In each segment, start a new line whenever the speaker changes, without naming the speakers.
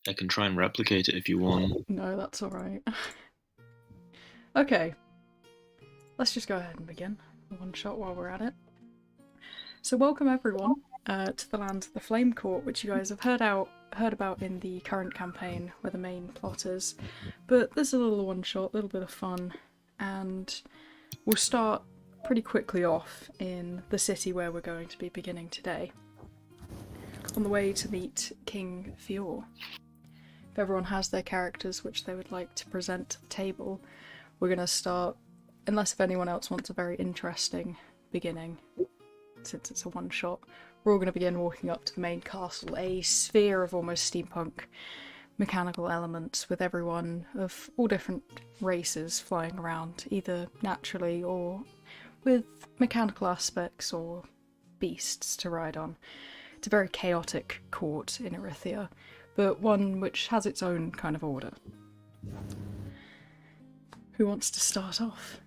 I can try and replicate it if you want.
No, that's alright. Okay. Let's just go ahead and begin. One shot while we're at it. So welcome everyone to the lands of the Flame Court, which you guys have heard about in the current campaign, where the main plot is. But this is a little one shot, a little bit of fun, and we'll start pretty quickly off in the city where we're going to be beginning today. On the way to meet King Fior. If everyone has their characters which they would like to present to the table, we're going to start, unless if anyone else wants a very interesting beginning, since it's a one-shot, we're all going to begin walking up to the main castle, a sphere of almost steampunk mechanical elements with everyone of all different races flying around, either naturally or with mechanical aspects or beasts to ride on. It's a very chaotic court in Arithia, but one which has its own kind of order. Who wants to start off?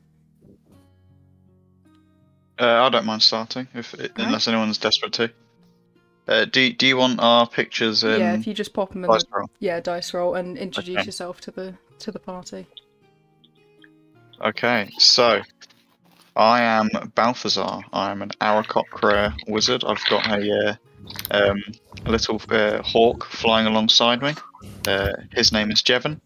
I don't mind starting, unless anyone's desperate to. Do you want our pictures?
Yeah, if you just pop them in
dice roll?
Yeah, dice roll and introduce
Okay.
yourself to the party.
Okay, so I am Balthazar. I'm an Aarakocra wizard. I've got a little hawk flying alongside me. His name is Jevon.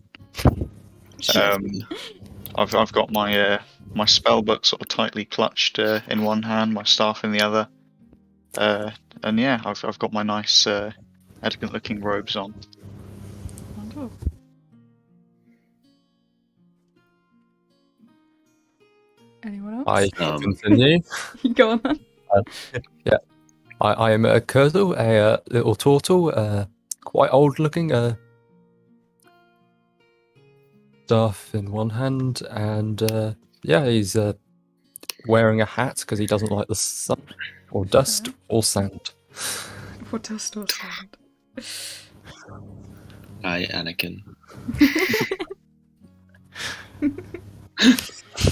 I've got my my spell book sort of tightly clutched in one hand, my staff in the other, and yeah, I've got my nice elegant-looking robes on.
Wonderful. Anyone else?
I can continue.
Go on then.
Yeah, I am a Kurzel, a little turtle, quite old looking, staff in one hand, and yeah, he's wearing a hat because he doesn't like the sun or dust or sand.
Or dust or sand.
Hi, Anakin.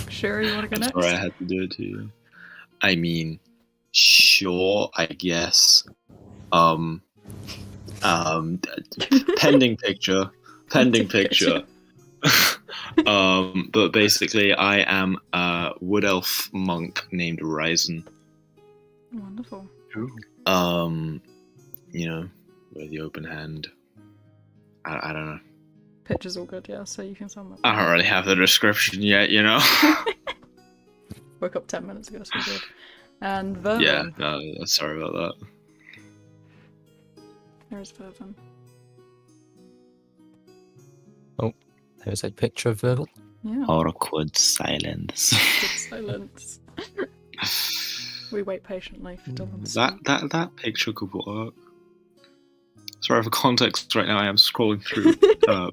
Sure, you want to go next?
Sorry, I had to do it to you. I mean, sure, I guess. Pending picture. But basically, I am a wood elf monk named Ryzen.
Wonderful.
You know, with the open hand. I don't know.
Picture's all good, yeah, so you can sum that.
I don't really have the description yet, you know.
Woke up 10 minutes ago, so we're good. And Vervin.
Yeah, no, sorry about that.
There's Vervin.
There's a picture of Virgil.
Yeah.
Awkward silence.
Good silence. We wait patiently for Dylan to speak.
That picture could work. Sorry for context. Right now, I am scrolling through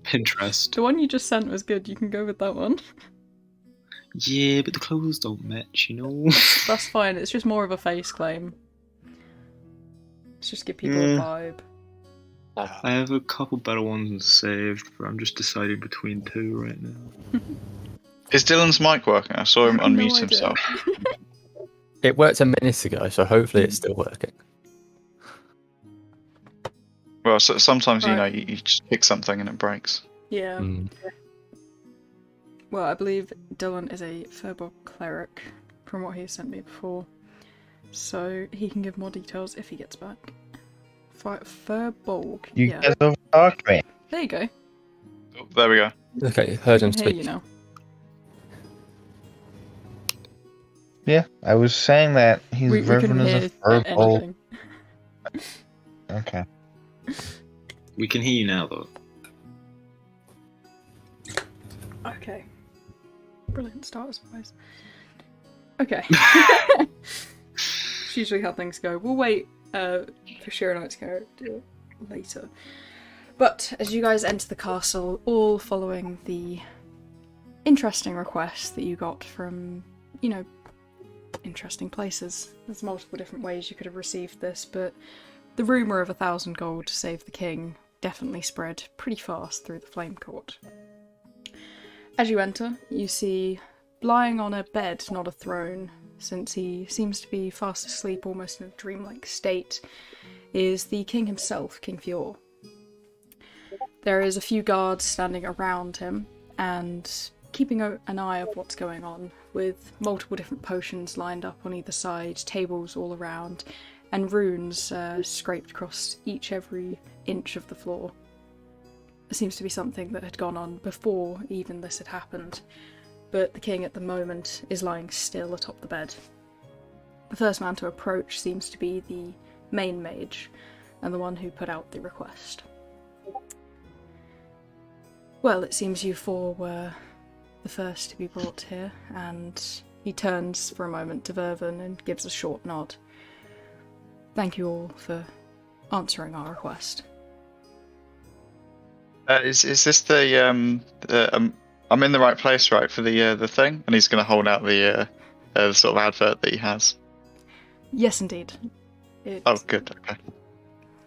Pinterest.
The one you just sent was good. You can go with that one.
Yeah, but the clothes don't match, you know.
That's fine. It's just more of a face claim. Let's just give people a vibe.
I have a couple better ones saved, but I'm just deciding between two right now.
Is Dylan's mic working? I saw him
I have no
unmute
idea.
himself.
It worked a minute ago, so hopefully it's still working.
Well, so sometimes
Right.
you just pick something and it breaks.
Yeah.
Mm.
Well, I believe Dylan is a Furbolg cleric, from what he sent me before. So he can give more details if he gets back. Furbolg.
You
Yeah.
guys overtalked me.
There you go.
Oh, there we go.
Okay, heard him
I can hear
speak.
you now.
Yeah, I was saying that he's
We couldn't
Reverend
hear
as a furball.
anything.
Okay.
We can hear you now, though.
Okay. Brilliant start, I suppose. Okay. It's usually how things go. We'll wait for Shira Knight's character later. But as you guys enter the castle, all following the interesting request that you got from, you know, interesting places. There's multiple different ways you could have received this, but the rumour of 1,000 gold to save the king definitely spread pretty fast through the Flame Court. As you enter, you see, lying on a bed, not a throne, since he seems to be fast asleep almost in a dreamlike state, is the king himself, King Fior. There is a few guards standing around him and keeping an eye of what's going on, with multiple different potions lined up on either side, tables all around, and runes scraped across every inch of the floor. It seems to be something that had gone on before even this had happened, but the king at the moment is lying still atop the bed. The first man to approach seems to be the main mage, and the one who put out the request. Well, it seems you four were the first to be brought here, and he turns for a moment to Vervin and gives a short nod. Thank you all for answering our request.
Is this the I'm in the right place, right, for the thing? And he's going to hold out the sort of advert that he has.
Yes, indeed.
Oh, good. Okay.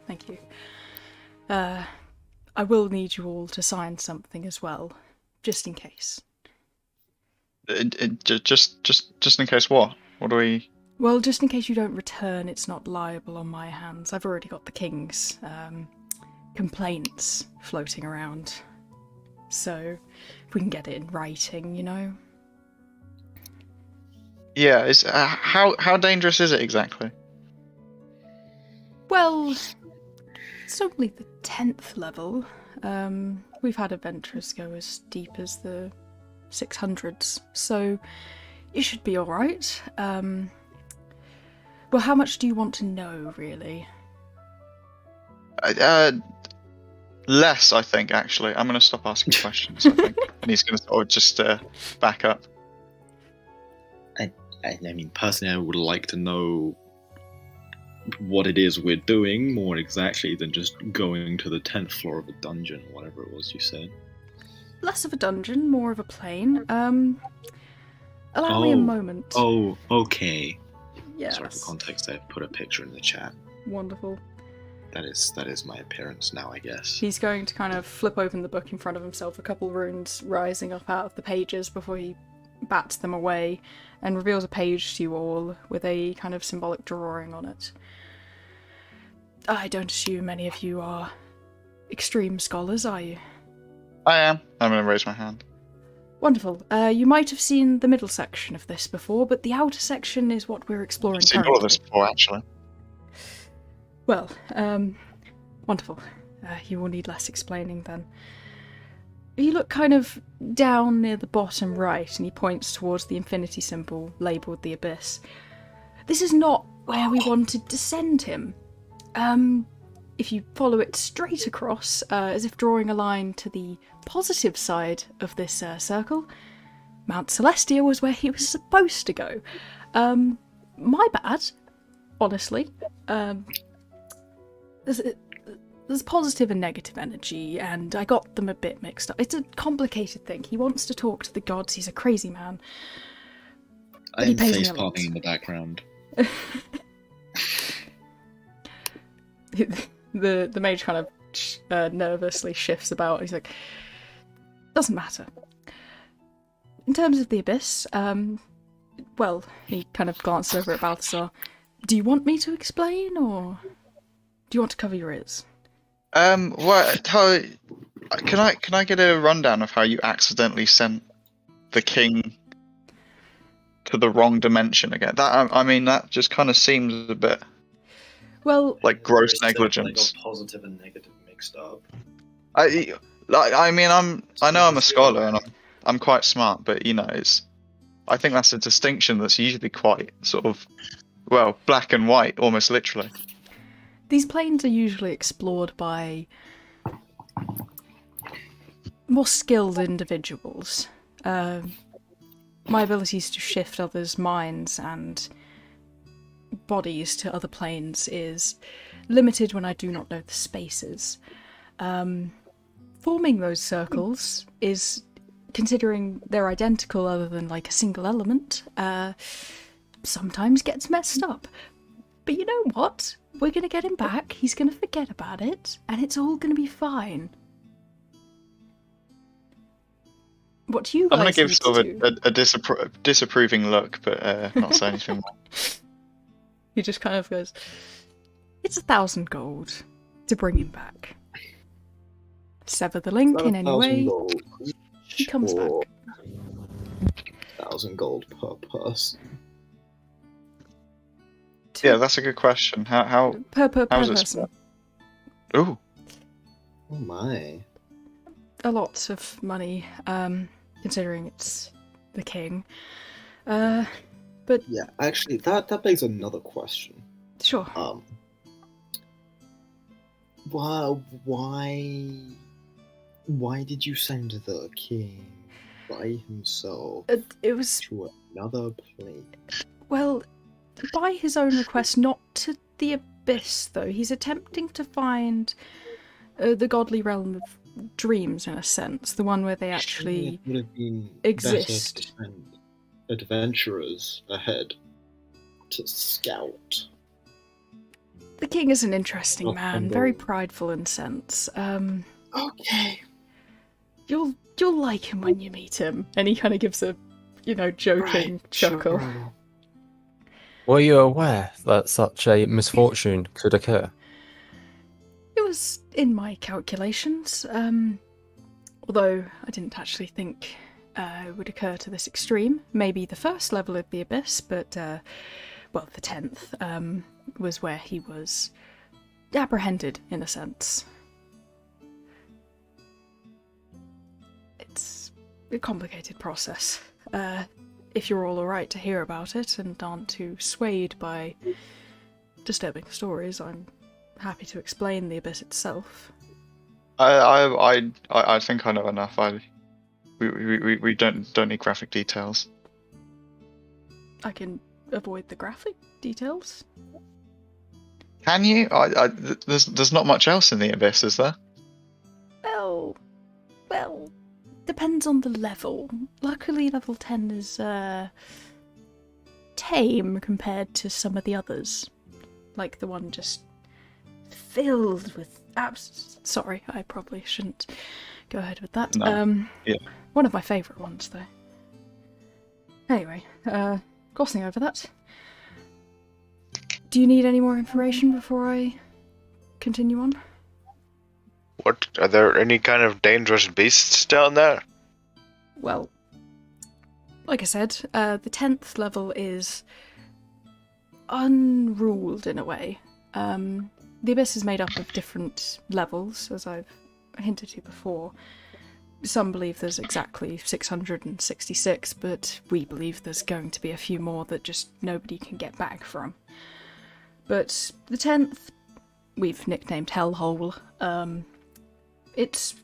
Thank you. I will need you all to sign something as well, just in case.
Just in case what? What do we?
Well, just in case you don't return, it's not liable on my hands. I've already got the king's complaints floating around. So, if we can get it in writing, you know?
Yeah, how dangerous is it exactly?
Well, it's only the 10th level. We've had adventurers go as deep as the 600s, so it should be alright. Well, how much do you want to know, really?
Less, I think, actually. I'm going to stop asking questions, I think. And he's going to sort of just back up.
I mean, personally, I would like to know what it is we're doing more exactly than just going to the 10th floor of a dungeon, or whatever it was you said.
Less of a dungeon, more of a plane. Allow me a moment.
Oh, okay.
Yes.
Sorry, for context, I've put a picture in the chat.
Wonderful.
That is my appearance now, I guess.
He's going to kind of flip open the book in front of himself, a couple runes rising up out of the pages before he bats them away, and reveals a page to you all with a kind of symbolic drawing on it. I don't assume any of you are extreme scholars, are you?
I am. I'm going to raise my hand.
Wonderful. You might have seen the middle section of this before, but the outer section is what we're exploring
I've seen
currently.
all of this before, actually.
Well, wonderful. You will need less explaining then. If you look kind of down near the bottom right, and he points towards the infinity symbol labelled the Abyss, this is not where we wanted to send him. If you follow it straight across, as if drawing a line to the positive side of this circle, Mount Celestia was where he was supposed to go. My bad, honestly. There's positive and negative energy, and I got them a bit mixed up. It's a complicated thing. He wants to talk to the gods. He's a crazy man.
I'm face palming in the background.
The mage kind of nervously shifts about. He's like, doesn't matter. In terms of the Abyss, well, he kind of glances over at Balthazar. Do you want me to explain, or do you want to cover your ears?
Can I get a rundown of how you accidentally sent the king to the wrong dimension again? That just kind of seems a bit like gross negligence.
Got positive and negative mixed up.
I know I'm a scholar and I'm quite smart, but I think that's a distinction that's usually quite sort of black and white, almost literally.
These planes are usually explored by more skilled individuals. My abilities to shift others' minds and bodies to other planes is limited when I do not know the spaces. Forming those circles is, considering they're identical other than like a single element, sometimes gets messed up. But you know what? We're going to get him back, he's going to forget about it, and it's all going to be fine. What do you guys
I'm going to give
need
sort
to
of a disapproving look, but not say anything more.
He just kind of goes, it's 1,000 gold to bring him back. sever the link in any
1,000
way,
gold.
he comes back.
Or 1,000 gold per person.
Yeah, that's a good question. How
Per
how's it
person.
split? Ooh,
Oh my.
A lot of money, considering it's the king. But
Yeah, actually, that begs another question.
sure.
Why did you send the king by himself
It was,
to another place?
well, by his own request, not to the abyss, though. He's attempting to find the godly realm of dreams, in a sense, the one where they actually
It would have been
exist.
better to send adventurers ahead to scout.
The king is an interesting
Oh,
man,
and
very
the-
prideful in sense.
Okay.
You'll like him when you meet him. And he kind of gives a, joking chuckle.
Sure.
Were you aware that such a misfortune could occur?
It was in my calculations, although I didn't actually think it would occur to this extreme. Maybe the first level of the abyss, but, the 10th was where he was apprehended, in a sense. It's a complicated process. If you're all alright to hear about it and aren't too swayed by disturbing stories, I'm happy to explain the abyss itself.
I think I know enough. We don't need graphic details.
I can avoid the graphic details.
Can you? There's not much else in the abyss, is there?
Well, depends on the level. Luckily, level 10 is tame compared to some of the others. Like the one just filled with Sorry, I probably shouldn't go ahead with that.
No. Yeah.
One of my favourite ones, though. Anyway, glossing over that. Do you need any more information before I continue on?
What? Are there any kind of dangerous beasts down there?
Well, like I said, the 10th level is unruled in a way. The abyss is made up of different levels, as I've hinted to before. Some believe there's exactly 666, but we believe there's going to be a few more that just nobody can get back from. But the 10th, we've nicknamed Hellhole. It's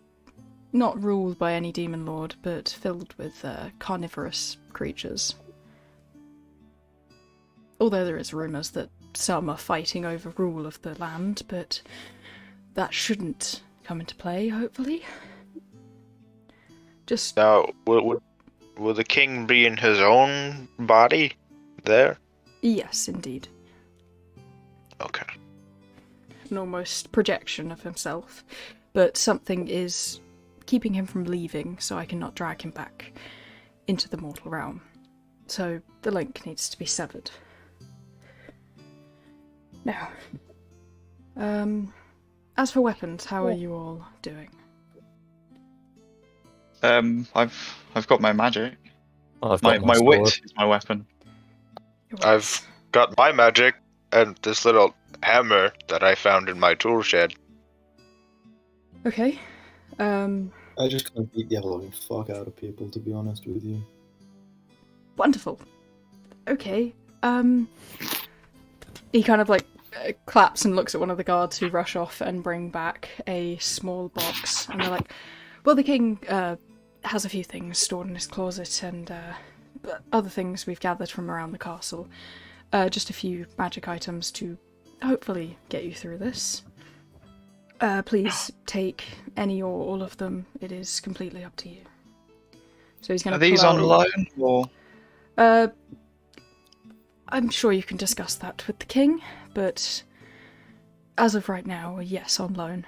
not ruled by any demon lord, but filled with carnivorous creatures. Although there is rumours that some are fighting over rule of the land, but that shouldn't come into play, hopefully. Just...
Now, will the king be in his own body there?
Yes, indeed.
Okay.
An almost projection of himself, but something is keeping him from leaving, so I cannot drag him back into the mortal realm. So the link needs to be severed. Now, as for weapons, how are you all doing?
I've got my magic.
I've
My
got my
wit
sword.
is my weapon.
I've got my magic and this little hammer that I found in my tool shed.
Okay.
I just kind of beat the ever-loving fuck out of people, to be honest with you.
Wonderful. Okay. He kind of claps and looks at one of the guards who rush off and bring back a small box, and they're like, well, the king has a few things stored in his closet and other things we've gathered from around the castle. Just a few magic items to hopefully get you through this. Please take any or all of them. It is completely up to you. So he's going
Are
to
these on loan or?
I'm sure you can discuss that with the king, but as of right now, yes, on loan.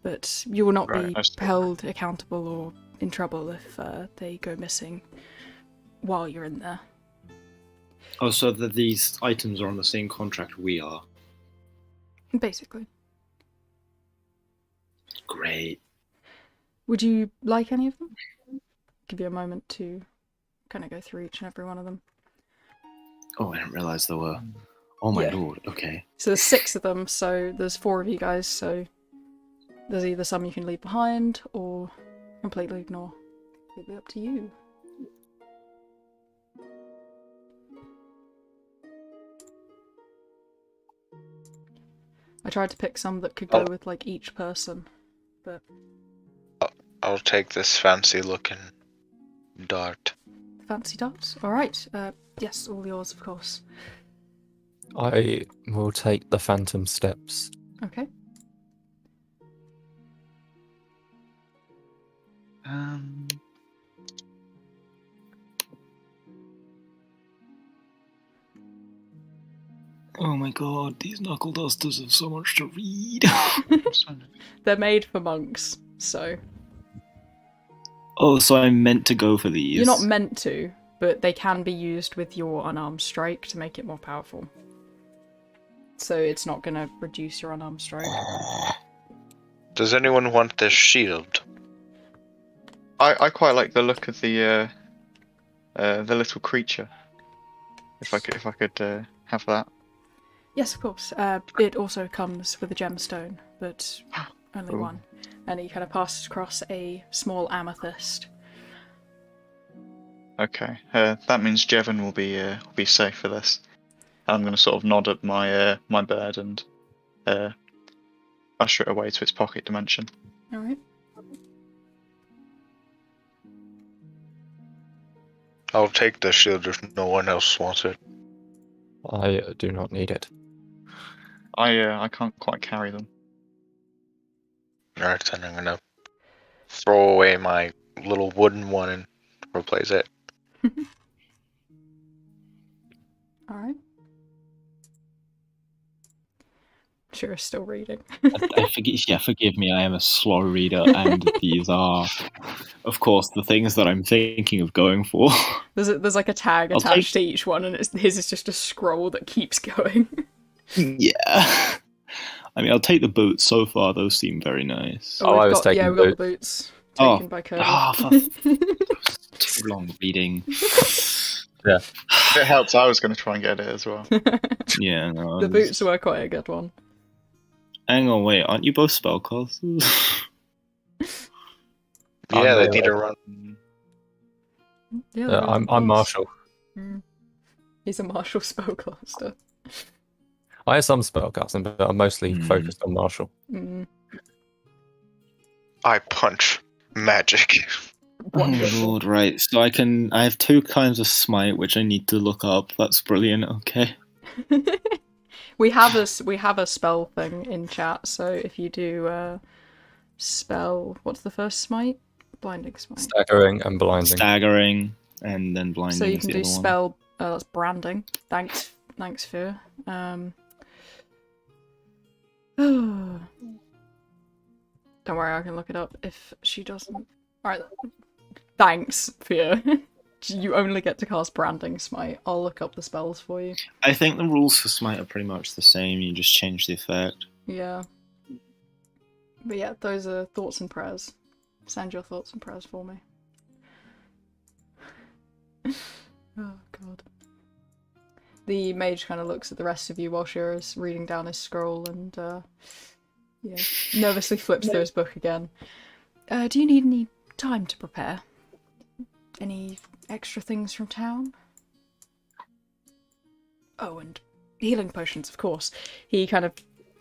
But you will not be held accountable or in trouble if they go missing while you're in there.
Oh, so that these items are on the same contract we are.
Basically.
Great.
Would you like any of them? Give you a moment to kind of go through each and every one of them.
Oh, I didn't realize there were. Oh my
Yeah.
lord. Okay.
So there's 6 of them, so there's 4 of you guys, so there's either some you can leave behind or completely ignore. Completely up to you. I tried to pick some that could go with like each person, but
I'll take this fancy looking dart.
fancy darts. All right. Yes, all yours, of course.
I will take the phantom steps.
Okay.
Oh my god, these knuckle dusters have so much to read.
They're made for monks, so
Oh, so I'm meant to go for these.
you're not meant to, but they can be used with your unarmed strike to make it more powerful. So it's not going to reduce your unarmed strike.
Does anyone want this shield?
I quite like the look of the little creature. If I could have that.
Yes, of course. It also comes with a gemstone, but only
Ooh.
one. And he kind of passes across a small amethyst.
Okay, that means Jevon will be safe for this. I'm going to sort of nod at my my bird and usher it away to its pocket dimension.
All right.
I'll take the shield if no one else wants it.
I do not need it.
I can't quite carry them.
Alright, then I'm gonna throw away my little wooden one and replace it.
All right. Sure, still reading.
Forgive me, I am a slow reader, and these are, of course, the things that I'm thinking of going for.
There's like a tag
I'll
attached to each one, and his is just a scroll that keeps going.
Yeah. I mean, I'll take the boots. So far, those seem very nice.
Oh, I
we've
was
got,
taking
yeah, we've got the boots taken by Kirby.
Too long reading.
Yeah.
If it helps, I was going to try and get it as well.
Yeah, no.
The boots were quite a good one.
Hang on, wait, aren't you both spellcasters?
Yeah, they need to run.
Yeah,
I'm Marshall.
He's a martial spellcaster.
I have some spellcasting, but I'm mostly focused on Marshall.
I punch magic.
Oh my lord, right. So I have 2 kinds of smite, which I need to look up. That's brilliant, okay.
We have a spell thing in chat, so if you do spell, what's the first smite? Blinding smite.
Staggering and blinding.
Staggering, and then blinding.
So you
is
can
the
do
other one.
spell. That's branding. Thanks, Fear. Don't worry, I can look it up if she doesn't. All right. Thanks, Fear. You only get to cast branding smite. I'll look up the spells for you.
I think the rules for smite are pretty much the same. You just change the effect.
Yeah. But yeah, those are thoughts and prayers. Send your thoughts and prayers for me. Oh god. The mage kind of looks at the rest of you while Shira's reading down his scroll and yeah, nervously flips through his book again. Do you need any time to prepare? Any extra things from town? Oh, and healing potions, of course. He kind of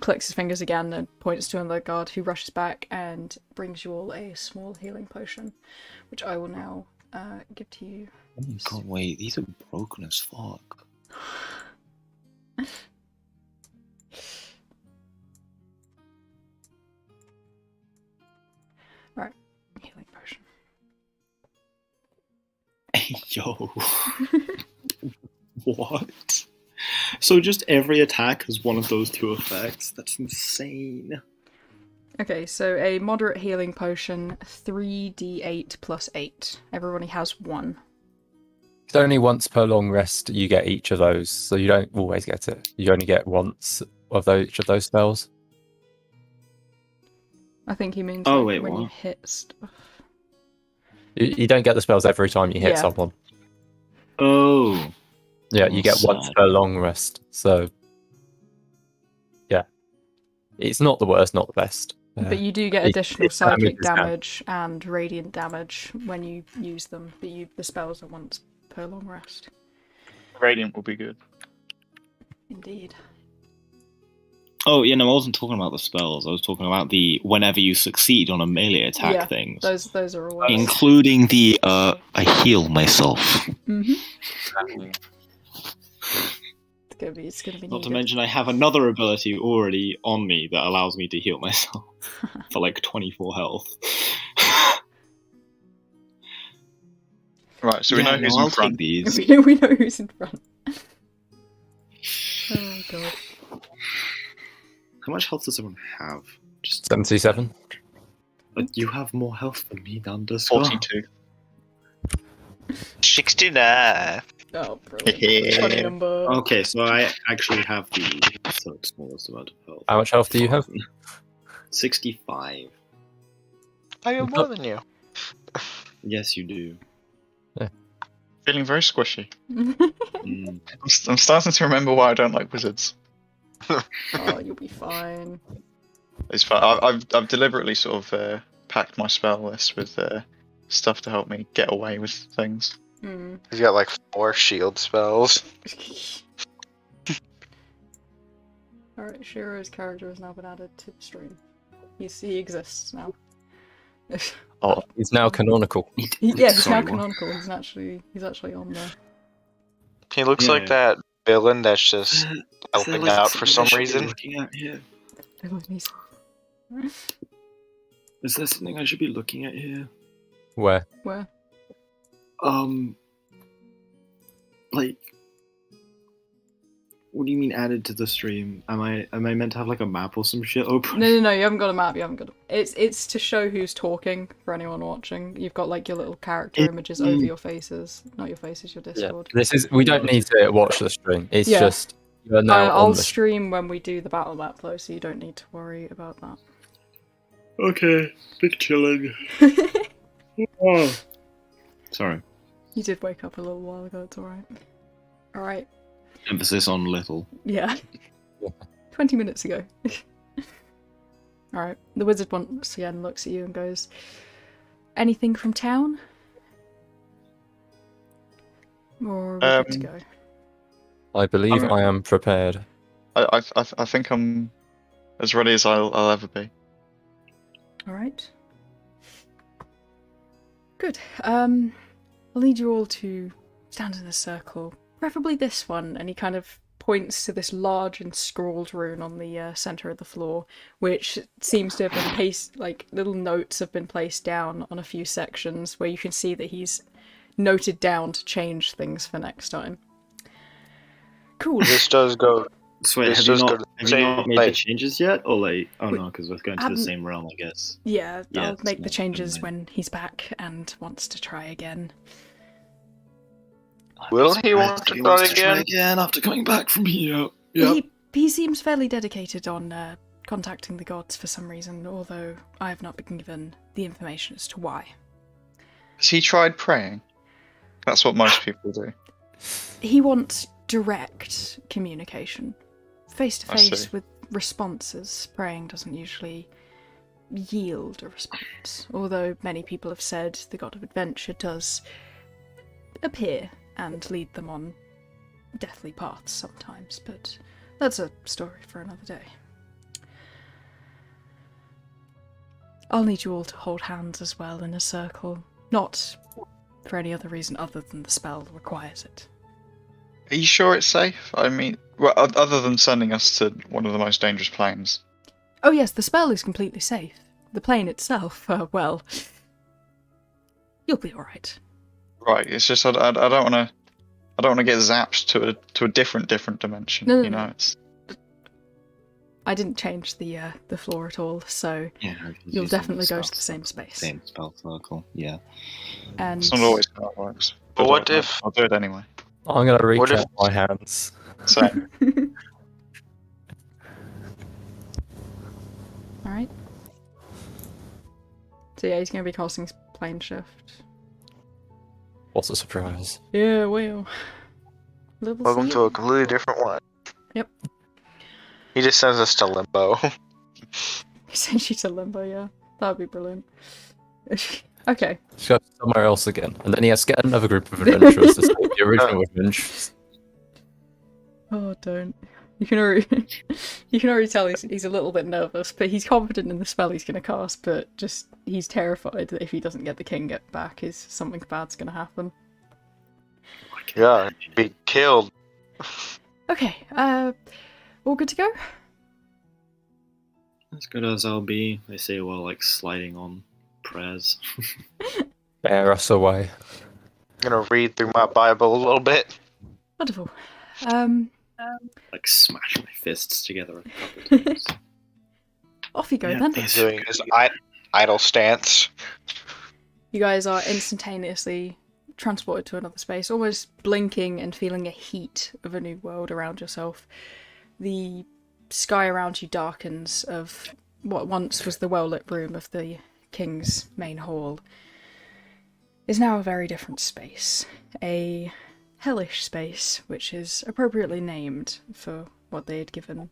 clicks his fingers again and points to another guard who rushes back and brings you all a small healing potion, which I will now give to you.
Oh my god, wait, these are broken as fuck.
Right, healing potion.
Yo. What? So just every attack has one of those 2 effects? That's insane.
Okay, so a moderate healing potion, 3d8 plus 8. Everybody has 1.
It's only once per long rest you get each of those, so you don't always get it. You only get once of each of those spells.
I think he means
Oh,
like,
wait,
when you
what?
hit stuff.
You don't get the spells every time you hit
Yeah.
someone.
Oh.
Yeah, you get once
Sad.
per long rest. So, yeah. It's not the worst, not the best.
But you do get
It-
additional
its damage
psychic
is down.
damage and radiant damage when you use them, but the spells are once per long rest.
Radiant will be good.
Indeed.
Oh, yeah, no, I wasn't talking about the spells. I was talking about the whenever you succeed on a melee attack
Yeah,
things.
Those are always.
Including the, I heal myself.
Mm-hmm. It's gonna be
Not to
needed.
mention I have another ability already on me that allows me to heal myself for like 24 health.
Right, so we know who's
I'll
in front.
take these.
we know who's in front. Oh god.
How much health does everyone have? Just
77.
you have more health than me, Underscore.
42.
69.
Oh, brilliant. Funny number.
Okay, so I actually have the third smallest amount of health.
How much health do you have?
65.
I have more than you.
Yes, you do.
Feeling very squishy.
Mm.
I'm starting to remember why I don't like wizards.
Oh, you'll be fine.
It's fine. I've deliberately sort of packed my spell list with stuff to help me get away with things.
Mm.
He's got like 4 shield spells.
Alright, Shiro's character has now been added to the stream. He exists now.
Oh, it's now canonical.
Yeah, he's
Sorry,
now
what?
canonical. He's actually on there.
He looks
Yeah.
like that villain that's just
Is there,
helping
like,
out for
something
some
I should be
reason.
looking at here?
He's-
Is there something I should be looking at here?
Where?
Where?
Like, what do you mean added to the stream? Am I meant to have like a map or some shit open?
No, you haven't got a map. You haven't got. It's to show who's talking for anyone watching. You've got like your little character images over your faces, not your faces, your
Yeah.
Discord.
This is. We don't need to watch the stream. It's
Yeah.
just you're now
I'll
on the
stream when we do the battle map though, so you don't need to worry about that.
Okay, big chilling. Oh. Sorry.
You did wake up a little while ago. It's alright. Alright.
Emphasis on little.
Yeah. 20 minutes ago. Alright. The wizard once again looks at you and goes, "Anything from town? Or are we good to go?"
I believe
Alright.
I am prepared.
I think I'm as ready as I'll ever be.
Alright. Good. I'll need you all to stand in a circle. Preferably this one. And he kind of points to this large and scrawled rune on the centre of the floor, which seems to have been like little notes have been placed down on a few sections where you can see that he's noted down to change things for next time. Cool.
This does go.
So wait,
This
have you
does go
not,
to the
have you
same
not made the
place.
changes yet? Or like, oh
We
no, because we're going to the
haven't-
same realm, I guess.
Yeah,
Yeah,
I'll
it's
make the
not-
changes
never
when he's back and wants to try again.
Will he want
Surprised
to
if he wants
try
to
again?
after coming back from here. Yep.
He seems fairly dedicated on contacting the gods for some reason, although I have not been given the information as to why.
Has he tried praying? That's what most people do.
He wants direct communication, face to
I see.
face with responses. Praying doesn't usually yield a response, although many people have said the god of adventure does appear and lead them on deathly paths sometimes, but that's a story for another day. I'll need you all to hold hands as well in a circle, not for any other reason other than the spell requires it.
Are you sure it's safe? I mean, well, other than sending us to one of the most dangerous planes.
Oh yes, the spell is completely safe. The plane itself, well, you'll be alright.
Right. It's just I don't want to. I don't want to get zapped to a different dimension.
No,
you know,
no.
it's
I didn't change the floor at all, so
Yeah, I can
you'll
use some
definitely go to
spell
the same
circle.
space.
Same spell circle, yeah.
And
it's not always how it works.
But what
I'll-
if-
I'll do it anyway?
I'm gonna reach
What if-
out my hands.
Same.
Alright. So yeah, he's going to be casting plane shift.
What a surprise.
Yeah, well. Level
Welcome
C.
to a completely different one.
Yep.
He just sends us to limbo.
He sends you to limbo, yeah. That would be brilliant. Okay.
Let's go somewhere else again. And then he has to get another group of adventurers to save the original adventurers.
Oh, don't. You can already tell he's a little bit nervous, but he's confident in the spell he's going to cast, but just he's terrified that if he doesn't get the king back, something bad's going to happen.
Yeah, be killed.
Okay, all good to go?
As good as I'll be, they say while like sliding on prayers.
Bear us away.
I'm gonna read through my Bible a little bit.
Wonderful.
Like smash my fists together a couple times.
Off you go
Yeah,
then.
He's doing his idle stance.
You guys are instantaneously transported to another space, almost blinking and feeling a heat of a new world around yourself. The sky around you darkens of what once was the well-lit room of the king's main hall is now a very different space. A hellish space, which is appropriately named for what they had given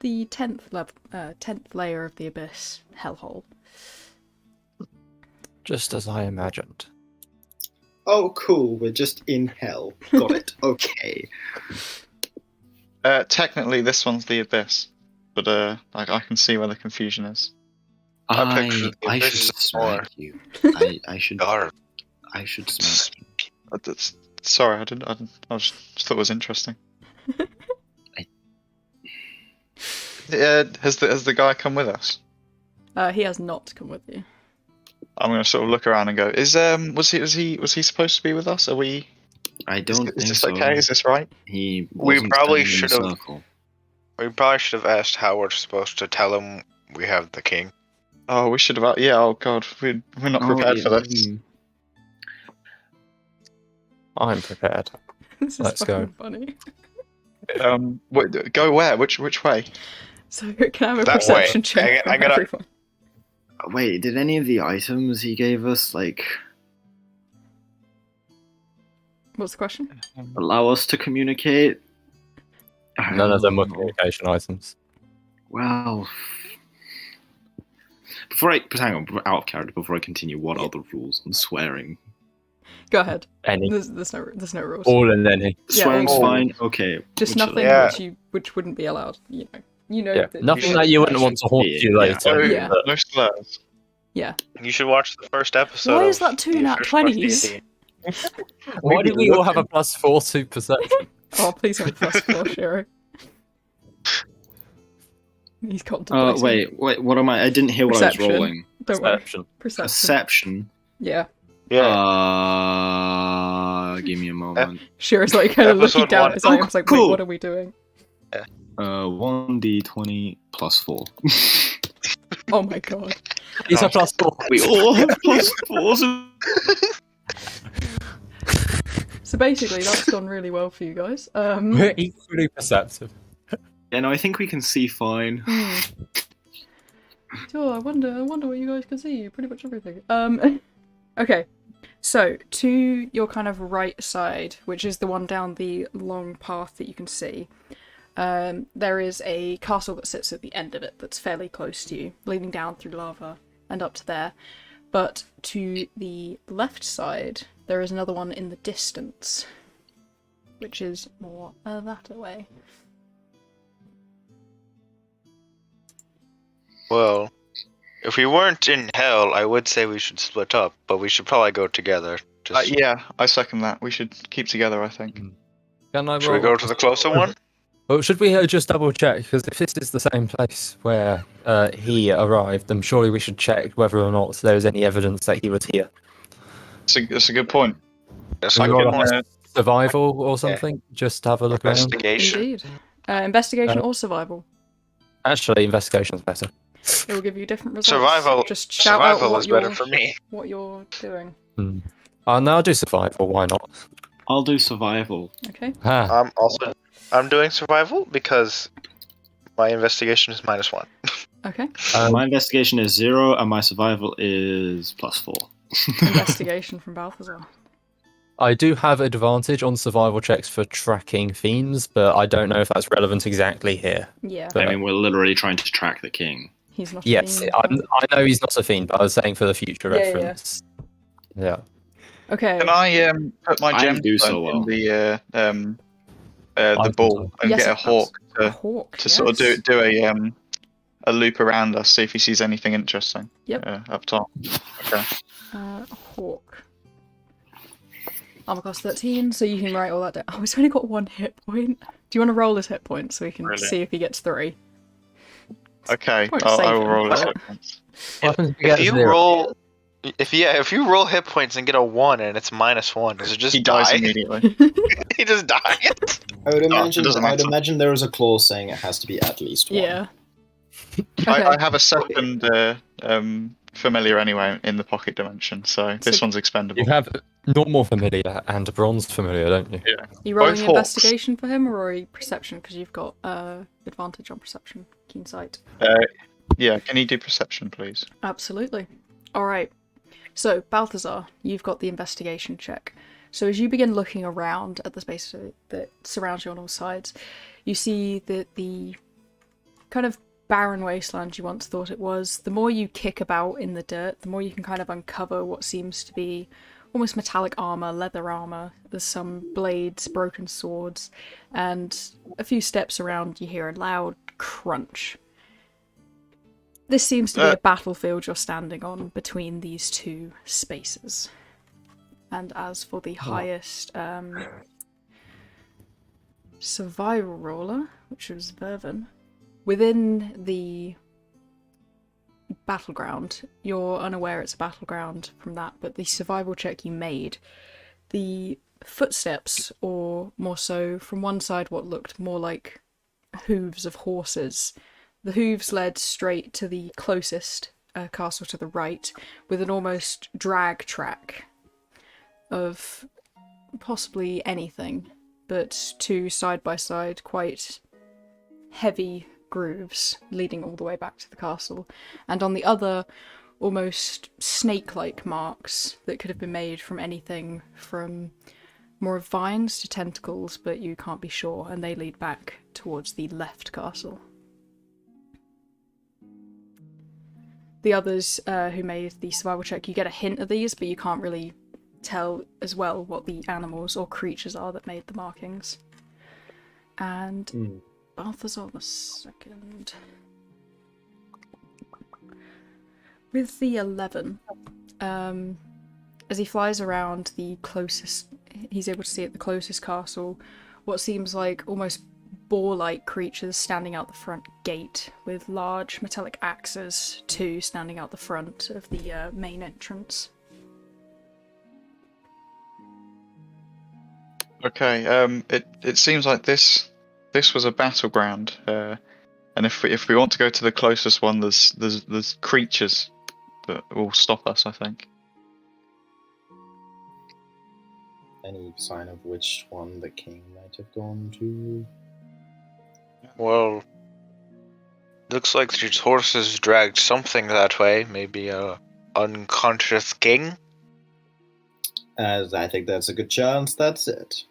the 10th layer of the abyss, hellhole.
Just as I imagined.
Oh, cool. We're just in hell. Got it. Okay.
Technically, this one's the abyss, but I can see where the confusion is.
I pictured the
I
abyss
should
as more
smack you. I should.
dark.
I should smack you.
Sorry, I didn't. I just thought it was interesting. Has the guy come with us?
He has not come with you.
I'm gonna sort of look around and go. Was he supposed to be with us? Are we?
I don't think
Is this
so.
okay? Is this right?
He
We
wasn't
probably
standing in a
should have-
circle.
We probably should have asked how we're supposed to tell him we have the king.
Oh, we should have. Yeah. Oh God, we're not prepared
Oh,
for
yeah,
this.
I'm prepared.
This is
Let's go.
fucking funny.
Go where? Which way?
So can I have a
That
perception
way.
check
I
from
gotta-
everyone?
Wait, did any of the items he gave us like
What's the question?
allow us to communicate? I
None of them were
don't know.
communication items.
Well, hang on, out of character. Before I continue, what are the rules on swearing?
Go ahead.
Any.
There's no rules.
All and any.
Yeah,
Swearing's
all.
fine. Okay.
Just
which-
nothing
Yeah.
which wouldn't be allowed. You know.
Yeah.
that
Nothing
you
that you wouldn't want to haunt
Yeah,
you
yeah.
later.
Yeah.
but-
No slurs.
Yeah.
You should watch the first episode.
Why
of
is that two
the
nat
official Spark
20s?
D&D.
Why do we all have a +4 to perception?
Oh, please don't +4, Shiro. He's contemplating.
wait. What am I? I didn't hear what
Perception.
I was rolling.
Don't worry.
Perception.
Perception.
Perception.
Yeah.
Yeah.
Give me a moment.
Shiro's like kind of looking
Episode
down
one.
at his items like, wait,
cool.
what are we doing?
1d20 +4.
Oh my god.
He's a +4.
We all have +4s.
So basically, that's gone really well for you guys.
We're equally perceptive.
Yeah, no, I think we can see fine.
Sure, I wonder what you guys can see. Pretty much everything. Okay. So, to your kind of right side, which is the one down the long path that you can see, there is a castle that sits at the end of it that's fairly close to you, leading down through lava and up to there. But to the left side, there is another one in the distance, which is more that way.
Well, if we weren't in hell, I would say we should split up, but we should probably go together. Just,
Yeah, I second that. We should keep together. I think.
Can I
should we
roll?
go to the closer one?
Well, should we just double check? Because if this is the same place where he arrived, then surely we should check whether or not there's any evidence that he was here.
That's a good point.
Yes,
Can
I
we roll
can
on survival or something? Just have a look around.
investigation.
Indeed. Investigation or survival.
Actually, investigation's better.
It will give you different results.
Survival.
Just shout
Survival
out what
is better
you're,
for me.
what you're doing.
No, I'll do survival. Why not?
I'll do survival.
Okay.
Ah,
I'm doing survival because my investigation is -1.
Okay.
My investigation is 0, and my survival is +4.
Investigation from Balthazar.
I do have advantage on survival checks for tracking fiends, but I don't know if that's relevant exactly here.
Yeah.
I mean, we're literally trying to track the king.
He's not.
Yes, I know he's not a fiend, but I was saying for the future
Yeah, yeah.
reference. Yeah.
Okay.
Can I put my
I
gem
do so well.
in the
I
ball and
Yes,
get a
perhaps.
hawk
A hawk.
to sort of do a loop around us, see if he sees anything interesting?
Yep.
Up top. Okay.
Hawk. Armor class 13, so you can write all that down. Oh, he's only got 1 hit point. Do you want to roll his hit point so we can
Brilliant.
see if he gets 3?
Okay,
Won't
I
save
will
him,
roll
but-
his hit points.
What happens if you
If
get
you
0?
roll, if you roll hit points and get a 1 and it's -1, does it just
He dies
die?
immediately.
He just dies.
I would
it
imagine.
doesn't
I would
matter.
imagine there is a clause saying it has to be at least 1.
Yeah. Okay.
I have a second familiar anyway in the pocket dimension, so this
So-
one's expendable.
You have normal familiar and a bronze familiar, don't you?
Yeah.
you rolling
both hawks.
investigation for him or a perception? Because you've got advantage on perception. Keen sight.
Yeah, can you do perception, please?
Absolutely. Alright. So, Balthazar, you've got the investigation check. So as you begin looking around at the space that surrounds you on all sides, you see that the kind of barren wasteland you once thought it was, the more you kick about in the dirt, the more you can kind of uncover what seems to be almost metallic armor, leather armor. There's some blades, broken swords, and a few steps around you hear a loud crunch. This seems to be a battlefield you're standing on between these two spaces. And as for the highest survival roller, which was Vervin, within the battleground, you're unaware it's a battleground from that, but the survival check you made, the footsteps, or more so from one side what looked more like hooves of horses, the hooves led straight to the closest castle to the right, with an almost drag track of possibly anything, but two side by side quite heavy grooves leading all the way back to the castle, and on the other almost snake-like marks that could have been made from anything from more of vines to tentacles, but you can't be sure, and they lead back towards the left castle. The others who made the survival check, you get a hint of these, but you can't really tell as well what the animals or creatures are that made the markings. And Balthazar the second. With the 11, as he flies around the closest, he's able to see at the closest castle what seems like almost boar-like creatures standing out the front gate, with large metallic axes too standing out the front of the main entrance.
Okay, it seems like this was a battleground, and if we want to go to the closest one, there's creatures that will stop us, I think.
Any sign of which one the king might have gone to?
Well, looks like these horses dragged something that way. Maybe a unconscious king.
As I think that's a good chance. That's it.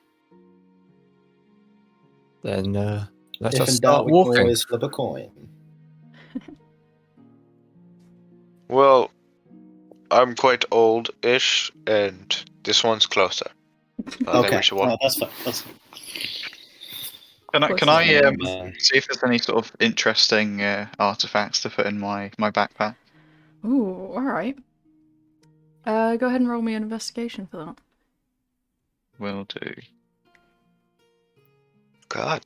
Then let
If
us
in
start
doubt, we can
walking.
always flip a coin.
Well, I'm quite old-ish, and this one's closer. I think
Okay,
we should walk.
that's fine. That's fine.
Can I
Yeah.
see if there's any sort of interesting artifacts to put in my backpack?
Ooh, alright. Go ahead and roll me an investigation for that.
Will do.
God,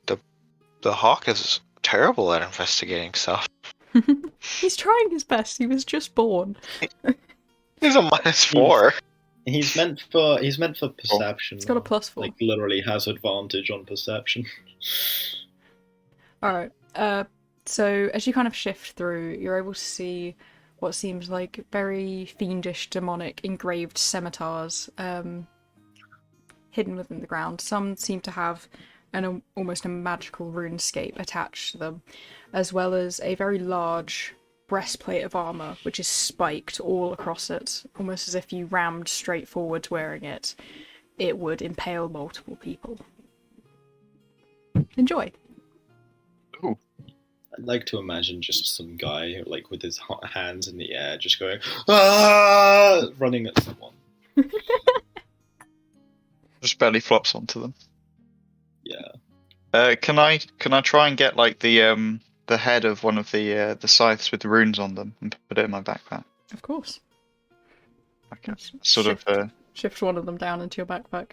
the hawk is terrible at investigating stuff.
He's trying his best, he was just born.
He's a -4.
He's meant for perception.
He's got a +4.
Like literally has advantage on perception.
Alright, so as you kind of shift through, you're able to see what seems like very fiendish, demonic, engraved scimitars hidden within the ground. Some seem to have almost a magical runescape attached to them, as well as a very large breastplate of armor, which is spiked all across it, almost as if you rammed straight forward wearing it. It would impale multiple people. Enjoy.
Ooh.
I'd like to imagine just some guy like with his hands in the air, just going ah, running at someone.
Just belly flops onto them.
Yeah.
Can I try and get like the head of one of the scythes with the runes on them and put it in my backpack?
Of course.
Okay.
Shift one of them down into your backpack.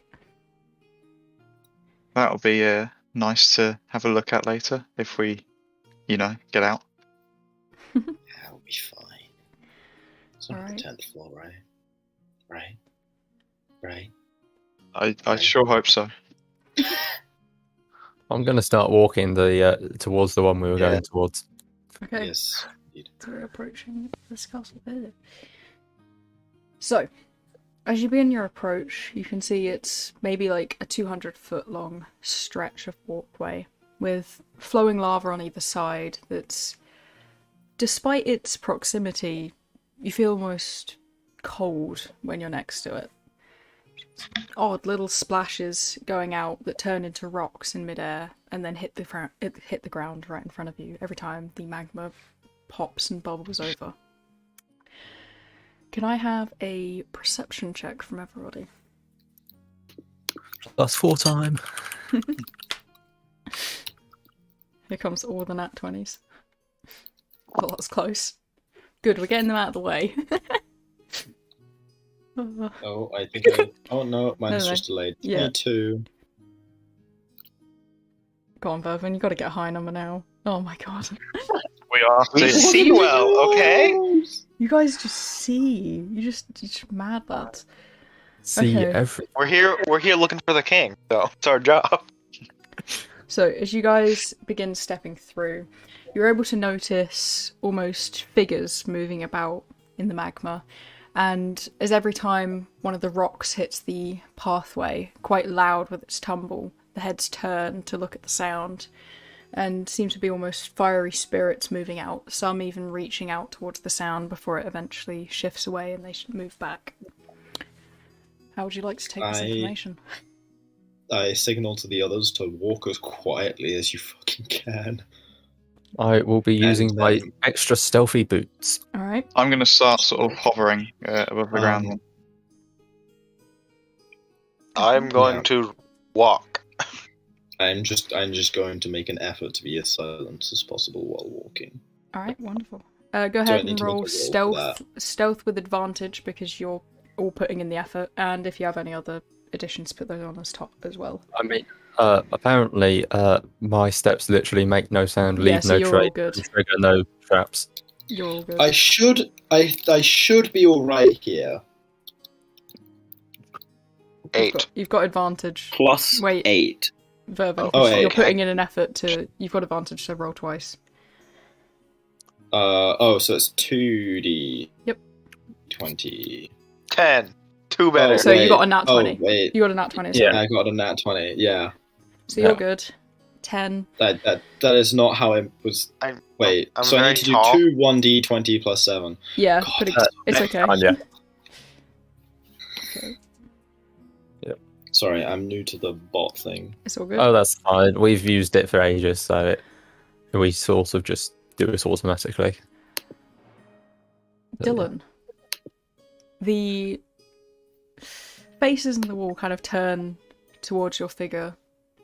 That'll be nice to have a look at later if we, get out.
That'll be fine. It's on
Alright.
the 10th floor, right? Right.
I sure hope so.
I'm going to start walking towards the one we were
Yeah.
going towards.
Okay.
Yes. Indeed.
So we're approaching this castle here. So, as you begin your approach, you can see it's maybe like a 200-foot long stretch of walkway with flowing lava on either side that's, despite its proximity, you feel almost cold when you're next to it. Odd little splashes going out that turn into rocks in midair and then hit the ground right in front of you every time the magma pops and bubbles over. Can I have a perception check from everybody?
+4 time.
Here comes all the nat 20s. Well, that's close. Good, we're getting them out of the way.
Oh, I think oh no, mine's
No.
just delayed.
Yeah.
22.
Go on, Vervin, you gotta get a high number now. Oh my god.
We are.
We see well, okay?
You guys just see. You're just mad lads.
See
Okay.
every.
We're here looking for the king, so it's our job.
So, as you guys begin stepping through, you're able to notice almost figures moving about in the magma. And as every time one of the rocks hits the pathway, quite loud with its tumble, the heads turn to look at the sound, and seem to be almost fiery spirits moving out, some even reaching out towards the sound before it eventually shifts away and they move back. How would you like to take this information?
I signal to the others to walk as quietly as you fucking can.
I will be using my
then-
extra stealthy boots.
Alright.
I'm going to start sort of hovering above the ground. Then.
I'm going
Yeah.
to walk.
I'm just going to make an effort to be as silent as possible while walking.
Alright, wonderful. Go
I
ahead
need
and
to make
roll
a roll for
stealth with advantage because you're all putting in the effort, and if you have any other additions, put those on as top as well.
I mean, apparently, my steps literally make no sound,
Yeah,
leave
so
no
you're all
trace,
good.
and trigger no traps.
You're all good.
I should be alright here.
8.
You've got advantage.
Plus
Wait.
8.
Vervin,
Oh,
you're
okay.
putting in an effort to. You've got advantage to roll twice.
So it's 2d.
Yep.
20.
10. 2 better.
So you got a nat 20.
Oh, wait.
You got a nat 20.
Yeah.
I got a nat 20, yeah.
So you're
Yeah.
good. 10.
That is not how it was.
I'm
Wait,
I'm
so I
very
need to do
tall.
2 1d20 plus 7.
Yeah,
God,
pretty.
that's
It's okay.
Fine, yeah.
Okay,
Sorry, I'm new to the bot thing.
it's all good.
Oh, that's fine. We've used it for ages, so we sort of just do it automatically.
Dylan, the faces in the wall kind of turn towards your figure,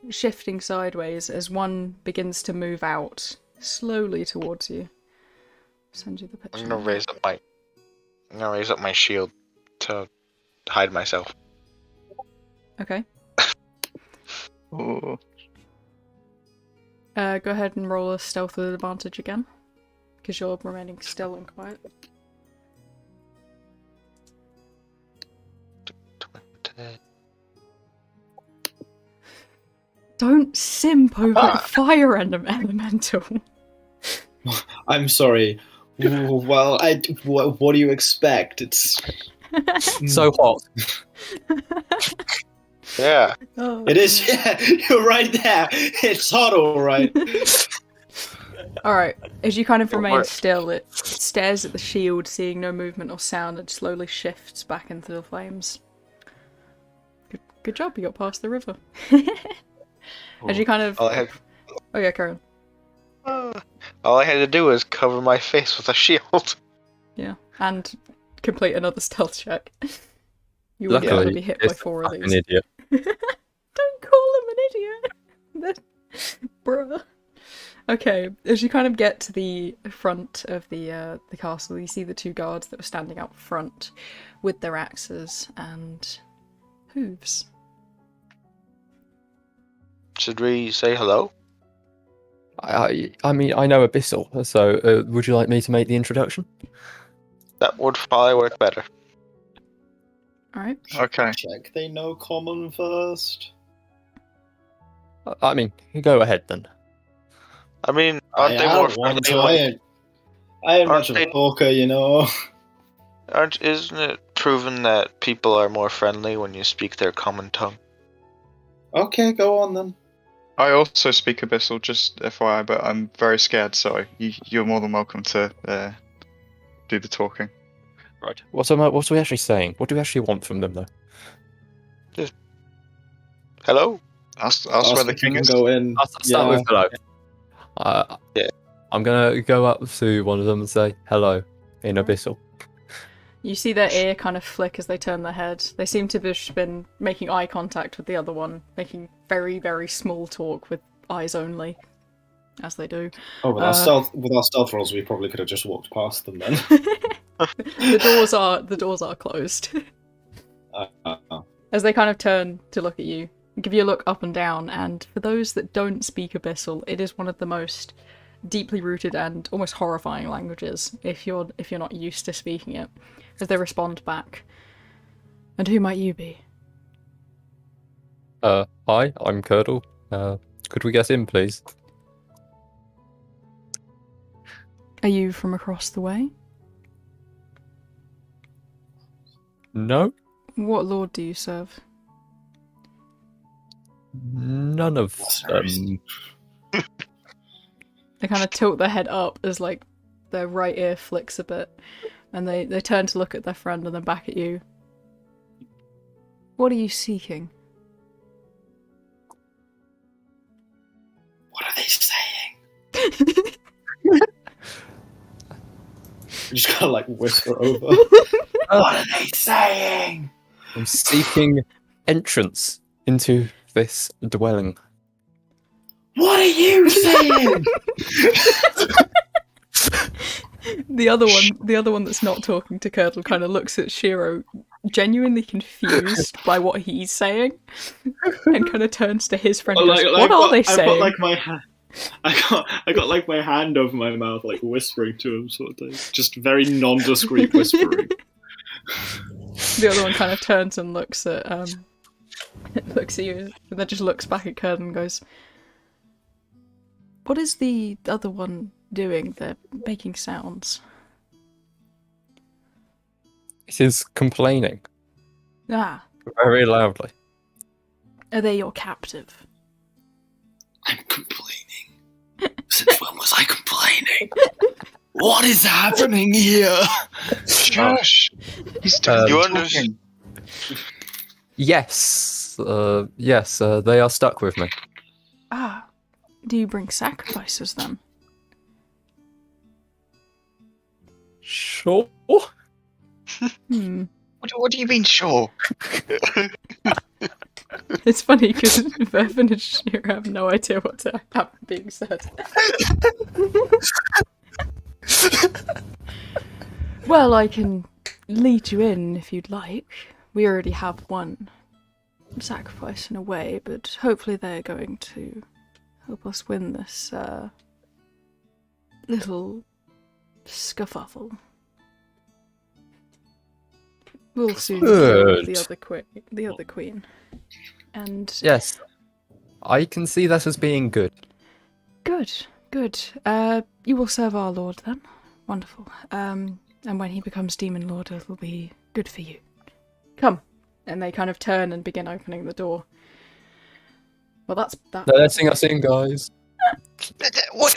shifting sideways as one begins to move out slowly towards you. Send you the picture.
I'm gonna raise up my shield to hide myself.
Okay.
Ooh.
Go ahead and roll a stealth with advantage again, because you're remaining still and quiet. Don't simp over the fire elemental.
I'm sorry. Well, what do you expect? It's
So hot.
Yeah.
Oh,
It is. Yeah, you're right there. It's hot, all right.
Alright, as you kind of remain
What?
still, it stares at the shield, seeing no movement or sound, and slowly shifts back into the flames. Good job, you got past the river. As you kind of...
All I had,
Oh yeah, Karen.
all I had to do was cover my face with a shield.
Yeah, and complete another stealth check. You wouldn't
Luckily,
want to be hit by
it's
4 of
an
these.
idiot.
Don't call him an idiot! Bruh. Okay, as you kind of get to the front of the castle, you see the 2 guards that were standing out front with their axes and hooves.
Should we say hello?
I mean, I know Abyssal, so would you like me to make the introduction?
That would probably work better.
Alright.
Okay.
Check they know common first.
I mean, go ahead then.
I mean, aren't they more friendly?
I ain't
Aren't
much of a
they-
talker, you know.
Isn't it proven that people are more friendly when you speak their common tongue?
Okay, go on then.
I also speak Abyssal, just FYI, but I'm very scared, so you're more than welcome to do the talking.
Right. What are we actually saying? What do we actually want from them, though?
Hello?
Ask where the
if you
king
can
is.
go in.
I'll start with hello.
Yeah.
I'm gonna go up to one of them and say hello in Abyssal.
You see their ear kind of flick as they turn their head. They seem to have just been making eye contact with the other one, making very, very small talk with eyes only, as they do.
Oh, with our stealth rolls, we probably could have just walked past them then.
The doors are closed. As they kind of turn to look at you, give you a look up and down, and for those that don't speak Abyssal, it is one of the most deeply rooted and almost horrifying languages if you're not used to speaking it. As they respond back. And who might you be?
Hi, I'm Curdle. Could we get in, please?
Are you from across the way?
No,
What lord do you serve?
none of them.
They kind of tilt their head up as like their right ear flicks a bit, and they turn to look at their friend and then back at you. What are you seeking?
What are they saying? You just gotta like whisper over. What are they saying?
I'm seeking entrance into this dwelling.
What are you saying?
The other one that's not talking to Curdle kind of looks at Shiro, genuinely confused by what he's saying, and kind of turns to his friend and goes, "What are they saying?"
I've got like my hand. I got like my hand over my mouth, like whispering to him, sort of thing. Just very non-discreet whispering.
The other one kind of turns and looks at you, and then just looks back at Curdle and goes, "What is the other one doing? They're making sounds."
It is complaining
Ah,
very loudly.
are they your captive?
I'm complaining. Since when was I complaining? What is happening here?
Shush! He's doing
You
the
understand?
talking.
Yes, yes, they are stuck with me.
Ah, do you bring sacrifices then?
Sure.
Hmm.
What do you mean, sure?
It's funny because Vervin and Shira have no idea what's being said. Well, I can lead you in if you'd like. We already have one sacrifice in a way, but hopefully they're going to help us win this little scuffle. We'll soon kill the other queen. And
Yes, I can see that as being good.
good. You will serve our lord then. Wonderful. And when he becomes demon lord, it'll be good for you. Come, and they kind of turn and begin opening the door. Well, that's that.
They're letting us in, guys.
What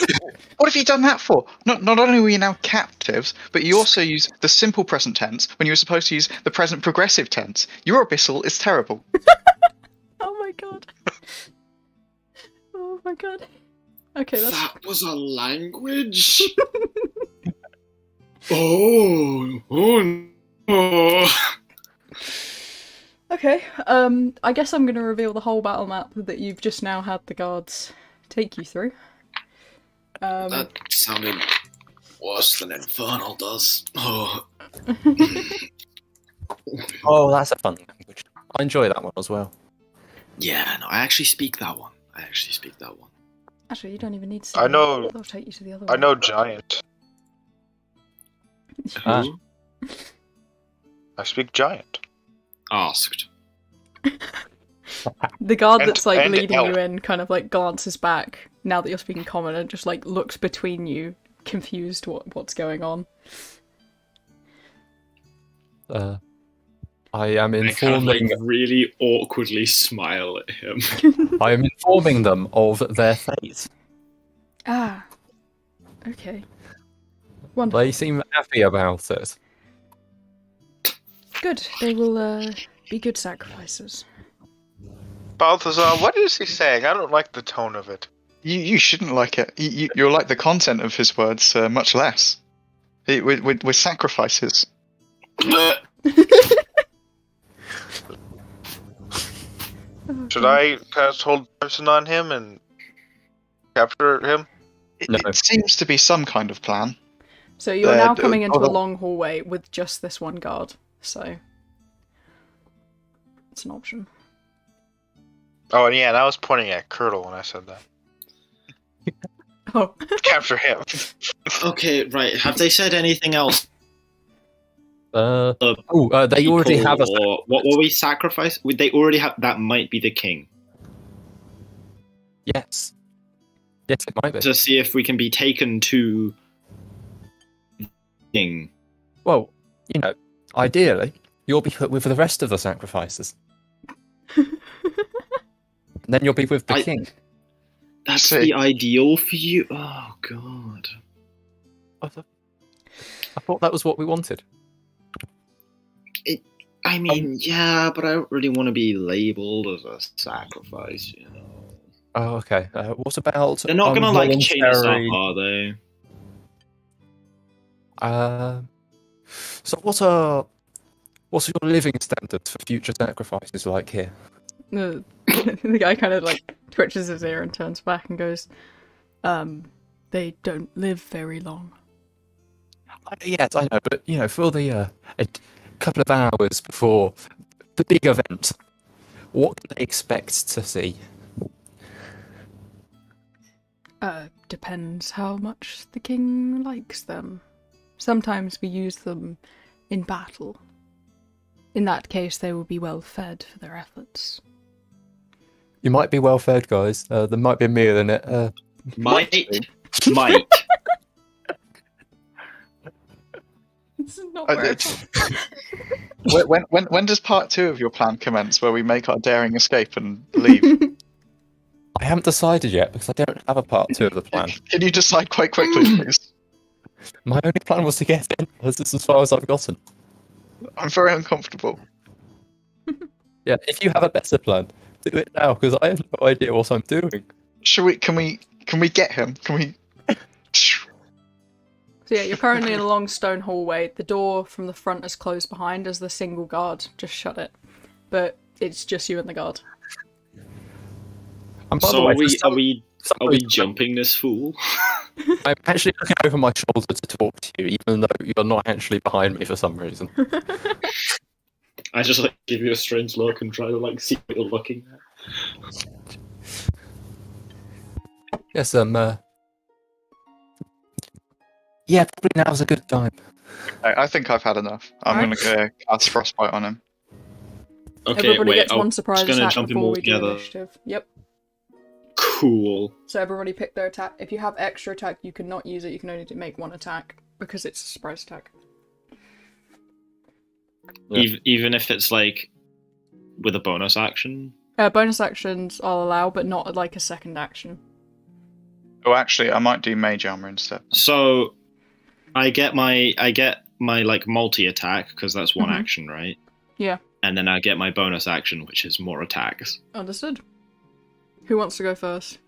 have you done that for? Not only were you now captives, but you also use the simple present tense when you were supposed to use the present progressive tense. Your abyssal is terrible.
Oh my god. Oh my god. Okay, that's...
That was a language? Oh no.
Okay, I guess I'm gonna reveal the whole battle map that you've just now had the guards take you through.
That sounded worse than Infernal does. Oh.
Oh, that's a fun language. I enjoy that one as well.
Yeah, no, I actually speak that one.
Actually, you don't even need to see
I know-
They'll take you to the other
I
one.
know giant.
Ah.
Who?
I speak giant.
Asked.
The guard
And-
that's like
and
leading you
elf.
in kind of like glances back now that you're speaking common and just like looks between you, confused what's going on.
I am
I kind of
informing.
like really awkwardly smile at him.
I am informing them of their fate.
Ah. Okay. Wonderful.
They seem happy about it.
Good. They will be good sacrifices.
Balthazar, what is he saying? I don't like the tone of it.
You shouldn't like it. You'll like the content of his words much less. We're sacrifices.
Should I cast hold person on him and capture him?
No.
It seems to be some kind of plan.
So you're now
d-
coming into a
hold on.
long hallway with just this one guard, so it's an option.
Oh, and yeah, and I was pointing at Curdle when I said that.
Oh.
Capture him.
Okay, right. Have they said anything else?
They already have a.
Or what will we sacrifice? Would they already have? That might be the king.
Yes. Yes, it might be.
To see if we can be taken to the king.
Well, ideally, you'll be put with the rest of the sacrifices. And then you'll be with the king.
That's
See.
the ideal for you. Oh god.
I thought that was what we wanted.
I mean, yeah, but I don't really want to be labeled as a sacrifice, you know.
Oh, okay. What about?
They're not gonna like chain us up,
involuntary-
are they?
So what's your living standards for future sacrifices like here?
The guy kind of like twitches his ear and turns back and goes, they don't live very long.
Yes, I know, but for the a couple of hours before the big event, what can they expect to see?
Depends how much the king likes them. Sometimes we use them in battle. In that case, they will be well fed for their efforts.
You might be well fed, guys. There might be a meal in it.
Might.
It's not where it's...
When does part 2 of your plan commence, where we make our daring escape and leave?
I haven't decided yet because I don't have a part 2 of the plan.
Can you decide quite quickly, please?
My only plan was to get in. This is as far as I've gotten.
I'm very uncomfortable.
Yeah, if you have a better plan, do it now because I have no idea what I'm doing.
Can we get him? Can we?
So yeah, you're currently in a long stone hallway. The door from the front is closed behind as the single guard just shut it. But it's just you and the guard.
And by the
So
way,
are we jumping this fool?
I'm actually looking over my shoulder to talk to you, even though you're not actually behind me for some reason.
I just like give you a strange look and try to like see what you're looking at.
Yes, yeah, probably now's a good time.
I think I've had enough. I'm
Alright.
gonna cast frostbite on him.
Okay,
Everybody
wait.
gets
I'm
one surprise
just gonna
attack
jump in
before
all
we do
together.
initiative. Yep.
Cool.
So everybody pick their attack. If you have extra attack, you cannot use it. You can only make one attack because it's a surprise attack.
Yeah.
Even if it's like with a bonus action?
Bonus actions I'll allow, but not like a second action.
Oh, actually, I might do mage armor instead.
So, I get my like multi attack because that's one action, right?
Yeah.
And then I get my bonus action, which is more attacks.
Understood. Who wants to go first?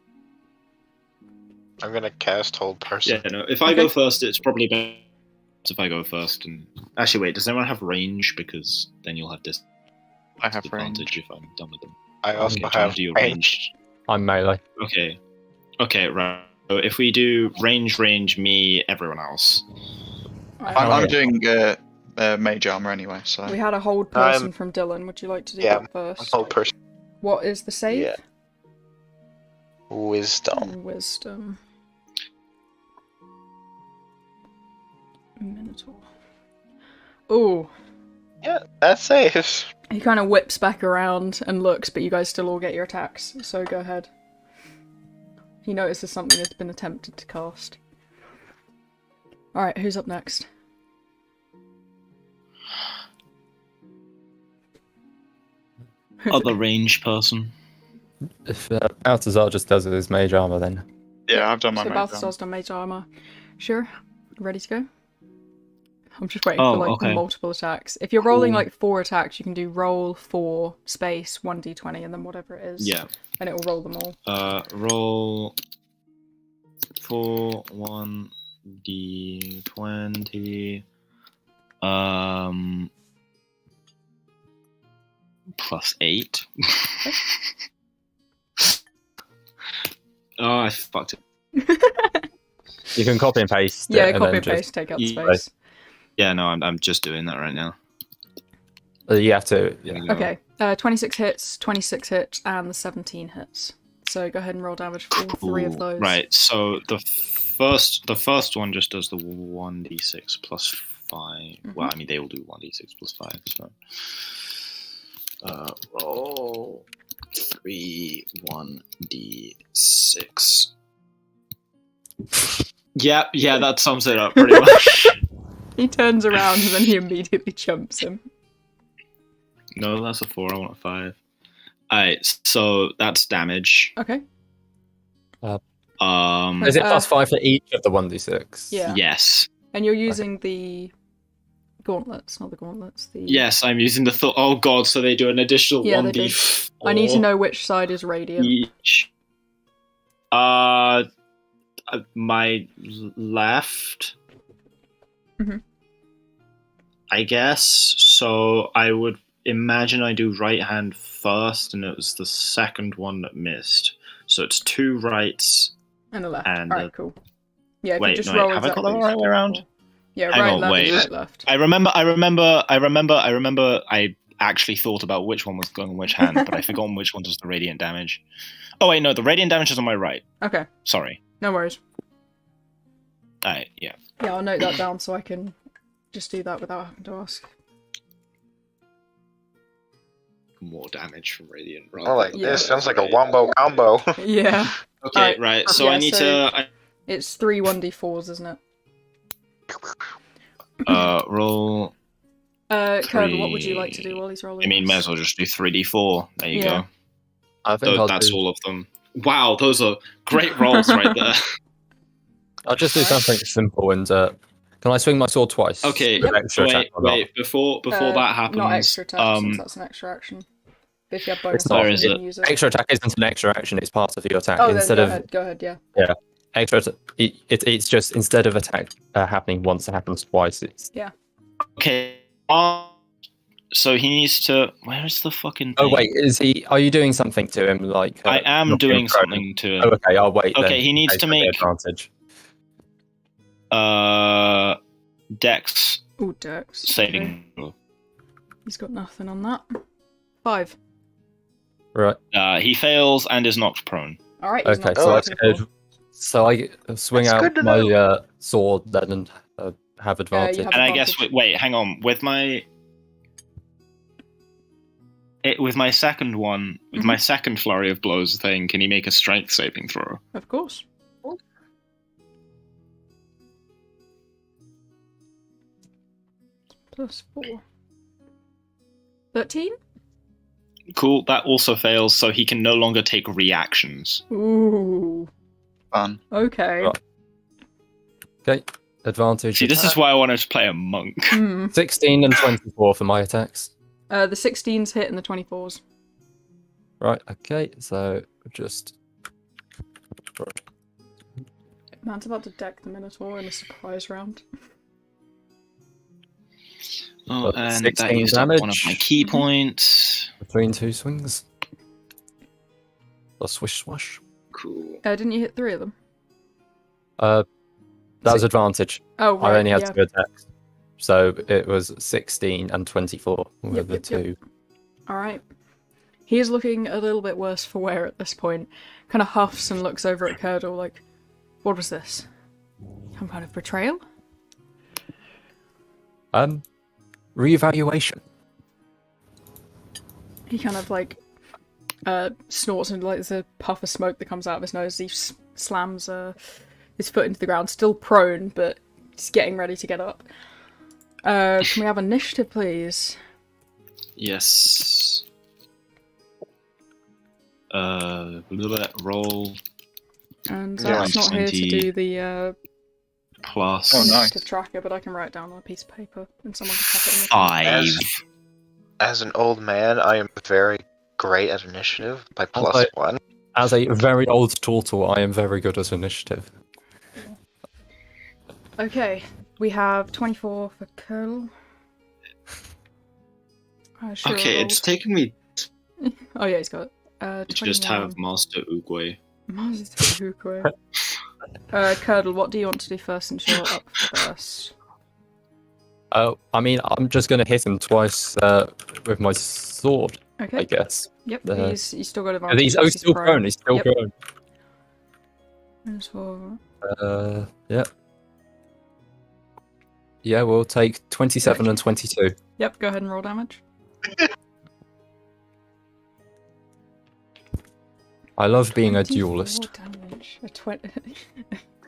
I'm gonna cast Hold Person.
Yeah, no. If I go first, it's probably better if I go first. And actually, wait, does anyone have range? Because then you'll have
I have
disadvantage
range.
if I'm done with them.
I also
Okay,
have
do your
range.
I'm melee.
Okay. Okay, right. So if we do range, me, everyone else.
I'm doing mage armor anyway, so.
We had a hold person from Dylan. Would you like to do that first?
Hold Person.
What is the save?
Yeah. Wisdom.
Wisdom. Minotaur. Ooh.
Yeah, that saves.
He kind of whips back around and looks, but you guys still all get your attacks, so go ahead. He notices something has been attempted to cast. Alright, who's up next?
Other range person.
If Balthazar just does his mage armor, then.
Yeah, I've done my
So
mage armor.
Balthazar's done mage armor. Sure. Ready to go? I'm just waiting for like the multiple attacks. If you're rolling like 4 attacks, you can do roll 4 space 1d20 and then whatever it is.
Yeah.
And it will roll them all.
Roll 4 1d20. Plus 8. Oh, I fucked it.
You can copy and paste.
Yeah,
it
copy
and
and
then
paste, take out the space.
Yeah, no, I'm just doing that right now.
You have to. Yeah.
Okay, 26 hits, 26 hits, and 17 hits. So go ahead and roll damage for all 3 of those.
Right, so the first one just does the 1d6 plus 5. Well, I mean, they will do 1d6 plus 5, so... roll 3 1d6. Yeah, that sums it up pretty much.
He turns around and then he immediately jumps him.
No, that's a 4. I want a 5. Alright, so that's damage.
Okay.
Is it plus 5 for each of the 1d6?
Yeah.
Yes.
And you're using the gauntlets, not the gauntlets. The
Yes, I'm using the oh god, so they do an additional 1d4.
I need to know which side is radiant.
Each. My left. I guess. So I would imagine I do right hand first, and it was the second one that missed. So it's 2 rights
and a left.
And
Alright, cool. Yeah, if
wait,
you just
no,
roll
have I got
exactly
that the right way around?
Yeah,
Hang
right,
on,
left,
wait.
right, left.
I remember I actually thought about which one was going on which hand, but I forgot which one does the radiant damage. Oh wait, no, the radiant damage is on my right.
Okay.
Sorry.
No worries.
Alright, yeah.
Yeah, I'll note that down so I can just do that without having to ask.
More damage from radiant.
Oh, like this sounds like a wombo combo.
Yeah.
Okay, right. So I need to.
It's 3 1d4s, isn't it?
Roll.
Kirby, what would you like to do while he's rolling?
I mean, may as well just do 3d4. There you go.
I think
that's all of them. Wow, those are great rolls right there.
I'll just do something simple and can I swing my sword twice?
Okay, wait. Before that happens,
not extra attack, since that's an extra action. But if you have bonus
not,
action, you can use it.
Extra attack isn't an extra action; it's part of your attack.
Oh,
instead
then go ahead, yeah.
Yeah, extra. It's just instead of attack happening once, it happens twice.
Yeah.
Okay. So he needs to. Where is the fucking thing?
Oh wait, is he? Are you doing something to him? Like
I am doing something to him.
Oh, okay, I'll wait.
Okay,
then.
he needs to make
advantage.
Dex.
Ooh, Dex.
Saving.
Okay. He's got nothing on that. 5.
Right.
He fails and is knocked prone.
All right.
Okay, so that's good. So I swing out my sword then and have advantage.
Have
and I guess wait, hang on. With my second one, with my second flurry of blows thing, can he make a strength saving throw?
Of course. +4. 13?
Cool. That also fails, so he can no longer take reactions.
Ooh.
Fun.
Okay.
Right. Okay. Advantage.
See, this is
attack.
why I wanted to play a monk.
16 and 24 for my attacks.
The 16's hit and the 24's.
Right. Okay. So just.
Man's about to deck the Minotaur in a surprise round.
Oh, and
16
that used up one of my
damage.
key points.
Between 2 swings. A swish swash.
Cool.
Didn't you hit 3 of them?
That was advantage.
Oh, right.
I only had
yeah.
2 attacks. So it was 16 and 24 with the 2.
Alright. He is looking a little bit worse for wear at this point. Kind of huffs and looks over at Curdle like, what was this? Some kind of betrayal?
Reevaluation.
He kind of like snorts and like there's a puff of smoke that comes out of his nose. He slams his foot into the ground, still prone, but he's getting ready to get up. Can we have initiative, please?
Yes. Roll
And
Yeah,
Zach's not here to
20.
do the
plus
Oh, nice.
initiative tracker, but I can write it down on a piece of paper and someone can pop it in the chat.
5.
As an old man, I am very great at initiative by +1.
As a very old turtle, I am very good at initiative.
Okay, we have 24 for Curl. Sure
Okay, it's taking me
Oh yeah, he's got
to just have
21.
Master Uguay.
Master Ukwe. Curdle, what do you want to do first since you're up first?
I mean, I'm just going to hit him twice with my sword,
Okay.
I guess.
Yep,
Uh,
he's still got advantage.
He's
because
still prone. He's still
Yep.
prone.
And so-
Yeah. Yeah, we'll take 27 and 22.
Yep, go ahead and roll damage.
I love being a
24
duelist.
Damage. A 20.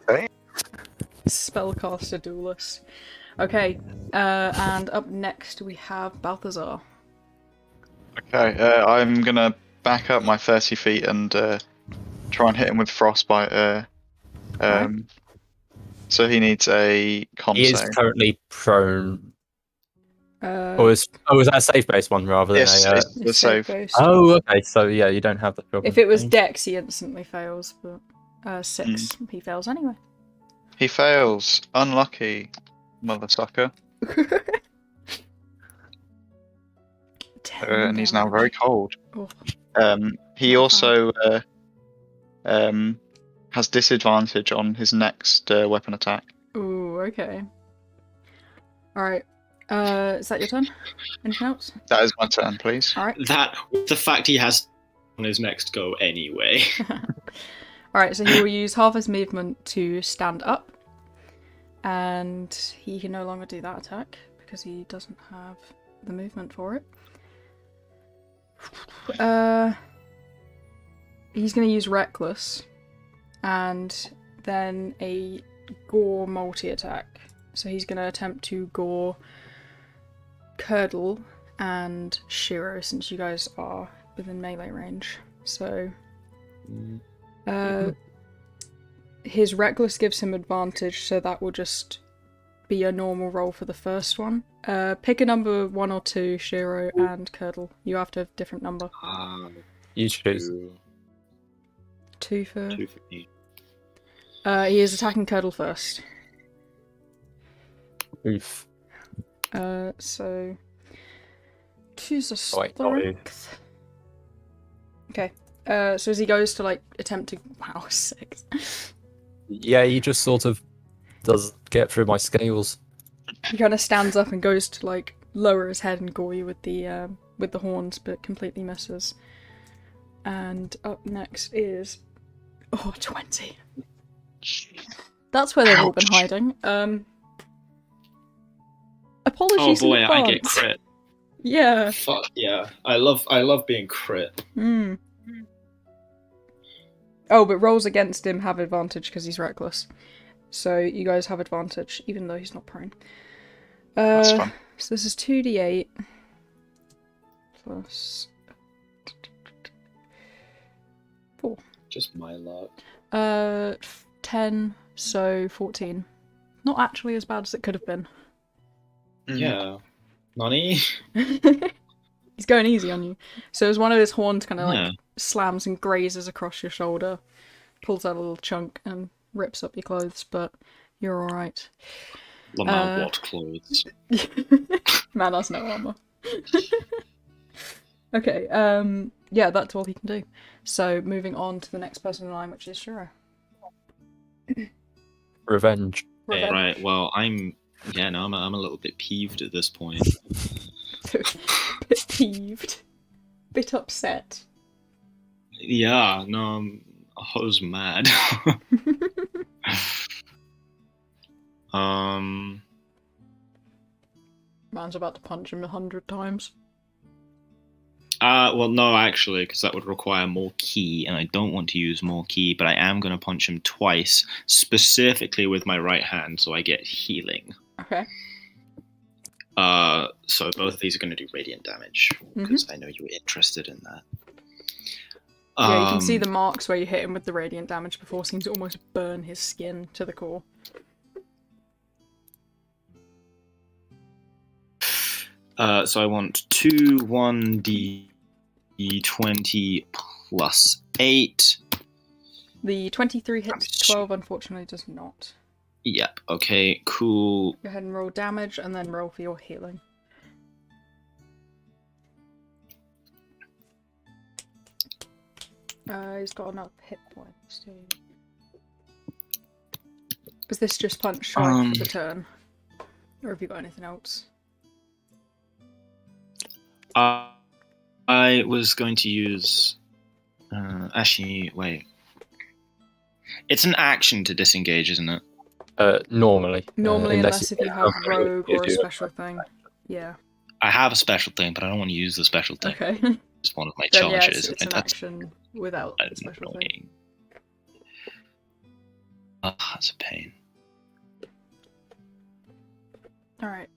Okay.
Spellcaster duelist. Okay, and up next we have Balthazar.
Okay, I'm gonna back up my 30 feet and try and hit him with frostbite. So he needs a con
He is
save.
currently prone.
Uh,
Or was that a safe-based one rather than
Yes,
a...
it's the
it's
save.
based.
Oh, okay, so yeah, you don't have the problem.
If it was Dex, he instantly fails, but 6, he fails anyway.
He fails. Unlucky, motherfucker. And he's now very cold.
Oh.
He also has disadvantage on his next weapon attack.
Ooh, okay. Alright. Is that your turn? Anything else?
That is my turn, please.
Alright.
That, the fact he has on his next go anyway.
Alright, so he will use half his movement to stand up. And he can no longer do that attack because he doesn't have the movement for it. He's going to use Reckless and then a Gore multi-attack. So he's going to attempt to gore Curdle and Shiro since you guys are within melee range. So his Reckless gives him advantage, so that will just be a normal roll for the first one. Pick a number 1 or 2, Shiro and Curdle. You have to have a different number.
You choose.
2 for...
2 for me.
He is attacking Curdle first.
Oof.
So... choose a
Wait, not
strength. Okay. So as he goes to, like, attempt to... Wow, 6.
Yeah, he just sort of does get through my scales.
He kind of stands up and goes to, like, lower his head and gore you with the horns, but completely misses. And up next is... Oh, 20. That's where they've all been hiding. Apologies
Oh boy,
in
I
advance.
get crit.
Yeah.
Fuck yeah. I love being crit.
Mm. Oh, but rolls against him have advantage because he's reckless. So you guys have advantage, even though he's not prone.
That's fun.
So this is 2d8 plus
just my luck.
10, so 14. Not actually as bad as it could have been.
Yeah. Nani?
He's going easy on you. So as one of his horns kind of
Yeah.
like slams and grazes across your shoulder, pulls out a little chunk and rips up your clothes, but you're alright.
Lamar, what clothes?
Man has no armor. Okay, yeah, that's all he can do. So moving on to the next person in line, which is Shiro.
Revenge.
Revenge.
Right, well, I'm a little bit peeved at this point.
Bit peeved. Bit upset.
Yeah, no, I was mad.
Man's about to punch him 100 times.
Well, no, actually, because that would require more ki, and I don't want to use more ki, but I am going to punch him twice, specifically with my right hand, so I get healing.
Okay.
So both of these are going to do radiant damage, because I know you were interested in that.
Yeah, you can see the marks where you hit him with the radiant damage before seem to almost burn his skin to the core.
So I want 2 1d20 plus 8.
The 23 hits, 12 unfortunately does not.
Yep, okay, cool.
Go ahead and roll damage and then roll for your healing. He's got enough hit points too. Was this just punch strike for the turn? Or have you got anything else?
I was going to use... actually, wait. It's an action to disengage, isn't it?
Normally.
Normally, unless if you have rogue or a
do it.
special thing. Yeah.
I have a special thing, but I don't want to use the special thing.
Okay.
It's one of my
Then yeah,
charges.
it's an
That's
action without the special thing.
annoying. Oh, that's a pain.
Alright.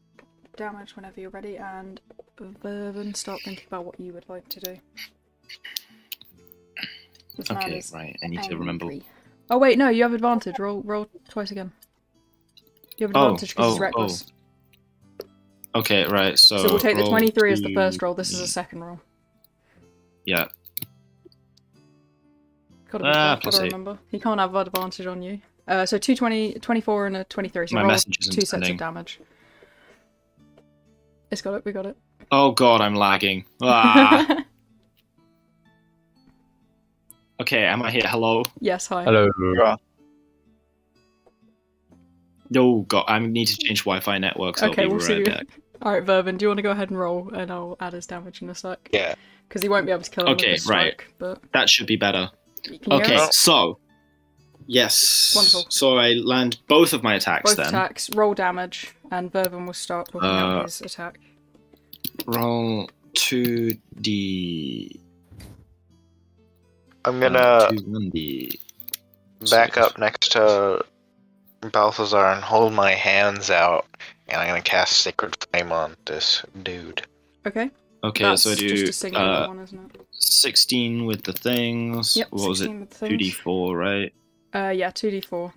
Damage whenever you're ready, and Vervin, start thinking about what you would like to do. This man
Okay,
is
right. I need to remember.
angry. Oh wait, no, you have advantage. Roll twice again. You have advantage because it's reckless.
Okay, right. So
So we'll take the
roll
23 as the
2.
first roll. This is a second roll.
Yeah.
Gotta
plus 8.
remember. He can't have advantage on you. So 24 and a 23. So
My
roll
message isn't
2 sets
sending.
of damage. It's got it. We got it.
Oh god, I'm lagging. Ah. Okay, am I here? Hello?
Yes. Hi.
Hello.
Oh god, I need to change Wi-Fi networks.
Okay,
I'll be
we'll see.
right back.
Alright, Vervin, do you want to go ahead and roll, and I'll add his damage in a sec?
Yeah.
Because he won't be able to kill him
Okay,
with the
right.
strike, but...
That should be better.
Can you
Okay,
hear us?
so... Yes.
Wonderful.
So I land both of my attacks
Both
then.
attacks, roll damage, and Vervin will start talking out his attack.
Roll 2d...
I'm gonna
1d...
back up next to Balthazar and hold my hands out, and I'm gonna cast Sacred Flame on this dude.
Okay.
Okay,
That's
so I do
just a singular one, isn't it?
16 with the things.
Yep,
What was it?
16 with the things.
2d4, right?
Yeah, 2d4.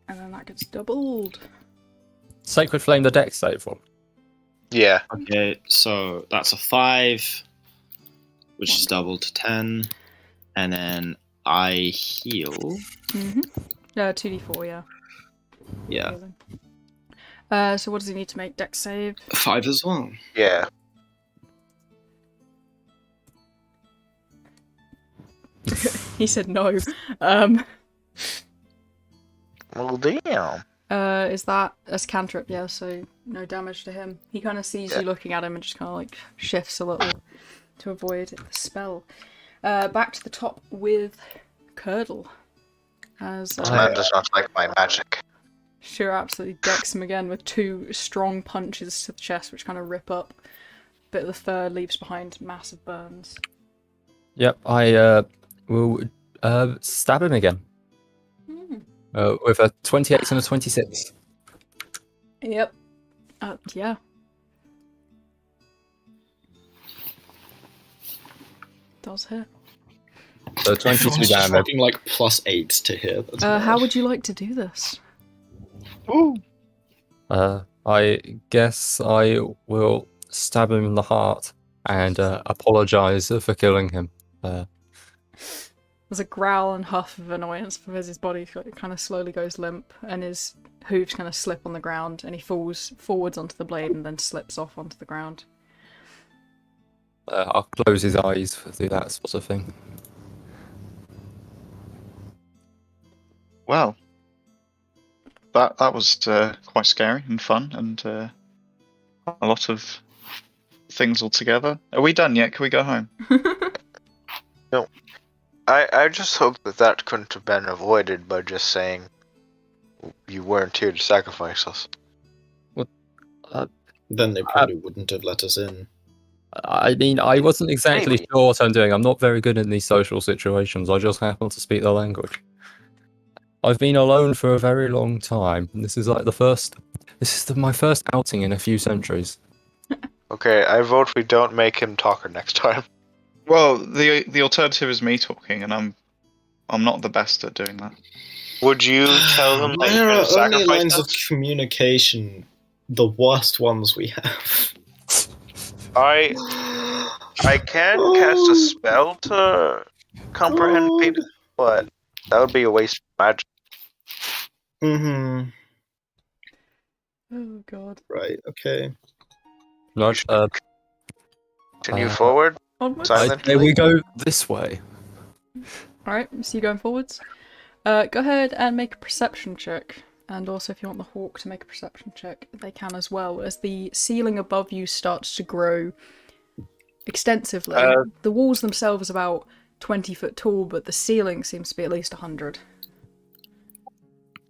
And then that gets doubled.
Sacred Flame, the deck save one.
Yeah.
Okay, so that's a 5, which is doubled to 10, and then I heal.
Mm-hmm. 2d4, yeah.
Yeah,
Healing. So what does he need to make? Dex save?
5 as well.
Yeah.
He said no.
Well, damn.
Is that's cantrip, yeah, so no damage to him. He kind of sees you looking at him and just kind of like shifts a little to avoid the spell. Back to the top with Curdle. As
This man does not like my magic.
Shiro absolutely decks him again with 2 strong punches to the chest, which kind of rip up. Bit of the fur leaves behind massive burns.
Yep, I will stab him again. With a 28 and a 26.
Yep. Yeah. Does hit.
So 22
Everyone's just
damage.
rocking like +8 to hit. That's
How
mad.
would you like to do this?
Ooh.
I guess I will stab him in the heart and apologize for killing him.
There's a growl and huff of annoyance because his body kind of slowly goes limp and his hooves kind of slip on the ground and he falls forwards onto the blade and then slips off onto the ground.
I'll close his eyes for do that sort of thing.
Well, that was quite scary and fun and a lot of things all together. Are we done yet? Can we go home?
No. I just hope that couldn't have been avoided by just saying you weren't here to sacrifice us.
Then they probably wouldn't have let us in.
I mean, I wasn't exactly
Maybe.
sure what I'm doing. I'm not very good in these social situations. I just happen to speak the language. I've been alone for a very long time. This is like my first outing in a few centuries.
Okay, I vote we don't make him talker next time.
Well, the alternative is me talking, and I'm not the best at doing that.
Would you tell them that
There
you're
are
gonna
only
sacrifice
lines
us?
of communication, the worst ones we have.
I can cast a spell to comprehend
God.
people, but that would be a waste of magic.
Mm-hmm.
Oh god.
Right, okay.
No,
Continue forward.
Onwards.
Silent.
here we go this way.
Alright, so you going forwards? Go ahead and make a perception check. And also if you want the hawk to make a perception check, they can as well, as the ceiling above you starts to grow extensively. The walls themselves are about 20 foot tall, but the ceiling seems to be at least 100.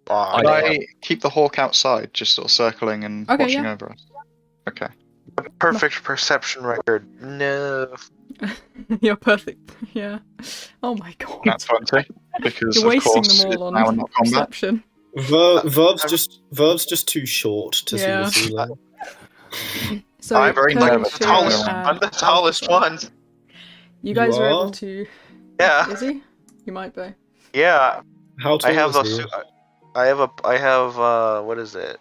Can I keep the hawk outside, just sort of circling and
Okay,
watching
yeah.
over us? Okay.
Perfect perception record. No.
You're perfect. Yeah. Oh my god.
That's 20, because
You're
of
wasting
course
them
it's
all
now
on
not combat.
perception.
Verb's just too short to
Yeah.
see the ceiling.
So
I'm very
Curtis,
nervous.
Tyr,
Tallest-
and
I'm the tallest
Balthazar,
one.
You guys
You
are
are?
able to.
Yeah.
Is he? You might be.
Yeah.
How tall
I have
is
a.
he?
I have what is it?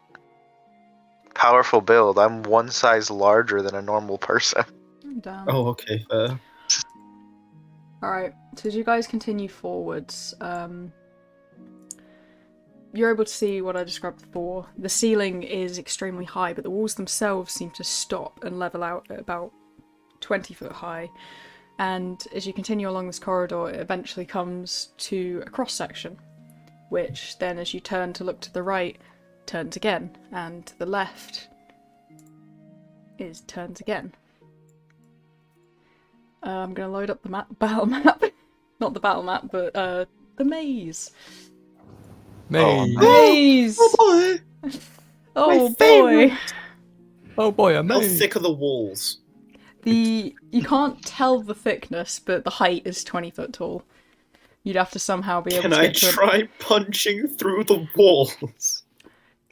Powerful build. I'm one size larger than a normal person.
Damn.
Oh, okay, fair.
Alright, so as you guys continue forwards, you're able to see what I described before. The ceiling is extremely high, but the walls themselves seem to stop and level out at about 20 foot high. And as you continue along this corridor, it eventually comes to a cross section, which then, as you turn to look to the right, turns again, and to the left turns again. I'm going to load up the battle map. Not the battle map, but the maze.
Me.
Maze!
Oh
Oh
my
boy!
Oh boy, a
How
maze.
thick are the walls?
You can't tell the thickness, but the height is 20 foot tall. You'd have to somehow be able
Can
to
I
get to it.
try punching through the walls?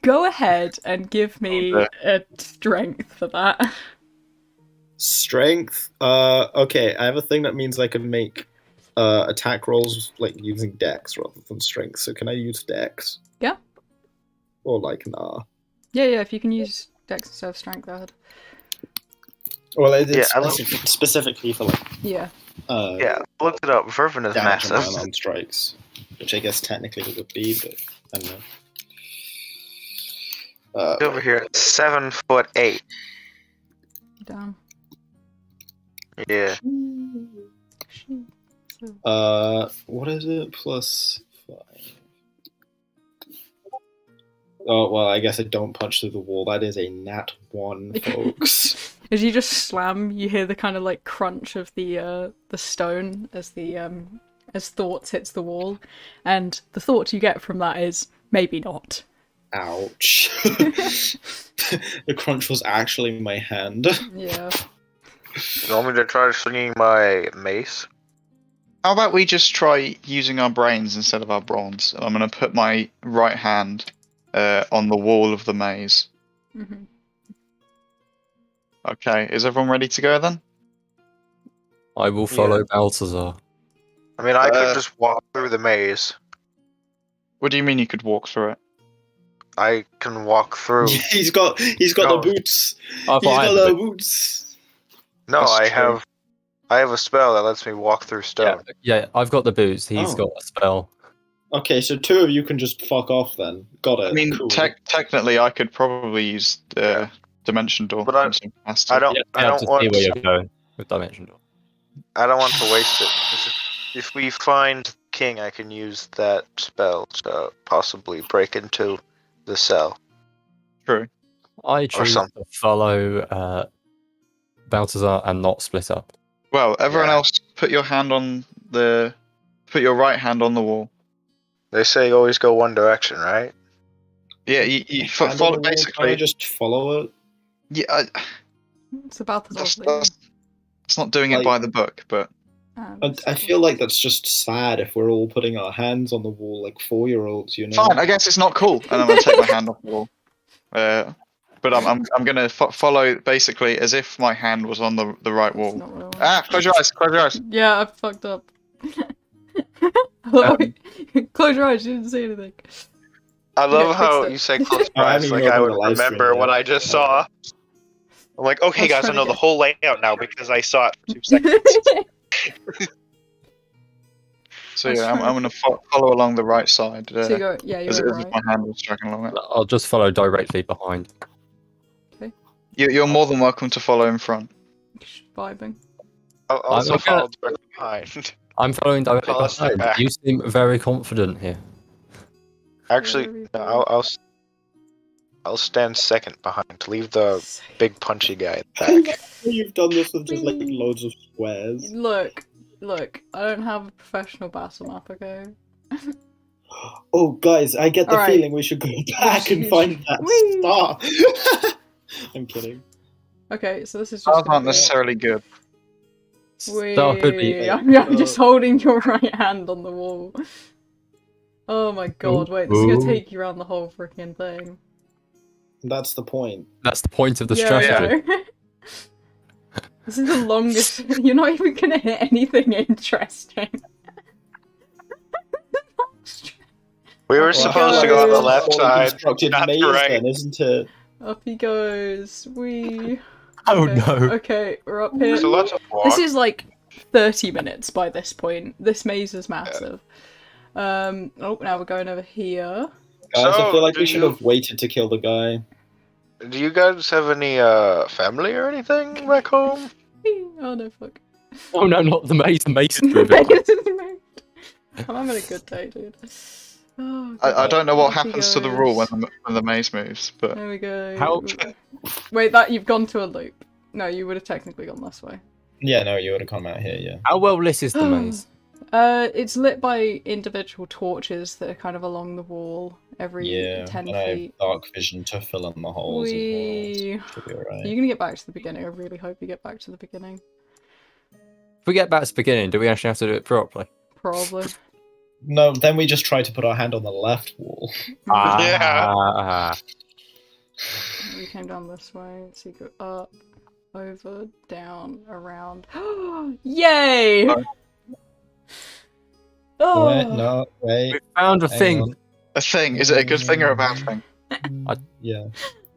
Go ahead and give me a strength for that.
Strength? Okay, I have a thing that means I can make attack rolls like using dex rather than strength, so can I use dex?
Yeah.
Or like, nah.
Yeah, if you can use dex instead of strength, go ahead.
Well, it's
Yeah, I love-
specifically for like
Yeah.
Yeah, I looked it up. Vervin is
damage on
massive.
unarmed strikes, which I guess technically it would be, but I don't know.
Over here, 7'8".
Down.
Yeah.
What is it? Plus 5. Oh, well, I guess I don't punch through the wall. That is a nat 1, folks.
As you just slam, you hear the kind of like crunch of the stone as as thoughts hits the wall, and the thought you get from that is maybe not.
Ouch. The crunch was actually my hand.
Yeah.
You want me to try swinging my mace?
How about we just try using our brains instead of our bronze? I'm going to put my right hand on the wall of the maze.
Mm-hmm.
Okay, is everyone ready to go then?
I will follow Balthazar.
I mean, I could just walk through the maze.
What do you mean you could walk through it?
I can walk through.
He's got
No.
the boots.
I
He's
thought I
got
had
the
the
boots.
No,
That's
I
true.
have a spell that lets me walk through stone.
Yeah, I've got the boots. He's
Oh.
got a spell.
Okay, so two of you can just fuck off then. Got it.
I mean,
cool.
technically, I could probably use the dimension door.
But
in some capacity.
I don't.
You
I
have
don't
to
want.
see where you're going with Dimension Door.
I don't want to waste it. 'Cause if we find King, I can use that spell to possibly break into the cell.
True.
I choose
something.
to follow Balthazar and not split up.
Well, everyone
Yeah.
else, put your right hand on the wall.
They say always go one direction, right?
Yeah, you
Hand on the
follow
wall,
basically.
can I just follow it?
Yeah,
It's about the
that's not doing it
Like-
by the book, but
I feel like that's just sad if we're all putting our hands on the wall like 4-year-olds, you know?
fine. I guess it's not cool, and I'm gonna take my hand off the wall. But I'm gonna follow basically as if my hand was on the right
That's
wall.
not what I want.
Ah, close your eyes. Close your eyes.
Yeah, I fucked up. Close your eyes, you didn't see anything.
I love
Yeah,
how
fix it.
you say close
I
your eyes
haven't
like
even
I
opened
would
the live stream
remember
yet.
what I just saw. I'm like, okay,
I was
guys, I
trying
know
to
the
get-
whole layout now because I saw it for 2 seconds.
So
I was
yeah, I'm
trying
gonna follow along the right side.
So you go, yeah, you
as
went
if
right.
my hand was dragging along it.
I'll just follow directly behind.
You're more than welcome to follow in front.
Just vibing.
I'll also
I'm gonna-
follow directly behind.
I'm following directly
I'll step
behind.
back.
You seem very confident here.
Actually,
Wherever you
no,
go.
I'll stand second behind. Leave the big punchy guy
I
back.
like how you've done this with just like
Whee!
loads of squares.
Look, I don't have a professional battle map, okay?
Oh, guys, I get the
Alright.
feeling we should go back and find that
Whee!
star. I'm kidding.
Okay, so this is
Stars
just.
aren't necessarily good.
Star could be.
Whee! I'm just holding your right hand on the wall. Oh my god, wait, this is gonna
Ooh.
take you around the whole freaking thing.
That's the point.
That's the point of the
Yeah,
strategy.
I know. This is the longest. You're not even gonna hit anything interesting.
We were
Well,
supposed to
go
go on the
on
left
Fully
side.
constructed
not
maze,
the right.
then, isn't it?
Up he goes. Wee.
Oh
Okay,
no.
Okay, we're up here.
There's a lot to walk.
This is like 30 minutes by this point. This maze is massive. Oh, now we're going over here.
Guys, I
So,
feel like
do
we should
you-
have waited to kill the guy.
Do you guys have any family or anything back home?
Oh no, fuck.
Oh no, not the maze. The maze is moving.
I'm having a good day, dude. Oh,
I
God.
don't know what
Up he
happens to the rule
goes.
when the maze moves, but
There we go.
How-
Wait, that you've gone to a loop. No, you would have technically gone this way.
Yeah, no, you would have come out here, yeah.
How well lit is the maze?
It's lit by individual torches that are kind of along the wall every
Yeah,
10
and I have
feet.
dark vision to fill in the holes
Wee.
as well. Should be alright.
You're gonna get back to the beginning. I really hope you get back to the beginning.
If we get back to the beginning, do we actually have to do it properly?
Probably.
No, then we just try to put our hand on the left wall.
Ah.
We came down this way, so you go up, over, down, around. Yay! Oh!
Wait, no, wait.
We found a
Hang
thing.
on.
a thing. Is it a good thing or a bad thing?
Yeah.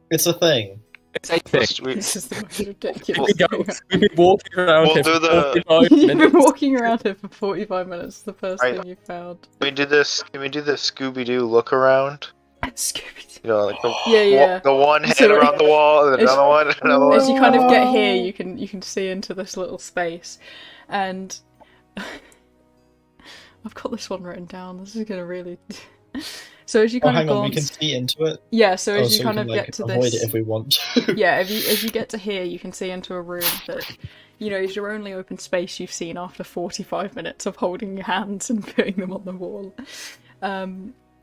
It's a thing.
It's a thing.
This is the most ridiculous
We've
thing.
been walking around
We'll
here
do
for
the-
45
You've been
minutes.
walking around here for 45 minutes. The first
Right.
thing you found.
Can we do this? Can we do the Scooby Doo look around?
Scooby-Doo.
You know, like the
Yeah.
the one head
So-
around the wall, and
As-
another one, and another one.
As you kind of get here, you can see into this little space, and I've got this one written down. This is gonna really. So as you
Oh,
kind
hang
of
on, we can
glance,
see into it.
yeah. So
Oh,
as you
so
kind
we
of
can,
get
like,
to
avoid
this,
it if we want to.
yeah. As you get to here, you can see into a room that, you know, is your only open space you've seen after 45 minutes of holding your hands and putting them on the wall.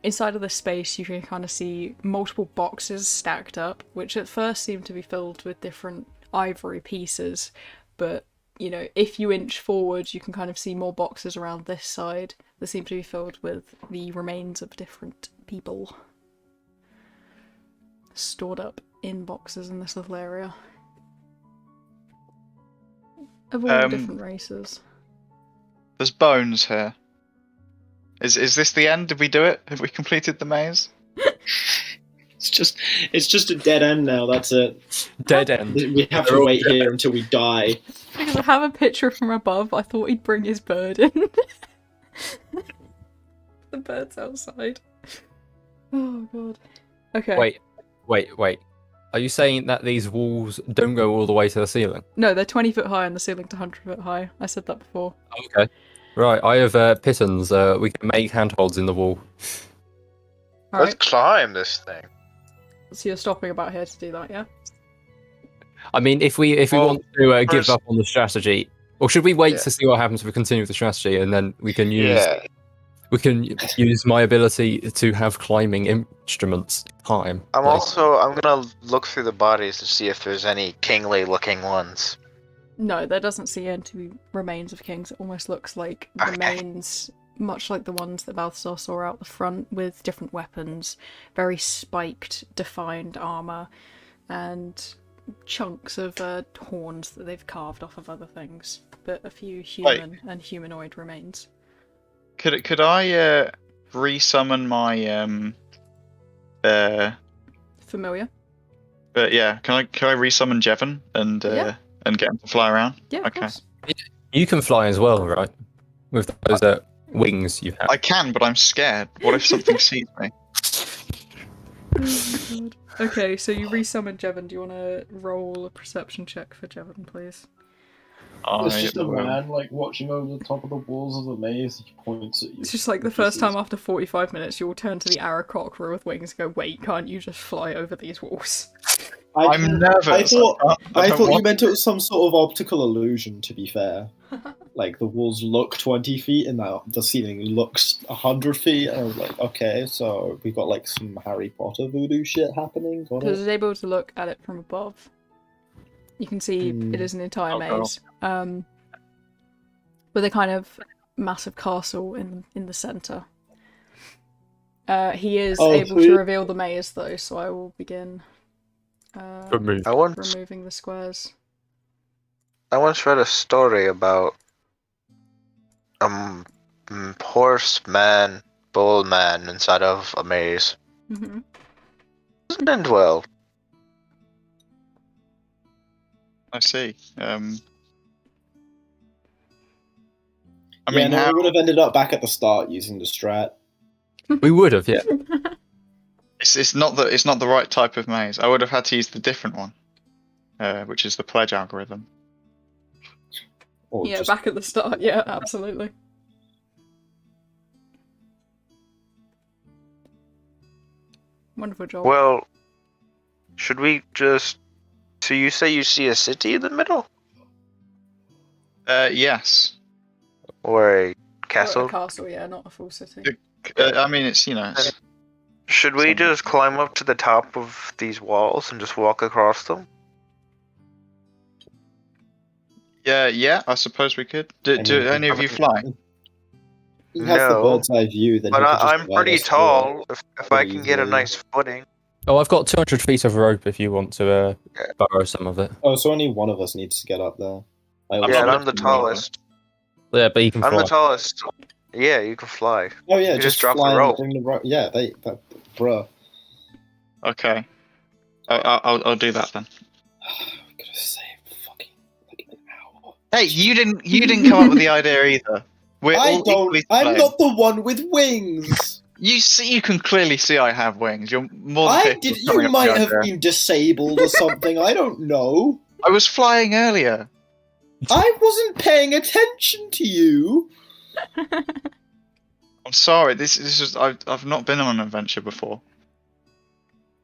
Inside of this space, you can kind of see multiple boxes stacked up, which at first seem to be filled with different ivory pieces, but you know, if you inch forward, you can kind of see more boxes around this side that seem to be filled with the remains of different people stored up in boxes in this little area of all
Um,
different races.
There's bones here. Is this the end? Did we do it? Have we completed the maze?
It's just a dead end now. That's it.
Dead end.
We have to wait here until we die.
Because I have a picture from above, I thought he'd bring his bird in. The bird's outside. Oh god. Okay.
Wait. Are you saying that these walls don't go all the way to the ceiling?
No, they're 20 foot high and the ceiling's 100 foot high. I said that before.
Okay. Right, I have pitons. We can make handholds in the wall.
Alright,
Let's climb this thing.
so you're stopping about here to do that, yeah?
I mean, if we
Well,
want to give
first-
up on the strategy, or should we wait
Yeah.
to see what happens if we continue with the strategy, and then we can use
Yeah.
use my ability to have climbing instruments time.
I'm
Like,
gonna look through the bodies to see if there's any kingly looking ones.
No, there doesn't seem to be remains of kings. It almost looks like remains, much like the ones that Balthazar saw out the front, with different weapons, very spiked, defined armor, and chunks of horns that they've carved off of other things. But a few human and humanoid remains.
Could I resummon my
Familiar?
But yeah, can I resummon Jevon and
Yeah.
and get him to fly around?
Yeah, of
Okay.
course.
you can fly as well, right? With those wings you have.
I can, but I'm scared. What if something sees me?
Oh, God. Okay, so you resummon Jevon. Do you want to roll a perception check for Jevon, please?
It's just a
will.
man like watching over the top of the walls of the maze. He points at you.
It's just like the first time after 45 minutes, you'll turn to the Aarakocra with wings and go, wait, can't you just fly over these walls?
I'm nervous.
I thought
I don't
you
want-
meant it was some sort of optical illusion. To be fair, like the walls look 20 feet and the ceiling looks 100 feet. And I was like, okay, so we got like some Harry Potter voodoo shit happening. Got
Because
it?
it's able to look at it from above. You can see it is an entire maze. With a kind of massive castle in the centre. He is
Oh,
able
sweet.
to reveal the maze though, so I will begin
Remove.
I once
removing the squares.
read a story about horse man, bull man inside of a maze.
Hmm.
Doesn't end well.
I see. I
Yeah,
mean,
no,
how?
we would have ended up back at the start using the strat.
We would have, yeah.
It's not the right type of maze. I would have had to use the different one, which is the pledge algorithm.
Or
Yeah,
just-
back at the start, yeah, absolutely. Wonderful job.
Well, should we just? So you say you see a city in the middle,
Yes.
or a
Oh,
castle?
a castle, yeah, not a full city.
I mean, it's it's,
Should we just climb up to the top of these walls and just walk across them?
yeah. I suppose we could. Do any of you fly?
He has the
No.
bird's eye view. Then
But
he could just
I'm
guide
pretty
us through it.
tall. If I
pretty
can get a
easily.
nice footing.
Oh, I've got 200 feet of rope if you want to borrow some of it.
Oh, so only one of us needs to get up there.
I'm
Yeah,
not
and I'm the
looking at
tallest.
Yeah, but you can
I'm
fly.
the tallest. Yeah, you can fly.
Oh yeah,
You
just
just drop the
fly and
rope.
bring the rope. Yeah, bruh.
Okay. I'll do that then.
We could have saved fucking like an hour.
Hey, you didn't come up with the idea either. We're
I
all
don't.
equally
I'm
flying.
not the one with wings.
You can clearly see I have wings. You're more than
I
capable
did.
of coming
You
up with
might
the
have
idea.
been disabled or something. I don't know.
I was flying earlier.
I wasn't paying attention to you.
I'm sorry. This is I've not been on an adventure before.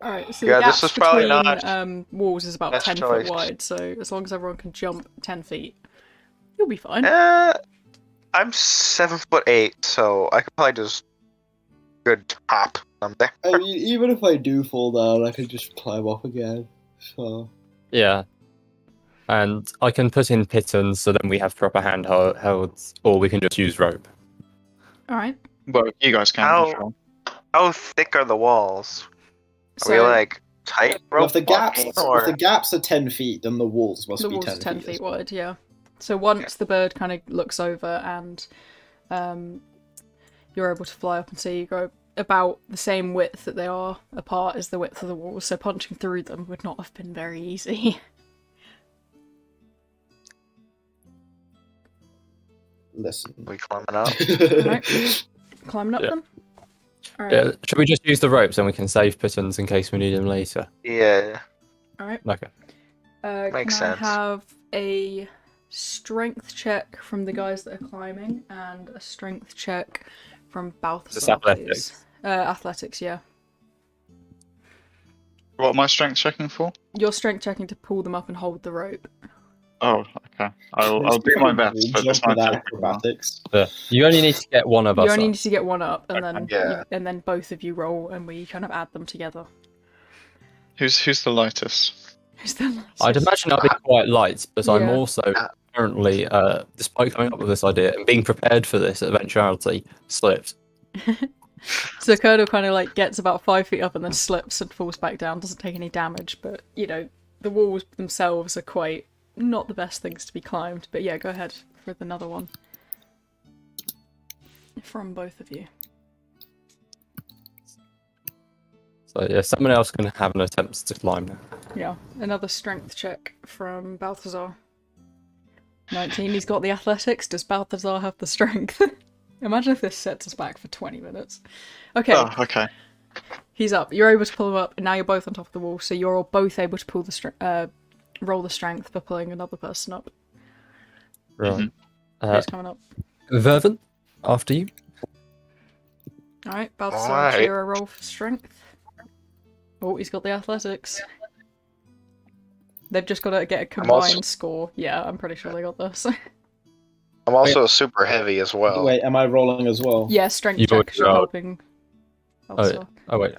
Alright, so
Yeah,
the
this
gap
was probably
between
not
walls is about
best
10
choice.
foot wide, so as long as everyone can jump 10 feet, you'll be fine.
I'm 7'8", so I could probably just good hop something.
I mean, even if I do fall down, I can just climb up again. So
Yeah. And I can put in pitons so then we have proper handholds, or we can just use rope.
Alright,
Well, you guys can.
How-
if you want.
How thick are the walls? Are we
so
like tight rope
if the gaps
walking, or
if the gaps are 10 feet, then the walls must
the
be
walls
10
are 10
feet.
feet
as well.
wide, yeah. So once the bird kind of looks over and you're able to fly up and see, you go about the same width that they are apart as the width of the walls, so punching through them would not have been very easy.
Listen.
We climbing up?
Alright. Climbing up
Yeah.
then? Alright.
Yeah, should we just use the ropes and we can save pittons in case we need them later?
Yeah.
Alright.
Okay.
Makes
can
sense.
I have a strength check from the guys that are climbing and a strength check from Balthazar,
Just athletics.
please? Athletics, yeah.
What am I strength checking for?
You're strength checking to pull them up and hold the rope.
Oh, okay. I'll do my best, but this
Jump
might
with
take a while.
acrobatics.
Yeah. You only need to get one of us
You only
up.
need to get one up, and then
Yeah.
and then both of you roll, and we kind of add them together.
Who's the lightest?
Who's the
I'd imagine I'll be quite light, but I'm
Yeah.
also currently, despite coming up with this idea and being prepared for this eventuality, slipped.
So Curdle kind of like gets about 5 feet up and then slips and falls back down. Doesn't take any damage, but you know the walls themselves are quite not the best things to be climbed. But yeah, go ahead with another one from both of you.
So yeah, someone else can have an attempt to climb now.
Yeah, another strength check from Balthazar. 19. He's got the athletics. Does Balthazar have the strength? Imagine if this sets us back for 20 minutes. Okay.
Oh, okay.
He's up. You're able to pull him up, and now you're both on top of the wall, so you're both able to pull the roll the strength for pulling another person up.
Right.
Who's coming up?
Vervin, after you.
Alright, Balthazar,
Alright.
zero roll for strength. Oh, he's got the athletics. They've just got to get a combined
also-
score. Yeah, I'm pretty sure they got this.
I'm also super heavy as well.
Wait, am I rolling as well?
Yeah, strength
You've
check,
already
'cause you're
rolled.
helping Balthazar.
Oh wait.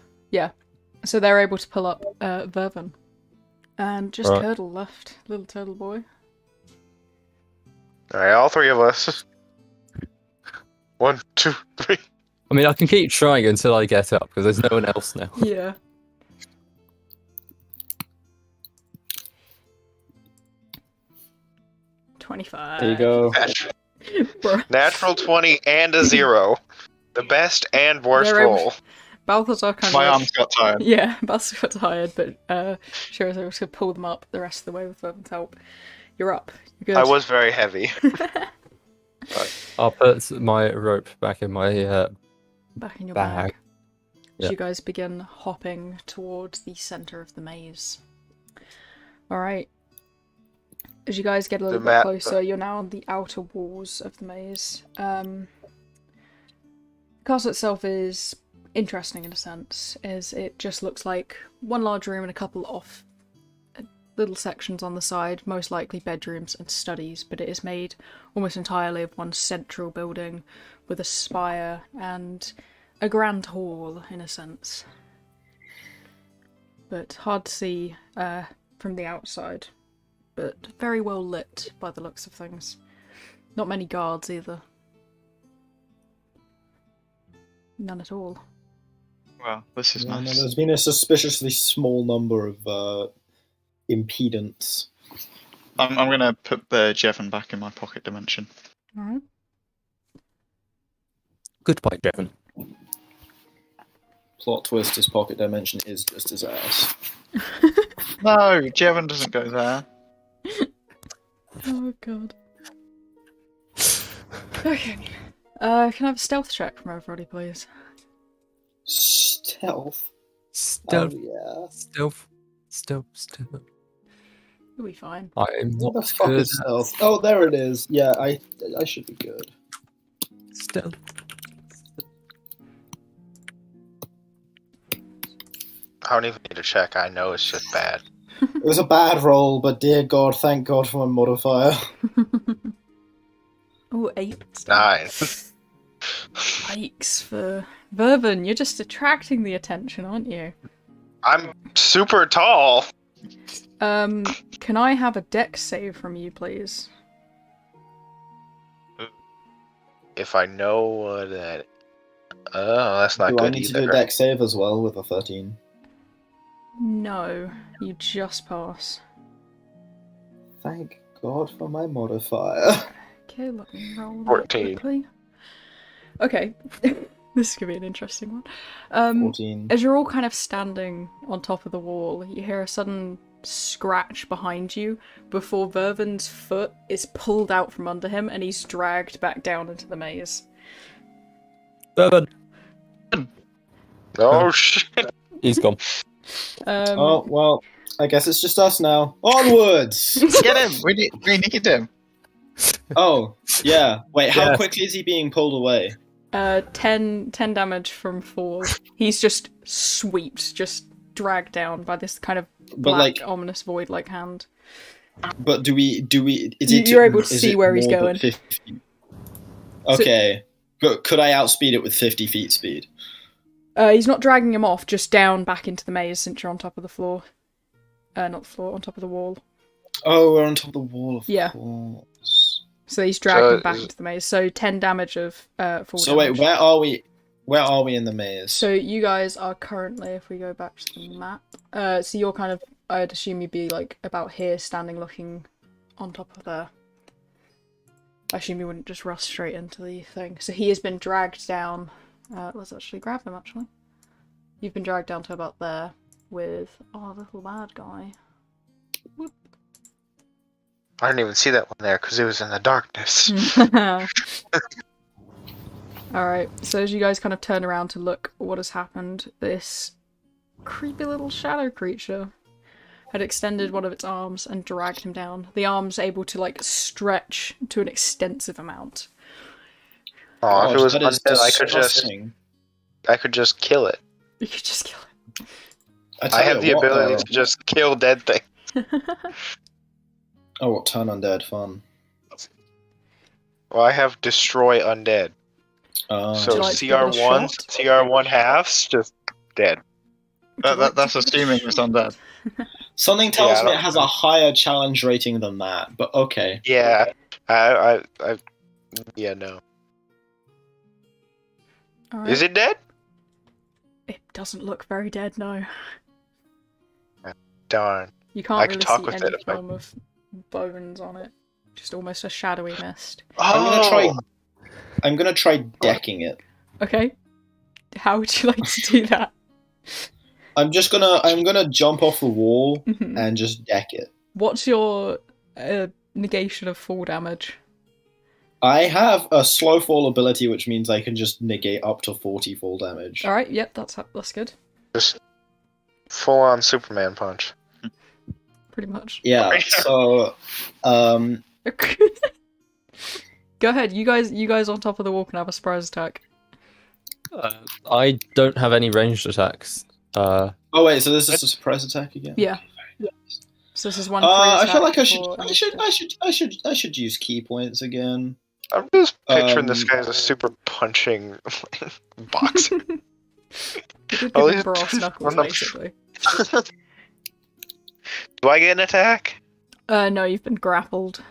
So they're able to pull up Vervin. And just
Right.
Curdle left. Little turtle boy.
Alright, all three of us. 1, 2, 3.
I mean, I can keep trying until I get up because there's no one else now.
Yeah. $25.
There you go.
Bruh.
Natural 20 and a 0. The best and worst
They're able-
roll.
Balthazar kind
My
of...
arms got tired.
Yeah, Balthazar got tired, but sure as I was going to pull them up the rest of the way with Vervin's help. You're up. You're good.
I was very heavy.
I'll put my rope back in my
Back in your
bag.
bag. As
Yeah.
you guys begin hopping towards the center of the maze. Alright. As you guys get a little
The
bit
map-
closer, you're now on the outer walls of the maze. The castle itself is interesting in a sense, as it just looks like one large room and a couple off little sections on the side, most likely bedrooms and studies, but it is made almost entirely of one central building with a spire and a grand hall in a sense. But hard to see from the outside, but very well lit by the looks of things. Not many guards either. None at all.
Well, this is
Yeah, no,
nice.
there's been a suspiciously small number of impedance.
I'm gonna put Jevon back in my pocket dimension.
Alright.
Goodbye, Jevon.
Plot twist: his pocket dimension is just his ass.
No, Jevon doesn't go there.
Oh god. Okay. Can I have a stealth check from everybody, please?
Stealth.
Stealth,
Oh, yeah.
stealth.
You'll be fine.
I'm
What
not
the fuck
good
is stealth? Oh, there it is. Yeah, I should be good.
at stealth.
I don't even need to check. I know it's just bad.
It was a bad roll, but dear God, thank God for my modifier.
Oh, 8.
9.
Yikes for Vervin, you're just attracting the attention, aren't you?
I'm super tall.
Can I have a dex save from you, please?
If I know what that... Oh, that's not
Do I
good
need to
either.
do a deck save as well with a 13?
No, you just pass.
Thank God for my modifier.
Okay, let me roll that
14.
quickly. Okay, this is gonna be an interesting one.
14.
As you're all kind of standing on top of the wall, you hear a sudden scratch behind you before Vervin's foot is pulled out from under him and he's dragged back down into the maze.
Bourbon.
Oh shit!
He's gone.
Oh, well, I guess it's just us now. Onwards!
Get him! We need him.
Oh, yeah. Wait, how
Yes.
quickly is he being pulled away?
10 damage from fall. He's just swept, just dragged down by this kind of
But
black,
like,
ominous void-like hand.
but do we? Is it?
You're able to
is
see
it
where he's
more than
going.
50? Okay, but could I outspeed it with 50 feet speed?
He's not dragging him off, just down back into the maze since you're on top of the floor. Not the floor, on top of the wall.
Oh, we're on top of the wall. Of
Yeah.
course.
So he's dragged him back
is-
into the maze. So 10 damage of fall
So
damage.
wait, where are we? Where are we in the maze?
So you guys are currently, if we go back to the map, so you're kind of, I'd assume you'd be like about here, standing looking on top of there. I assume you wouldn't just rush straight into the thing. So he has been dragged down. Let's actually grab him, actually. You've been dragged down to about there with our little bad guy. Whoop.
I didn't even see that one there because it was in the darkness.
Alright, so as you guys kind of turn around to look what has happened, this creepy little shadow creature had extended one of its arms and dragged him down. The arm's able to like stretch to an extensive amount.
Oh, if it was
that is
undead,
disgusting.
I could just kill it.
You could just kill
I
tell
have
you
the
what,
ability
though.
to just kill dead things.
it.
Oh, what turn undead fun.
Well, I have destroy undead.
Would
So
you like to give it a
CR1s, CR1 halves, just dead.
That's assuming it's undead.
Something tells
Yeah, I
me it
don't-
has a higher challenge rating than that, but okay.
Yeah, yeah, no.
Alright.
Is it dead?
It doesn't look very dead, no.
Darn.
You can't
I could
really
talk
see
with
any
it if I-
form of bones on it. Just almost a shadowy mist.
I'm gonna try decking it.
Okay. How would you like to do that?
I'm gonna jump off the wall
Mhm.
and just deck it.
What's your negation of fall damage?
I have a slow fall ability, which means I can just negate up to 40 fall damage.
Alright, yep, that's good.
Just full on Superman punch.
Pretty much.
Yeah, so
Go ahead, you guys on top of the wall can have a surprise attack.
I don't have any ranged attacks.
oh wait, so this is a surprise attack again?
Yeah. So this is one free
I
attack
feel like I should use key points again.
I'm just picturing this
Um,
guy as a super punching box.
You could
Oh,
give him
he's
brass
just
knuckles,
run up-
basically.
Do I get an attack?
No, you've been grappled.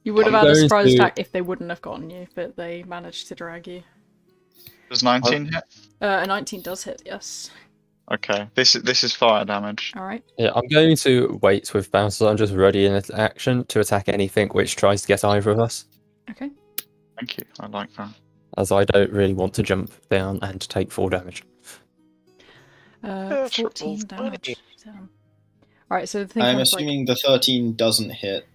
You would have
I'm
had a
going
surprise
to-
attack if they wouldn't have gotten you, but they managed to drag you.
Does 19 hit?
A 19 does hit, yes.
Okay. This is fire damage.
Alright.
Yeah, I'm going to wait with Bouncer. I'm just ready in action to attack anything which tries to get either of us,
Okay.
Thank you. I like that.
as I don't really want to jump down and take full damage.
That's
14
funny.
damage. Damn. Alright, so the thing
I'm
comes like...
assuming the 13 doesn't hit.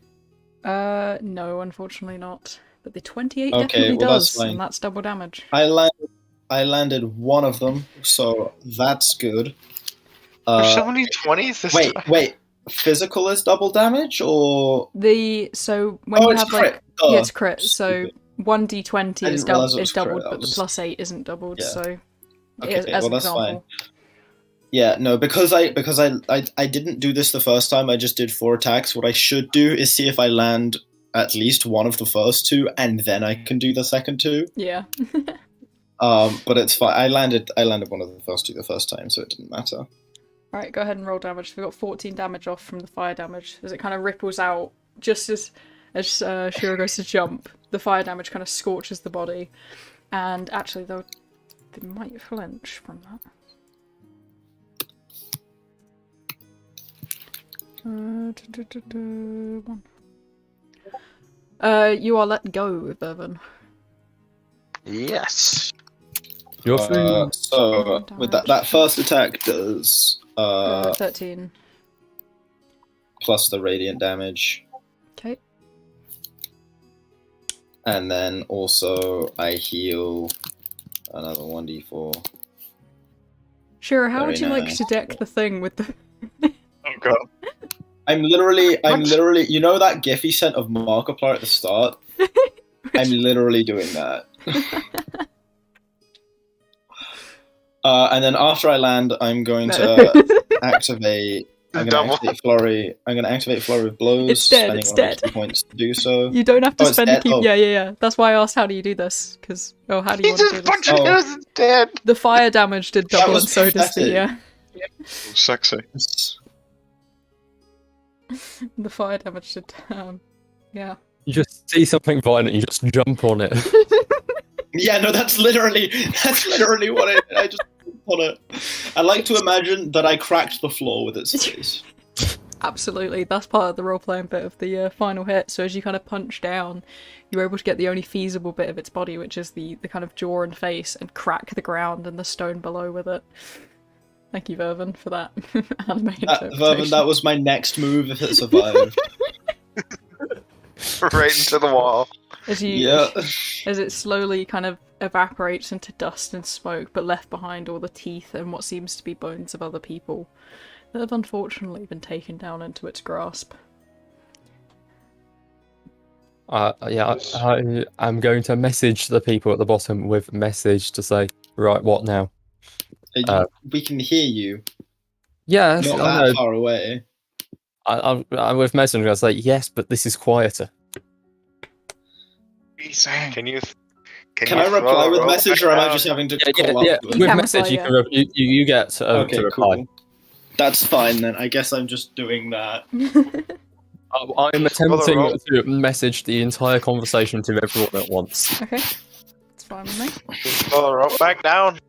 No, unfortunately not. But the 28
Okay,
definitely
well, that's
does,
fine.
and that's double damage.
I landed one of them, so that's good.
There's so many 20s this time.
Wait. Physical is double damage, or
So when you
it's
have
crit.
like...
Duh.
Yeah, it's crit, so
Stupid.
1d20
I
is,
didn't realise it
is
was
doubled,
crit,
but the
was-
plus 8 isn't doubled,
Yeah.
so...
Okay,
as
well,
an
that's
example.
Yeah, no, because I didn't do this the first time. I just did 4 attacks. What I should do is see if I land at least one of the first 2, and then I can do the second 2.
Yeah.
But it's fine. I landed one of the first 2 the first time, so it didn't matter.
Alright, go ahead and roll damage. We got 14 damage off from the fire damage, as it kind of ripples out just as Shiro goes to jump. The fire damage kind of scorches the body, and actually they might flinch from that. 1, You are let go, Vervin.
Yes.
You're free.
So with that first attack does
13.
plus the radiant damage,
Okay.
and then also I heal another 1d4.
Sure, how
Very
would you like
nice.
to deck the thing with the...
Oh god.
I'm literally, you know that GIF he sent of Markiplier at the start? I'm literally doing that. And then after I land, I'm going to activate. I'm going to activate flurry. I'm going to activate flurry of blows.
It's dead,
Spending
it's
100
dead.
points to do so.
You don't have to
Oh, it's
spend the
dead?
keep.
Oh.
Yeah. That's why I asked how do you do this? Because how do you
He
want to do
just
this?
punched it as it's dead.
The fire damage did
That
double,
was
and so does the
pathetic.
Sexy.
the fire damage did. Yeah.
You just see something violent, you just jump on it.
Yeah, no, that's literally what I did. I just on it. I like to imagine that I cracked the floor with its face.
Absolutely, that's part of the role-playing bit of the final hit. So as you kind of punch down, you're able to get the only feasible bit of its body, which is the kind of jaw and face, and crack the ground and the stone below with it. Thank you, Vervin, for that animated
Vervin, that was my next move if it survived.
Right into the wall.
As it slowly kind of evaporates into dust and smoke, but left behind all the teeth and what seems to be bones of other people that have unfortunately been taken down into its grasp.
I'm going to message the people at the bottom with message to say, right, what now?
We can hear you.
Yes,
Not
I
that
know.
far away.
I'm with messenger. I say yes, but this is quieter.
Can you
I reply with message, or am I just having to call up?
With
can
message,
reply,
you get to reply.
Cool. That's fine then. I guess I'm just doing that.
I'm attempting to message the entire conversation to everyone at once.
Okay, it's fine with me.
Pull the rope back down.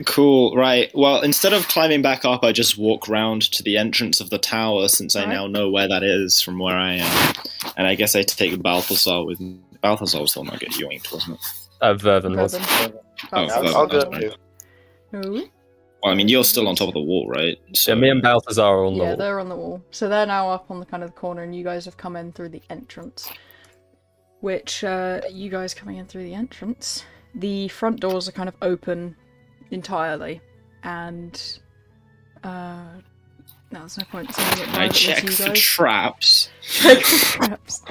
Cool, right. Well, instead of climbing back up, I just walk round to the entrance of the tower, since I now know where that is from where I am. And I guess I take Balthazar with me. Balthazar was the one that got yoinked, wasn't it?
Vervin was.
I'll do it too.
Ooh.
Well, I mean, you're still on top of the wall, right? So...
Yeah, me and Balthazar are on the
Yeah,
wall.
they're on the wall. So they're now up on the kind of the corner, and you guys have come in through the entrance. Which, you guys coming in through the entrance, the front doors are kind of open entirely, and no, there's no point in saying it.
I check
you
for
guys.
traps.
Check for traps.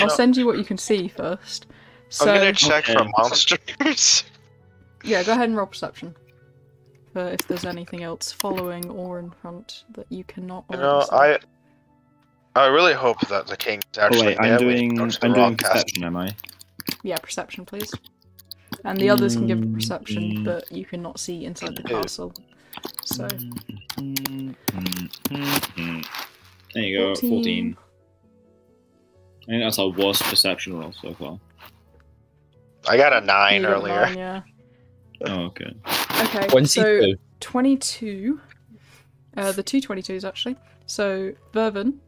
I'll send you what you can see first. So,
I'm gonna check for monsters.
yeah, go ahead and roll perception. For if there's anything else following or in front that you cannot.
You know,
already see.
I really hope that the king is actually
I'm
dead.
doing perception, am I?
Yeah, perception, please. And the others can give a perception, but you cannot see inside the castle. So.
There you go, 14. I think that's our worst perception roll so far.
I got a 9
You got a
earlier.
9, yeah.
Oh, okay.
Okay,
22.
so 22. The two 22s, actually. So, Vervin,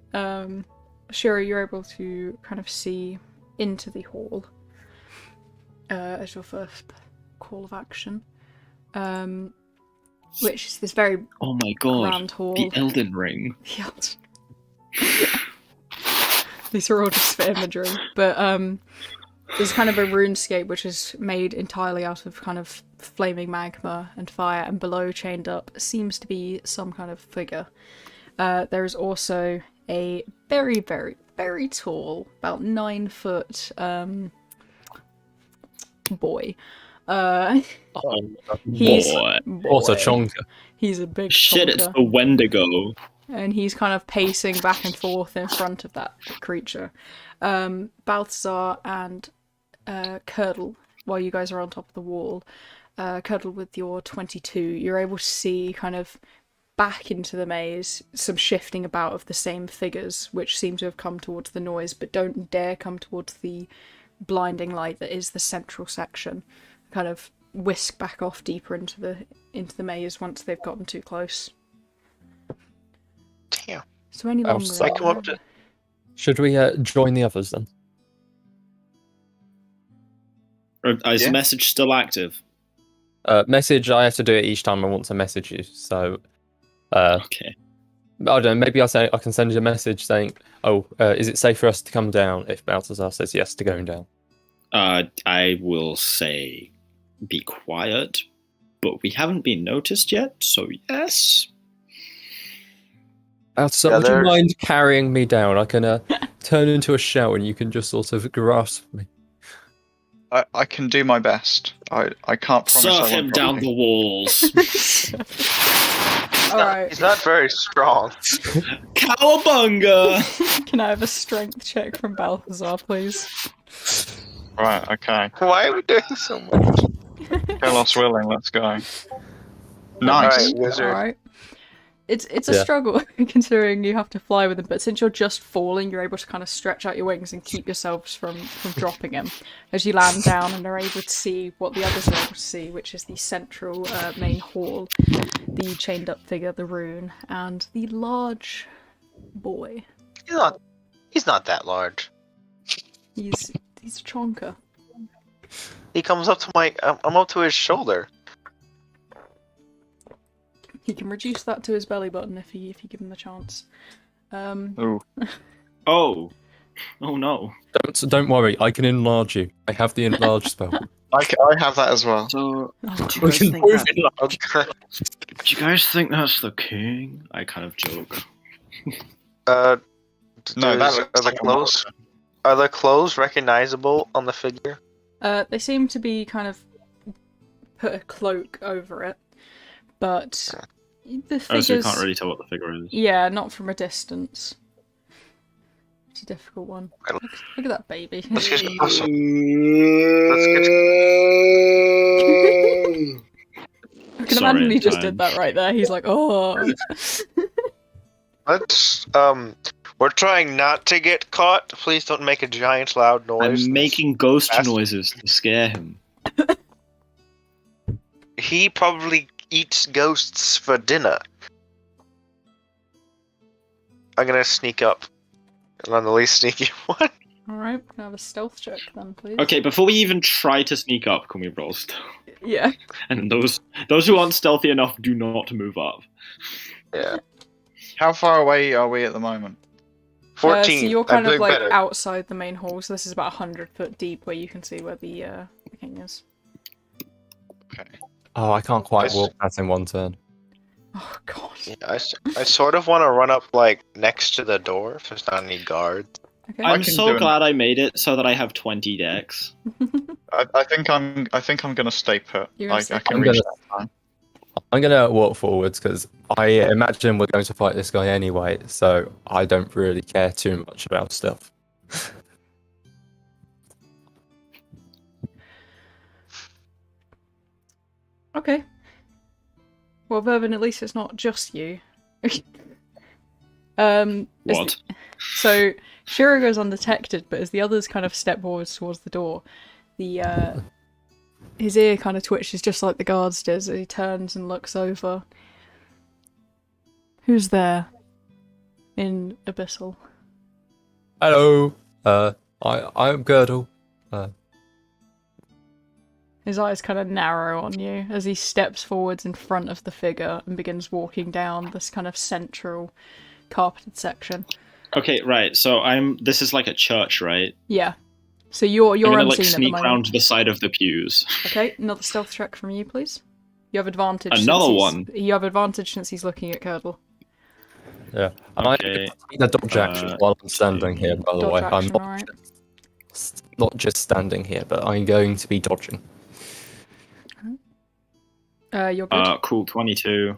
Shira, you're able to kind of see into the hall as your first call of action. Which is this very
Oh my god,
grand hall.
the Elden Ring.
These are all just for imagery. But there's kind of a runescape which is made entirely out of kind of flaming magma and fire, and below, chained up, seems to be some kind of figure. There is also a very, very, very tall, about 9 foot boy. He's
Boy.
What a chonker.
He's a big
Shit,
chonker.
it's the Wendigo.
And he's kind of pacing back and forth in front of that creature. Balthazar and Curdle, while you guys are on top of the wall, Curdle with your 22, you're able to see kind of back into the maze some shifting about of the same figures, which seem to have come towards the noise, but don't dare come towards the blinding light that is the central section. Kind of whisk back off deeper into the maze once they've gotten too close.
Damn.
So any longer?
I come up to.
Should we join the others then?
Is
Yeah.
the message still active?
Message, I have to do it each time I want to message you. So,
Okay.
I don't know, maybe I can send you a message saying, "Oh, is it safe for us to come down?" If Balthazar says yes to going down.
I will say, be quiet, but we haven't been noticed yet, so yes.
Balthazar,
Yeah,
would you
there's-
mind carrying me down? I can turn into a shell and you can just sort of grasp me.
I can do my best. I can't promise I
Surf
won't
him
drop
down
you.
the walls.
Alright.
He's not very strong.
Cowabunga!
Can I have a strength check from Balthazar, please?
Right, okay.
Why are we doing so much?
Kelos willing, let's go. Nice.
Alright, wizard.
Alright. It's a
Yeah.
struggle considering you have to fly with him, but since you're just falling, you're able to kind of stretch out your wings and keep yourselves from dropping him as you land down and are able to see what the others are able to see, which is the central main hall, the chained up figure, the rune, and the large boy.
He's not that large.
He's a chonker.
He comes up to I'm up to his shoulder.
He can reduce that to his belly button if you give him the chance.
Ooh.
Oh. Oh no.
Don't worry, I can enlarge you. I have the enlarge spell.
I have that as well.
So,
Oh,
do you
We
guys
can
think
both
that-
enlarge.
do you guys think that's the king? I kind of joke.
No, that
are
looks
the
like a
clothes? Are the clothes recognizable on the figure?
they seem to be kind of put a cloak over it, but the
Oh, so you
figures.
can't really tell what the figure is.
Yeah, not from a distance. It's a difficult one.
Well,
Look at that baby.
Let's get
I can
Sorry,
imagine he just
time.
did that right there. He's like, oh.
Let's we're trying not to get caught. Please don't make a giant loud noise.
I'm making ghost
Fast-
noises to scare him.
He probably eats ghosts for dinner. I'm gonna sneak up. And I'm the least sneaky one.
Alright, can I have a stealth check then, please?
Okay, before we even try to sneak up, can we roll stealth?
Yeah.
And those who aren't stealthy enough do not move up.
Yeah.
How far away are we at the moment?
14.
So you're
I'm
kind of
doing
like
better.
outside the main hall, so this is about 100 foot deep where you can see where the king is.
Okay.
Oh, I can't quite
Yes.
walk that in one turn.
Oh god.
Yeah, I sort of want to run up like next to the door if there's not any guards.
Okay.
I
I'm
can
so
do
glad I made it so that I have 20 decks.
I think I'm gonna stay put.
You're gonna stay
I can
put?
reach that time.
I'm gonna walk forwards because I imagine we're going to fight this guy anyway, so I don't really care too much about stuff.
Okay. Well, Vervin, at least it's not just you. As
What?
So Shiro goes undetected, but as the others kind of step forwards towards the door, the his ear kind of twitches just like the guards did as he turns and looks over. Who's there? In Abyssal.
Hello, I'm Girdle.
His eyes kind of narrow on you as he steps forwards in front of the figure and begins walking down this kind of central carpeted section.
Okay, right. So this is like a church, right?
Yeah. So you're
I'm gonna
unseen
like
at the
sneak
moment.
round to the side of the pews.
Okay, another stealth check from you, please. You have advantage.
Another
since
one?
You have advantage since he's looking at Curdle.
Yeah,
Okay.
I need a dodge action while I'm standing here. By the
Dodge
way,
action,
I'm
alright.
not just standing here, but I'm going to be dodging.
You're good.
Cool. 22.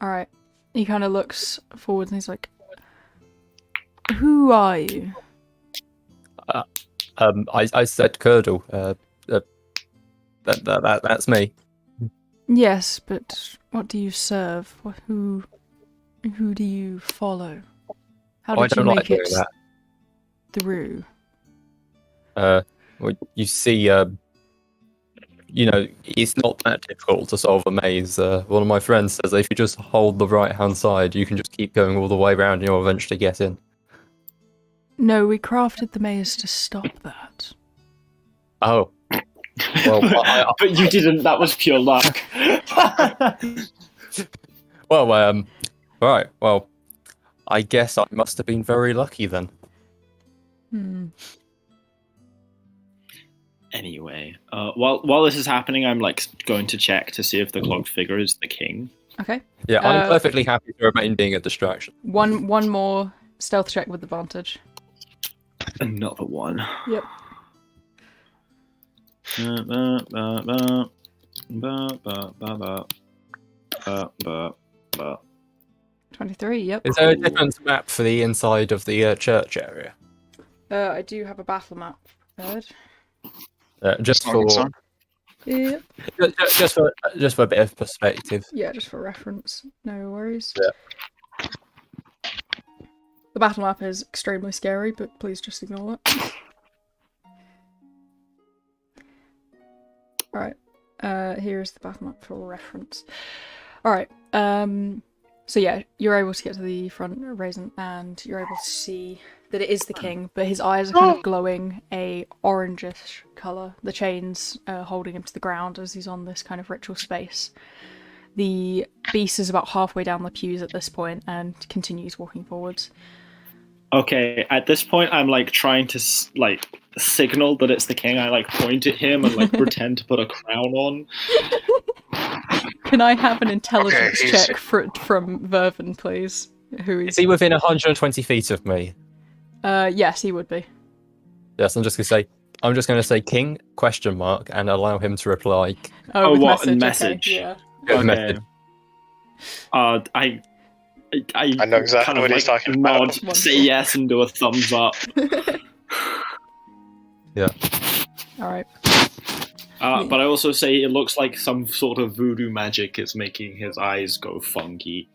Alright. He kind of looks forward and he's like, "Who are you?"
I said Curdle. That's me.
Yes, but what do you serve? Who do you follow? How
I
did you
don't like
make it
doing
through?
that. Well, you see, it's not that difficult to solve a maze. One of my friends says if you just hold the right-hand side, you can just keep going all the way around and you'll eventually get in.
No, we crafted the maze to stop that.
Oh. Well,
But you didn't. That was pure luck.
well, right. Well, I guess I must have been very lucky then.
Anyway, while this is happening, I'm like going to check to see if the cloaked figure is the king.
Okay.
Yeah, I'm perfectly happy to remain being a distraction.
One more stealth check with advantage.
Another one.
Yep. 23. Yep.
Is there a different map for the inside of the church area?
I do have a battle map prepared.
Just for
Yep.
just for a bit of perspective.
Yeah, just for reference. No worries.
Yeah.
The battle map is extremely scary, but please just ignore it. Alright. Here's the battle map for reference. Alright. So yeah, you're able to get to the front, Raisin, and you're able to see that it is the king, but his eyes are kind of glowing a orangish colour. The chains holding him to the ground as he's on this kind of ritual space. The beast is about halfway down the pews at this point and continues walking forwards.
Okay, at this point, I'm like trying to like signal that it's the king. I like point at him and like pretend to put a crown on.
Can I have an intelligence
Okay,
check from Vervin, please? Who
Is he within 120 feet of me?
Yes, he would be.
Yes, I'm just gonna say king ? And allow him to reply.
Oh,
with
what
message?
message?
Okay, yeah.
Good
Okay.
method.
I
know exactly
kind of,
what he's
like,
talking
nod,
about.
say yes, and do a thumbs up.
Yeah.
Alright.
But I also say it looks like some sort of voodoo magic is making his eyes go funky.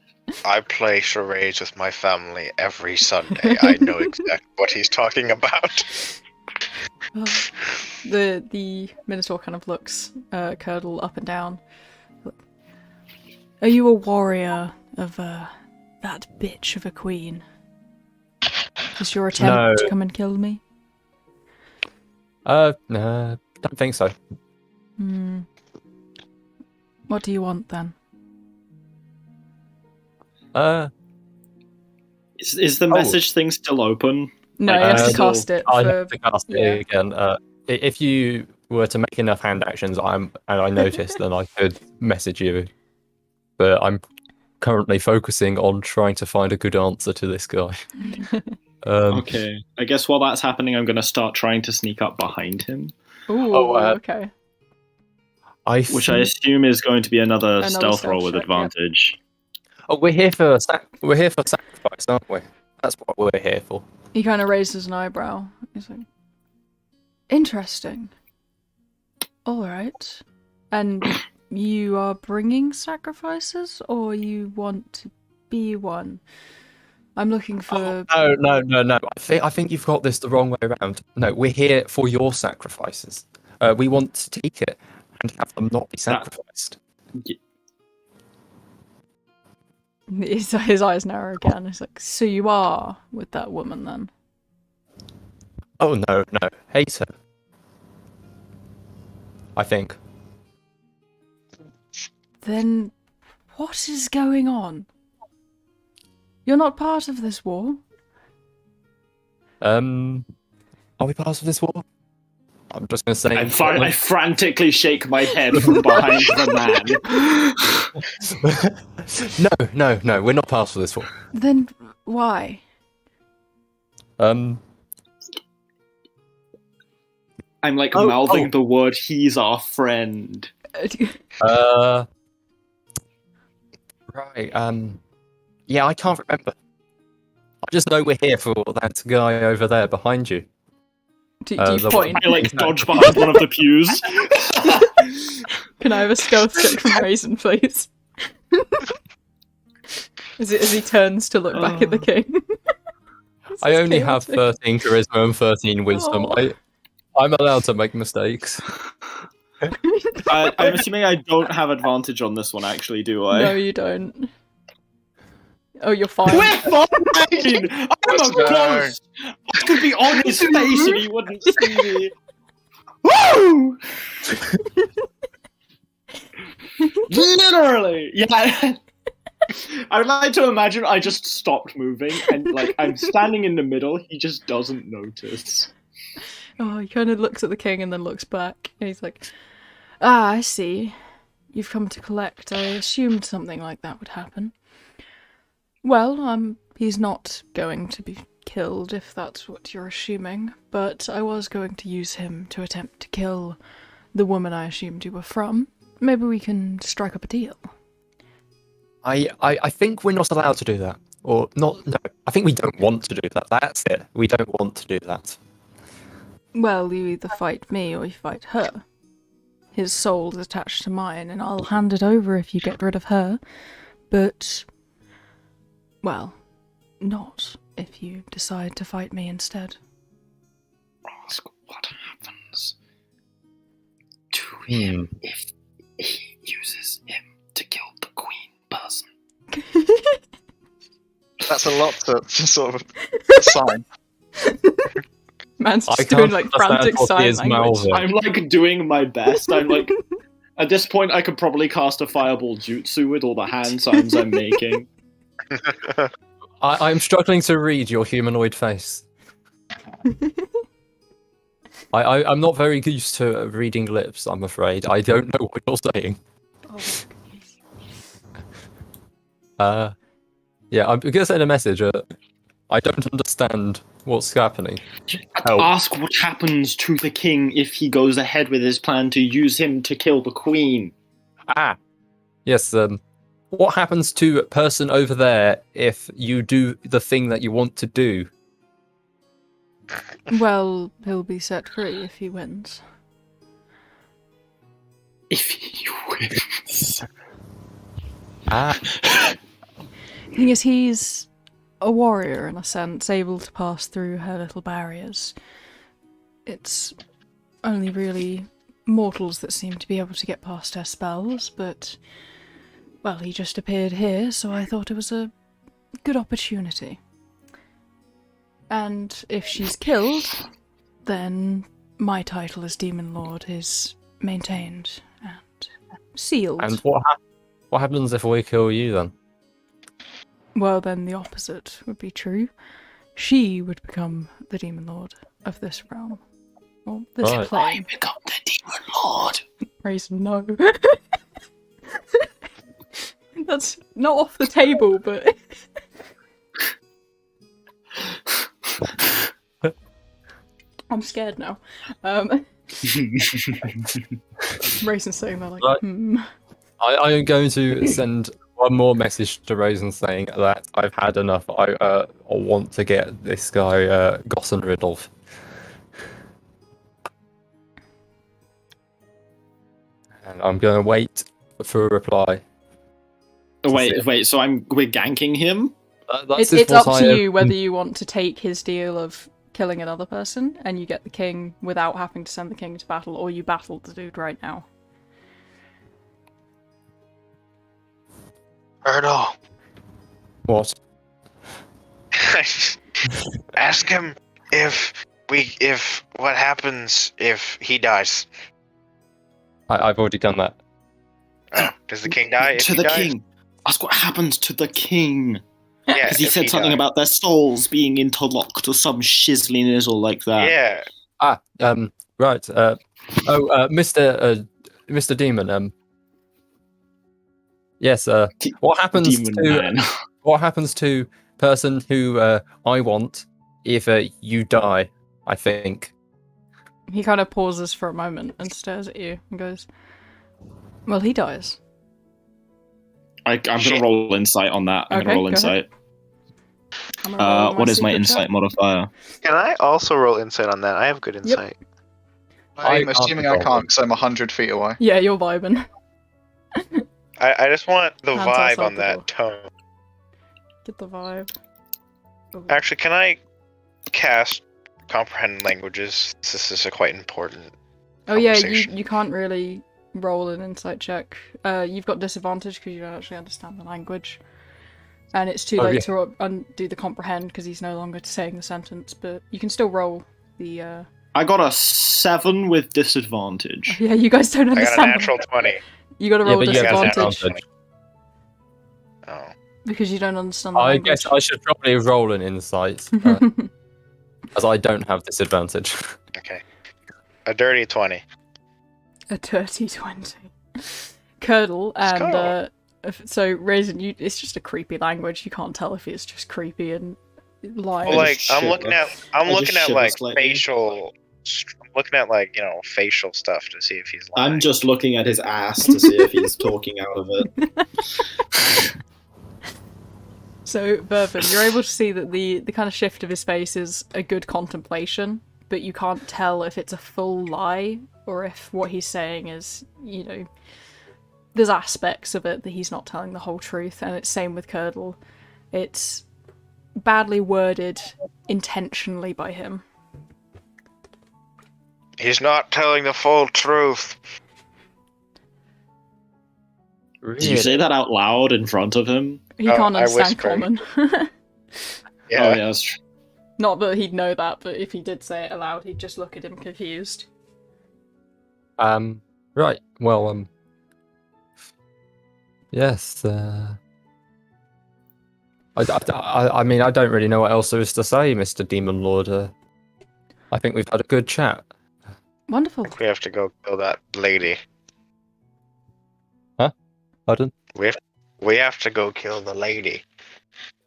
I play charades with my family every Sunday. I know exactly what he's talking about.
The Minotaur kind of looks Curdle up and down. Are you a warrior of that bitch of a queen? Is your attempt to come and kill me?
No, don't think so.
What do you want then?
Is the message thing still open?
No, you have to cast it.
I have to cast it
yeah.
again. If you were to make enough hand actions, and I noticed, then I could message you. But I'm currently focusing on trying to find a good answer to this guy.
Okay, I guess while that's happening, I'm going to start trying to sneak up behind him.
Ooh, okay.
Which I assume is going to be another stealth roll with
check,
advantage.
Oh, we're here for sacrifice, aren't we? That's what we're here for.
He kind of raises an eyebrow. He's like, interesting. Alright. And you are bringing sacrifices, or you want to be one? I'm looking for...
Oh, no. I think you've got this the wrong way around. No, we're here for your sacrifices. We want to take it and have them not be sacrificed.
His eyes narrow again. He's like, so you are with that woman then?
Oh, no. Hate her. I think.
Then what is going on? You're not part of this war?
Are we part of this war? I'm just going to say...
I frantically shake my head from behind the man.
No, we're not part of this war.
Then why?
I'm like mouthing the word, he's our friend.
Right, yeah, I can't remember. I just know we're here for that guy over there behind you.
Do you point?
I like dodge behind one of the pews.
Can I have a stealth check from Raisin, please? As he turns to look back at the king.
I only have 13 charisma and 13 wisdom.
Oh.
I'm allowed to make mistakes.
I'm assuming I don't have advantage on this one, actually, do I?
No, you don't. Oh, you're fine.
We're fine! I'm a ghost! I could be on his face and he wouldn't see me. Woo! Literally, yeah. I would like to imagine I just stopped moving and like I'm standing in the middle. He just doesn't notice.
Oh, he kind of looks at the king and then looks back, and he's like, "Ah, I see. You've come to collect. I assumed something like that would happen. Well, he's not going to be killed, if that's what you're assuming, but I was going to use him to attempt to kill the woman I assumed you were from. Maybe we can strike up a deal."
I think we're not allowed to do that. Or not, no, I think we don't want to do that. That's it. We don't want to do that.
Well, you either fight me or you fight her. His soul's attached to mine, and I'll hand it over if you get rid of her. But, well, not if you decide to fight me instead.
Ask what happens to him if he uses him to kill the queen person.
That's a lot to sort of sign.
Man's
I
just
can't
doing like
understand
frantic
what he
sign
is
language.
mouthing.
I'm like doing my best. I'm like, at this point, I could probably cast a fireball jutsu with all the hand signs I'm making.
I'm struggling to read your humanoid face. I'm not very used to reading lips, I'm afraid. I don't know what you're saying.
Oh, goodness.
Yeah, I'm gonna send a message. I don't understand what's happening. Help.
Ask what happens to the king if he goes ahead with his plan to use him to kill the queen.
Ah, yes. What happens to a person over there if you do the thing that you want to do?
Well, he'll be set free if he wins.
If he wins.
Ah,
Thing is, he's a warrior in a sense, able to pass through her little barriers. It's only really mortals that seem to be able to get past her spells, but, well, he just appeared here, so I thought it was a good opportunity. And if she's killed, then my title as Demon Lord is maintained and sealed.
and what happens if we kill you then?
Well, then the opposite would be true. She would become the Demon Lord of this realm. Or this
Right.
plane.
Become the demon lord.
Raisin, no. That's not off the table, but... I'm scared now. Raisin's saying that like,
Right. I am going to send one more message to Raisin saying that I've had enough. I want to get this guy gotten rid of. And I'm going to wait for a reply.
Wait, so we're ganking him?
It's up to you whether you want to take his deal of killing another person and you get the king without having to send the king to battle, or you battle the dude right now.
Erdo,
What?
ask him if what happens if he dies.
I've already done that.
Does the king die? If
To
he
the
dies?
king. Ask what happens to the king.
Yeah,
Because he
if
said something
dies.
about their souls being interlocked or some shizzly nizzle like that.
Yeah.
Right. Mr. Demon. Yes. What happens
Demon
to
man.
what happens to person who I want if you die? I think.
He kind of pauses for a moment and stares at you and goes, "Well, he dies."
I'm going to roll insight on that. I'm
Okay,
going to roll
go
insight.
I'm gonna roll
What is my
secret
insight
check.
modifier?
Can I also roll insight on that? I have good insight.
I'm
I
assuming
can't
I can't because I'm 100 feet away.
Yeah, you're vibing.
I just want the
Hands
vibe
outside
on
the
that
door.
tone.
Get the vibe. Oh.
Actually, can I cast comprehend languages? This is a quite important.
Oh yeah,
conversation.
you can't really roll an insight check. You've got disadvantage because you don't actually understand the language. And it's too
Oh,
late
yeah.
to undo the comprehend because he's no longer saying the sentence, but you can still roll the
I got a 7 with disadvantage.
Yeah, you guys don't
I got a
understand.
natural 20.
You got to roll
but you have
disadvantage
Oh.
because you don't understand the
I
language.
guess I should probably roll an insight, as I don't have disadvantage.
Okay. A dirty 20.
A dirty 20. Curdle
Let's
and
go.
so Raisin, it's just a creepy language. You can't tell if it's just creepy and lying.
Well, like I'm
shiver.
looking at
I just shiver
like
slightly.
facial. I'm looking at like facial stuff to see if he's lying.
I'm just looking at his ass to see if he's talking out of it.
So, Vervin, you're able to see that the kind of shift of his face is a good contemplation, but you can't tell if it's a full lie or if what he's saying is, there's aspects of it that he's not telling the whole truth, and it's same with Curdle. It's badly worded intentionally by him.
He's not telling the full truth.
Did you say that out loud in front of him?
He
Oh,
can't
I
understand
whispered.
common.
Yeah.
Oh, yeah, that's true.
Not that he'd know that, but if he did say it aloud, he'd just look at him confused.
Right. Well, yes. I mean, I don't really know what else there is to say, Mr. Demon Lord. I think we've had a good chat.
Wonderful.
We have to go kill that lady.
Pardon?
We have to go kill the lady.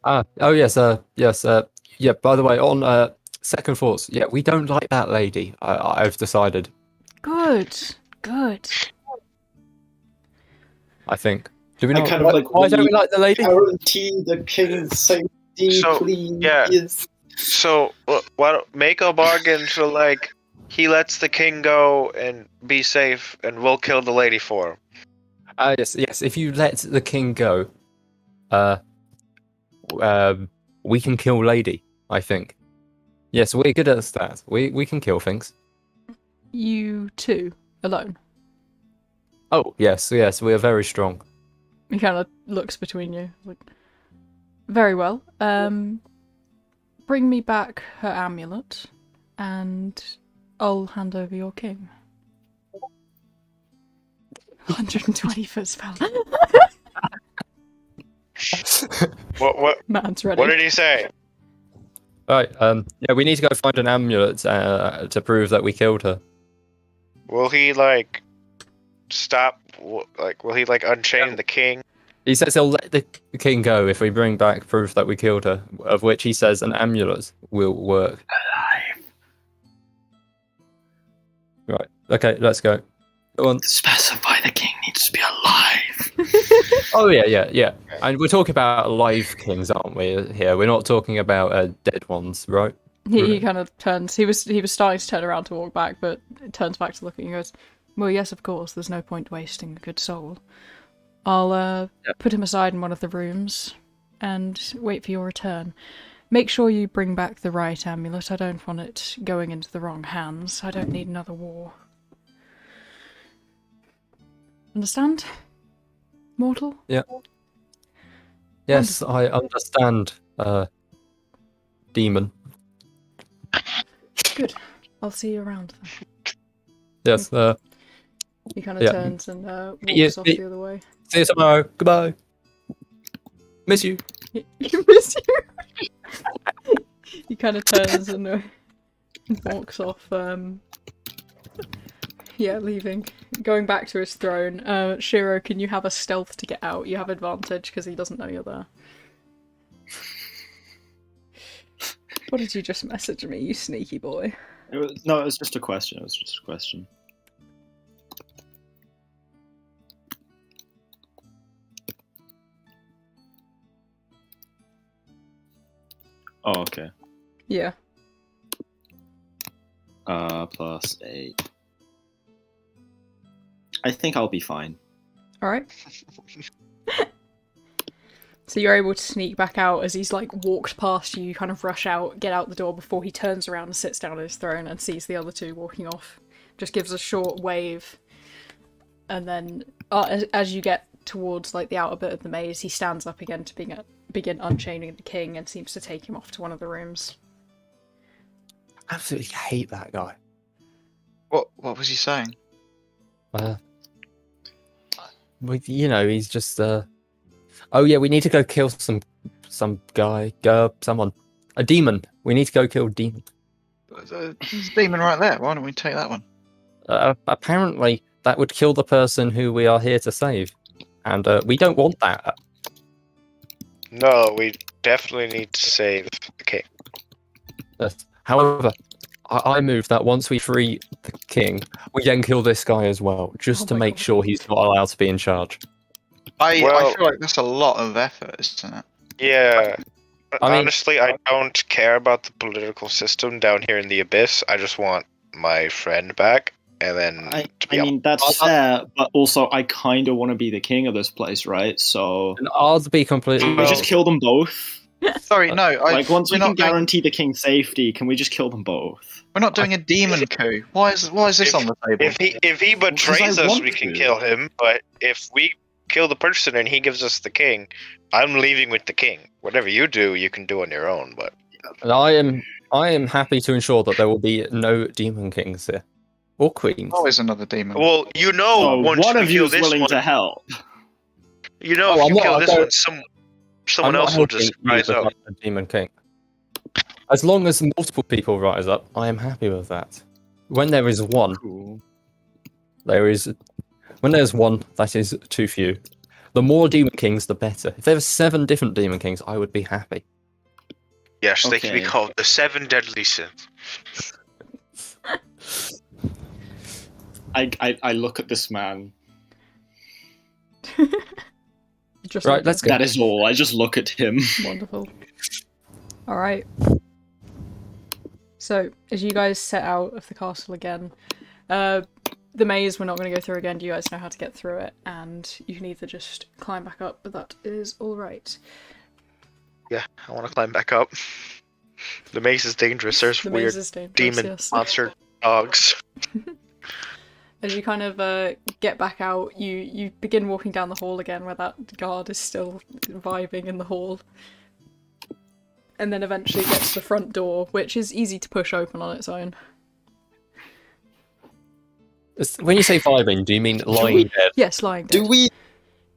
Oh yes, yes, yeah, by the way, on second thoughts, yeah, we don't like that lady. I've decided,
Good. Good.
I think. Do we
I
not?
kind of like
Why don't we like the lady?
Guarantee the king's safety,
So,
please.
yeah. So, why don't make a bargain so like he lets the king go and be safe, and we'll kill the lady for him.
Yes. If you let the king go, we can kill lady. I think. Yes, we're good at that. We can kill things.
You two, alone.
Oh yes, we are very strong.
He kind of looks between you. Like, very well. Bring me back her amulet, and I'll hand over your king. 120 foot spell.
What?
Man's ready.
What did he say?
Right. Yeah, we need to go find an amulet to prove that we killed her.
Will he like stop? Like, will he like unchain the king?
He says he'll let the king go if we bring back proof that we killed her, of which he says an amulet will work. Right. Okay, let's go. Go on.
Specify the king needs to be alive.
Oh yeah. And we're talking about live kings, aren't we? Here, we're not talking about dead ones, right?
He kind of turns. He was starting to turn around to walk back, but turns back to look at you and goes, "Well, yes, of course. There's no point wasting a good soul. I'll put him aside in one of the rooms and wait for your return. Make sure you bring back the right amulet. I don't want it going into the wrong hands. I don't need another war. Understand, mortal?"
Yeah. Yes, I understand, demon.
Good. I'll see you around then.
Yes,
He kind of
Yeah.
turns and walks
Yeah,
off
yeah.
the other way.
see you tomorrow. Goodbye. Miss you.
He miss you. He kind of turns and walks off. Yeah, leaving. Going back to his throne. Shiro, can you have a stealth to get out? You have advantage because he doesn't know you're there. What did you just message me, you sneaky boy?
It was just a question. Oh, okay.
Yeah.
+8. I think I'll be fine.
Alright. So you're able to sneak back out as he's like walked past you, kind of rush out, get out the door before he turns around and sits down on his throne and sees the other two walking off. Just gives a short wave, and then as you get towards like the outer bit of the maze, he stands up again to begin unchaining the king and seems to take him off to one of the rooms.
Absolutely hate that guy.
What was he saying?
He's just oh yeah, we need to go kill some guy, someone, a demon. We need to go kill a demon.
There's a demon right there. Why don't we take that one?
Apparently, that would kill the person who we are here to save, and we don't want that.
No, we definitely need to save the king.
However, I move that once we free the king, we then kill this guy as well, just to
my
make
God.
sure he's not allowed to be in charge.
I
Well-
feel like that's a lot of effort, isn't it?
Yeah.
I mean-
Honestly, I don't care about the political system down here in the Abyss. I just want my friend back, and then to be
I mean, that's fair, but also I kind of want to be the king of this place, right? So
And I'll be completely.
can we just kill them both?
Sorry, no.
Like, once we
we're
can
not doing-
guarantee the king's safety, can we just kill them both?
We're not doing a demon coup. Why is this on the table?
if he betrays
I
us,
want
we can
to.
kill him. But if we kill the person and he gives us the king, I'm leaving with the king. Whatever you do, you can do on your own. But
And I am happy to ensure that there will be no demon kings here, or queens.
Always another demon.
well,
Oh,
once
one
we
of you
kill
is
this
willing
one,
to help.
you know,
Oh,
if you kill
I
this
don't-
one, someone
I'm not
else will just
helping you
rise up.
become a demon king. As long as multiple people rise up, I am happy with that. When there is one,
Cool.
when there's one, that is too few. The more demon kings, the better. If there were 7 different demon kings, I would be happy.
Yes, they can be
Okay.
called the 7 deadly sins.
I look at this man.
Just
Right,
like
let's go.
That is all. I just look at him.
Wonderful. Alright. So, as you guys set out of the castle again, the maze we're not going to go through again, you guys know how to get through it, and you can either just climb back up, but that is alright.
Yeah, I want to climb back up. The maze is dangerous. There's
The
weird
maze is dangerous,
demon
yes.
monster dogs.
As you kind of get back out, you begin walking down the hall again where that guard is still vibing in the hall. And then eventually get to the front door, which is easy to push open on its own.
When you say vibing, do you mean lying dead?
Yes, lying
Do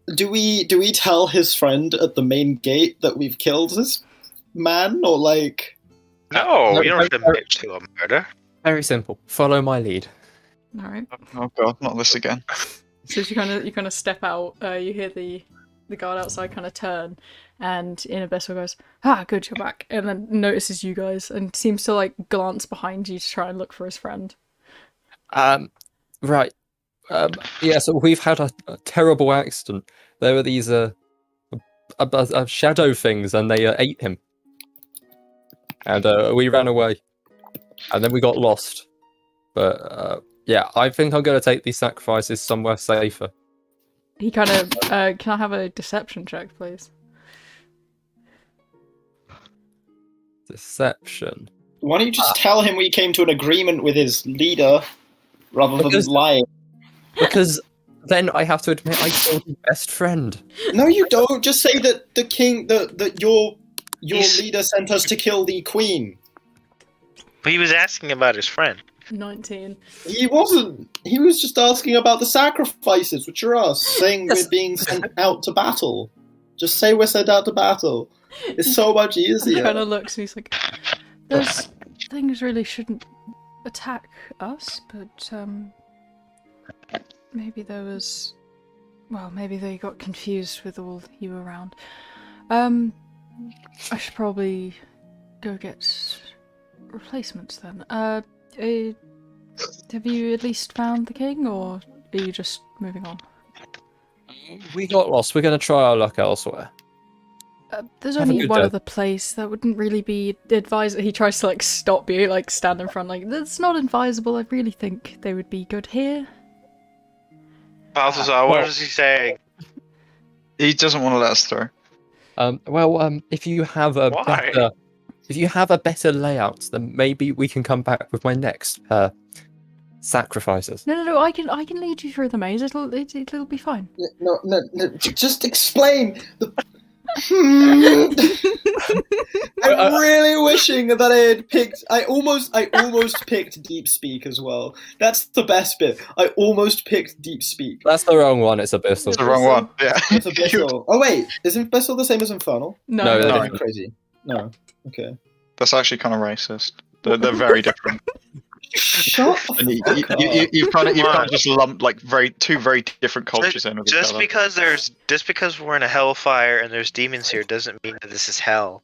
dead.
we tell his friend at the main gate that we've killed this man, or like?
No,
no,
you don't have to
no.
admit to a murder.
Very simple. Follow my lead.
Alright.
Oh god, not this again.
So as you kind of step out, you hear the guard outside kind of turn, and Inabessel goes, "Ah, good, you're back," and then notices you guys and seems to like glance behind you to try and look for his friend.
Right. Yeah, so we've had a terrible accident. There were these shadow things, and they ate him. And we ran away. And then we got lost. But yeah, I think I'm going to take these sacrifices somewhere safer.
He kind of, can I have a deception check, please?
Deception.
Why don't you just tell him we came to an agreement with his leader, rather than
Because-
lying?
Because then I have to admit I killed his best friend.
No, you don't. Just say that the king, that your
He's-
leader sent us to kill the queen.
But he was asking about his friend.
19.
He wasn't. He was just asking about the sacrifices, which are us, saying
Yes.
we're being sent out to battle. Just say we're sent out to battle. It's so much
He
easier.
kind of looks and he's like, "Those things really shouldn't attack us, but maybe there was, well, maybe they got confused with all you around. I should probably go get replacements then. Have you at least found the king, or are you just moving on?
We got lost. We're going to try our luck elsewhere.
There's
Have a
only
good
one
day.
other place that wouldn't really be advisable. He tries to like stop you, like stand in front, like that's not advisable. I really think they would be good here.
Balthazar, what
Well-
is he saying?
He doesn't want to let us through.
If you have a
Why?
better layout, then maybe we can come back with my next sacrifices.
No. I can lead you through the maze. It'll be fine.
No. Just explain. I'm really wishing that I had picked. I almost picked Deep Speak as well. That's the best bit. I almost picked Deep Speak.
That's the wrong one. It's Abyssal.
That's the wrong one. Yeah.
It's Abyssal. Oh wait, isn't Abyssal the same as Infernal?
No,
No,
Am
they're
I
different.
crazy? No. Okay.
That's actually kind of racist. They're very different.
Shut
And
the fuck up.
you've kind of just lumped like two very different cultures in with each
Just
other.
because we're in a hellfire and there's demons here doesn't mean that this is hell.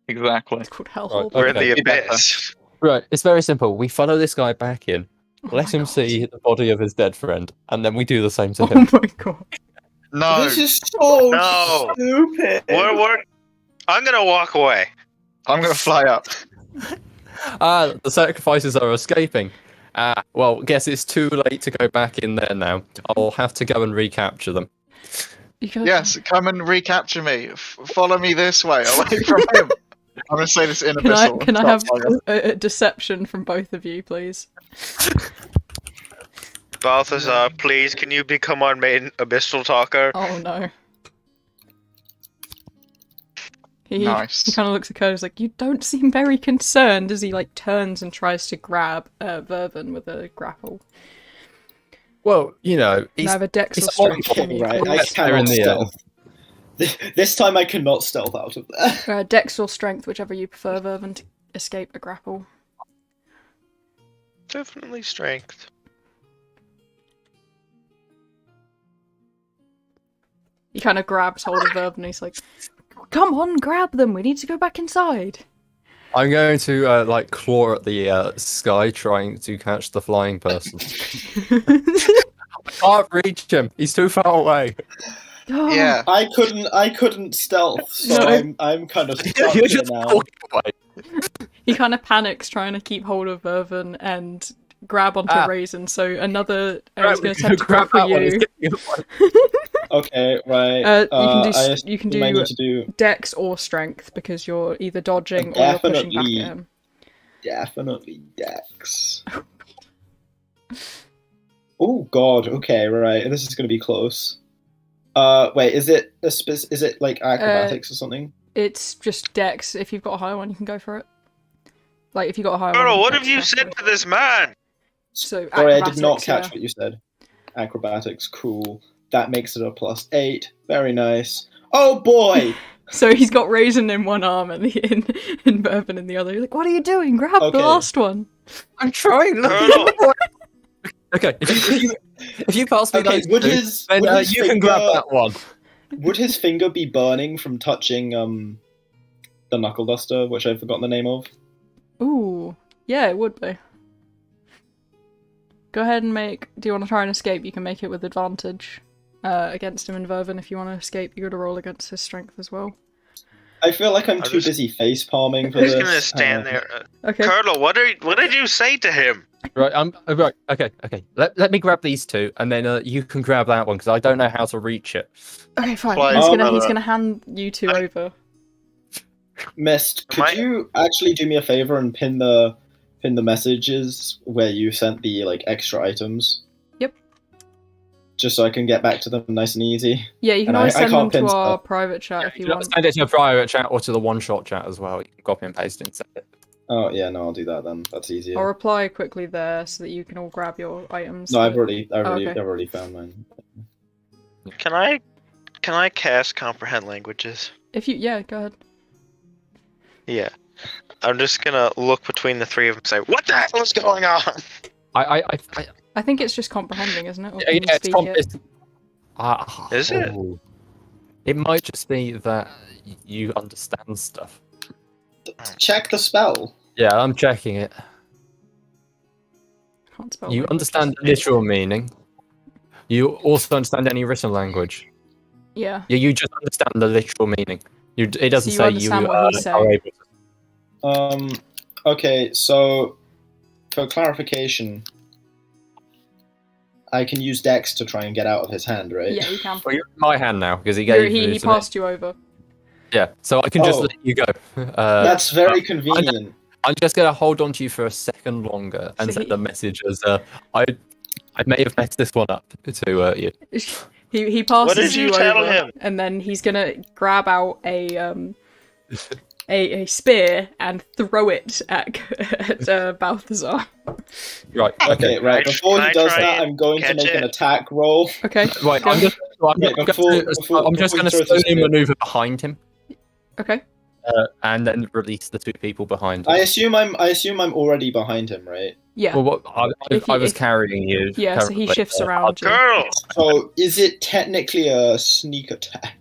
Exactly.
It's called Hellhole.
We're in
Okay.
the abyss.
Right, it's very simple. We follow this guy back in,
Oh
let
my
him
God.
see the body of his dead friend, and then we do the same to
Oh
him.
my god.
No.
This is so
No.
stupid.
I'm gonna walk away.
I'm gonna fly up.
The sacrifices are escaping. Well, guess it's too late to go back in there now. I'll have to go and recapture them.
You guys-
Yes, come and recapture me. Follow me this way, away from him. I'm gonna say this in Abyssal.
Can I have a deception from both of you, please?
Balthazar, please, can you become our main abyssal talker?
Oh no. He
Nice.
kind of looks at Curtis he's like, you don't seem very concerned, as he like turns and tries to grab Vervin with a grapple.
Well, you know,
Can I have a dex or
he's
strength
on
from you,
Right, I
please?
They're in
cannot
the
stealth. This time I cannot stealth out of there.
Dex or strength, whichever you prefer, Vervin, to escape a grapple.
Definitely strength.
He kind of grabs hold of Vervin and he's like, come on, grab them, we need to go back inside.
I'm going to like claw at the sky, trying to catch the flying person. I can't reach him. He's too far away.
Oh,
Yeah.
I couldn't stealth, so
No.
I'm kind of stuck
You're
here
just
now.
walking away.
He kind of panics trying to keep hold of Vervin and grab onto Raisin, so another is going to attempt to
grab
grapple
that one. He's
you.
getting away.
Okay, right.
You can
I need
do
to do
Dex or Strength because you're either dodging or you're pushing back at
Definitely.
him.
definitely Dex. Oh God. Okay, right. This is gonna be close. Wait. Is it is it like acrobatics or something?
It's just Dex. If you've got a higher one, you can go for it. Like if you got a higher one.
Colonel, what
Dex
have you
is
said
better.
to this man?
So
Sorry, I did not
acrobatics,
catch
yeah.
what you said. Acrobatics, cool. That makes it a +8. Very nice. Oh boy!
So he's got Raisin in one arm and in Bourbon in the other. You're like, what are you doing? Grab the
Okay.
last one.
I'm trying.
Colonel,
Okay, if you pass me
Okay,
those
would
two,
his
then
would his
you can grab
finger-
that one.
Would his finger be burning from touching the knuckle duster, which I've forgotten the name of?
Ooh, yeah, it would be. Go ahead and make. Do you want to try and escape? You can make it with advantage against him in Vervin. If you want to escape, you got to roll against his strength as well.
I feel like I'm
I'm
too
just-
busy face palming for
he's
this.
gonna stand there.
Okay.
Colonel, what did you say to him?
Right, right. Okay. Let me grab these two, and then you can grab that one because I don't know how to reach it.
Okay, fine.
Fly
He's
over.
gonna hand you two over.
Mist, could
Am I-
you actually do me a favor and pin the messages where you sent the like extra items?
Yep.
Just so I can get back to them nice and easy.
Yeah, you can
And
always
I
send them
can't
to
pin
our
stuff.
private chat if you
You
want.
send it to your private chat or to the one-shot chat as well. You can copy and paste it and send it.
Oh yeah, no, I'll do that then. That's easier.
I'll reply quickly there so that you can all grab your items.
No, I've
but-
already
okay.
I've already found mine.
Can I cast comprehend languages?
If you, yeah, go ahead.
Yeah. I'm just gonna look between the three of them and say, "What the hell is going on?"
I think it's just comprehending, isn't it? Or can you
yeah,
speak it?
Is it?
It might just be that you understand stuff.
Check the spell.
Yeah, I'm checking it.
Can't spell
You
language.
understand the literal meaning. You also understand any written language.
Yeah.
Yeah, you just understand the literal meaning. It doesn't
So you
say you
understand what he's
are
saying.
able to.
Okay, so for clarification, I can use Dex to try and get out of his hand, right?
Yeah, you can.
Well, you're in my hand now because he gave
He
you.
passed you over.
Yeah, so I can just
Oh.
let you go.
That's very convenient.
I'm just gonna hold on to you for a second longer and
So
send the message as I may have messed this one up to you.
He passes
What did you
you
tell
over,
him?
and then he's gonna grab out a spear and throw it at Balthazar.
Right.
Okay, right.
Can
Before
I
he does
try
that,
and
I'm going to
catch
make an
it?
attack roll.
Okay.
Right.
go.
I'm just
Wait,
going
before
to
he throws
slowly
his spear.
maneuver behind him,
Okay.
and then release the two people behind him.
I assume I'm already behind him, right?
Yeah.
Well, what,
If
I
you-
was
if-
carrying you.
Yeah. So he
currently.
shifts around you.
Girl!
So is it technically a sneak attack?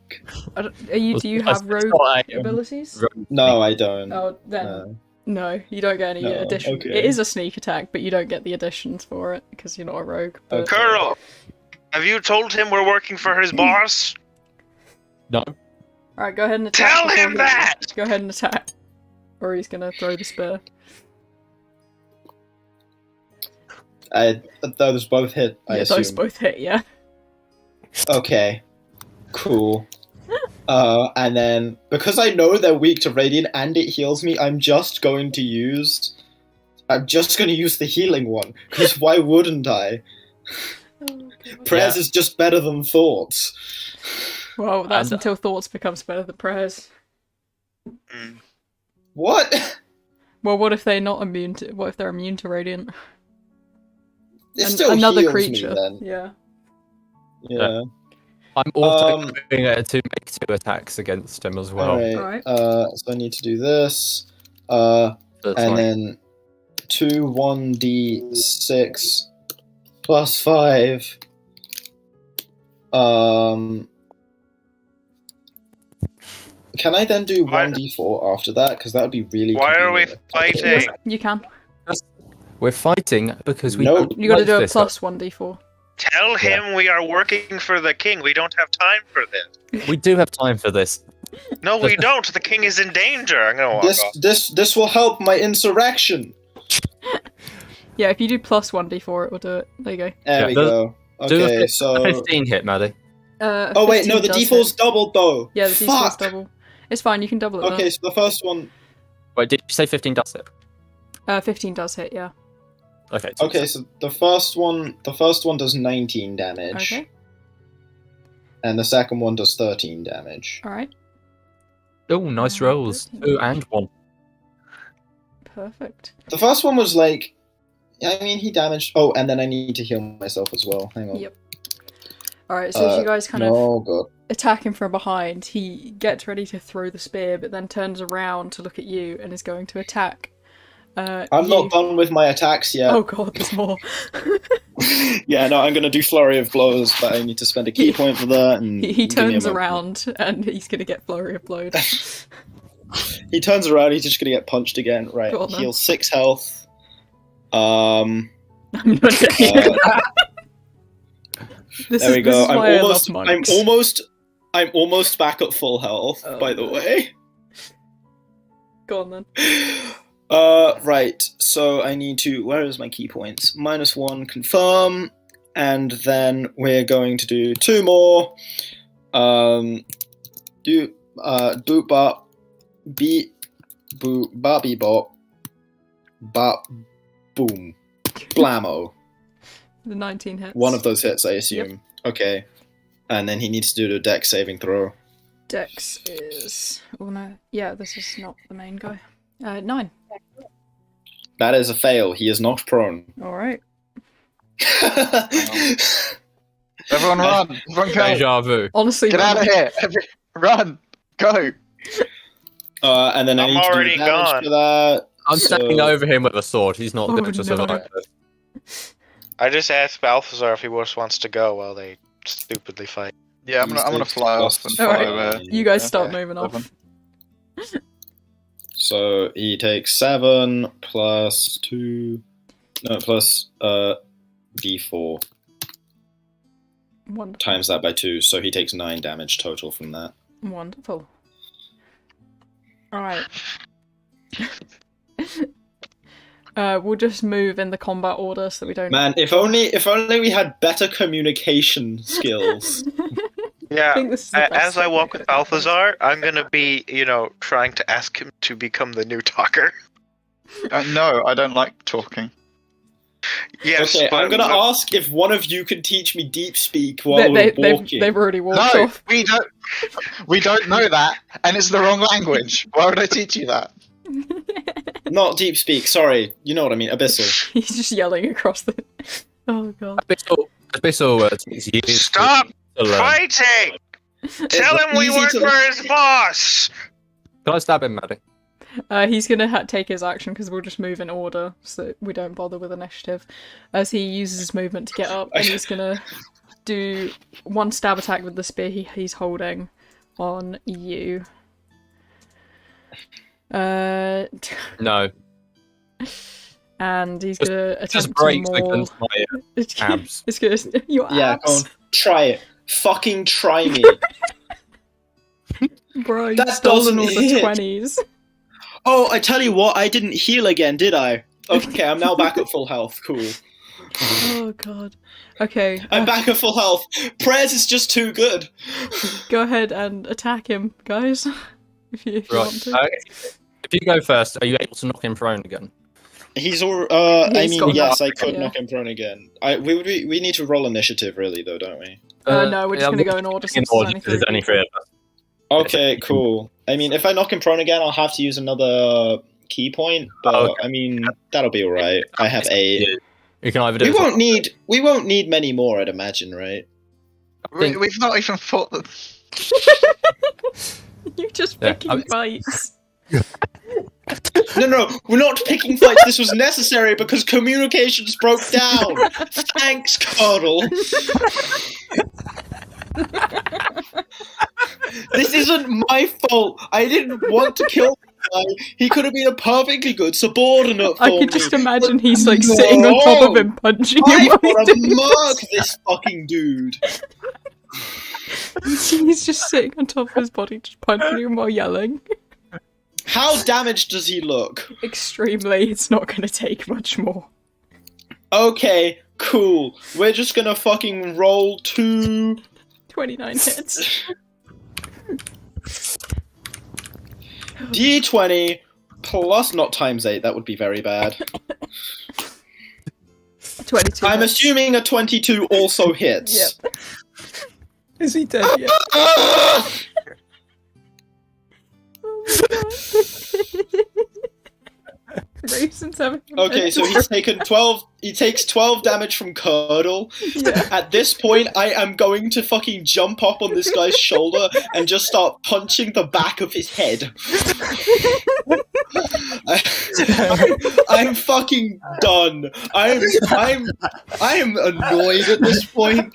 Do you
It's
have
not
rogue
a,
abilities?
No, I don't.
Oh, then
No.
no, you don't get any
No,
addition.
okay.
It is a sneak attack, but you don't get the additions for it because you're not a rogue. But
Okay.
Colonel! Have you told him we're working for his boss?
No.
all right, go ahead and attack.
Tell
before
him
he-
that!
Go ahead and attack, or he's gonna throw the spear.
Those both hit, I
Yeah,
assume.
those both hit. Yeah.
Okay. Cool. And then, because I know they're weak to Radiant and it heals me, I'm just going to use the healing one. Because why wouldn't I? Prayers is just better than thoughts.
Well, that's
And-
until thoughts becomes better than prayers.
Mm.
What?
Well, what if they're not immune to? What if they're immune to radiant?
It still
Another
heals
creature.
me then.
Yeah.
Yeah.
I'm also
Um,
going to make 2 attacks against him as well.
Alright.
Alright.
So I need to do this.
That's
And
right.
then 2 1d6 plus 5. Can I then do
Why-
1d4 after that? Because that would be really.
Why are we
convenient.
fighting?
You can.
We're fighting because we
Nope.
don't
You got to
like
do a
this.
plus 1d4.
Tell him we are working for the king. We don't have time for this.
We do have time for this.
No, we don't. The king is in danger. I'm gonna walk off.
This will help my insurrection.
Yeah, if you do plus 1d4, it will do it. There you go.
There
Yeah,
we
does-
go.
Do
Okay,
a
so.
15 hit, Maddie.
Oh wait, no,
15
the
does
d4's
hit.
doubled though.
Yeah, the d4's
Fuck.
double. It's fine, you can double it.
Okay, so the first one.
Wait, did you say 15 does hit?
15 does hit, yeah.
Okay.
Okay, so the first one does 19 damage,
Okay,
and the second one does 13 damage.
alright.
Oh, nice rolls. 2 and 1.
Perfect.
The first one was like, I mean, he damaged. Oh, and then I need to heal myself as well. Hang on.
Yep. Alright, so as you guys kind of
Oh god.
attack him from behind, he gets ready to throw the spear, but then turns around to look at you and is going to attack.
I'm not done with my attacks yet.
Oh god, there's more.
Yeah, no, I'm gonna do flurry of blows, but I need to spend a key point for that. And
He
give me a
turns
moment.
around and he's gonna get flurry of blows.
He turns around. He's just gonna get punched again. Right.
Go on, then.
Heal 6 health.
I'm not This
There we go.
This is why I love
I'm
monks.
almost back at full health.
Oh,
by the
no.
way.
Go on then.
Right. So I need to. Where is my key points? -1, confirm, and then we're going to do 2 more. Doop bop, beat, boop, bobby bop, bop, boom, blammo.
The 19 hits.
One of those hits, I assume. Okay. And then he needs to do the dex saving throw.
Dex is. Oh no. Yeah, this is not the main guy. 9.
That is a fail. He is not prone.
Alright.
Everyone run! Everyone go!
Deja vu.
Honestly,
Get out of here! Run! Go!
And then I
I'm
need to
already
do damage
gone.
for that.
I'm standing
So-
over him with a sword. He's not
Oh,
going to
no.
survive this.
I just asked Balthazar if he just wants to go while they stupidly fight.
Yeah, I'm gonna fly off and
Alright.
follow.
you guys start
Okay,
moving off.
11.
So he takes 7 plus 2. No, plus d4.
Wonderful.
Times that by 2, so he takes 9 damage total from that.
Wonderful. Alright. We'll just move in the combat order so we don't.
Man, if only we had better communication skills.
Yeah.
I think this is the best
As I
thing
walk
we
with
could have done.
Balthazar, I'm gonna be, trying to ask him to become the new talker.
No, I don't like talking.
Yes,
Okay,
but
I'm gonna ask if one of you can teach me deep speak while we're walking.
They've already walked
No,
off.
we don't. We don't know that, and it's the wrong language. Why would I teach you that?
Not deep speak. Sorry, you know what I mean. Abyssal.
He's just yelling across the. Oh god.
Abyssal takes years
Stop
to learn.
fighting! Tell him we
easy
work
to-
for his boss!
Can I stab him, Maddie?
He's gonna take his action because we'll just move in order so we don't bother with initiative. As he uses his movement to get up, and he's gonna do one stab attack with the spear he's holding on you.
No.
And he's gonna
Just
attempt to
breaks
maul.
against my abs.
It's gonna your
Yeah, go on.
abs,
Try it. Fucking try me.
bro. You've
That
stolen all
doesn't
the
hit.
20s.
Oh, I tell you what, I didn't heal again, did I? Okay, I'm now back at full health. Cool.
Oh god. Okay.
I'm back at full health. Prayers is just too good.
Go ahead and attack him, guys. If you want to.
If you go first, are you able to knock him prone again?
He's all.
He's got
Yes,
knocked,
I could
yeah.
knock him prone again. We need to roll initiative, really, though, don't we?
No, we're just gonna go in order since there's only three
of us.
Okay, cool. I mean, if I knock him prone again, I'll have to use another key point, but
Okay.
I mean, that'll be alright. I have 8.
You can either do
We
it.
won't need many more, I'd imagine, right?
We've not even fought the.
You're just
Yeah,
picking fights.
No, we're not picking fights. This was necessary because communications broke down. Thanks, Cardle. This isn't my fault. I didn't want to kill the guy. He could have been a perfectly good subordinate for
I
me.
could just imagine he's like sitting on top of him, punching him.
I
while he's
gotta
doing
murk this fucking dude.
this. He's just sitting on top of his body, just punching him while yelling.
How damaged does he look?
Extremely. It's not gonna take much more.
Okay, cool. We're just gonna fucking roll 2.
29 hits.
D20 plus not times 8. That would be very bad.
22
I'm
hits.
assuming a 22 also hits.
Yep.
Is he dead yet?
Ah!
Raisins having a
Okay, so he's taken 12. He takes 12 damage from Curdle.
Yeah.
At this point, I am going to fucking jump up on this guy's shoulder and just start punching the back of his head. I'm fucking done. I am annoyed at this point.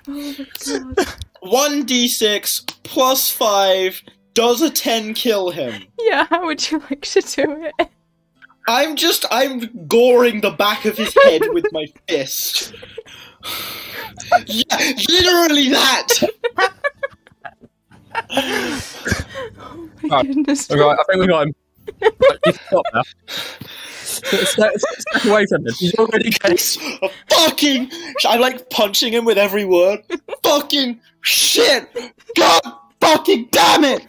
Oh my god.
1d6 plus 5 does a 10 kill him.
Yeah, how would you like to do it?
I'm goring the back of his head with my fist. Yeah, literally that!
Oh my goodness.
Alright, I think we got him. Right, you can stop now. Step away from him. He's already dead.
Fucking... I'm like punching him with every word. Fucking shit! God fucking damn it!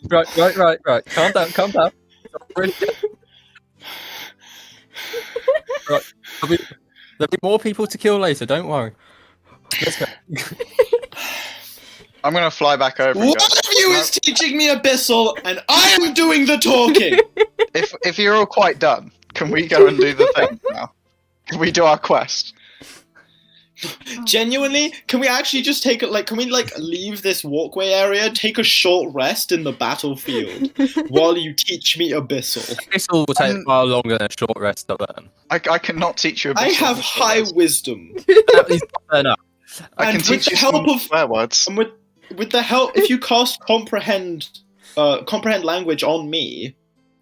Right. Calm down. Right, there'll be more people to kill later, don't worry. Let's go.
I'm gonna fly back over. And
One
go,
of you is teaching me Abyssal, and I am doing the talking!
if you're all quite done, can we go and do the thing now? Can we do our quest?
Genuinely, can we actually just take it? Like, can we leave this walkway area, take a short rest in the battlefield while you teach me Abyssal?
This will take far longer than a short rest to learn.
I cannot teach you.
I have high wisdom,
That is not fair enough.
I can
and with
teach
the
you
help
some
of
swear words.
and with the help, if you cast comprehend language on me.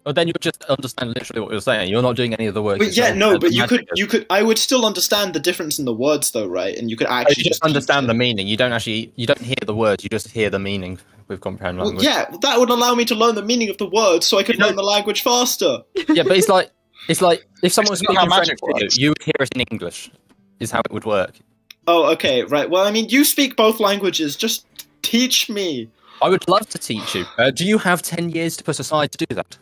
Well, then you'll just understand literally what you're saying. You're not doing any of the work.
But yeah,
yourself.
no,
And
but
the
you
magic
could. I would still understand the difference in the words, though, right? And you could
is-
actually
you just understand the
teach
meaning. You don't hear the words. You just hear the meaning with comprehend
it. Well,
language.
yeah, that would allow me to learn the meaning of the words, so I could
You know-
learn the language faster.
Yeah, but it's like if someone was
It's not how
speaking French
magic
to you,
works.
you would hear it in English. Is how it would work.
Oh, okay, right. Well, I mean, you speak both languages. Just teach me.
I would love to teach you. Do you have 10 years to put aside to do that?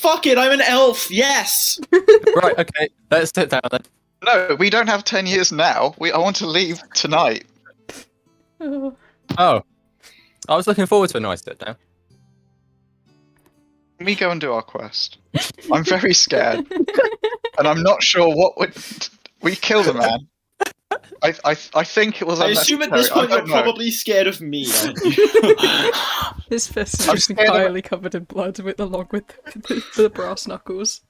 fuck it, I'm an elf, yes!
Right, okay, let's sit down then.
No, we don't have 10 years now. I want to leave tonight.
Oh.
Oh, I was looking forward to a nice sit down.
Let me go and do our quest. I'm very scared. And I'm not sure what would... We killed a man. I think it was
I assume at this point you're probably scared of me, aren't you?
His fist
I'm
is
scared of-
entirely covered in blood, along with the brass knuckles.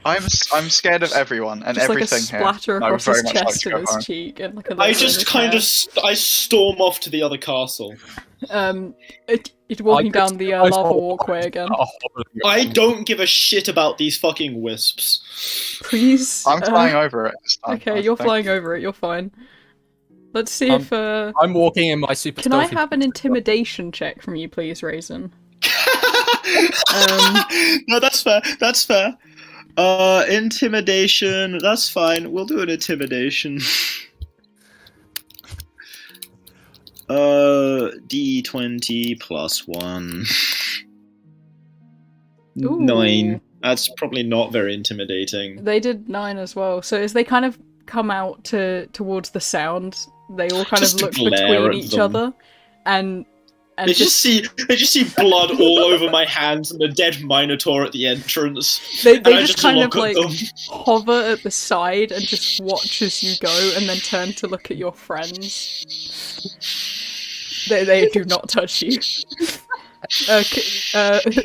I'm scared of everyone and
Just like a
everything here.
splatter
I would
across
very
his
much like
chest
to
and
go
his
home.
cheek, and like a
I
little
just
bit of
kind
hair.
of I storm off to the other castle.
It's walking
I
down the
crystallize
lava
all-
walkway again.
Oh,
I don't give a shit about these fucking wisps.
Please.
I'm flying over it this time.
Okay,
I
you're
think.
flying over it. You're fine. Let's see if.
I'm walking in my super
Can I
stealthy-
have an intimidation check from you, please, Raisin?
No, that's fair. That's fair. Intimidation. That's fine. We'll do an intimidation. D20 plus 1.
Ooh.
9. That's probably not very intimidating.
They did 9 as well. So as they kind of come out towards the sound, they all kind
Just
of look
glare
between
at
each
them.
other, and
They just see blood all over my hands and a dead minotaur at the entrance.
they
And I
just kind of
look at
like
them.
hover at the side and just watch as you go, and then turn to look at your friends. They do not touch you.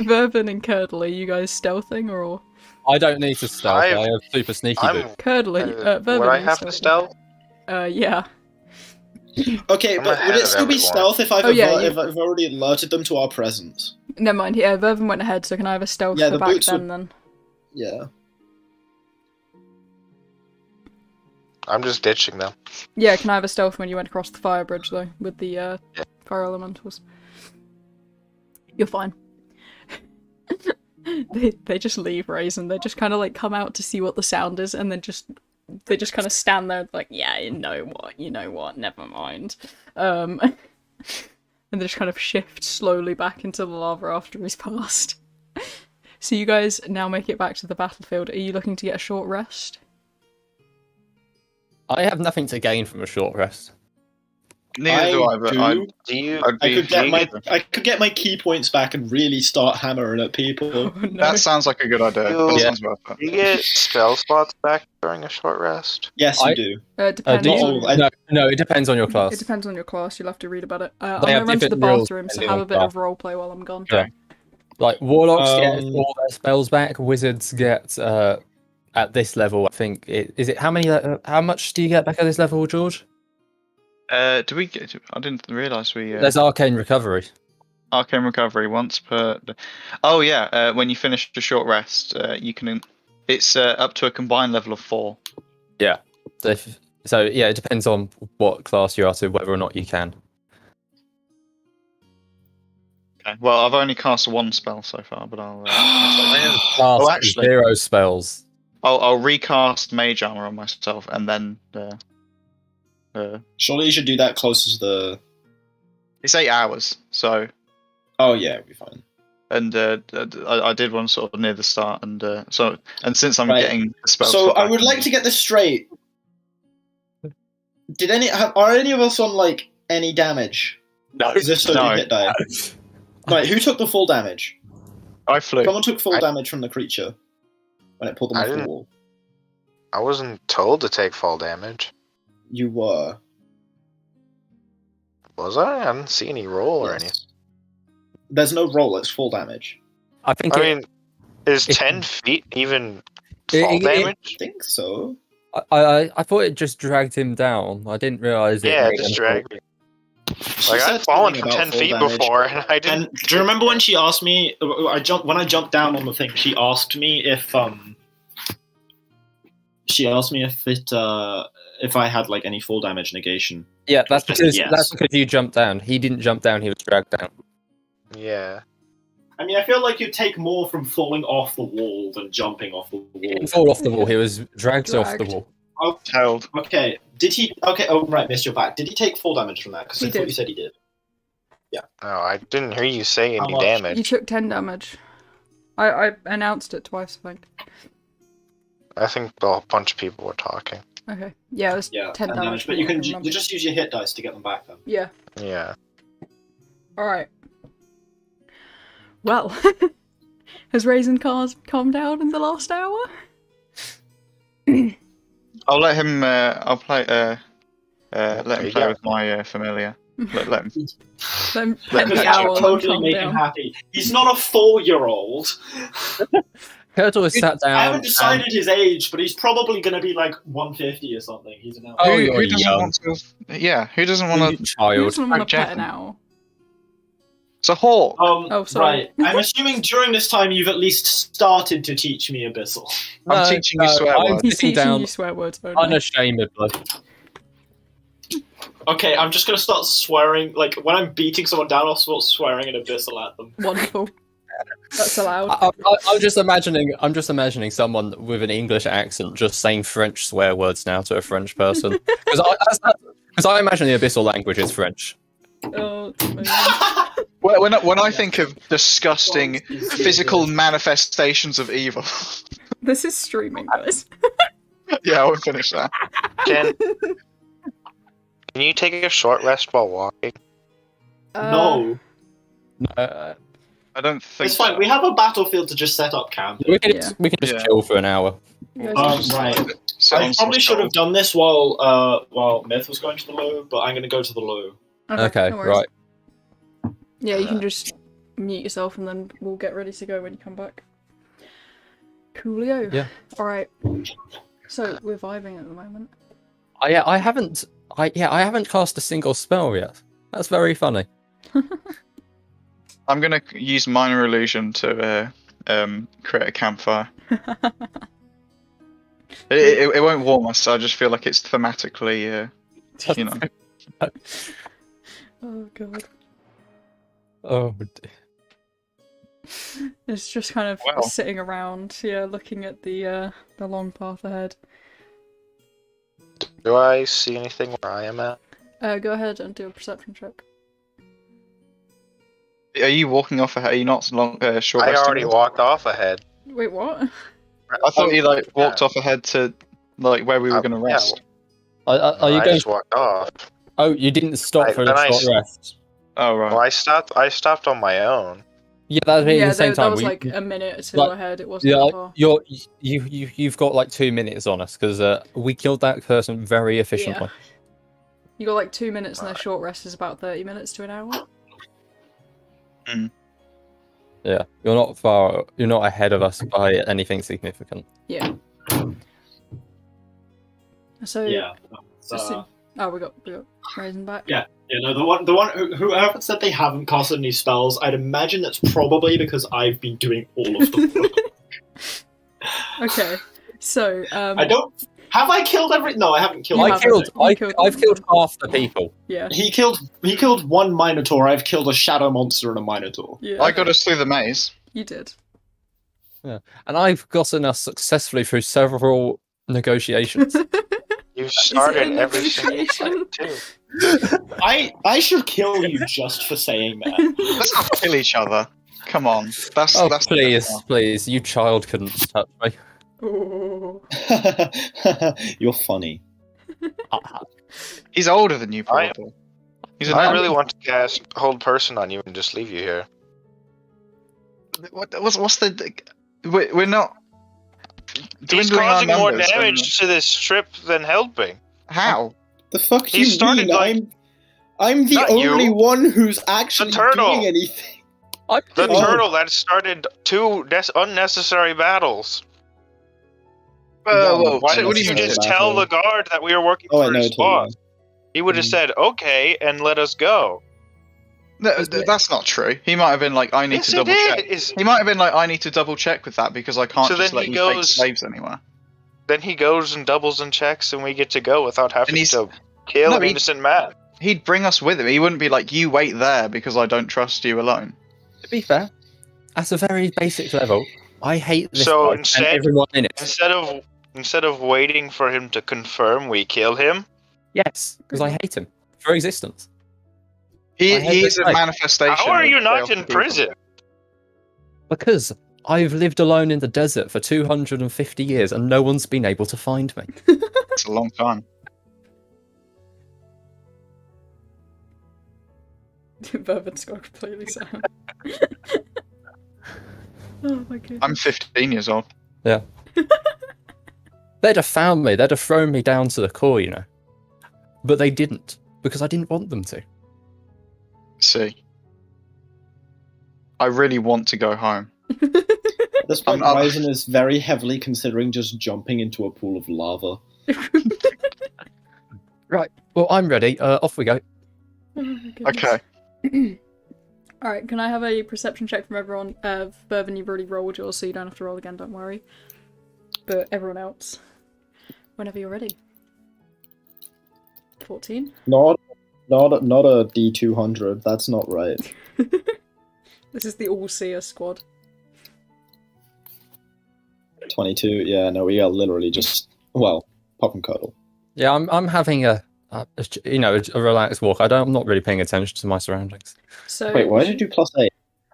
Vervin and Curdle, are you guys stealthing or
I don't need to stealth. I have super sneaky boots.
Curdle? Vervin,
would I
are you
have to
stealthing?
stealth?
Yeah.
Okay,
I'm
but
ahead
would it
of
still be
everyone.
stealth if I've,
Oh, yeah,
if I've already alerted them to our presence?
Never mind. Yeah, Vervin went ahead, so can I have a stealth
Yeah,
for
the
back
boots
then?
Yeah.
I'm just ditching them.
Yeah, can I have a stealth when you went across the fire bridge though, with the fire elementals? You're fine. they just leave Raisin. They just kind of like come out to see what the sound is, and then they just kind of stand there like, yeah, you know what, never mind. And they just kind of shift slowly back into the lava after he's passed. So you guys now make it back to the battlefield. Are you looking to get a short rest?
I have nothing to gain from a short rest.
Neither do I, but
do.
Do you?
I'd
I
be
could get my key points back and really start hammering at people.
Oh, no.
That sounds like a good idea.
You-
That
Yeah.
sounds worth it.
Do you get spell slots back during a short rest?
Yes,
I-
you do.
Depends
Do
Not
you-
on...
all.
No, it depends on your class.
It depends on your class, you'll have to read about it. I'm
They
gonna
have
run to the
different rules
bathroom, so
depending
have
on
a bit of
class.
roleplay while I'm gone.
Okay. Like warlocks get
Um,
all their spells back. Wizards get at this level. I think is it how many? How much do you get back at this level, George?
Do we get? I didn't realise we.
There's arcane recovery.
Arcane recovery once per. Oh yeah, when you finish a short rest, you can. It's up to a combined level of 4.
So yeah, it depends on what class you are to whether or not you can.
Okay. Well, I've only cast 1 spell so far, but I'll.
Class
actually-
0 spells.
I'll recast Mage Armor on myself, and then.
Surely you should do that closer to the.
It's 8 hours, so.
Oh yeah, it'll be fine.
And I did one sort of near the start, and since I'm
Right.
getting the spell.
So I would like to get this straight. Are any of us on like any damage?
No,
Is this
No.
hit die? Right, who took the full damage?
I flew.
Someone took full
I-
damage from the creature when it pulled them
I
off the
didn't.
wall.
I wasn't told to take fall damage.
You were.
Was I? I didn't see any roll or
Yes.
anything.
There's no roll. It's full damage.
I think.
I mean, is
it-
10 feet even
It-
fall
it-
damage?
I think so.
I thought it just dragged him down. I didn't realize it.
Yeah,
made
just
him
drag me.
She
Like,
said
I've fallen
something
from
about
10
full
feet
damage.
before, and I didn't.
And do you remember when she asked me? When I jumped down on the thing. She asked me if She asked me if I had like any full damage negation.
Yeah, that's
Just
because
yes.
that's because you jumped down. He didn't jump down. He was dragged down.
Yeah.
I mean, I feel like you take more from falling off the wall than jumping off the
He
wall.
didn't fall off the wall. He was dragged off the
Dragged.
wall.
Held.
Okay, did he? Okay, oh right, missed your back. Did he take full damage from that? Because I
He
thought
did.
you said he did.
Oh, I didn't hear you say
How
any
much?
You
damage.
took 10 damage. I announced it twice, I think.
I think a bunch of people were talking.
Okay. Yeah, it was 10 damage.
But
from
you
what I
can
remember.
you just use your hit dice to get them back then.
Yeah.
Yeah.
Alright. Well, has Raisin Cars calmed down in the last hour?
I'll let him. I'll play. Let him play
Yeah.
with my familiar. Let him.
Then
Let
the
him
owl and
totally
calm
make him
down.
happy. He's not a 4-year-old.
Kurtle is sat down.
I haven't decided his age, but he's probably going to be like 150 or something. He's an owl.
Oh,
who
you're
doesn't
young.
want to? Yeah, who doesn't
And
want
you
to?
Who
child.
doesn't want to
Jack
pet an
him.
owl?
It's a hawk.
Oh, sorry.
Right. I'm assuming during this time you've at least started to teach me Abyssal.
I'm teaching you swear
I'm
words.
He's
sitting
teaching
down
you swear words only.
unashamedly.
Okay, I'm just going to start swearing. Like, when I'm beating someone down, I'll start swearing in Abyssal at them.
Wonderful. That's allowed.
I'm just imagining someone with an English accent just saying French swear words now to a French person. Because I imagine the abyssal language is French.
Oh, it's amazing.
When I think of disgusting physical manifestations of evil,
This is streaming, guys.
yeah, I won't finish that.
Jen, can you take a short rest while walking?
No.
I don't think.
It's fine.
so.
We have a battlefield to just set up camp.
We can
Yeah.
just
Yeah.
chill for an hour.
You guys
Right.
Sit
I
on some
probably should have
stone.
done this while Myth was going to the loo, but I'm going to go to the loo.
Okay,
no worries.
right.
Yeah, you can just mute yourself and then we'll get ready to go when you come back. Coolio.
Yeah.
Alright. So, we're vibing at the moment.
I haven't cast a single spell yet. That's very funny.
I'm gonna use minor illusion to create a campfire. It won't warm us. I just feel like it's thematically, you know.
Oh god.
Oh, dear.
It's just kind of
Wow.
sitting around, yeah, looking at the long path ahead.
Do I see anything where I am at?
Go ahead and do a perception check.
Are you walking off ahead? Are you not long, short
I
resting?
already walked off ahead.
Wait, what?
I thought you walked off ahead to like where we were going to
Yeah,
rest.
Are you
I
going?
just walked off.
Oh, you didn't stop for
then
a
I
short
s-
rest.
Oh right.
Well, I stopped on my own.
Yeah, that'd be at
Yeah,
the same
that
time.
was like a minute or two
like-
ahead, it wasn't
Yeah,
that
like,
far.
you've got like 2 minutes on us because we killed that person very efficiently.
You got like 2 minutes and their short rest is about 30 minutes to an hour.
Yeah, you're not far. You're not ahead of us by anything significant.
Yeah. So
Yeah.
oh, we got Raisin back.
Yeah. You know, the one whoever said they haven't casted any spells, I'd imagine that's probably because I've been doing all of the work.
Okay. So
I don't. Have I killed every? No, I haven't killed.
You
I've
haven't.
killed half the people.
yeah.
He killed one Minotaur. I've killed a shadow monster and a Minotaur.
Yeah.
I got us through the maze.
You did.
Yeah, and I've gotten us successfully through several negotiations.
You
Is it
started
a
every single
negotiation?
fight too.
I should kill you just for saying that.
Let's not kill each other. Come on. That's
Oh,
that's
please, you child couldn't touch me.
Ooh.
You're funny.
He's older than you, probably. He's an
I
elf.
really want to cast Hold Person on you and just leave you here.
What's the? We're not.
He's
dwindling our
causing more
numbers and-
damage to this trip than helping.
How?
The fuck
He
you
started,
mean?
like-
I'm the
Not
only
you.
one who's actually
turtle.
doing anything.
The
Oh.
turtle that started two unnecessary battles.
Whoa,
Why
so what
didn't
do
you
you
just
mean?
tell the guard that we were working
Oh, I
for
know.
his boss?
Totally.
He would have
Mhm.
said, okay, and let us go.
No, that's not true. He might have been like, I need
Yes,
to double
it
check.
is.
He might have been like, I need to double check with that because I can't
So
just
then
let
he
you take
goes-
slaves anywhere.
Then he goes and doubles and checks, and we get to go without having
he's-
to kill
No,
an
he-
innocent man.
He'd bring us with him. He wouldn't be like, you wait there because I don't trust you alone.
To be fair, at a very basic level, I hate this
So
guy
instead-
and everyone in it.
Instead of waiting for him to confirm, we kill him.
Yes, because I hate him for existence. I
He
hate
is
this
a
guy.
manifestation.
How are you
of
not
chaos
in
people.
prison?
Because I've lived alone in the desert for 250 years and no one's been able to find me.
It's a long time.
Bourbon's got completely silent. Oh my goodness.
I'm 15 years old.
Yeah. They'd have found me. They'd have thrown me down to the core, you know. But they didn't, because I didn't want them to.
See. I really want to go home.
At this point,
I'm-
Ryzen is very heavily considering just jumping into a pool of lava.
Right. Well, I'm ready. Off we go.
Oh my goodness.
Okay.
Alright, can I have a perception check from everyone? Bourbon, you've already rolled yours, so you don't have to roll again, don't worry. But everyone else, whenever you're ready. 14?
Not a D200. That's not right.
This is the all-seer squad.
22. Yeah, no, we are literally just pop and cuddle.
Yeah, I'm having a relaxed walk. I'm not really paying attention to my surroundings.
So
Wait, why did you +8?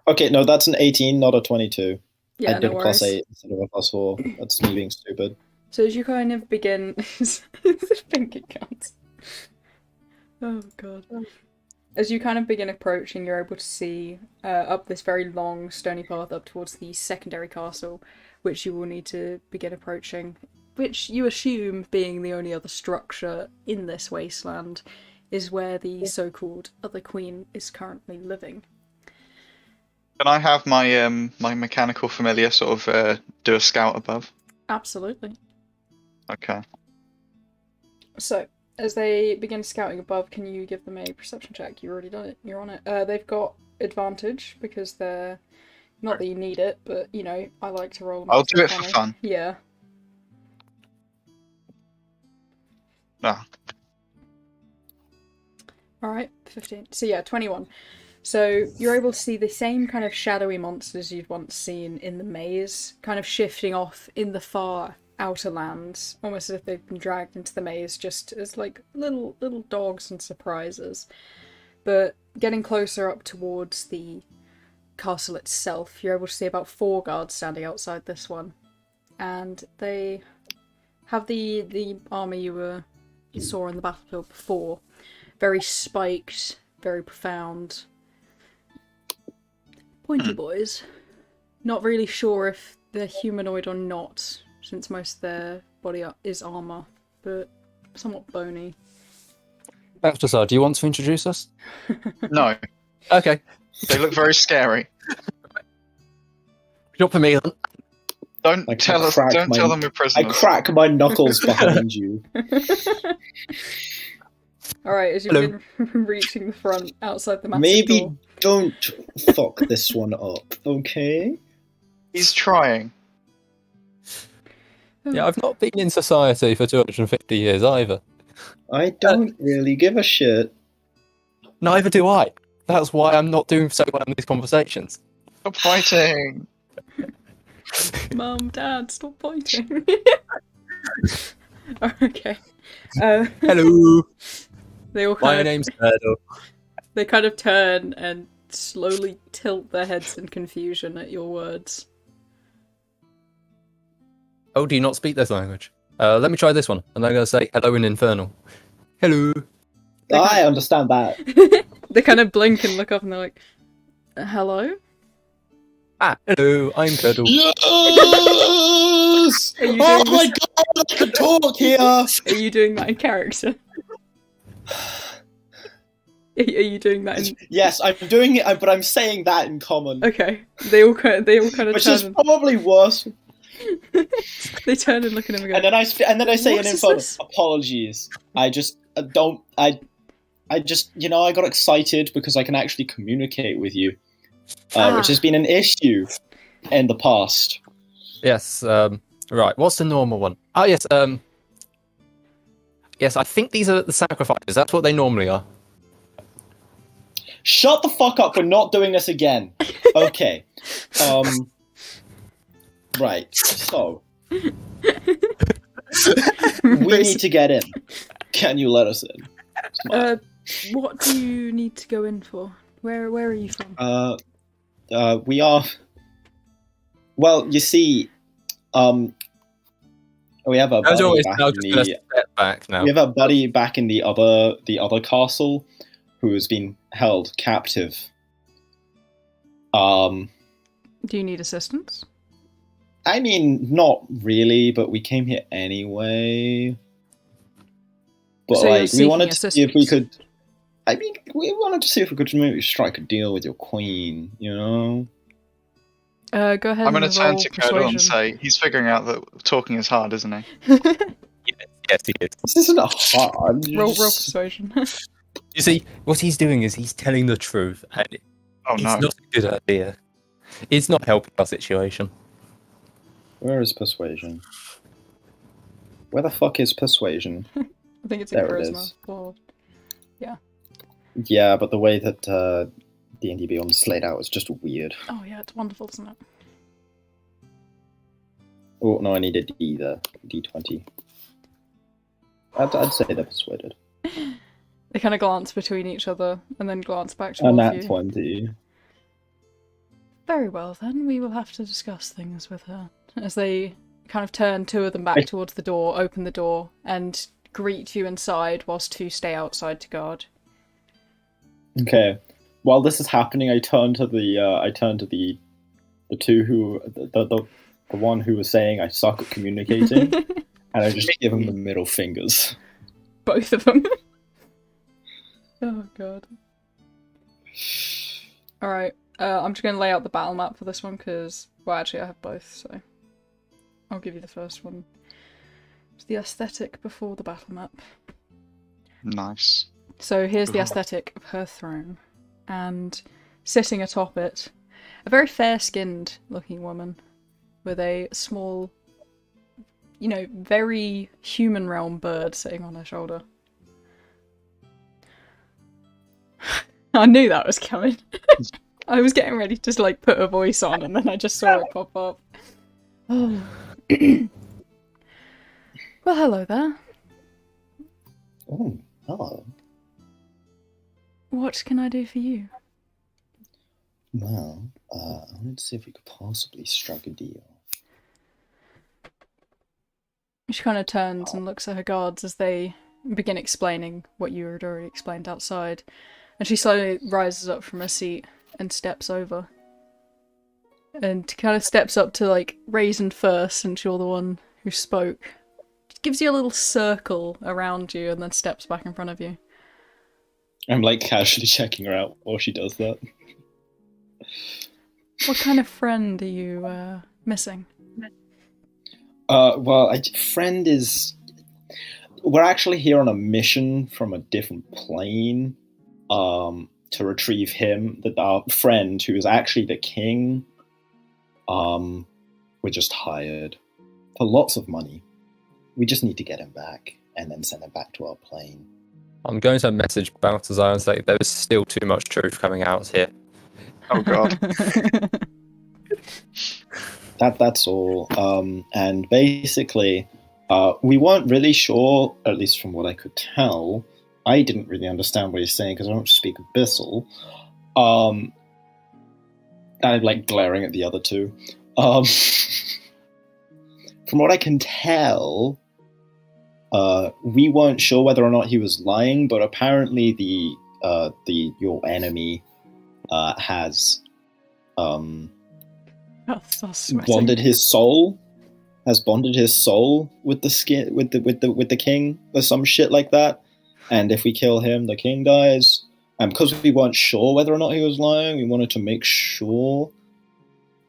Okay, no, that's an 18, not a 22.
yeah,
I did
no
a
worries.
+8 instead of a +4. That's me being stupid.
So as you kind of begin, I think it counts. Oh god. As you kind of begin approaching, you're able to see up this very long stony path up towards the secondary castle, which you will need to begin approaching, which you assume, being the only other structure in this wasteland, is where the so-called other queen is currently living.
Can I have my my mechanical familiar sort of do a scout above?
Absolutely.
Okay.
So, as they begin scouting above, can you give them a perception check? You've already done it. You're on it. They've got advantage because they're... Not that you need it, but, you know, I like to roll them.
I'll
out
do it for
funny.
fun.
Yeah.
No.
Alright, 15. So yeah, 21. So you're able to see the same kind of shadowy monsters you'd once seen in the maze, kind of shifting off in the far outer lands, almost as if they've been dragged into the maze just as like little dogs and surprises. But getting closer up towards the castle itself, you're able to see about 4 guards standing outside this one. And they have the armour you saw in the battlefield before. Very spiked, very profound. Pointy boys. Not really sure if they're humanoid or not, since most of their body is armour, but somewhat bony.
Balthazar, do you want to introduce us?
No.
Okay.
They look very scary.
Not for me then.
Don't
I
tell us.
crack
Don't
my-
tell them we're
I
prisoners.
crack my knuckles behind you.
Alright, as you've
Hello.
been reaching the front outside the massive
Maybe
door.
don't fuck this one up, okay?
He's trying.
Yeah, I've not been in society for 250 years either.
I don't really give a shit.
Neither do I. That's why I'm not doing so well in these conversations.
Stop fighting.
Mum, Dad, stop pointing. Okay.
Hello,
They all
my
kind of,
name's Myrtle.
they kind of turn and slowly tilt their heads in confusion at your words.
Oh, do you not speak this language? Let me try this one. And I'm going to say hello in Infernal. Hello.
I understand that.
They kind of blink and look up and they're like, hello?
Ah, hello, I'm Curdle.
Yes!
Are you
Oh
doing
my
this-
god, I can talk here!
Are you doing that in character? Are you doing that in...
Yes, I'm doing it, but I'm saying that in common.
Okay. They all kind of
Which is
turn
probably worse.
and... They turn and look at him and go,
And then I say
What
in
is
infernal,
this?
apologies. I just don't. I just, I got excited because I can actually communicate with you, which has been an issue in the past.
Yes, right, what's the normal one? Oh, yes, yes, I think these are the sacrifices. That's what they normally are.
Shut the fuck up! We're not doing this again. Okay. Right. So we need to get in. Can you let us in?
what do you need to go in for? Where are you from?
We are. Well, you see, we have a
As
buddy
always,
back
now
in
just gonna
the
step back now.
we have a buddy back in the other castle who has been held captive.
Do you need assistance?
I mean, not really, but we came here anyway. But
So you're
like, we wanted to
seeking
see if we
assistance?
could. I mean, we wanted to see if we could maybe strike a deal with your queen. You know.
Go ahead
I'm going to
and
turn
roll
to Curdle and
persuasion.
say he's figuring out that talking is hard, isn't he?
Yes, he is.
This isn't hard.
roll persuasion.
You see, what he's doing is he's telling the truth, and
Oh
it's
no.
not a good idea. It's not helping our situation.
Where is persuasion? Where the fuck is persuasion?
I think it's in
There it
charisma.
is.
Or...
Yeah, but the way that D&D Beyond's laid out is just weird.
Oh yeah, it's wonderful, isn't it?
Oh no, I need a D there. D20. I'd say they're persuaded.
They kind of glance between each other and then glance back
And
towards
that
you.
20.
Very well then, we will have to discuss things with her. As they kind of turn, two of them back towards the door, open the door, and greet you inside whilst two stay outside to guard.
Okay. While this is happening, I turn to the two who the one who was saying I suck at communicating, and I just give him the middle fingers.
Both of them. Oh god. Alright, I'm just going to lay out the battle map for this one because, well, actually I have both, so I'll give you the first one. It's the aesthetic before the battle map.
Nice.
So here's the aesthetic of her throne, and sitting atop it, a very fair-skinned looking woman with a small, you know, very human realm bird sitting on her shoulder. I knew that was coming. I was getting ready to like put a voice on, and then I just saw it pop up. Oh. Well, hello there.
Oh, hello.
What can I do for you?
Well, I wanted to see if we could possibly strike a deal.
She kind of turns and looks at her guards as they begin explaining what you had already explained outside. And she slowly rises up from her seat and steps over. And kind of steps up to, like, Raisin first, since you're the one who spoke. She gives you a little circle around you and then steps back in front of you.
I'm like casually checking her out while she does that.
What kind of friend are you missing?
Well, friend is... We're actually here on a mission from a different plane, to retrieve him, our friend, who is actually the king. We're just hired for lots of money. We just need to get him back, and then send him back to our plane.
I'm going to message Balthazar and say there is still too much truth coming out here.
Oh god.
That's all. And basically, we weren't really sure, at least from what I could tell. I didn't really understand what he's saying because I don't speak Abyssal. I'm like glaring at the other two. From what I can tell, we weren't sure whether or not he was lying, but apparently your enemy has bonded his soul. Has bonded his soul with the skin, with the king, or some shit like that. And if we kill him, the king dies. And because we weren't sure whether or not he was lying, we wanted to make sure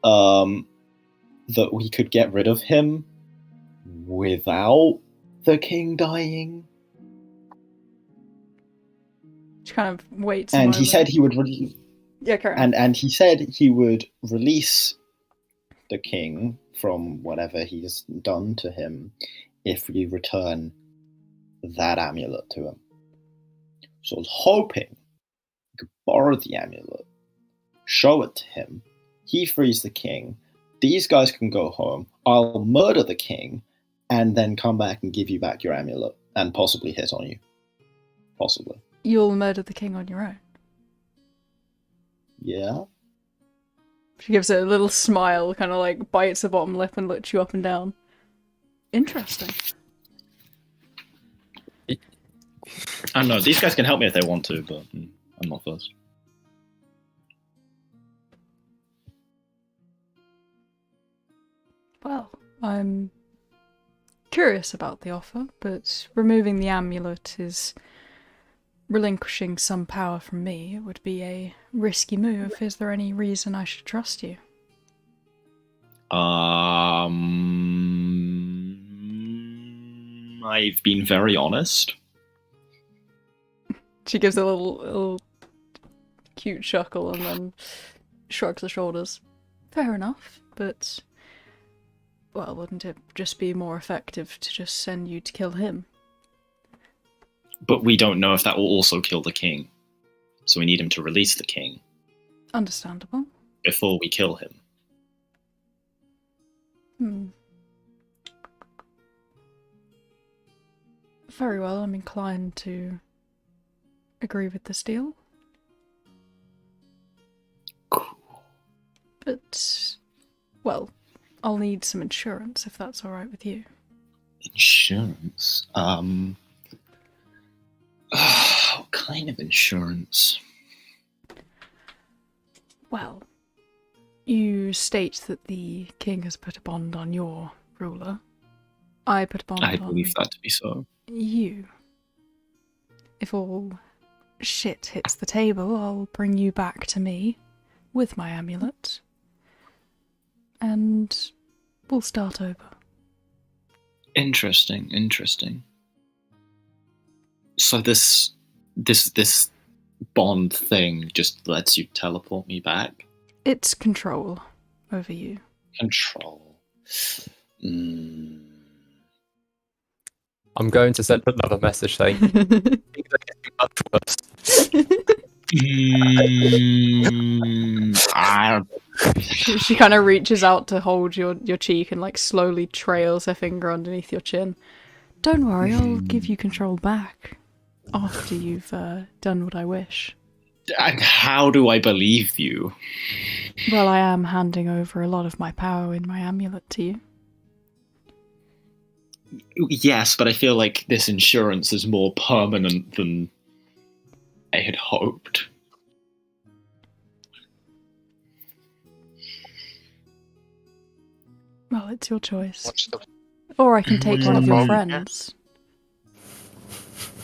that we could get rid of him without the king dying.
She kind of waits a
And
moment.
he said he would
Yeah, carry on.
and he said he would release the king from whatever he's done to him if we return that amulet to him. So I was hoping we could borrow the amulet, show it to him, he frees the king, these guys can go home, I'll murder the king, and then come back and give you back your amulet, and possibly hit on you. Possibly.
You'll murder the king on your own.
Yeah?
She gives it a little smile, kind of like bites her bottom lip and looks you up and down. Interesting.
I don't know. These guys can help me if they want to, but I'm not first.
Well, I'm curious about the offer, but removing the amulet is relinquishing some power from me. It would be a risky move. Is there any reason I should trust you?
I've been very honest.
She gives a little cute chuckle and then shrugs her shoulders. Fair enough, but... well, wouldn't it just be more effective to just send you to kill him?
But we don't know if that will also kill the king. So we need him to release the king.
Understandable.
Before we kill him.
Very well, I'm inclined to agree with this deal.
Cool.
But, well, I'll need some insurance if that's alright with you.
Insurance? What kind of insurance?
Well, you state that the king has put a bond on your ruler. I put a bond
I
on
believe that to be so.
you. If all shit hits the table, I'll bring you back to me with my amulet. And we'll start over.
Interesting. So this bond thing just lets you teleport me back?
It's control over you.
Control.
I'm going to send another message saying,
She kind of reaches out to hold your cheek and like slowly trails her finger underneath your chin. Don't worry, I'll give you control back after you've done what I wish.
And how do I believe you?
Well, I am handing over a lot of my power in my amulet to you.
Yes, but I feel like this insurance is more permanent than I had hoped.
Well, it's your choice.
What's the
Or I can take one of your
problem?
friends.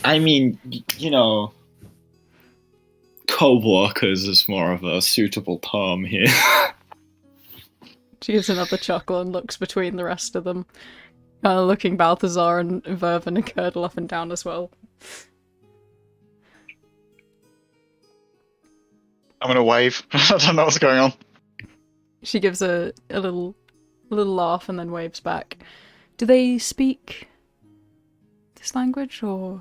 I mean, you know, co-workers is more of a suitable term here.
She gives another chuckle and looks between the rest of them. Looking Balthazar and Vervin and Curdle up and down as well.
I'm gonna wave. I don't know what's going on.
She gives a little laugh and then waves back. Do they speak this language, or...?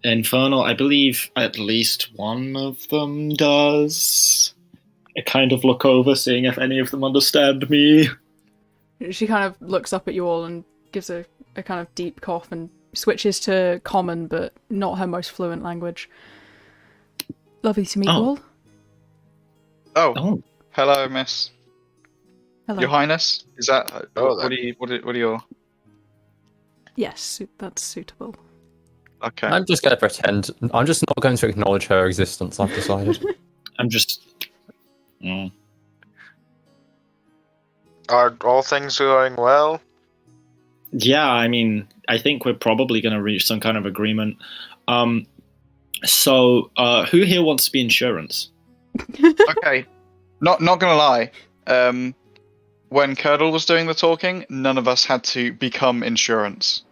Infernal, I believe at least one of them does. I kind of look over, seeing if any of them understand me.
She kind of looks up at you all and gives a kind of deep cough and switches to common, but not her most fluent language. Lovely to meet you all.
Oh, hello, miss.
Hello.
Your Highness? Is that... what are your...
Yes, that's suitable.
Okay.
I'm just going to pretend. I'm just not going to acknowledge her existence, I've decided.
I'm just...
Are all things going well?
Yeah, I mean, I think we're probably going to reach some kind of agreement. So, who here wants to be insurance?
Okay. Not gonna lie. When Curdle was doing the talking, none of us had to become insurance.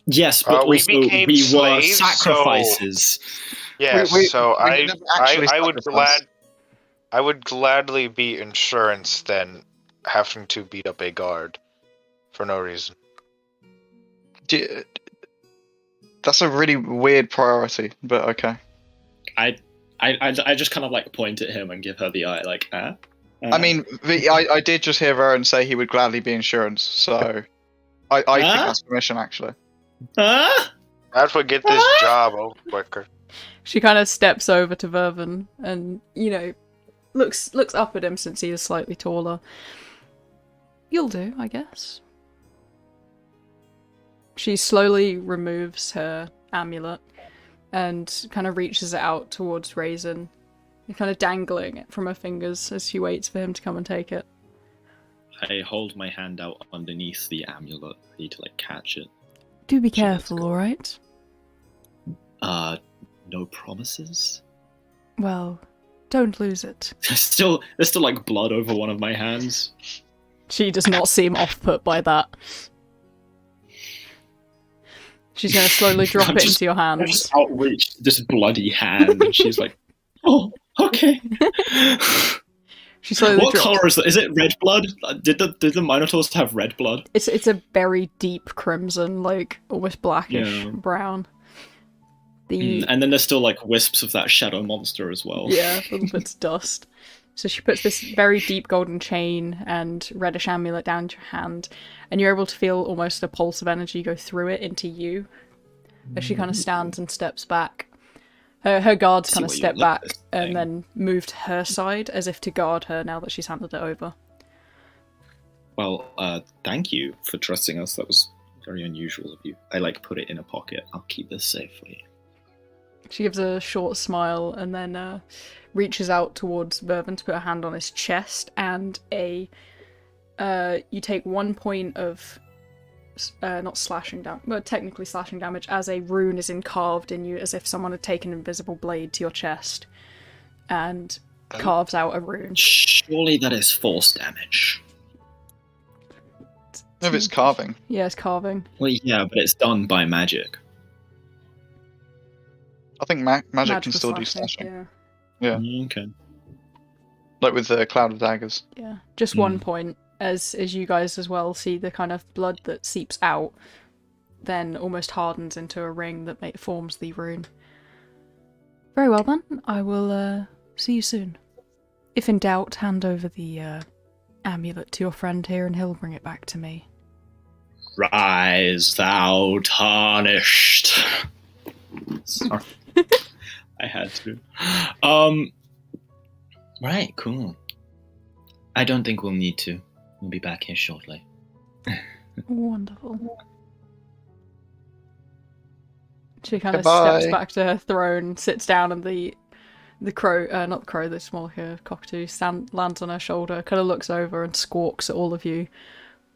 Yes, but
We
also
became
we were
slaves,
sacrifices.
Yes,
We
so
never actually
I would gladly be insurance than having to beat up a guard for no reason.
That's a really weird priority, but okay.
I just kind of like point at him and give her the eye, like,
I mean, I did just hear Varen say he would gladly be insurance, so I think that's permission, actually.
That would get this job over quicker.
She kind of steps over to Vervin and, you know, looks up at him since he is slightly taller. You'll do, I guess. She slowly removes her amulet and kind of reaches it out towards Raisin, kind of dangling it from her fingers as she waits for him to come and take it.
I hold my hand out underneath the amulet. I need to like catch it.
Do be careful, alright?
No promises?
Well, don't lose it.
There's still like blood over one of my hands.
She does not seem off-put by that. She's going to slowly drop it into your
I
hands.
just outreached this bloody hand, and she's like, "Oh, okay."
She slowly
What
drops.
color is that? Is it red blood? Did the Minotaurs have red blood?
It's a very deep crimson, like almost blackish
Yeah.
brown.
And then there's still like wisps of that shadow monster as well.
Yeah, little bits of dust. So she puts this very deep golden chain and reddish amulet down into your hand, and you're able to feel almost a pulse of energy go through it into you as she kind of stands and steps back. Her guards
See
kind of
what you
step
look
back
at this
and
thing.
then move to her side as if to guard her now that she's handed it over.
Well, thank you for trusting us. That was very unusual of you. I like put it in a pocket. I'll keep this safe for you.
She gives a short smile and then reaches out towards Vervin to put her hand on his chest, and you take 1 point of not slashing damage, but technically slashing damage, as a rune is carved in you, as if someone had taken an invisible blade to your chest and carves out a rune.
Surely that is force damage.
No, if it's carving.
Yeah, it's carving.
Well, yeah, but it's done by magic.
I think magic can
Magical
still do slashing.
Yeah.
Yeah.
Okay.
Like with the Cloud of Daggers.
Yeah, just 1 point, as you guys as well see the kind of blood that seeps out, then almost hardens into a ring that forms the rune. Very well then, I will see you soon. If in doubt, hand over the amulet to your friend here and he'll bring it back to me.
Rise, thou tarnished. Sorry. I had to. Right, cool. I don't think we'll need to. We'll be back here shortly.
Wonderful. She kind of
Goodbye.
steps back to her throne, sits down, and the crow, not the crow, the small cockatoo, lands on her shoulder, kind of looks over and squawks at all of you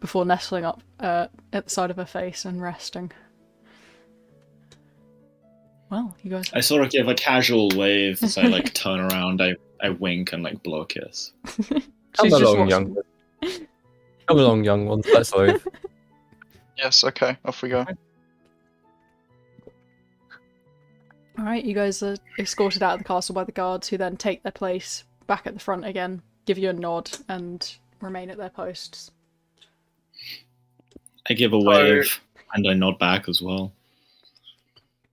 before nestling up at the side of her face and resting. Well, you guys...
I sort of give a casual wave as I like turn around. I wink and like blow a kiss.
Come
She's just
along,
watching.
young one. Come along, young ones. Let's leave.
Yes, okay, off we go.
Alright, you guys are escorted out of the castle by the guards, who then take their place back at the front again, give you a nod, and remain at their posts.
I give a wave and I nod back as well.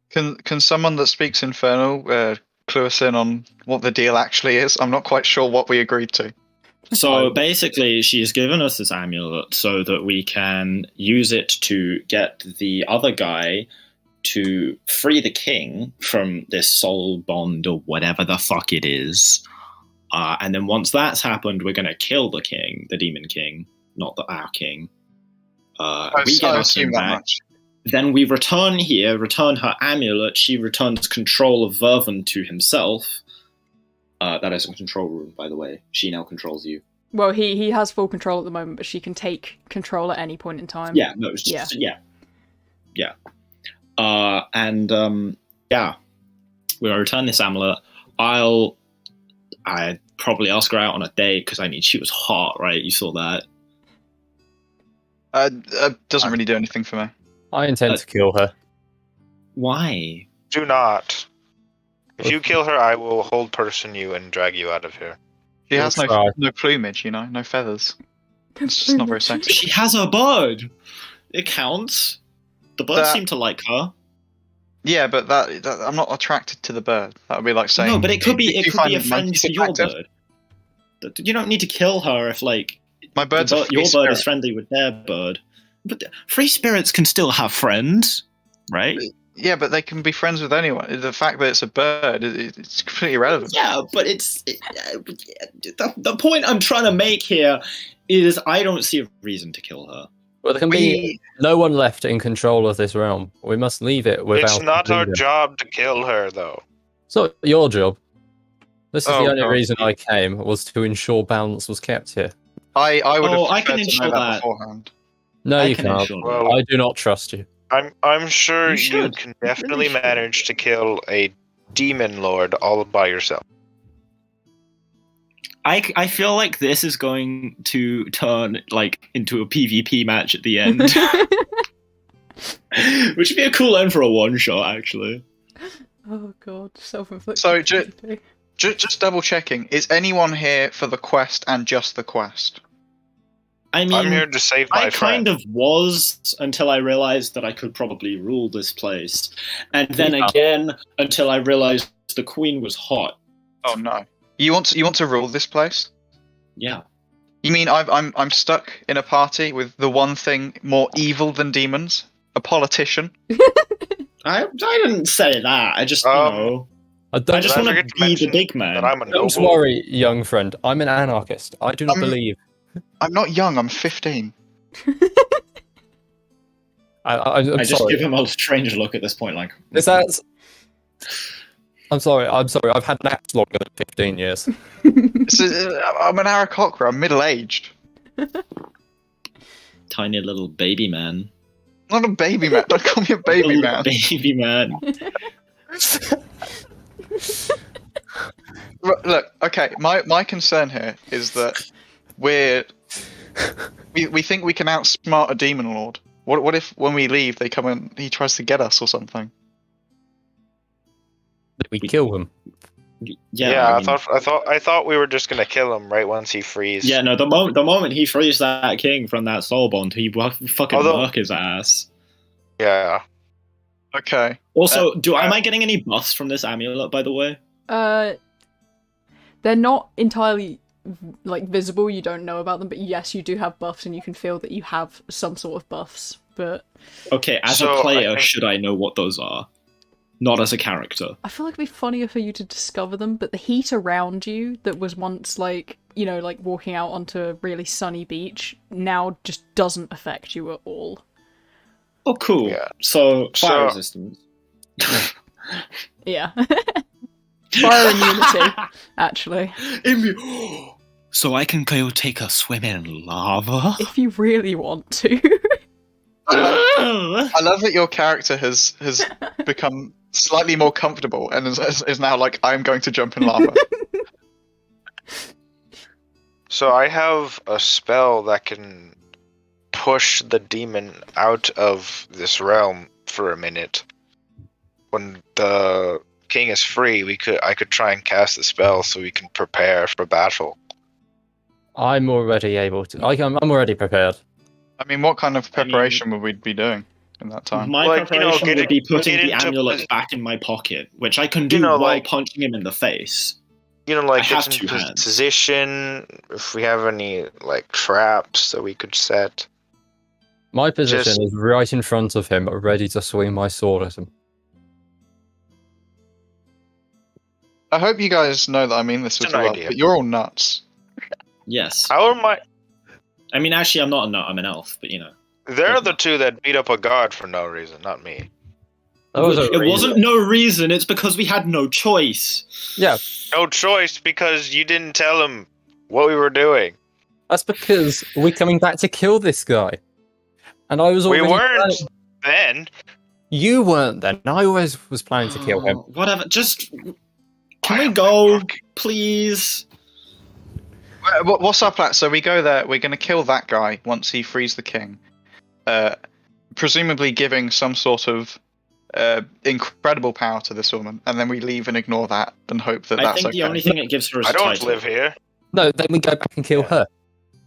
Can someone that speaks Infernal clue us in on what the deal actually is? I'm not quite sure what we agreed to.
So basically, she's given us this amulet so that we can use it to get the other guy to free the king from this soul bond or whatever the fuck it is. And then once that's happened, we're going to kill the king, the demon king, not our king. We get our king back. Then we return here, return her amulet. She returns control of Vervin to himself. That is a control room, by the way. She now controls you.
Well, he has full control at the moment, but she can take control at any point in time.
Yeah, no, it's just, yeah. We'll return this amulet. I'd probably ask her out on a date, because she was hot, right? You saw that.
Doesn't really do anything for me.
I intend to kill her.
Why?
Do not. If you kill her, I will hold person you and drag you out of here.
She has
We'll try.
no plumage, no feathers. It's just not very sexy.
She has a bird. It counts. The birds seem to like her.
Yeah, but that I'm not attracted to the bird. That would be like saying.
No, but it could be
you
a
find
friend
monkeys
to your
attractive?
bird. You don't need to kill her if
My bird's a free
your bird
spirit.
is friendly with their bird. But free spirits can still have friends, right?
Yeah, but they can be friends with anyone. The fact that it's a bird, it's completely irrelevant.
Yeah, but the point I'm trying to make here is I don't see a reason to kill her.
Well, there can be no one left in control of this realm. We must leave it without.
It's not our
leader.
job to kill her, though.
It's not your job. This is the only
God.
reason I came, was to ensure balance was kept here.
I would have
I can
preferred to
ensure
know that
that.
beforehand.
No,
I
you
can
can't.
ensure that.
Well,
I do not trust you.
I'm sure
You
you
should.
can
You really
definitely
should.
manage to kill a demon lord all by yourself.
I feel like this is going to turn like into a PvP match at the end, which would be a cool end for a one shot, actually.
Oh god, self-inflicted.
So,
tragedy.
Just double checking. Is anyone here for the quest and just the quest?
I mean,
I'm here to save my
I
friend.
kind of was until I realized that I could probably rule this place, and then
Yeah.
again until I realized the queen was hot.
Oh no. You want to rule this place?
Yeah.
You mean I'm stuck in a party with the one thing more evil than demons? A politician?
I didn't say that. I just, you know,
I
I
don't.
just
Don't
want to
forget to
be the
mention
big man.
that I'm a
Don't
noble.
worry, young friend. I'm an anarchist. I do not believe.
I'm not young, I'm 15.
I'm
I just
sorry.
give him a strange look at this point, like.
Is that? I'm sorry. I've had naps longer than 15 years.
I'm an Aarakocra, I'm middle-aged.
Tiny little baby man.
I'm not a baby man, don't call me a baby
Little
man.
Baby man.
Look, okay, my concern here is that we think we can outsmart a demon lord. What if when we leave they come and he tries to get us or something?
We kill him.
Yeah,
I
mean-
thought we were just gonna kill him right once he frees.
Yeah, no. The moment he frees that king from that soul bond, he fucking
Although-
work his ass.
Yeah.
Okay.
Also, am I getting any buffs from this amulet? By the way,
They're not entirely like visible. You don't know about them, but yes, you do have buffs, and you can feel that you have some sort of buffs. But
okay, as
So,
a
I
player,
think-
should I know what those are? Not as a character.
I feel like it'd be funnier for you to discover them. But the heat around you that was once like, you know, like walking out onto a really sunny beach now just doesn't affect you at all.
Oh, cool.
Yeah.
So fire
So-
resistance.
Yeah. Fire immunity, actually.
So I can go take a swim in lava.
If you really want to.
I love that your character has become slightly more comfortable and is now like, I'm going to jump in lava.
So I have a spell that can push the demon out of this realm for a minute. When the king is free, I could try and cast the spell so we can prepare for battle.
I'm already able to. I'm already prepared.
I mean, what kind of preparation would we be doing in that time?
My
Like, you know,
preparation would be putting
get
the
into
amulet
posi-
back in my pocket, which I can do
You know,
while
like-
punching him in the face.
You know, like
I have
get into
two hands.
position. If we have any like traps that we could set.
My position
Just-
is right in front of him, ready to swing my sword at him.
I hope you guys know that I mean this with
It's an
love,
idea.
but you're all nuts.
Yes.
How am I?
I mean, actually, I'm not a nut. I'm an elf, but you know.
They're the two that beat up a god for no reason, not me.
That was a
It
reason.
wasn't no reason. It's because we had no choice.
Yeah,
No choice because you didn't tell him what we were doing.
that's because we're coming back to kill this guy. And I was
We
already.
weren't then.
You weren't then. I always was planning to kill him.
Oh, whatever. Just can we go, please?
What's our plan? So we go there, we're going to kill that guy once he frees the king. Presumably giving some sort of incredible power to this woman. And then we leave and ignore that and hope that
I
that's
think
okay.
the only thing it gives her is
I
a
don't
title.
live here.
No, then we go back and kill her.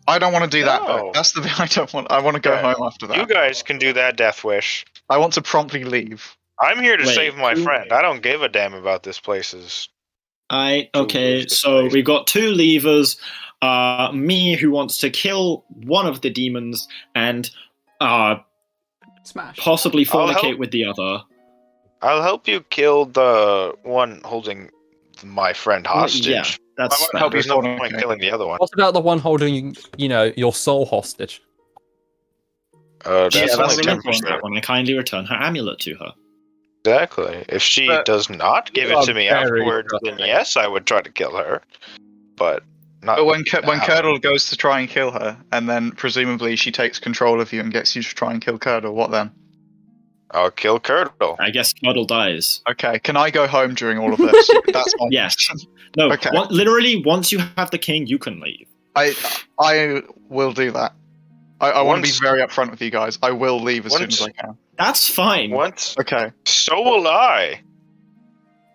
I don't want to do that,
No.
though. That's the bit I don't want. I want to go
Yeah.
home after that.
You guys can do that death wish.
I want to promptly leave.
I'm here to
Wait,
save my
who-
friend. I don't give a damn about this place's.
Okay,
Two
so
levers.
we got two levers. Me, who wants to kill one of the demons, and
Smash.
possibly
I'll
fornicate
help.
with the other.
I'll help you kill the one holding my friend hostage.
Yeah, that's
I won't
fair.
help you
There's no
holding
point
me.
killing the other one.
What about the one holding, your soul hostage?
That's
Yeah,
only
that's
ten
on that
10%.
one. I kindly return her amulet to her.
Exactly. If she
But
does not give
you
it
are
to me
very
afterwards, then
trusting.
yes, I would try to kill her. But not.
But when
now.
Curdle goes to try and kill her, and then presumably she takes control of you and gets you to try and kill Curdle, what then?
I'll kill Curdle.
I guess Cuddle dies.
Okay, can I go home during all of this? That's my
Yes.
question.
No,
Okay.
literally, once you have the king, you can leave.
I will do that. I want to be
Once-
very upfront with you guys. I will leave as soon
once-
as I can.
That's fine.
Once.
Okay.
So will I.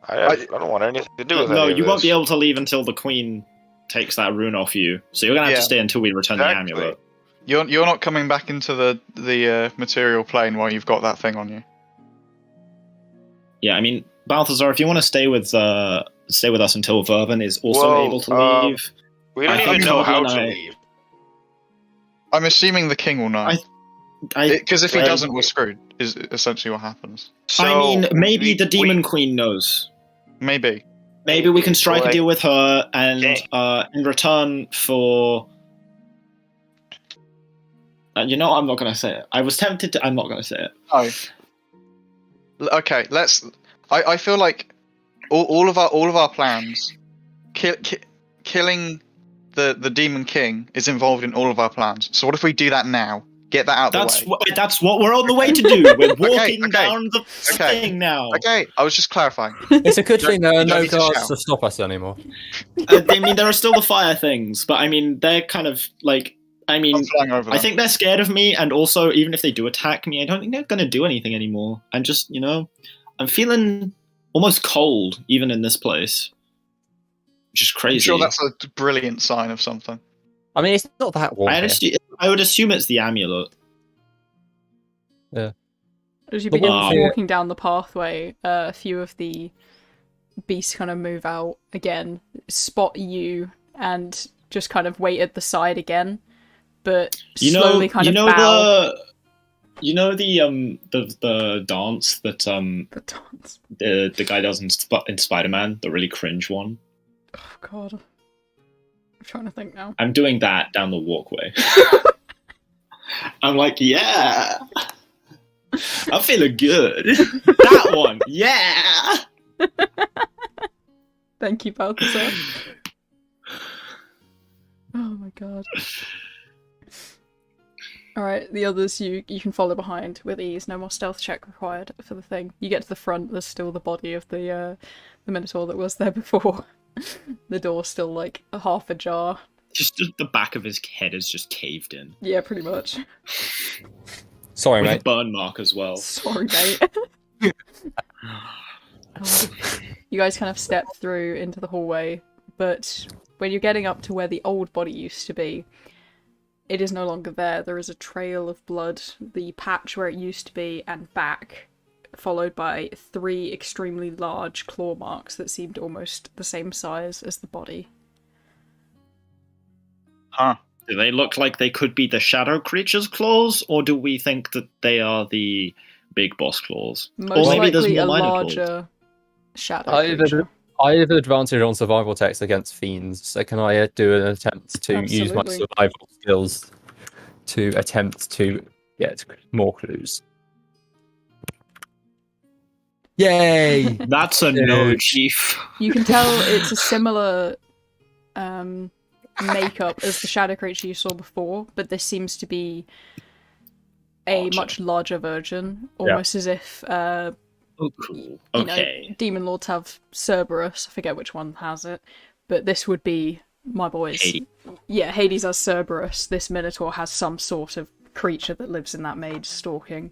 I don't want anything to do with
No,
any of
you won't
this.
be able to leave until the queen takes that rune off you. So you're gonna have
Yeah.
to stay until we return
Exactly.
the amulet.
You're not coming back into the material plane while you've got that thing on you.
Yeah, I mean, Balthazar, if you want to stay with us until Vervin is also
Well,
able to leave.
We don't
I
even
think
know
Curdle
how
and
to
I-
leave.
I'm assuming the king will know. Because if he
well,
doesn't, we're screwed, is essentially what happens.
So
I mean, maybe
we-
the demon queen knows.
Maybe.
Maybe we can strike a
Like-
deal with her, and
Okay.
in return for. I'm not gonna say it. I was tempted to. I'm not gonna say it.
Oh. Okay, let's. I feel like all of our plans, killing the demon king is involved in all of our plans. So what if we do that now? Get that out of the way.
That's what we're on the way to do. We're walking
okay.
down the
Okay.
thing now.
Okay, I was just clarifying.
It's a good thing there are
you don't
no
need to
guards
shout.
to stop us anymore.
I mean, there are still the fire things, but I mean, they're kind of like. I mean,
I'm flying over
I
them.
think they're scared of me, and also, even if they do attack me, I don't think they're going to do anything anymore. I'm just, I'm feeling almost cold, even in this place. Which is
I'm
crazy.
sure that's a brilliant sign of something.
I mean, it's not that warm here.
I would assume it's the amulet.
As you
The
begin
one-
walking down the pathway, a few of the beasts kind of move out again, spot you, and just kind of wait at the side again, but slowly kind of bow.
the dance that
The dance.
the guy does in Spider-Man, the really cringe one.
Oh god. I'm trying to think now.
I'm doing that down the walkway. I'm like, yeah, I'm feeling good. That one, yeah.
Thank you, Balthazar. Oh my god. Alright, the others you can follow behind with ease. No more stealth check required for the thing. You get to the front, there's still the body of the Minotaur that was there before. The door's still like half ajar.
Just the back of his head is just caved in.
Yeah, pretty much.
Sorry,
With a
mate.
burn mark as well.
Sorry, mate. You guys kind of step through into the hallway, but when you're getting up to where the old body used to be, it is no longer there. There is a trail of blood, the patch where it used to be, and back, followed by 3 extremely large claw marks that seemed almost the same size as the body.
Huh.
Do they look like they could be the shadow creature's claws, or do we think that they are the big boss claws?
Most
maybe there's
likely a
more minor claws.
larger shadow
I
creature.
have advantage on survival checks against fiends, so can I do an attempt to use my
Absolutely.
survival skills to attempt to get more clues? Yay!
That's a no,
Dude.
Chief.
You can tell it's a similar makeup as the shadow creature you saw before, but this seems to be a
Larger.
much larger version, almost as if
Oh, cool.
you
Okay.
know, demon lords have Cerberus. I forget which one has it, but this would be my boys.
Hades.
Yeah, Hades has Cerberus. This Minotaur has some sort of creature that lives in that maid stalking,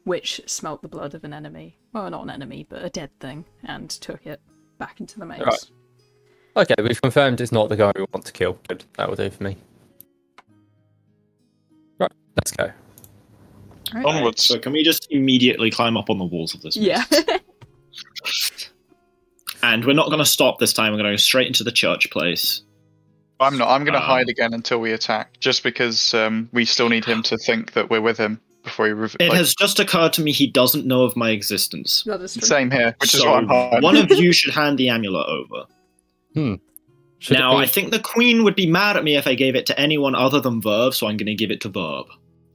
which smelt the blood of an enemy. Well, not an enemy, but a dead thing, and took it back into the maze.
Right. Okay, we've confirmed it's not the guy we want to kill. Good, that will do for me. Right, let's go.
Right.
Onwards.
So can we just immediately climb up on the walls of this
Yeah.
maze? And we're not going to stop this time. We're going to go straight into the church place.
I'm not. I'm going to
Um,
hide again until we attack, just because we still need him to think that we're with him. before he
It has just occurred to me he doesn't know of my existence.
That is true.
Same here, which is
So
why I'm hiding.
one of you should hand the amulet over.
Should
Now,
we-
I think the Queen would be mad at me if I gave it to anyone other than Verve, so I'm going to give it to Verve.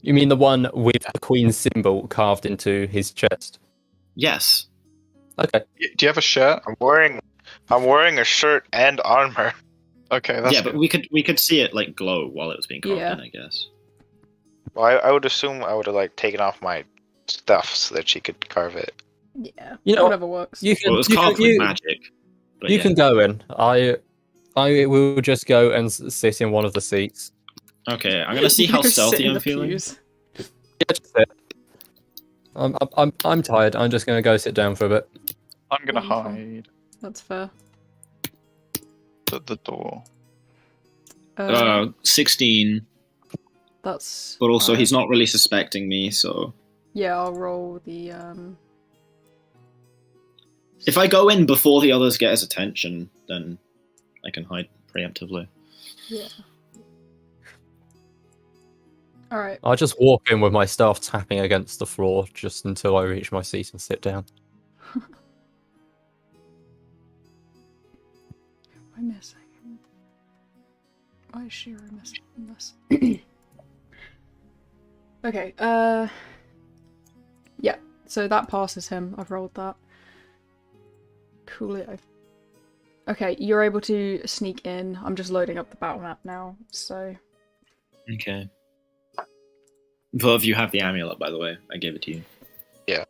You mean the one with the Queen's symbol carved into his chest?
Yes.
Okay.
Do you have a shirt?
I'm wearing a shirt and armor.
Okay, that's
Yeah, but
good.
we could see it like glow while it was being carved
Yeah.
in, I guess.
Well, I would assume I would have like taken off my stuff so that she could carve it.
Yeah.
You know,
Whatever works.
you can
Well, it was
you,
carved
can,
with
you,
magic. But
you
yeah.
can go in. I will just go and sit in one of the seats.
Okay, I'm gonna see how
You're
stealthy
sitting in
I'm
the
feeling.
pews.
Yeah, just sit. I'm tired. I'm just gonna go sit down for a bit.
I'm gonna
Wonderful.
hide
That's fair.
at the door.
16,
That's.
but also
alright.
he's not really suspecting me, so...
Yeah, I'll roll the.
If I go in before the others get his attention, then I can hide preemptively.
Yeah. All right.
I'll just walk in with my staff tapping against the floor just until I reach my seat and sit down.
I'm missing. Why is Shiro missing from this? Okay. Yeah. So that passes him. I've rolled that. Cool. Okay, you're able to sneak in. I'm just loading up the battle map now. So.
Okay. Verve, you have the amulet, by the way. I gave it to you.
Yeah.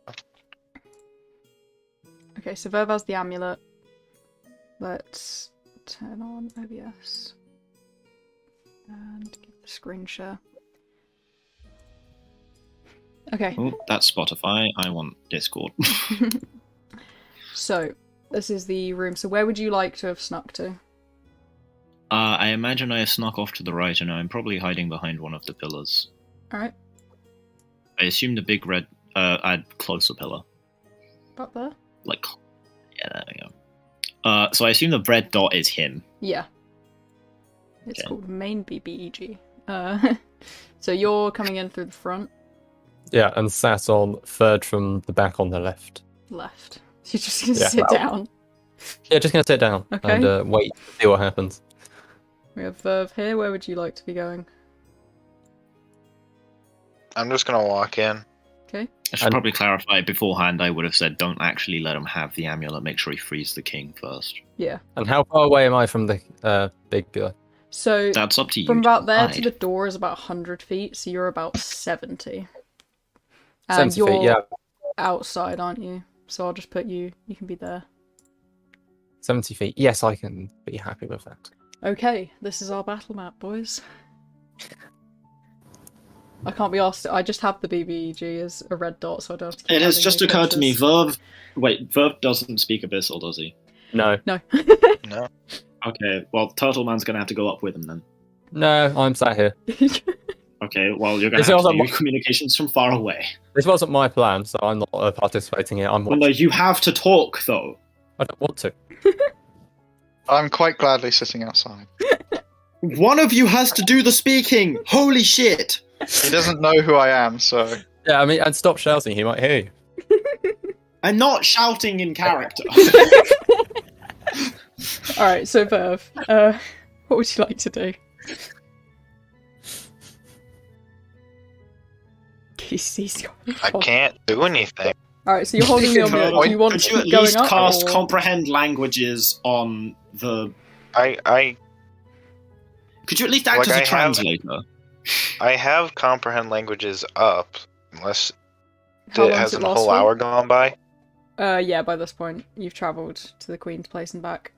Okay, so Verve has the amulet. Let's turn on OBS. And give the screen share. Okay.
Oh, that's Spotify. I want Discord.
So, this is the room. So where would you like to have snuck to?
I imagine I snuck off to the right, and I'm probably hiding behind one of the pillars.
Alright,
I assume the big red... I'd closer pillar.
about there?
Like... Yeah, there we go. So I assume the red dot is him.
Yeah. It's
Okay.
called main BBEG. So you're coming in through the front,
Yeah, and sat on third from the back on the left.
left. So you're just gonna
Yeah.
sit down.
Yeah, just gonna sit down
Okay.
and wait to see what happens.
We have Verve here. Where would you like to be going?
I'm just gonna walk in.
Okay.
I should probably clarify beforehand. I would have said, don't actually let him have the amulet. Make sure he frees the king first.
Yeah.
And how far away am I from the big pillar?
So
That's up to you.
from about there to
decide.
the door is about 100 feet, so you're about 70. And
70
you're
feet, yeah.
outside, aren't you? So I'll just put you can be there.
70 feet. Yes, I can be happy with that.
Okay, this is our battle map, boys. I can't be asked. I just have the BBEG as a red dot, so I don't have to keep
It has
adding
just
new
occurred to me,
pictures.
Verve... Wait, Verve doesn't speak Abyssal, does he?
No.
No.
No.
Okay, well, Turtle Man's gonna have to go up with him then.
No, I'm sat here.
Okay, well, you're gonna
This
have to
wasn't
do communications from far away.
This wasn't my plan, so I'm not participating here. I'm
Well, no,
watching.
you have to talk, though.
I don't want to.
I'm quite gladly sitting outside.
One of you has to do the speaking! Holy shit!
He doesn't know who I am, so
Yeah, I mean, and stop shouting. He might hear you.
I'm not shouting in character.
Alright, so Verve, what would you like to do? He's
I can't do anything.
Alright, so you're holding the amulet. Do you want
Could
to
you at
keep going
least
up?
cast
or-
comprehend languages on the...
I
Could you at least act
Like,
as a
I have-
translator?
I have comprehend languages up, unless
How
it
long does
hasn't
it
a
last
whole
for?
hour gone by.
Yeah, by this point, you've travelled to the Queen's place and back.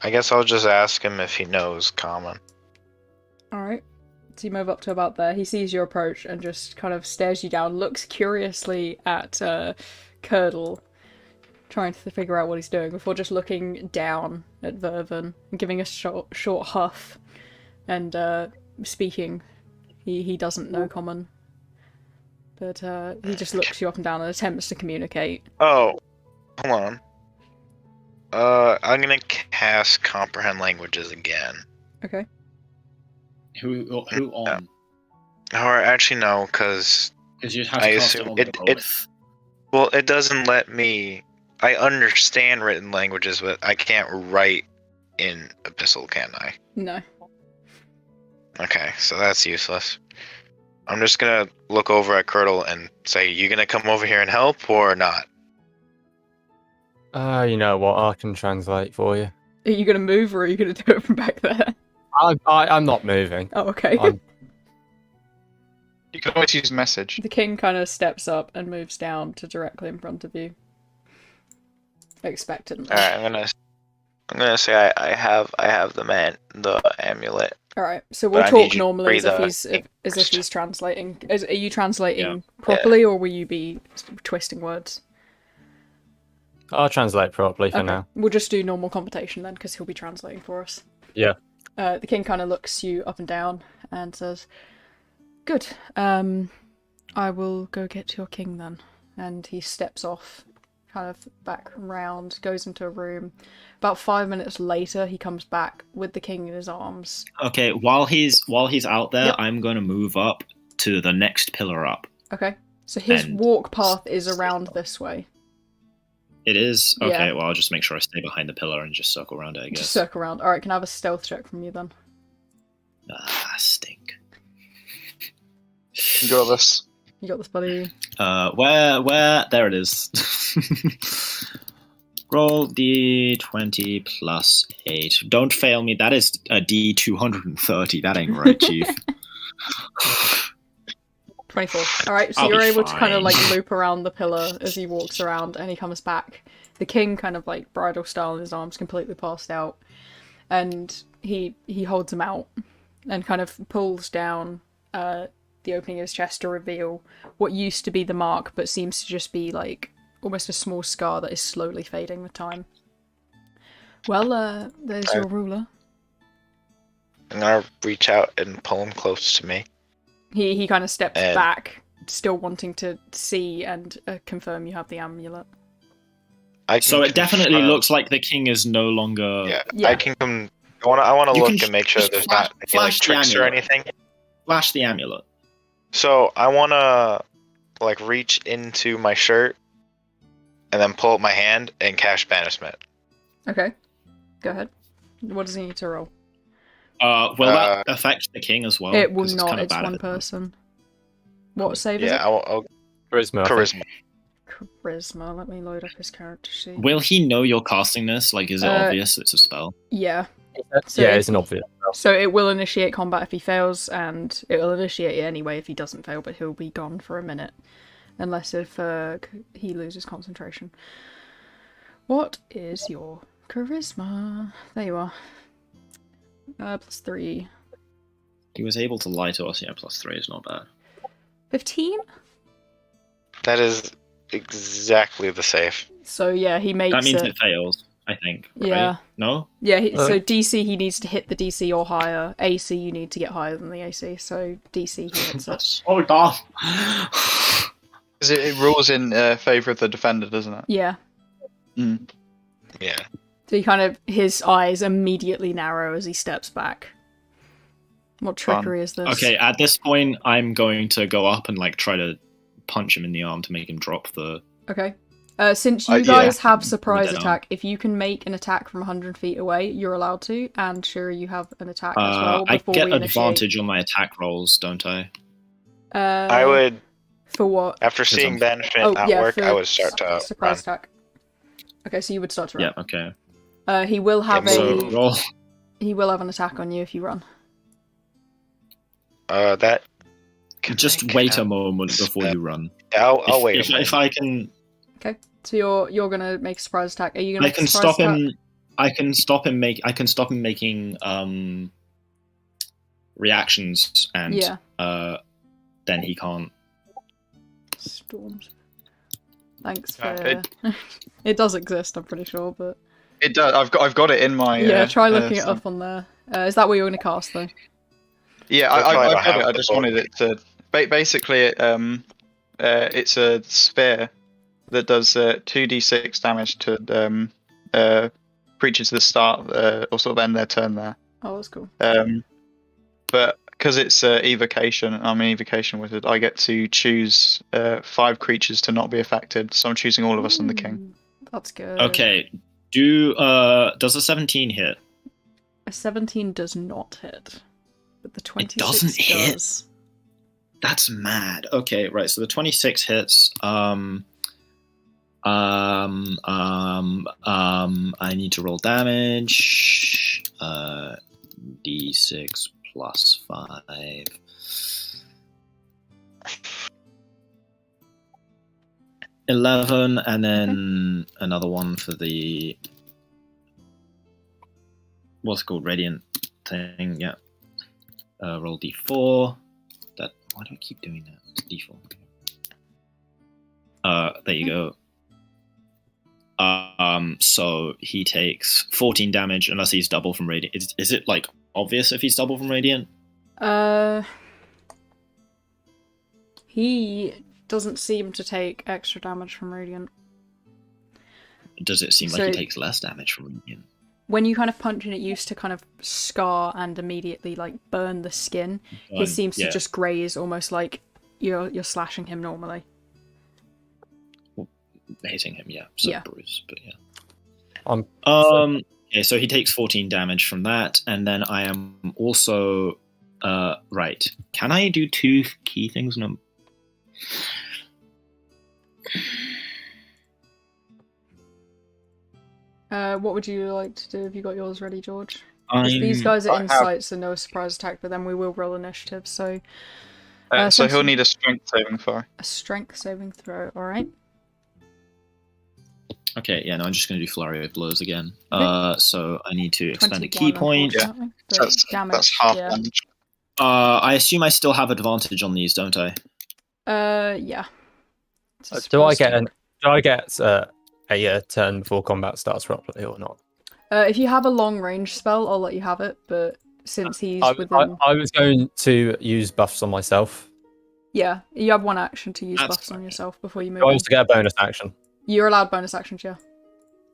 I guess I'll just ask him if he knows common.
Alright. So you move up to about there. He sees your approach and just kind of stares you down, looks curiously at Curdle, trying to figure out what he's doing, before just looking down at Vervin and giving a short huff and speaking. He doesn't know common. But he just looks you up and down and attempts to communicate.
Oh, hold on. I'm gonna cast comprehend languages again.
Okay.
Who on?
Or actually, no, because
Because you'd have
I
to cast it
assume
on
it-
both.
well, it doesn't let me. I understand written languages, but I can't write in Abyssal, can I?
No.
Okay, so that's useless. I'm just gonna look over at Curdle and say, "You gonna come over here and help or not?"
You know what? I can translate for you.
Are you gonna move or are you gonna do it from back there?
I'm not moving.
Oh, okay.
You can always use message.
The king kind of steps up and moves down to directly in front of you. Expectantly.
All right, I'm gonna say I have the amulet.
All right, so
But
we'll
I need
talk
you to
normally as if
breathe,
he's translating. Are you translating properly, or will you be twisting words?
I'll translate properly for now.
We'll just do normal conversation then, because he'll be translating for us.
Yeah.
The king kind of looks you up and down and says, "Good. I will go get your king then." And he steps off, kind of back round, goes into a room. About 5 minutes later, he comes back with the king in his arms.
Okay, while he's out there,
Yep.
I'm going to move up to the next pillar up.
Okay, so his
And-
walk path is around this way.
It is?
Yeah.
Okay, well, I'll just make sure I stay behind the pillar and just circle around it, I guess.
Just circle around. Alright, can I have a stealth check from you then?
Ah, stink.
You got this.
You got this, buddy.
Where? There it is. Roll D20 plus 8. Don't fail me. That is a D230. That ain't right, Chief.
24. Alright, so
I'll
you're
be
able to kind of
fine.
like loop around the pillar as he walks around and he comes back. The king kind of like bridal style in his arms, completely passed out. And he holds him out and kind of pulls down the opening of his chest to reveal what used to be the mark but seems to just be like almost a small scar that is slowly fading with time. Well, there's your ruler.
I'm gonna reach out and pull him close to me.
He kind of steps
And-
back, still wanting to see and confirm you have the amulet.
I can
So it definitely
confirm-
looks like the king is no longer...
Yeah,
Yeah.
I can come. I want to
You
look
can
and make sure
just
there's
flash-
not any like
flash the
tricks or
amulet.
anything.
Flash the amulet.
So I want to like reach into my shirt and then pull up my hand and cast banishment.
Okay, go ahead. What does he need to roll?
Will that affect the king as well?
It will
'Cause
not,
kinda
it's
bad
one
if it does.
person. What save is
Yeah,
it?
I'll
Charisma. I think.
charisma.
Charisma, let me load up his character sheet.
Will he know you're casting this? Like, is it obvious it's a spell?
Yeah. So
Yeah,
if-
it's an obvious.
So it will initiate combat if he fails, and it will initiate it anyway if he doesn't fail, but he'll be gone for a minute. Unless if he loses concentration. What is your charisma? There you are. +3.
He was able to lie to us. Yeah, +3 is not bad.
15?
That is exactly the save.
So yeah, he makes
That means
it.
it fails, I think. Right?
Yeah.
No?
Yeah, so DC he needs to hit the DC or higher. AC you need to get higher than the AC, so DC he hits it.
So dumb.
'Cause it rules in favour of the defender, doesn't it?
Yeah.
Mm.
Yeah.
So he kind of, his eyes immediately narrow as he steps back. What trickery is this?
Okay, at this point, I'm going to go up and like try to punch him in the arm to make him drop the.
Okay. Since you
Yeah.
guys have surprise
Dead on.
attack, if you can make an attack from 100 feet away, you're allowed to, and sure, you have an attack as well
I
before
get
we initiate.
advantage on my attack rolls, don't I?
I would,
For what?
after
Because
seeing
I'm-
banishment not work, I would start to
surprise
run.
attack. Okay, so you would start to run.
Yeah. Okay.
He will have
Yeah,
So roll.
he will have an attack on you if you run.
That. can
Just
make
wait
a-
a moment before you run.
I'll wait.
If I can,
Okay. So you're gonna make a surprise attack. Are you gonna
I
make
can
a surprise
stop
attack?
him. I can stop him making reactions, and
Yeah.
then he can't.
Storms. Thanks for.
Yeah,
It does exist, I'm pretty sure, but
It does. I've got it in my.
yeah, try looking it
so-
up on there. Is that what you're gonna cast though?
Yeah,
That's why I
I've got
have
it. I
the
just
book.
wanted it to. Basically, it's a sphere that does 2d6 damage to creatures at the start or sort of end their turn there.
Oh, that's cool.
But because it's evocation, I'm an evocation wizard. I get to choose 5 creatures to not be affected. So I'm choosing all of us and the king.
That's good.
Okay. Does a 17 hit?
A 17 does not hit, but the 26
doesn't hit?
does.
That's mad. Okay, right. So the 26 hits. I need to roll damage. D6 plus 5. $11, and then another one for the what's it called, radiant thing. Yeah. Roll D4. Why do I keep doing that? It's D4. There you go. So he takes 14 damage unless he's double from radiant. Is it like obvious if he's double from radiant?
He doesn't seem to take extra damage from radiant.
Does it seem
So-
like he takes less damage from radiant?
When you kind of punch and it used to kind of scar and immediately like burn the skin, his seems to just graze almost like you're slashing him normally.
Hitting him, yeah. So
Yeah.
bruise, but yeah. Okay, so he takes 14 damage from that, and then I am also right. Can I do 2 key things? No.
What would you like to do? Have you got yours ready, George? 'Cause these guys are
I have-
insights and no surprise attack, but then we will roll initiative, so
So he'll
essentially-
need a strength saving throw.
a strength saving throw, alright?
Okay, yeah, no, I'm just going to do Flurry of Blows again.
Okay.
So I need to expend a
21,
key point.
unfortunately, but
That's
damage,
half
yeah.
damage.
I assume I still have advantage on these, don't I?
Yeah. It's a
Do I
surprise
get a turn before combat starts properly or not?
if you have a long range spell, I'll let you have it, but since he's within...
I was going to use buffs on myself.
Yeah, you have one action to use
That's
buffs on
fine.
yourself before you move
Do I
on.
also get a bonus action?
You're allowed bonus actions, yeah.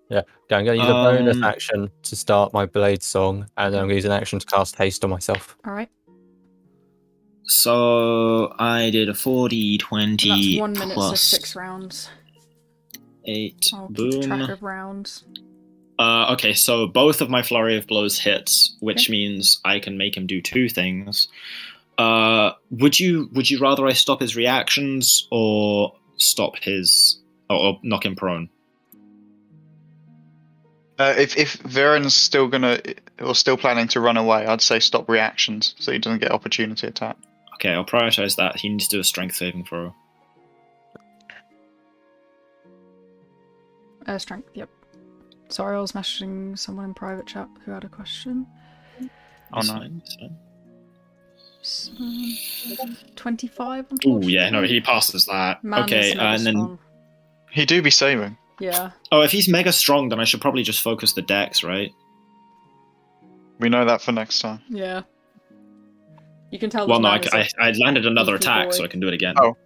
Yeah, okay, I'm going to use a bonus
Um,
action to start my blade song, and then I'm going to use an action to cast haste on myself.
Alright.
So I did a 40,
And
20
that's 1 minute, so
plus
6 rounds.
8.
I'll keep track
Boom.
of rounds.
Okay, so both of my Flurry of Blows hits, which
Okay.
means I can make him do 2 things. Would you rather I stop his reactions or stop his or knock him prone?
If Viren's still planning to run away, I'd say stop reactions so he doesn't get opportunity attack.
Okay, I'll prioritize that. He needs to do a strength saving throw.
Strength, yep. Sorry, I was messaging someone in private chat who had a question.
Oh no.
That's fine.
25,
Ooh,
unfortunately.
yeah, no, he passes that.
Man
Okay,
is mega
and then
strong.
He do be saving.
Yeah.
oh, if he's mega strong, then I should probably just focus the dex, right?
We know that for next time.
Yeah. You can tell
Well,
this
no,
man is a
I landed another
beefy
attack,
boy.
so I can do it again.
Oh.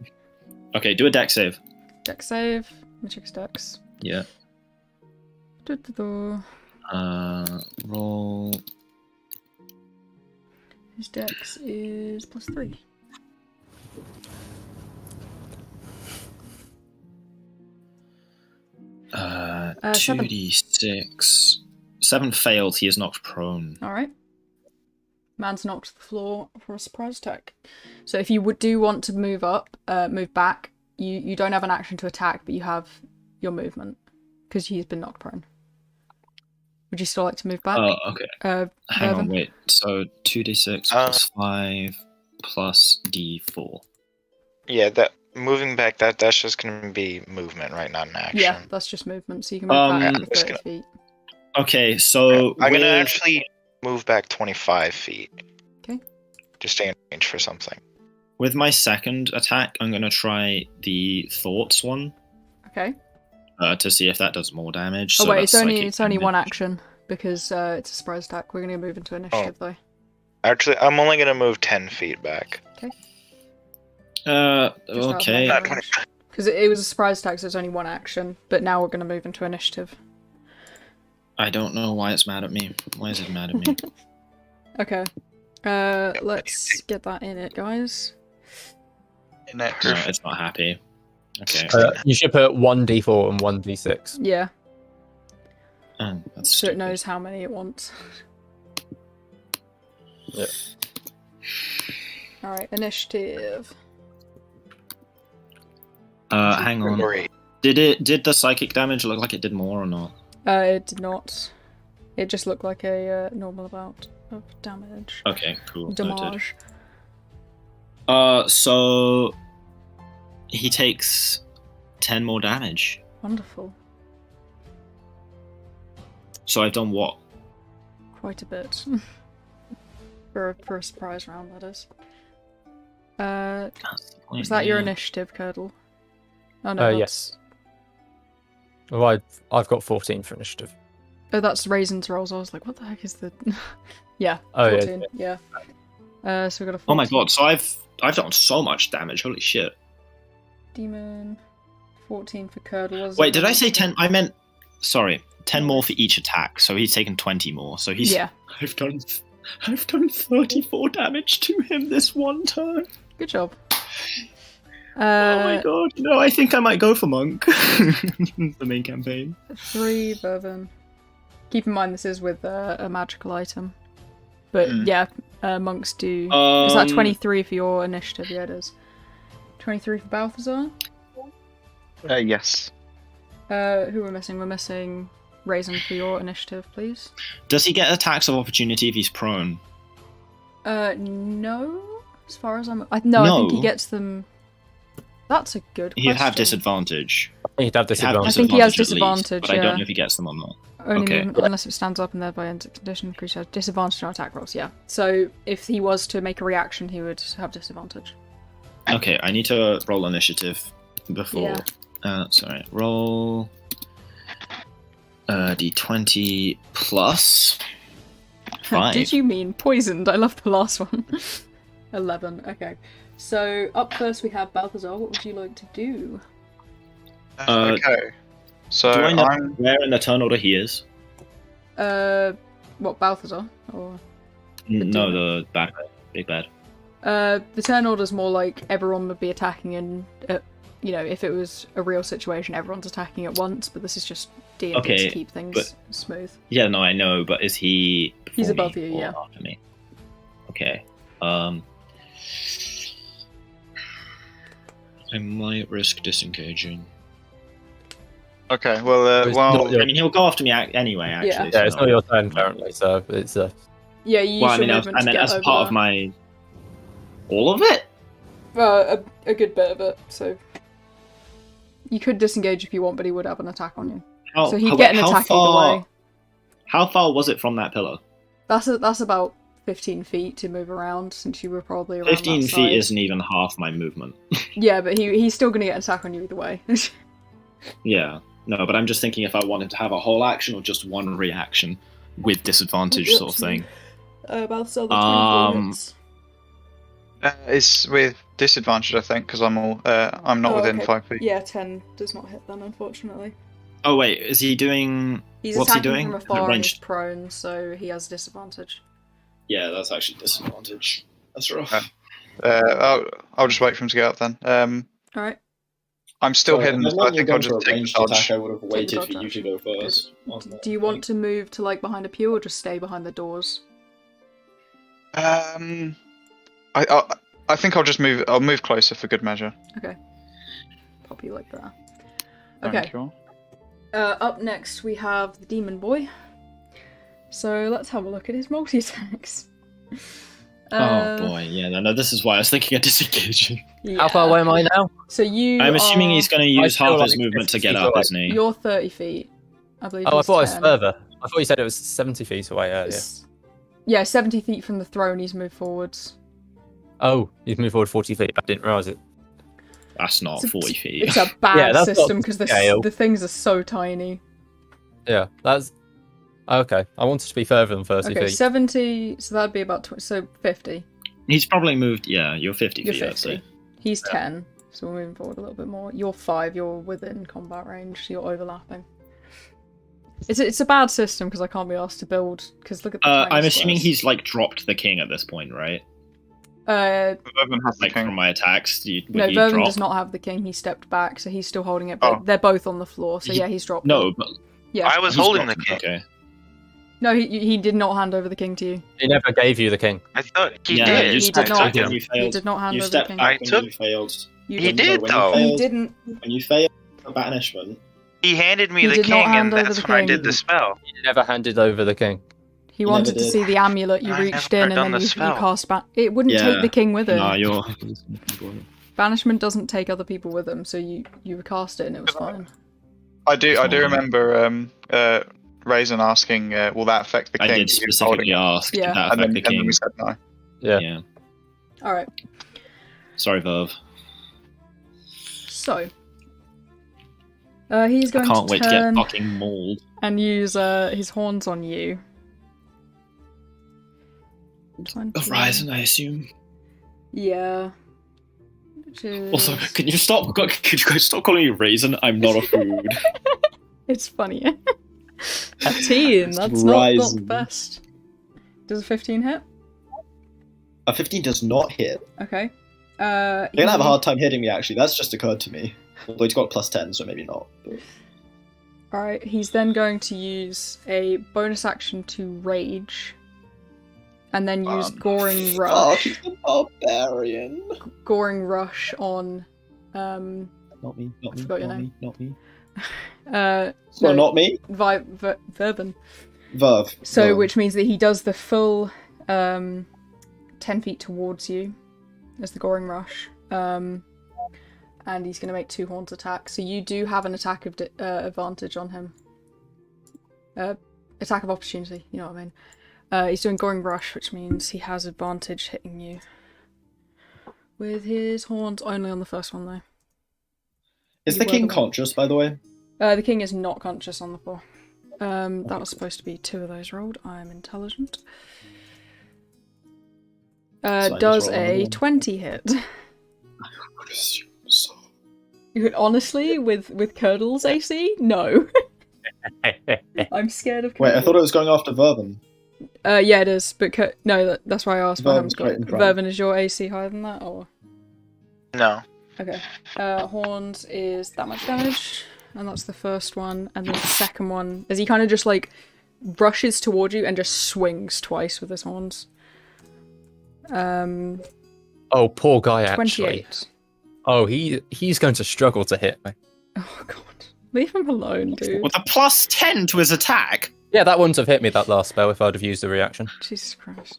Okay, do a dex save.
dex save. Let me check his dex.
Yeah.
Du-du-du.
Roll.
His dex is +3. Seven.
2d6. 7 failed. He is knocked prone.
Alright. Man's knocked to the floor for a surprise attack. So if you do want to move up, move back, you don't have an action to attack, but you have your movement because he's been knocked prone. Would you still like to move back?
Oh, okay. Hang on,
Mervyn?
wait. So 2d6 plus 5 plus d4.
Yeah, that moving back, that's just gonna be movement, right? Not an action.
Yeah, that's just movement, so you can move back
I'm
for
just
30 feet.
Okay, so
I'm gonna
with-
actually move back 25 feet.
Okay.
Just stay in range for something.
with my second attack, I'm gonna try the thoughts one
Okay.
to see if that does more damage.
Oh
So
wait,
that's
it's only
psychic
it's only one
damage.
action because it's a surprise attack. We're gonna move into initiative though.
Actually, I'm only gonna move 10 feet back.
Okay.
Not 20.
Because it was a surprise attack, so it's only one action. But now we're gonna move into initiative.
I don't know why it's mad at me. Why is it mad at me?
Okay. Let's get that in it, guys.
Next.
No, it's not happy. Okay.
You should put 1d4 and 1d6.
Yeah,
Oh, that's
so it
stupid.
knows how many it wants.
Yeah.
Alright, initiative.
Hang on.
Great.
Did the psychic damage look like it did more or not?
It did not. It just looked like a normal amount of damage.
Okay, cool. Noted.
Damage.
So he takes 10 more damage.
Wonderful.
So I've done what?
Quite a bit. for a surprise round, that is. Was that your initiative, Curdle? Oh no.
Yes. Well, I've got 14 for initiative.
Oh, that's Raisin's rolls. I was like, what the heck is the? Yeah.
Oh,
14. Yeah. So we got a. 14.
Oh my god! So I've done so much damage. Holy shit!
Demon. 14 for Curdle.
Wait, did I say 10? I meant. Sorry, 10 more for each attack. So he's taken 20 more. So he's.
Yeah.
I've done 34 damage to him this one turn.
Good job.
Oh my god! No, I think I might go for monk. The main campaign.
3 Vervin. Keep in mind this is with a magical item. But yeah, monks do. Is that 23 for your initiative? Yeah, it is. 23 for Balthazar?
Yes.
Who we're missing? We're missing Raisin for your initiative, please.
Does he get attacks of opportunity if he's prone?
No. As far as I think he gets them. That's a good question.
He'd have disadvantage.
You'd have disadvantage.
I think he has
at least,
disadvantage,
but I
yeah.
don't know if he gets them or not.
Only
Okay.
unless it stands up and thereby ends its condition. The creature has disadvantage on attack rolls, yeah. So if he was to make a reaction, he would have disadvantage.
Okay, I need to roll initiative before. Sorry, roll d20 plus 5.
Did you mean poisoned? I love the last one. 11, okay. So up first we have Balthazar. What would you like to do?
Okay. So
Do I know
I'm
where in the turn order he is?
What, Balthazar? Or
No, the bad guy, big bad.
the turn order's more like everyone would be attacking and if it was a real situation, everyone's attacking at once, but this is just D&D
Okay,
to keep things
but-
smooth.
Yeah, no, I know, but is he?
He's
before
above
me
you,
or
yeah.
After me. Okay. I might risk disengaging.
okay. Well,
It's
while
not your-
I mean, he'll go after me anyway. Actually,
Yeah.
Yeah, it's
so-
not your turn currently, so it's
Yeah, you use
Well, I
your
mean,
movement
I
to
meant
get
as
over
part of
there.
my. All of it.
A good bit of it, so you could disengage if you want, but he would have an attack on you. So he'd get an attack either way.
How far was it from that pillar?
That's about 15 feet to move around, since you were probably around
15
that
feet
side.
isn't even half my movement.
Yeah, but he's still gonna get an attack on you either way.
Yeah. No, but I'm just thinking if I wanted to have a whole action or just one reaction with disadvantage sort of thing.
Balthazar, the 24
Um,
hits.
it's with disadvantage, I think, because I'm not
Oh,
within
okay.
5 feet.
Yeah, 10 does not hit then, unfortunately.
Oh wait, is he doing?
He's
What's he
attacking
doing?
from afar and he's
Ranged.
prone, so he has disadvantage.
Yeah, that's actually disadvantage. That's rough.
Okay. I'll just wait for him to get up then.
Alright.
I'm still
Sorry,
hidden,
if
so I
you're
think I'll
going for
just
a
take the
ranged
dodge.
attack, I would have waited
dodge
for you to
action.
go first.
Do you want to move to like behind a pew or just stay behind the doors?
I think I'll just move. I'll move closer for good measure.
Okay. Pop you like that.
Thank
Okay.
you.
Up next we have the demon boy. So let's have a look at his multi-attacks.
Oh boy, yeah, no, this is why I was thinking of disengaging.
How far away am I now?
So you
I'm assuming
are-
he's going to use
feel
half his
like
movement to
50
get
feet
up,
away.
isn't he?
You're 30 feet. I believe
Oh, I
he's
thought it was
10.
further. I thought you said it was 70 feet away earlier.
Yeah, 70 feet from the throne he's moved forwards.
Oh, you've moved forward 40 feet. I didn't realise it.
That's not
It's a-
40 feet.
It's a bad
Yeah, that's not
system because
scale.
the things are so tiny.
Yeah, that's... Okay, I wanted to be further than 30
Okay,
feet.
70, so that'd be about 50.
He's probably moved, yeah, you're 50
You're
feet, I'd
50.
say.
He's 10, so we're moving forward a little bit more. You're 5, you're within combat range, so you're overlapping. It's a bad system because I can't be asked to build. Because look at the tiny
I'm assuming
squares.
he's like dropped the king at this point, right?
Vervin has the
Like
king.
from my attacks,
No,
he
Vervin
drop?
does not have the king. He stepped back, so he's still holding it. But
Oh.
they're both on the floor, so
He-
yeah, he's dropped.
No,
it.
but
Yeah.
I was
he's
holding the
dropped-
king.
Okay.
No, he did not hand over the king to you.
He never gave you the king.
I thought he
Yeah,
did.
you
He
stepped
did not.
back when you
He
failed.
did not hand
You
over the
stepped
king.
back
I
when
took-
you failed.
You
He
did.
did,
When
though.
You
He
failed,
didn't.
When you failed for banishment,
He handed me
He
the
did not
king,
hand
and
over
that's
the
when I
king.
did the spell.
He never handed over the king.
He
You
wanted
never
to
did.
see the amulet. You
I
reached
never
in, and
done
then
the
you
spell.
cast it wouldn't
Yeah.
take the king with it.
nah, you're.
Banishment doesn't take other people with him, so you cast it and it was fine.
I do
Fine.
remember Raisin asking, will that affect the king?
I did
He was holding
specifically
it.
ask,
Yeah.
did that
And
affect
then,
the
and then
king?
we said no.
Yeah.
All right.
Sorry, Verve.
So he's
I
going
can't
to
wait to get
turn
fucking mauled.
and use his horns on you. 20.
Of Ryzen, I assume.
Yeah. Which is...
Also, could you guys stop calling me Raisin? I'm not a food.
It's funny. 15.
It's
That's not the
Ryzen.
best. Does a 15 hit?
A 15 does not hit.
Okay.
You're gonna have a hard time hitting me, actually. That's just occurred to me. Although he's got plus 10, so maybe not. But...
Alright, he's then going to use a bonus action to rage. And then use Goring
Oh,
Rush.
he's a barbarian.
Goring Rush on
Not me, not me,
forgot your
not
name.
me, not me.
no,
No, not me.
Vervin.
Verve.
So
Verve.
which means that he does the full 10 feet towards you as the Goring Rush. And he's going to make 2 horns attack. So you do have an attack of advantage on him. Attack of opportunity, you know what I mean. He's doing Goring Rush, which means he has advantage hitting you. With his horns only on the first one, though.
Is
You
the
were
king
the one.
conscious, by the way?
The king is not conscious on the floor. That was supposed to be 2 of those rolled. I'm intelligent.
I just
Does
rolled another
a
one.
20 hit.
I would assume so.
Honestly, with Curdle's AC, no. I'm scared of Curdle.
Wait, I thought it was going after Vervin.
Yeah, it is, but no, that's why I asked what
Vervin's
happens.
great in front.
Vervin, is your AC higher than that, or
No.
okay? Horns is that much damage, and that's the first one, and then the second one is he kind of just like rushes toward you and just swings twice with his horns.
Oh, poor guy, actually.
28.
Oh, he's going to struggle to hit me.
Oh god, leave him alone, dude.
With a plus 10 to his attack?
Yeah, that wouldn't have hit me that last spell if I'd have used the reaction.
Jesus Christ.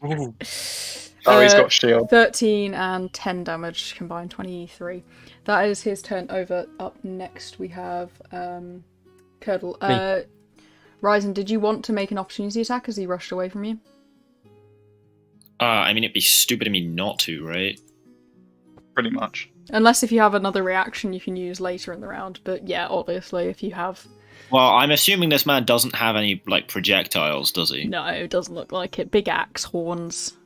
Oh, he's got shield.
13 and 10 damage combined, 23. That is his turn over. Up next we have Curdle. Ryzen, did you want to make an opportunity attack as he rushed away from you?
I mean, it'd be stupid of me not to, right?
Pretty much.
Unless if you have another reaction you can use later in the round, but yeah, obviously if you have...
Well, I'm assuming this man doesn't have any, like, projectiles, does he?
No, it doesn't look like it. Big axe, horns,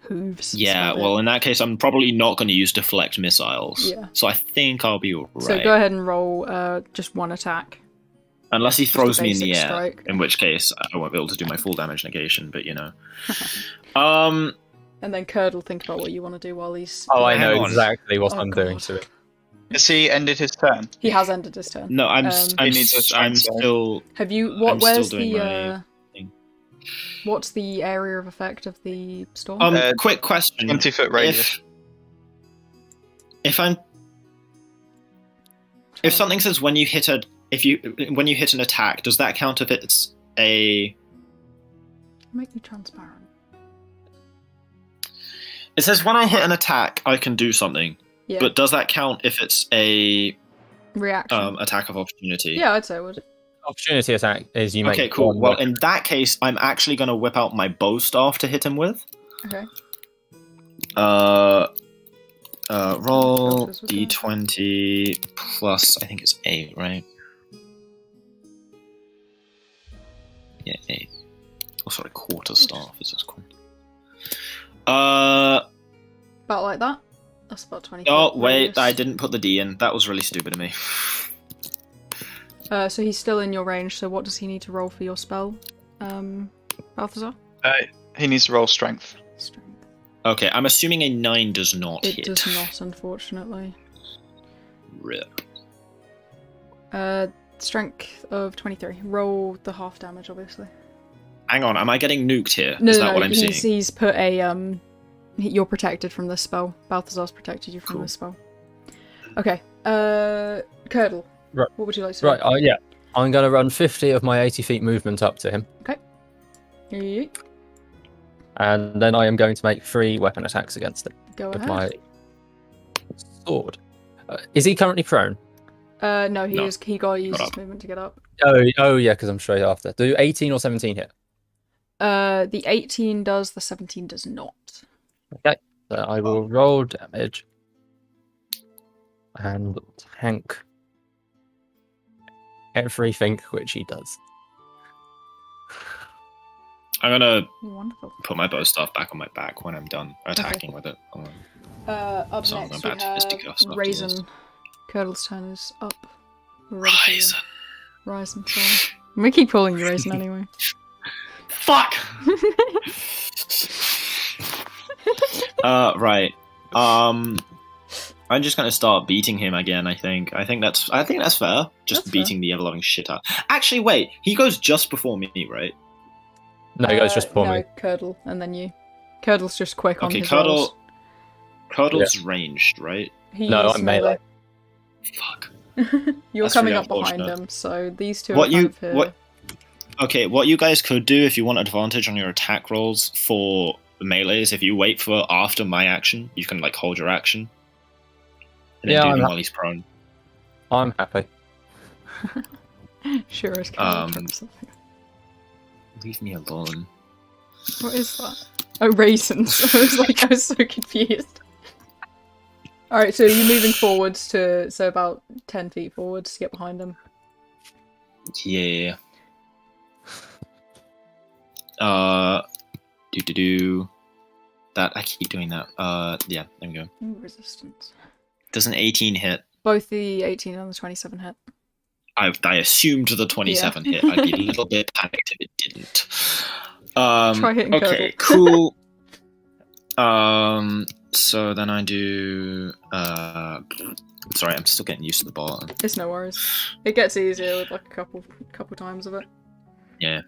hooves.
Yeah,
that's about
well,
it.
in that case, I'm probably not going to use deflect missiles.
Yeah.
So I think I'll be alright.
So go ahead and roll just one attack.
Unless he
Just a
throws me in the
basic
air,
strike.
in which case I won't be able to do my full damage negation, but you know.
And then Curdle, think about what you want to do while he's...
Oh, I
Hang
know
on.
exactly what
Oh,
I'm
God.
doing to it.
Has he ended his turn?
He has ended his turn.
No, I'm
He needs a strength save.
still.
Have you?
I'm still
Where's
doing
the?
my thing.
What's the area of effect of the storm?
Quick question.
20-foot radius.
If something says when you hit when you hit an attack, does that count if it's a?
Make you transparent.
It says when I hit an attack, I can do something.
Yeah.
But does that count if it's a
Reaction.
attack of opportunity?
Yeah, I'd say it would.
Opportunity attack is you make.
Okay, cool.
one
Well,
weapon.
in that case, I'm actually going to whip out my bow staff to hit him with.
Okay.
Roll
Filters with that.
d20 plus, I think it's 8, right? Yeah, 8. Oh, sorry, quarter staff is this called.
About like that. That's about 20.
Oh,
foot
wait,
radius.
I didn't put the D in. That was really stupid of me.
So he's still in your range, so what does he need to roll for your spell, Balthazar?
He needs to roll strength.
Strength.
Okay, I'm assuming a 9 does not
It
hit.
does not, unfortunately.
Rip.
Strength of 23. Roll the half damage, obviously.
Hang on, am I getting nuked here?
No,
Is
no,
that
no,
what I'm seeing?
he's put a, you're protected from this spell. Balthazar's protected you from
Cool.
this spell. Okay, Curdle.
Right.
What would you like to do?
Right, yeah. I'm going to run 50 of my 80 feet movement up to him.
Okay. Yeet.
And then I am going to make 3 weapon attacks against him
Go
with
ahead.
my sword. Is he currently prone?
No,
No.
he got to use
Got
his
up.
movement to get up.
Oh yeah, because I'm straight after. Do 18 or 17 hit?
The 18 does, the 17 does not.
Okay, so I will roll damage and tank everything which he does.
I'm gonna
Wonderful.
put my bow staff back on my back when I'm done attacking with it.
Up
So I'm
next
going
we
back to
have
fisticuffs after
Raisin.
this.
Curdle's turn is up. We're ready for you.
Ryzen.
Raisin, sorry. I'm gonna keep calling you Raisin anyway.
Fuck! Right. I'm just gonna start beating him again. I think that's fair. Just
That's
beating the ever loving shit out. Actually, wait. He goes just before me, right?
No, he goes just before
no,
me.
Curdle, and then you. Curdle's just quick on
Okay,
his rolls.
Curdle's ranged, right?
He's
No, I'm melee.
Fuck.
You're
That's
coming
really
up behind
unfortunate.
him, so these two
What
are kind
you
of here.
what? Okay, what you guys could do if you want advantage on your attack rolls for melees, if you wait for after my action, you can like hold your action. And then
Yeah,
do
I'm
him
ha-
while he's prone.
I'm happy.
Sure as can.
Um, Leave me alone.
What is that? Oh, raisins. I was so confused. Alright, so you're moving forwards so about 10 feet forwards to get behind him.
Yeah. That I keep doing that. Yeah, there we go.
Ooh, resistance.
Does an 18 hit?
Both the 18 and the 27 hit.
I assumed the 27 hit. I'd be a little bit panicked if it didn't.
Try hitting
Okay,
Curdle.
cool. So then I do. Sorry, I'm still getting used to the ball.
It's no worries. It gets easier with like a couple times of it.
Yeah.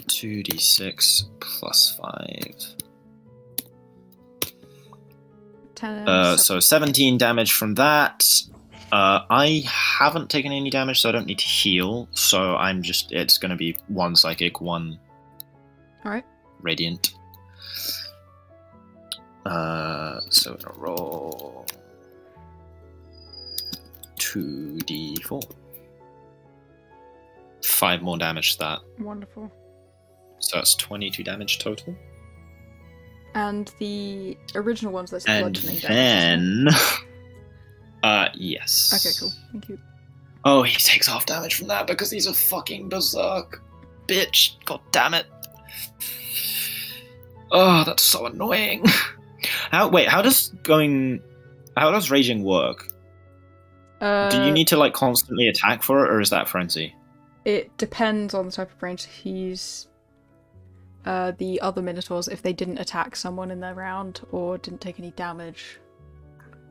2d6 plus 5.
10.
So 17 damage from that. I haven't taken any damage, so I don't need to heal. So it's going to be 1 psychic, 1
Alright.
radiant. So I'm gonna roll 2d4. 5 more damage to that.
Wonderful.
So that's 22 damage total.
And the original one's that's
And
bludgeoning damage.
then... yes.
Okay, cool. Thank you.
Oh, he takes half damage from that because he's a fucking berserk. Bitch. God damn it. Oh, that's so annoying. How does raging work? Do you need to like constantly attack for it, or is that frenzy?
It depends on the type of range. He's the other Minotaurs, if they didn't attack someone in their round or didn't take any damage,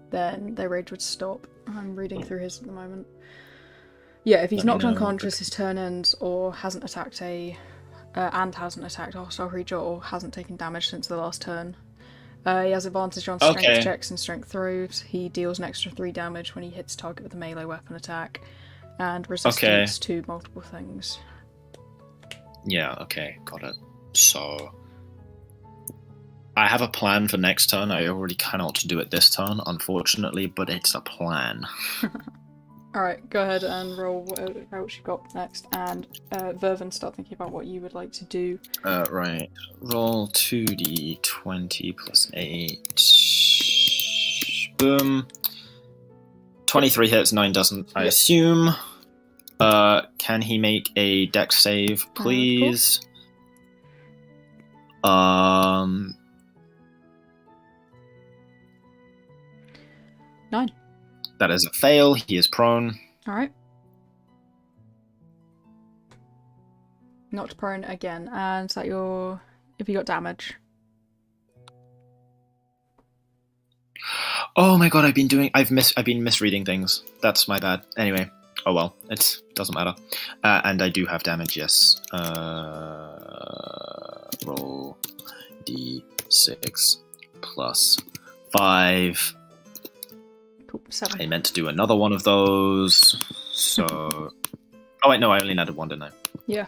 then their rage would stop. I'm reading through his at the moment. Yeah, if he's
Let me
knocked
know.
unconscious, his turn ends, or hasn't attacked a hostile creature, or hasn't taken damage since the last turn. He has advantage on strength
Okay.
checks and strength throws. He deals an extra 3 damage when he hits target with a melee weapon attack, and resistance to multiple things.
Yeah, okay, got it. So I have a plan for next turn. I already cannot do it this turn, unfortunately, but it's a plan.
Alright, go ahead and roll whatever you've got next, and Vervin, start thinking about what you would like to do.
Right. Roll 2d20 plus 8. Boom. 23 hits, 9 doesn't, I
Yep.
assume. Can he make a dex save, please?
9.
That is a fail. He is prone.
Alright. Knocked prone again. And is that your... If you got damage?
Oh my god, I've been misreading things. That's my bad. Anyway, oh well, it doesn't matter. And I do have damage, yes. Roll d6 plus 5.
Cool, 7.
I meant to do another one of those. So, oh wait, no, I only added one, didn't I?
Yeah.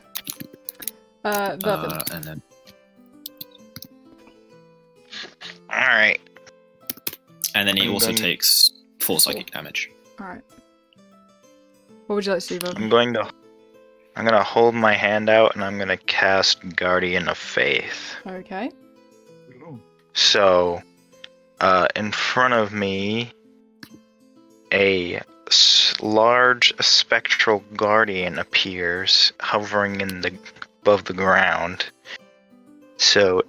Vervin.
And then
Alright.
and then he
I'm
also
going-
takes 4 psychic damage.
Alright. What would you like to do, Vervin?
I'm gonna hold my hand out and I'm gonna cast Guardian of Faith.
Okay.
So, in front of me, a large spectral guardian appears, hovering above the ground. So,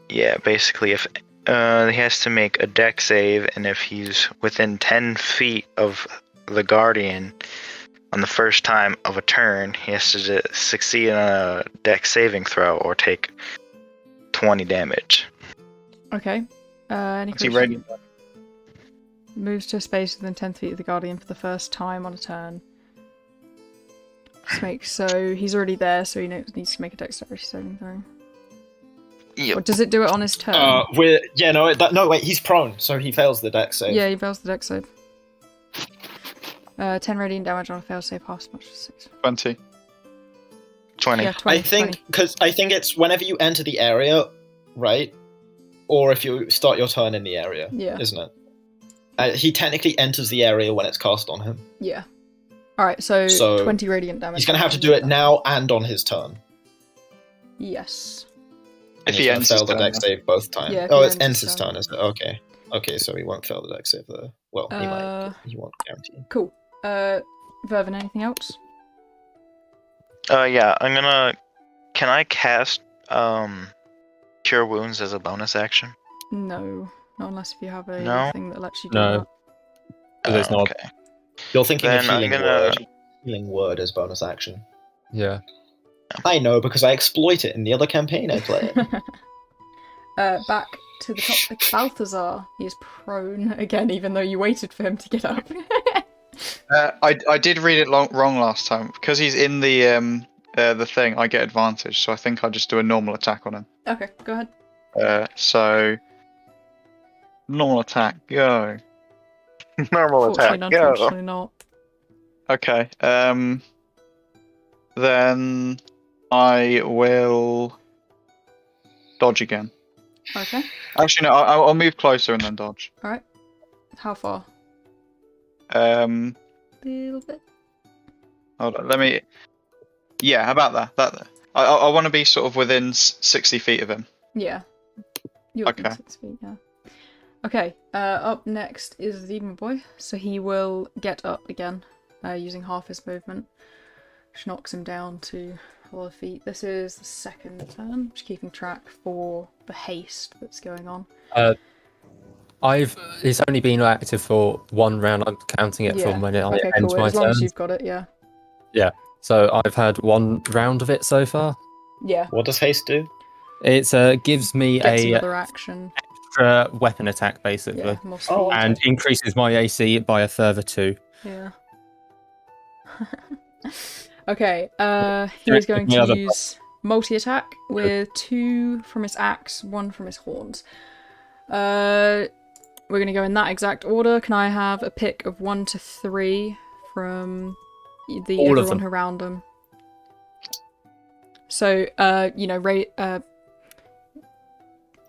yeah, basically, if he has to make a dex save, and if he's within 10 feet of the guardian on the first time of a turn, he has to succeed on a dex saving throw or take 20 damage.
Okay. Any
Is he
creature
radiant?
moves to a space within 10 feet of the Guardian for the first time on a turn. So he's already there, so he needs to make a dexterity saving throw.
Yep.
Or does it do it on his turn?
No, wait, he's prone, so he fails the dex save.
Yeah, he fails the dex save. 10 radiant damage on a fail save, half as much as 6.
20.
20.
Yeah, 20.
I think it's whenever you enter the area, right? Or if you start your turn in the area,
Yeah.
isn't it? He technically enters the area when it's cast on him.
Yeah. Alright, so
So
20 radiant damage.
He's going to have to do it now and on his turn.
Yes.
And
If
he's
he
gonna
ends
fail
his
the
turn,
dex
yeah.
save both times.
Yeah, if
Oh,
he
it
ends
ends
his
his
turn.
turn, is it? Okay. Okay, so he won't fail the dex save there. Well, he might. He won't guarantee.
Cool. Vervin, anything else?
Yeah, I'm gonna. Can I cast Cure Wounds as a bonus action?
No. Not unless if you have a
No?
thing that lets you do
No.
that.
'Cause it's not-
Okay.
You're thinking
Then
of
I'm
healing
gonna-
word. Healing word as bonus action.
Yeah.
I know because I exploit it in the other campaign I played.
Back to the topic. Balthazar. He is prone again, even though you waited for him to get up.
I did read it wrong last time because he's in the thing. I get advantage, so I think I'll just do a normal attack on him.
Okay, go ahead.
So normal attack, go.
Normal attack.
Fortunately,
Go.
unfortunately not.
Okay. Then I will dodge again.
Okay.
Actually, no. I'll move closer and then dodge.
Alright. How far?
Um,
Little bit.
hold on. Let me. Yeah, about that. I want to be sort of within 60 feet of him.
Yeah. You're within
Okay.
6 feet, yeah. Okay, up next is the Demon Boy. So he will get up again, using half his movement, which knocks him down to 4 feet. This is the second turn, just keeping track for the haste that's going on.
It's only been active for one round. I'm counting it
Yeah.
from when it
Okay,
ends
cool.
my
As long
turn.
as you've got it, yeah.
So I've had one round of it so far.
Yeah.
What does haste do?
It gives me
Gets
a
another action.
extra weapon attack basically,
Yeah, more speed.
Oh,
and increases my AC by a further 2.
Yeah. Okay, he's going
the
to
other
use multi-attack with 2 from his axe, 1 from his horns. We're going to go in that exact order. Can I have a pick of 1 to 3 from
All of
everyone
them.
around him? So,
I'll be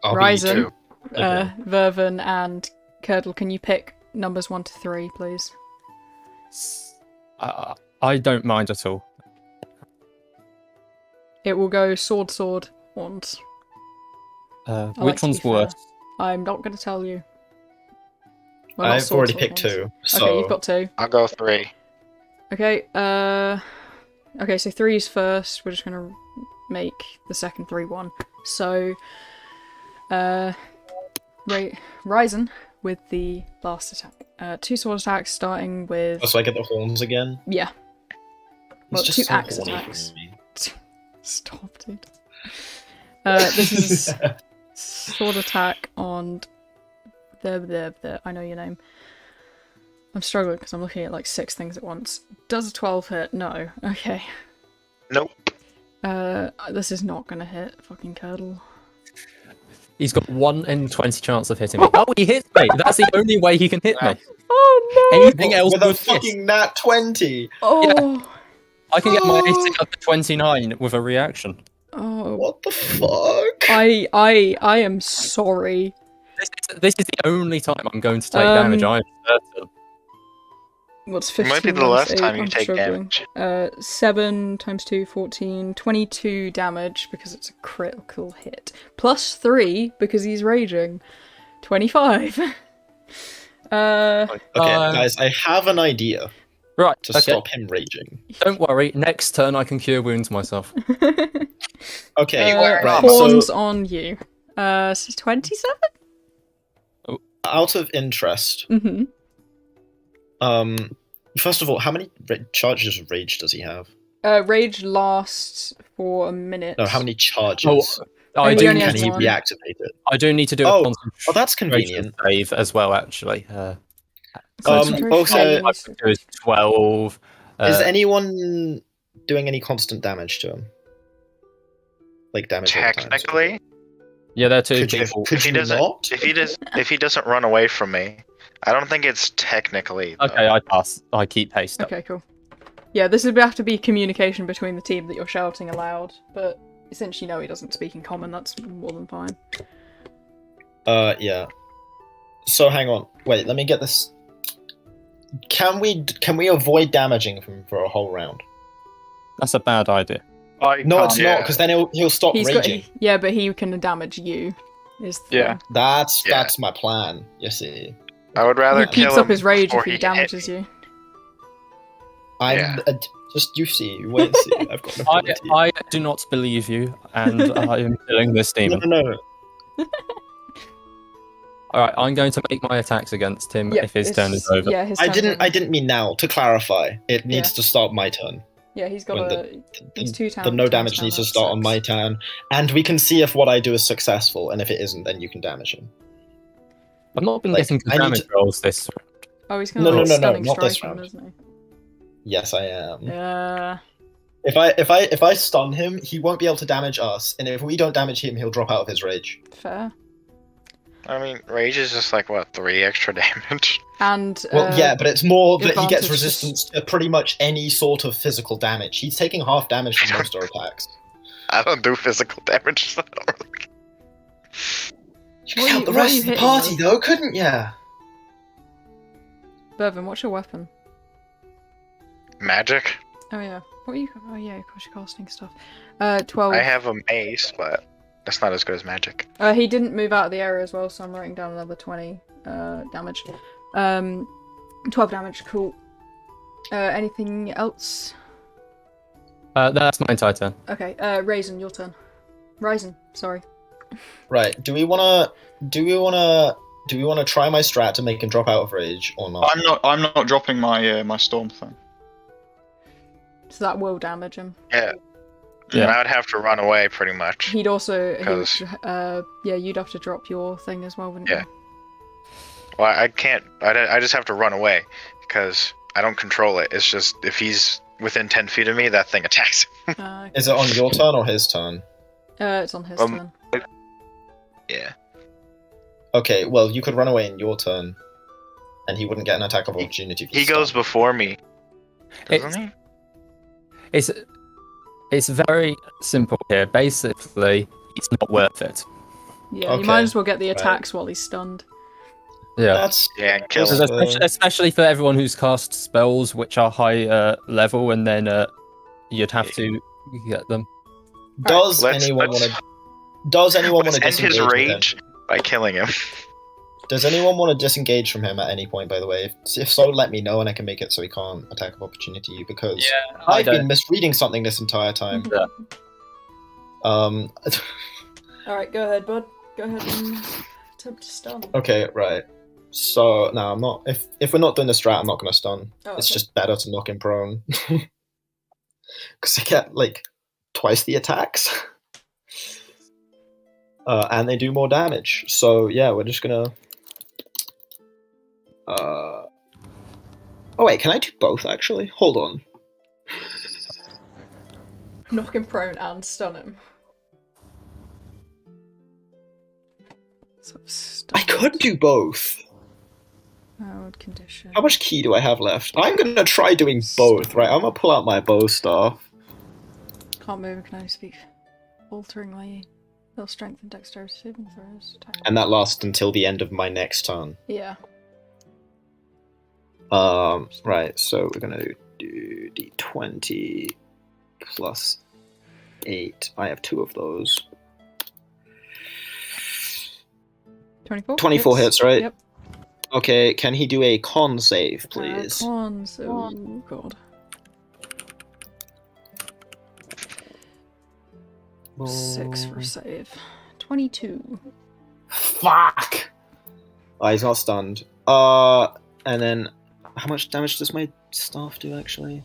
Ryzen,
two. Okay.
Vervin, and Curdle, can you pick numbers 1 to 3, please?
I don't mind at all.
It will go sword, horns. I like
Which
to be
one's
fair.
worse?
I'm not going to tell you. Well, not
I've
sword,
already
sword,
picked
horns.
2. So
Okay, you've got 2.
I'll go 3.
Okay, okay, so 3's first. We're just going to make the second 3 1. So, Ryzen with the last attack. 2 sword attacks, starting with
Oh, so I get the horns again?
yeah. Well,
It's just
2
so
axe
horny for
attacks.
me.
Stop, dude. This is sword attack on the. I know your name. I'm struggling because I'm looking at like 6 things at once. Does a 12 hit? No. Okay.
Nope.
This is not gonna hit. Fucking Curdle.
He's got 1 in 20 chance of hitting me. Oh, he hits me! That's the only way he can hit me.
Oh no!
Anything else
With a
would miss.
fucking nat 20!
Oh.
I can get my AC up to 29 with a reaction.
Oh.
What the fuck?
I am sorry.
This is the only time I'm going to take damage. I'm certain.
What's
It
15
might be the
minus
last
8?
time you
I'm
take
struggling.
damage.
7 times 2, 14. 22 damage because it's a critical hit. Plus 3 because he's raging. 25.
Okay, guys, I have an idea
Right,
to
okay.
stop him raging.
Don't worry, next turn I can cure wounds myself.
Okay, right,
horns
so
on you. 27?
out of interest,
Mm-hmm.
First of all, how many charges of rage does he have?
Rage lasts for a minute.
No, how many charges?
I
he
do
only
need
has
Can he
one.
reactivate it?
I do need to do a
Oh,
concentration
that's convenient.
save as well, actually.
Also,
I could do 12.
Is anyone doing any constant damage to him? Like damage all the time, so-
Technically,
Yeah, there are 2
Could you,
people.
could
if he
you
doesn't,
not?
if he doesn't run away from me, I don't think it's technically. Though.
Okay, I pass. I keep haste up.
Okay, cool. Yeah, this would have to be communication between the team that you're shouting aloud, but since you know he doesn't speak in common, that's more than fine.
Yeah. So hang on. Wait, let me get this. Can we avoid damaging him for a whole round?
That's a bad idea.
No, it's not, because then he'll stop raging.
Yeah, but he can damage you. Is the
Yeah.
thing.
That's my plan. You see,
I would rather
He
kill
keeps
him
up his rage
before
if he
can hit
damages
me.
you.
I'm
Yeah.
just you see, wait and see. I've got an ability.
I do not believe you, and I am killing this
No,
demon.
no, no.
Alright, I'm going to make my attacks against him
Yeah,
if his turn is
it's-
over.
Yeah, his
I
turn's
didn't.
over.
I didn't mean now. To clarify, it needs
Yeah.
to start my turn.
Yeah, he's got
when
he's 2
The no damage needs to start on my turn, and we can see if what I do is successful, and if it isn't, then you can damage him.
I've not been
Like,
getting
I need
damage
to-
rolls this round.
Oh, he's gonna
No,
like
no, no,
stunning
not this
strike him,
round.
isn't
Yes, I am.
he? Yeah.
If I stun him, he won't be able to damage us, and if we don't damage him, he'll drop out of his rage.
Fair.
I mean, rage is just like what 3 extra damage.
And
Well, yeah, but it's more that he
advantage
gets
just-
resistance to pretty much any sort of physical damage. He's taking half damage from most our attacks.
I don't do physical damage. So I don't really-
You
What
could
are
help
you-
the
what are
rest
you
of the
hitting
party,
with?
though, couldn't ya?
Bourbon, what's your weapon?
Magic.
Oh yeah. What are you? Oh yeah, of course you're casting stuff. 12.
I have a mace, but that's not as good as magic.
He didn't move out of the area as well, so I'm writing down another 20 damage. 12 damage. Cool. Anything else?
That's my entire turn.
Okay. Raisin, your turn. Ryzen, sorry.
Right. Do we wanna try my strat to make him drop out of rage or not?
I'm not dropping my my storm thing.
So that will damage him.
Yeah.
Yeah.
And I would have to run away pretty much.
He'd also,
Because-
yeah, you'd have to drop your thing as well, wouldn't
Yeah. Well, I can't. I just have to run away because I don't control it. It's just if he's within 10 feet of me, that thing attacks him.
you? Okay.
Is it on your turn or his turn?
It's on his
Um,
turn.
Yeah.
Okay, well, you could run away in your turn, and he wouldn't get an attack of opportunity. If
He
you
goes
stun.
before me. Doesn't he?
It's very simple here. Basically, it's not worth it.
Yeah, you
okay,
might as well get the
right.
attacks while he's stunned.
Yeah.
That's
Yeah, and kill
Because
him.
that's-
Especially for everyone who's cast spells which are high level, and then you'd have to get them.
Does
Let's-
anyone
let's-
want to? Does anyone want
Let's
to
end his
disengage? with him?
rage by killing him.
Does anyone want to disengage from him at any point? By the way, if so, let me know, and I can make it so he can't attack of opportunity. Because I've been misreading something this entire time.
Yeah.
Alright, go ahead, bud. Go ahead and attempt to stun.
Okay, right. So no, I'm not. If we're not doing the strat, I'm not gonna stun.
Oh,
It's
okay.
just better to knock him prone because I get like twice the attacks, and they do more damage. So yeah, we're just gonna. Oh wait, can I do both actually? Hold on.
Knock him prone and stun him. So
I could do both.
Powered condition.
How much key do I have left? I'm gonna try doing both. Right, I'm gonna pull out my bow staff.
Can't move and can only speak alteringly. They'll strengthen dexterity saving throws.
And that lasts until the end of my next turn.
Yeah.
Right, so we're gonna do d20 plus 8. I have 2 of those.
24?
24 hits, right?
Yep.
Okay, can he do a con save, please?
Cons. Oh, God.
Oh.
6 for save. 22.
Fuck! Oh, he's not stunned. And then, how much damage does my staff do, actually?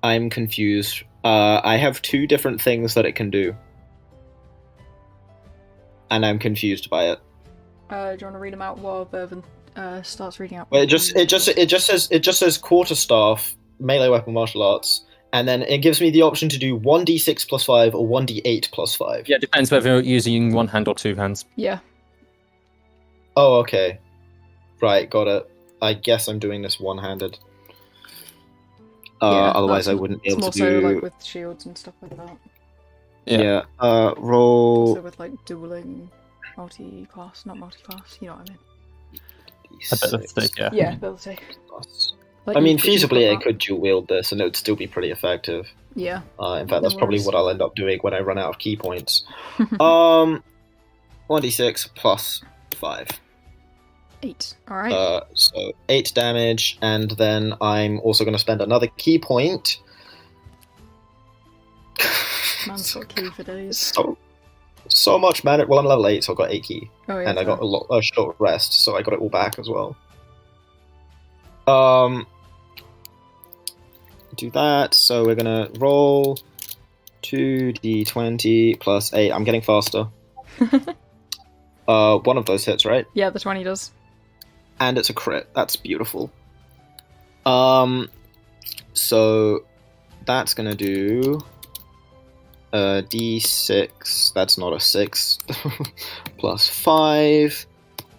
I'm confused. I have 2 different things that it can do. And I'm confused by it.
Do you want to read them out while Vervin starts reading out?
Well, it just says quarterstaff, melee weapon, martial arts, and then it gives me the option to do 1d6 plus 5 or 1d8 plus 5.
Yeah, it depends whether you're using one hand or 2 hands.
Yeah.
Oh, okay. Right, got it. I guess I'm doing this one-handed.
Yeah,
Otherwise I wouldn't be
It's
able
more
to
so
do...
like with shields and stuff like that.
Yeah. Roll...
Also with like dueling multi-class, not multi-class, you know what I mean.
Ability, yeah.
Yeah, ability. Like
I mean,
you could use
feasibly I
that.
could dual wield this and it would still be pretty effective.
Yeah.
In fact, that's
No
probably
worries.
what I'll end up doing when I run out of key points. 1d6 plus 5.
8. Alright.
So 8 damage, and then I'm also going to spend another key point.
Man's got key for days.
So much mana. Well, I'm level 8, so I've got 8 key.
Oh yeah.
And I got
fair.
a short rest, so I got it all back as well. Do that, so we're gonna roll 2d20 plus 8. I'm getting faster. One of those hits, right?
Yeah, the 20 does.
And it's a crit. That's beautiful. So that's gonna do d6. That's not a 6. Plus 5.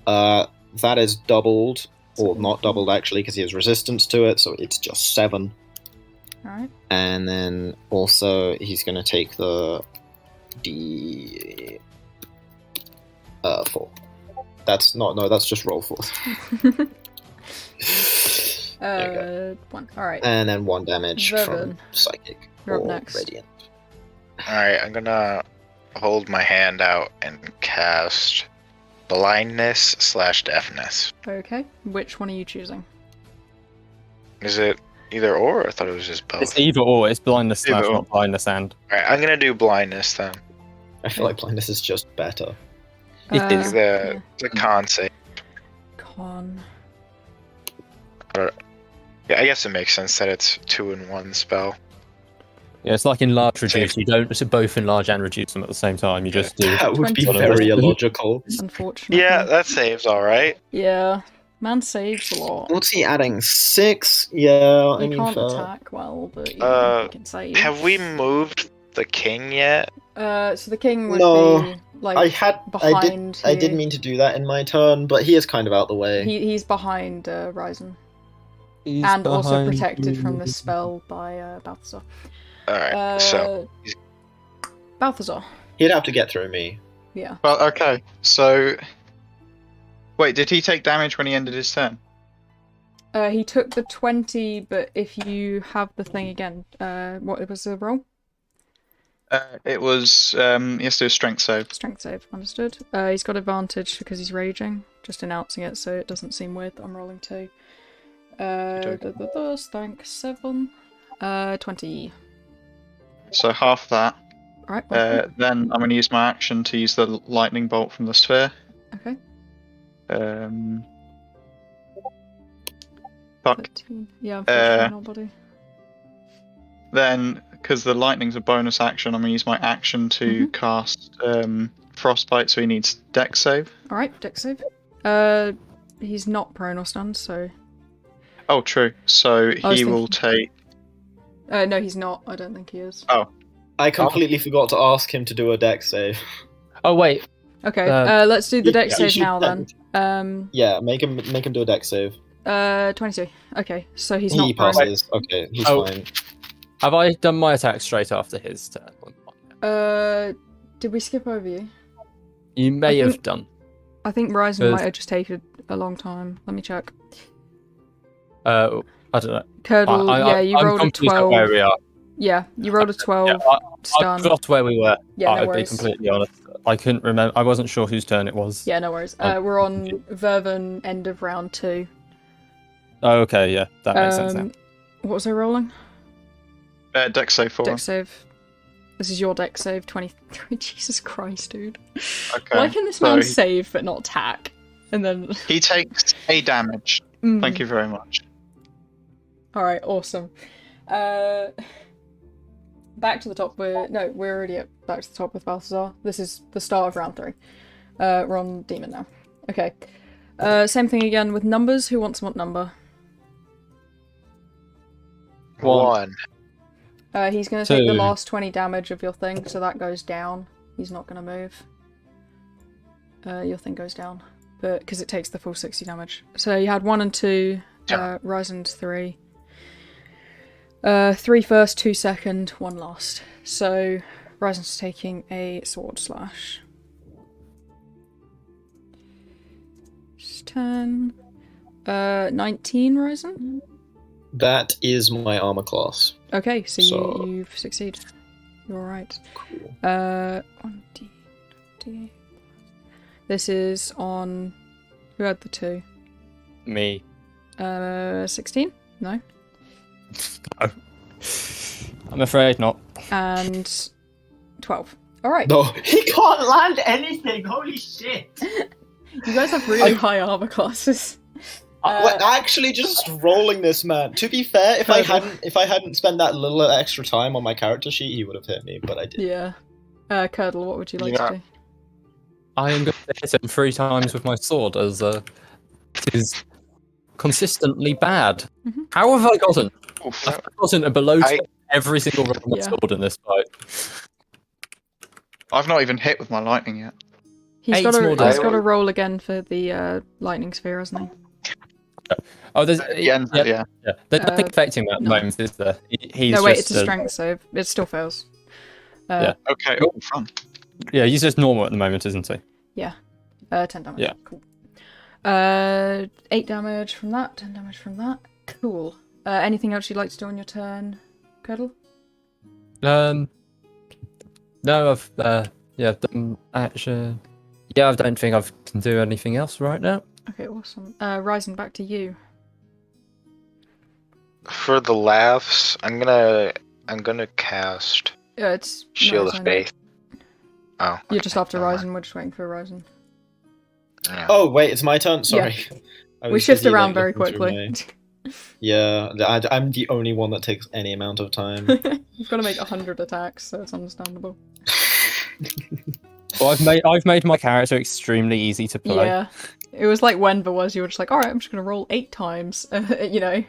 That is doubled, or not doubled actually, because he has resistance to it. So it's just 7.
Alright.
And then also he's gonna take the d 4. That's not, no, that's just roll 4. There you
1. Alright.
And then 1 damage
Vervin.
from psychic
You're up
or
next.
radiant.
Alright, I'm gonna hold my hand out and cast blindness/deafness.
Okay. Which one are you choosing?
Is it either or? I thought it was just both.
It's either or. It's blindness slash,
Either or.
not blindness and.
Alright, I'm gonna do blindness then.
I feel like blindness is just better.
It is.
The con save.
Con.
Yeah, I guess it makes sense that it's 2-in-1 spell.
Yeah, it's like enlarge, reduce. You don't both enlarge and reduce them at the same time. You just do.
That would be
20.
very illogical.
Unfortunately.
Yeah, that saves alright.
Yeah. Man saves a lot.
What's he adding? 6? Yeah, I
He
mean,
can't
fair.
attack well, but you know, he can save.
Have we moved the king yet?
So the king would
No,
be like
I
behind.
did
here.
mean to do that in my turn, but he is kind of out the way.
He's behind Ryzen.
He's
And also
behind
protected
you.
from this spell by Balthazar.
Alright, so
Balthazar.
He'd have to get through me.
Yeah.
Well, okay. So, wait, did he take damage when he ended his turn?
He took the 20, but if you have the thing again, what was the roll?
It was he has to do a strength save.
Strength save, understood. He's got advantage because he's raging. Just announcing it so it doesn't seem weird that I'm rolling 2. Stank 7. 20.
So half that.
Alright, well,
Then I'm going to use my action to use the lightning bolt from the sphere.
okay.
Fuck.
13. Yeah, unfortunately not, buddy.
Then, because the lightning's a bonus action, I'm going to use my action to cast Frostbite, so he needs Dex save.
Alright, dex save. He's not prone or stunned, so...
Oh, true. So
I was
he will take...
no, he's not. I don't think he is.
Oh.
I completely forgot to ask him to do a dex save.
Oh wait,
Okay, let's do the dex save now then.
Yeah, make him do a dex save.
22. Okay, so he's not
He
prone.
passes. Okay, he's
Oh.
fine.
have I done my attack straight after his turn?
Did we skip over you?
You may
I
have
think-
done.
I think Ryzen
Good.
might have just taken a long time. Let me check.
I don't know.
Curdle, you
I'm
rolled a
confused at
12.
where we are.
Yeah, you rolled a 12
Yeah, I
stun.
forgot where we were.
Yeah, no
I'd be
worries.
completely honest. I couldn't remember. I wasn't sure whose turn it was.
Yeah, no worries.
Oh.
We're on Vervin, end of round 2.
Oh, okay, yeah, that makes sense now.
What was I rolling?
Dex save for him.
Dex save. This is your dex save, 23. Jesus Christ, dude.
Okay.
Why can this
so
man save but not attack? And then...
he takes a damage. Thank you very much.
Alright, awesome. Back to the top. We're already at back to the top with Balthazar. This is the start of round 3. We're on Demon now. Okay. Same thing again with numbers. Who wants what number?
1.
He's going to take the
2.
last 20 damage of your thing, so that goes down. He's not going to move. Your thing goes down, but because it takes the full 60 damage. So you had 1 and 2. Ryzen's 3. 3 first, 2 second, 1 last. So Ryzen's taking a sword slash. 10. 19, Ryzen?
That is my armor class.
Okay, so
So-
you've succeeded. You're alright.
Cool.
1d8. This is on... Who had the 2?
Me.
16? No.
No. I'm afraid not.
And 12. Alright.
No,
He can't land anything. Holy shit!
You guys have really high armor classes.
we're actually just rolling this, man. To be fair, if I hadn't spent that little extra time on my character sheet, he would have hit me, but I didn't.
Yeah. Curdle, what would you like to do?
I am going to hit him 3 times with my sword, as it is consistently bad.
Mhm.
How have I gotten?
Oof.
I've gotten a below 10 every single roll of my
Yeah.
sword in this fight.
I've not even hit with my lightning yet.
He's
8
got
more
to
dice.
roll again for the lightning sphere, hasn't he?
Oh, there's
Yeah.
There's nothing affecting that at the
no.
moment, is there? He's
No, wait,
just,
it's a strength save. It still fails.
Yeah.
Okay. Oh, fun.
Yeah, he's just normal at the moment, isn't he?
10 damage.
Yeah.
Cool. 8 damage from that, 10 damage from that. Cool. Anything else you'd like to do on your turn, Curdle?
No, I've actually, I don't think I can do anything else right now.
Okay, awesome. Ryzen, back to you.
For the laughs, I'm gonna cast
It's
Shield
no,
of
it's
Faith. Oh.
You're just after
never mind.
Ryzen. We're just waiting for Ryzen.
Yeah.
Oh wait, it's my turn. Sorry. I
We
was
shift
busy,
around
like,
very
looking through
quickly.
Yeah, I'm the only one that takes any amount of time.
You've got to make 100 attacks, so it's understandable.
Well, I've made my character extremely easy to play.
Yeah. It was like Wenva was, you were just like, alright, I'm just going to roll 8 times, you know.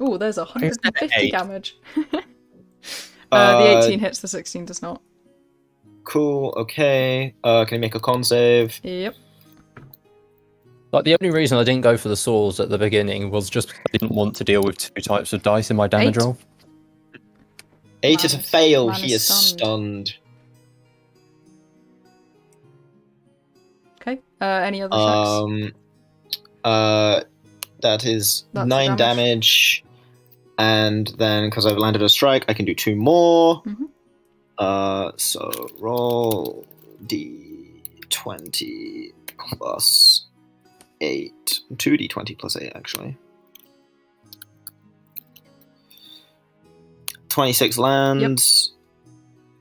Ooh, there's 150
8.
damage. The 18 hits, the 16 does not.
Cool. Okay. Can I make a con save?
Yep.
Like, the only reason I didn't go for the swords at the beginning was just because I didn't want to deal with 2 types of dice in my damage
8.
roll.
8 is a
Man is-
fail.
man
He
is
is stunned.
Okay. Any other checks?
That is
That's
9 damage. And then, because I've landed a strike, I can do 2 more.
Mhm.
So roll d20 plus 8. 2d20 plus 8, actually. 26 lands.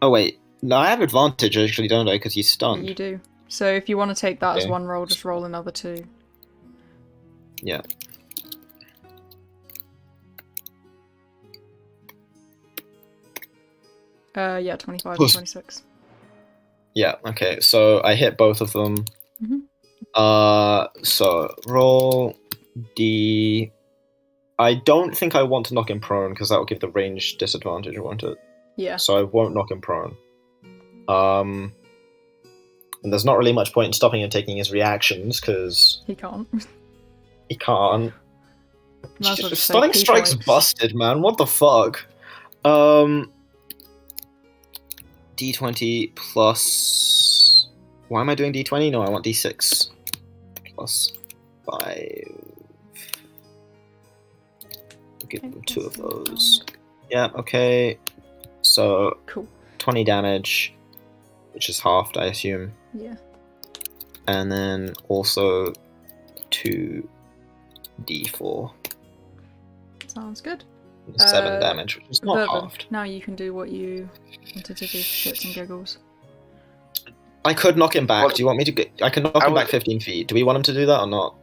Oh wait, no, I have advantage actually, don't I? Because he's stunned.
You do. So if you want to take that as
Okay.
one roll, just roll another 2.
Yeah.
Yeah, 25 and 26.
Yeah. Okay. So I hit both of them.
Mhm.
So roll D. I don't think I want to knock him prone because that will give the range disadvantage, won't it?
Yeah.
So I won't knock him prone. And there's not really much point in stopping him taking his reactions because
He can't.
he can't.
Might as well just say
Stunning
key
strike's
points.
busted, man. What the fuck? D20 plus. Why am I doing D20? No, I want D6 plus 5. I'll give them 2 of those. Yeah. Okay. So
Cool.
20 damage, which is halved, I assume,
Yeah.
and then also 2d4.
Sounds good.
7 damage, which is not
Vervin,
halved.
now you can do what you wanted to do for shits and giggles.
I could knock him back.
Well,
Do you want me to get? I can knock him back 15 feet. Do we want him to do that or not?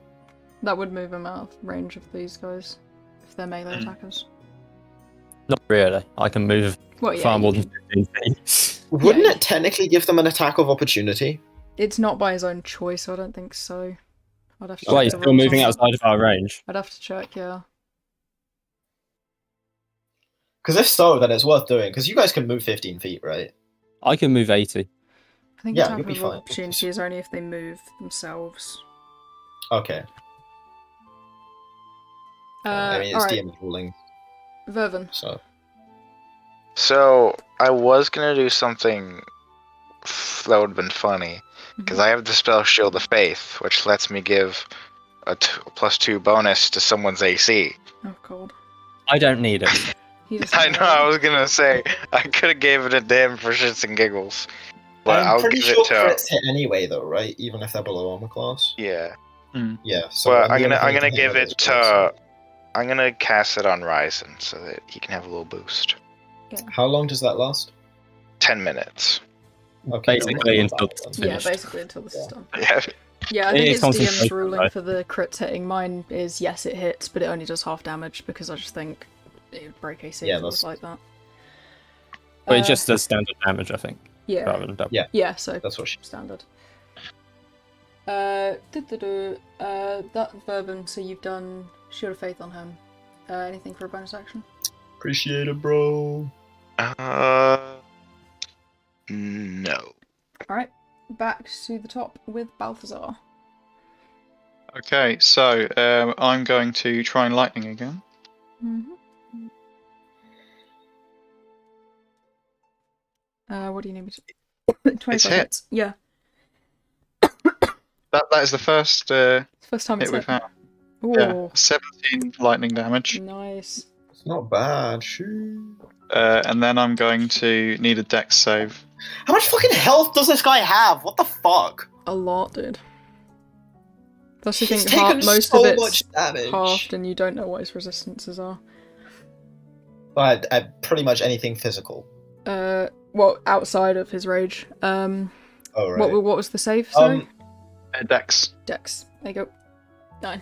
That would move him out of range of these guys, if they're melee
Hmm.
attackers.
Not really. I can move
Well, yeah,
far
you
more
can-
than 15 feet.
Wouldn't
Yeah.
it technically give them an attack of opportunity?
It's not by his own choice, so I don't think so. I'd have to
Wait,
check
he's
the
still
rules
moving
on that.
outside of our range.
I'd have to check, yeah.
Because if so, then it's worth doing. Because you guys can move 15 feet, right?
I can move 80.
I think
Yeah,
attack
you'll be
of
fine.
opportunity is only if they move themselves.
Okay. I mean, it's
Alright,
DM ruling,
Vervin.
so.
So I was gonna do something that would have been funny because I have the spell Shield of Faith, which lets me give a +2 bonus to someone's AC.
Oh, God.
I don't need it.
He doesn't
I know.
know.
I was gonna say I could have gave it a damn for shits and giggles, but
I'm
I'll
pretty
give
sure
it to
crits hit anyway, though, right? Even if they're below armor class.
yeah.
Yeah. So
But
the
I'm
only
gonna
thing to hit
give
with
it
is
to.
crits.
I'm gonna cast it on Ryzen so that he can have a little boost.
How long does that last?
10 minutes.
Okay.
Basically
not
until
bad
it's
then.
Yeah,
finished.
basically until this is done.
Yeah.
Yeah, I
It
think
is
it's DM's
concentration,
ruling
right?
for the crits hitting. Mine is yes, it hits, but it only does half damage because I just think it would break AC
Yeah,
if it was
that's-
like that.
But it just does standard damage, I think,
Yeah,
rather than double.
Yeah.
yeah, so
That's what she.
standard. That Bourbon, so you've done Shield of Faith on him. Anything for a bonus action?
Appreciate it, bro.
No.
Alright, back to the top with Balthazar.
Okay, so I'm going to try and lightning again.
What do you need me to 25
hit.
hits. Yeah,
That is the first
it's the first time
hit
it's
we've
hit.
had.
Ooh,
Yeah, 17 lightning damage.
nice.
It's not bad. Shoo.
And then I'm going to need a dex save.
How much fucking health does this guy have? What the fuck?
A lot, dude. Plus you
He's
think
taken
most
so
of it's
much damage.
halved and you don't know what his resistances are.
Pretty much anything physical.
Well, outside of his rage.
Oh right.
What was the save, sorry?
Dex
Dex. There you go. 9.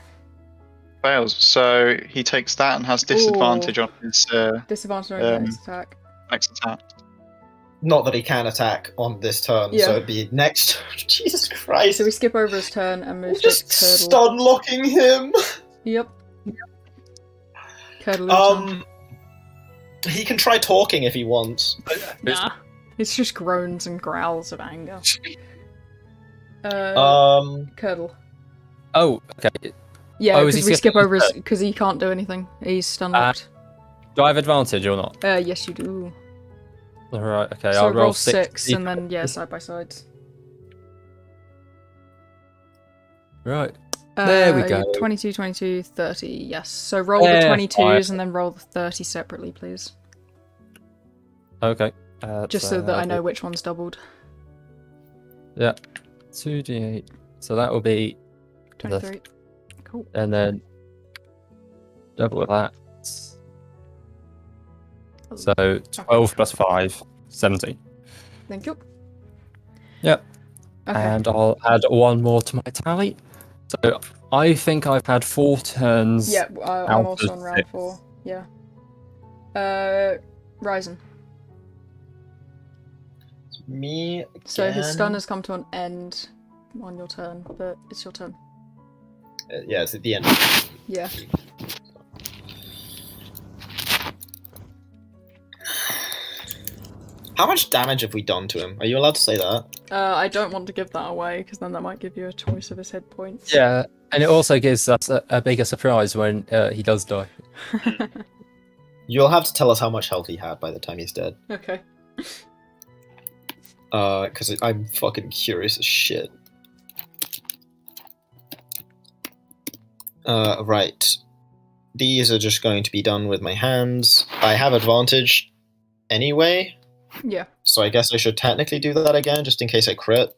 fails, so he takes that and has disadvantage on his
Disadvantage on your
Um,
next attack.
next attack.
Not that he can attack on this turn,
Yeah.
so it'd be next. Jesus Christ!
So we skip over his turn and move to
just
Curdle.
stun locking him.
Yep. Curdle. your turn.
He can try talking if he wants.
Nah. It's just groans and growls of anger. Curdle.
Oh, okay.
Yeah,
Oh, is he
because we skip
skipping
over his
his
because he can't do anything. He's stun locked.
Do I have advantage or not?
Yes, you do.
Alright, okay,
So
I'll roll 6.
and then yeah, side by sides.
Right. There we go.
22, 22, 30. Yes. So roll the
Yeah,
22s
fine.
and then roll the 30 separately, please.
Okay.
Just so that I know which one's doubled.
Yeah. 2d8. So that will be
23. Cool.
and then double of that. So 12 plus 5, 17.
Thank you.
Yep.
Okay.
And I'll add one more to my tally. So I think I've had 4 turns.
Yeah,
out
I'm also
of
on round
6.
4. Yeah. Ryzen.
Me again.
So his stun has come to an end on your turn, but it's your turn.
Yeah, it's at the end.
Yeah.
How much damage have we done to him? Are you allowed to say that?
I don't want to give that away because then that might give you a choice of his hit points.
Yeah, and it also gives us a bigger surprise when he does die.
You'll have to tell us how much health he had by the time he's dead.
Okay.
Because I'm fucking curious as shit. Right. These are just going to be done with my hands. I have advantage anyway,
Yeah.
so I guess I should technically do that again, just in case I crit.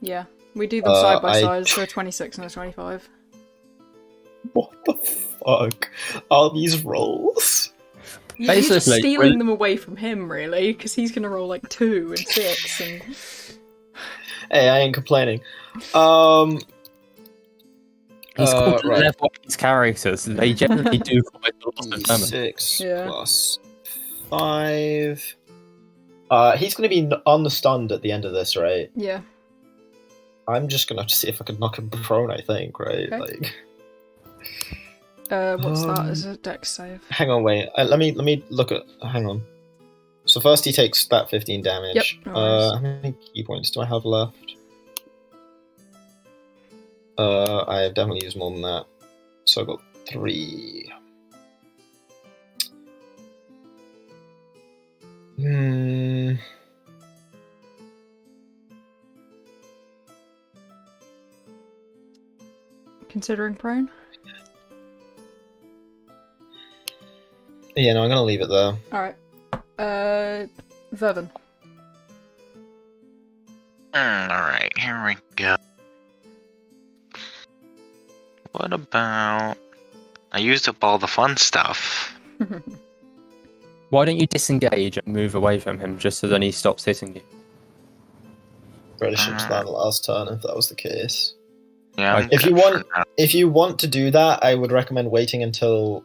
Yeah. We do them side by
I-
side, so a 26 and a 25.
What the fuck are these rolls?
You're just
Basically,
stealing
when-
them away from him, really, because he's going to roll like 2 and 6 and...
Hey, I ain't complaining.
He's called
right.
level 8 characters. They generally do quite a lot of damage.
6
Yeah.
plus 5. He's going to be on the stunned at the end of this, right?
Yeah.
I'm just going to have to see if I can knock him prone, I think, right?
Okay.
Like,
What's that as a dex save?
hang on, wait. Let me look at. Hang on. So first he takes that 15 damage.
Yep, no worries.
How many key points do I have left? I have definitely used more than that. So I've got 3.
Considering prone?
Yeah, no, I'm gonna leave it there.
Alright. Vervin.
Alright, here we go. What about... I used up all the fun stuff.
Why don't you disengage and move away from him just so then he stops hitting you?
Probably should have done that last turn if that was the case.
Yeah, I'm
If you
good for
want-
now.
If you want to do that, I would recommend waiting until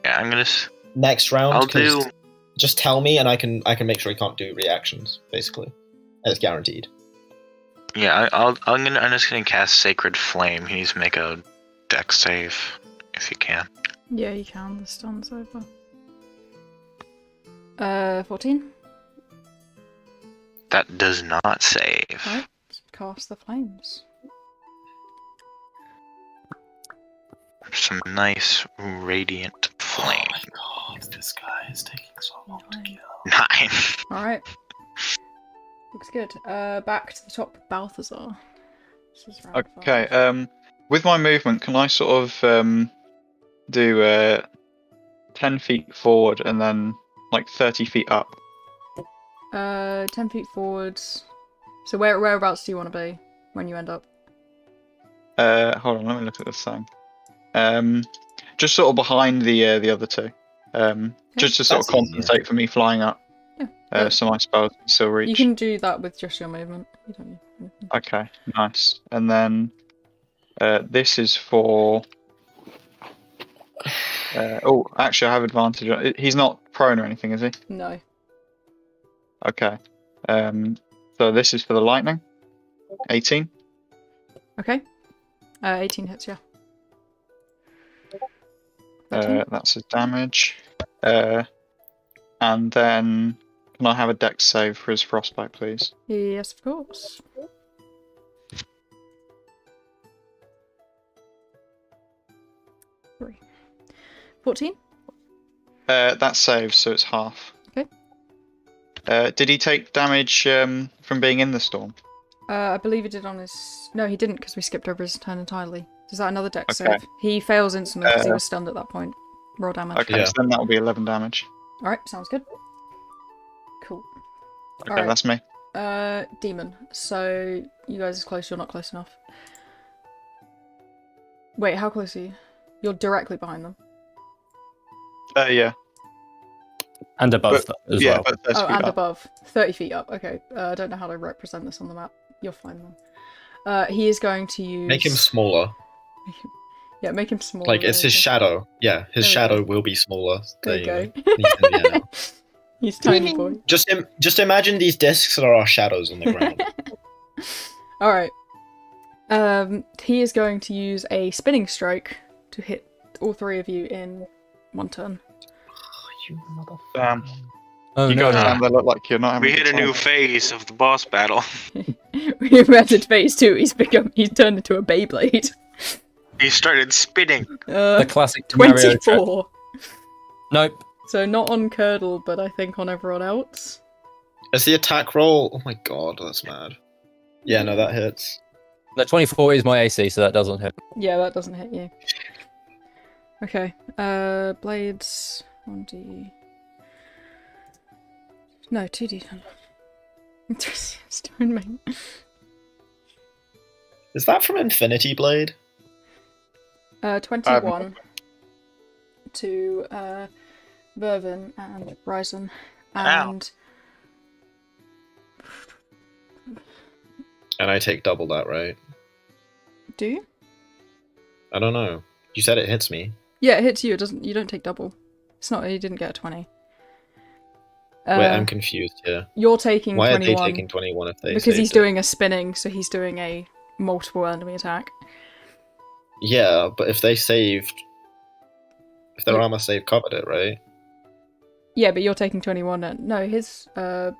Yeah, I'm gonna...
next round.
I'll
'cause
do...
Just tell me, and I can make sure he can't do reactions. Basically, it's guaranteed.
Yeah, I'm just gonna cast Sacred Flame. He needs to make a dex save, if he can.
Yeah, you can. The stun's over. 14?
That does not save.
Right. Cast the flames.
Some nice radiant flame.
Oh my god, this guy is taking so long to kill.
9.
Alright. Looks good. Back to the top, Balthazar. This is round
Okay,
5.
with my movement, can I sort of do 10 feet forward and then like 30 feet up?
10 feet forwards. So whereabouts do you want to be when you end up?
Hold on, let me look at this thing. Just sort of behind the other two. Just to sort of
That's easier.
compensate for me flying up.
Yeah.
So my spells can still reach.
You can do that with just your movement. You don't need anything.
Okay, nice. And then this is for. Oh, actually, I have advantage. He's not prone or anything, is he?
No.
Okay. So this is for the lightning. 18.
Okay. 18 hits, yeah. 13?
That's his damage. And then can I have a dex save for his frostbite, please?
Yes, of course. Three. 14?
That saves, so it's half.
Okay.
Did he take damage from being in the storm?
I believe he did on his... No, he didn't, because we skipped over his turn entirely. Is that another dex
Okay.
save? He fails instantly because he was stunned at that point. Roll damage.
Okay,
Yeah.
so then that will be 11 damage.
Alright, sounds good. Cool.
Okay,
Alright.
that's me.
Demon. So, you guys are close, you're not close enough. Wait, how close are you? You're directly behind them.
Yeah.
And above that as
yeah,
well.
but 30
Oh,
feet
and
up.
above. 30 feet up. Okay. I don't know how to represent this on the map. You'll find them. He is going to use...
Make him smaller.
Yeah, make him smaller.
Like, it's his shadow. Yeah, his
There we
shadow
go.
will be smaller.
There you go.
He's Indiana.
He's tiny boy.
Just imagine these discs are our shadows on the ground.
Alright. He is going to use a spinning strike to hit all three of you in one turn.
You motherfucker.
Damn.
Oh,
You
no.
guys down there look like you're not having
We hit a
good
new
time.
phase of the boss battle.
We've entered phase 2. He's turned into a Beyblade.
He started spinning.
The classic Mario trick.
24.
Nope.
So not on Curdle, but I think on everyone else.
Is the attack roll? Oh my god, that's mad. Yeah, no, that hits.
The 24 is my AC, so that doesn't hit.
Yeah, that doesn't hit you. Okay. Blades. 1d. No, 2d. Stone Main.
Is that from Infinity Blade?
21 to Vervin and Ryzen. And
And I take double that, right?
do you?
I don't know. You said it hits me.
Yeah, it hits you. It doesn't. You don't take double. It's not. You didn't get a 20.
Wait, I'm confused here.
You're taking
Why
21
are they taking 21 if they
because
saved
he's
it?
doing a spinning, so he's doing a multiple enemy attack.
Yeah, but if they saved... If their
Yeah.
armor save covered it, right?
Yeah, but you're taking 21. No, his.
Yeah,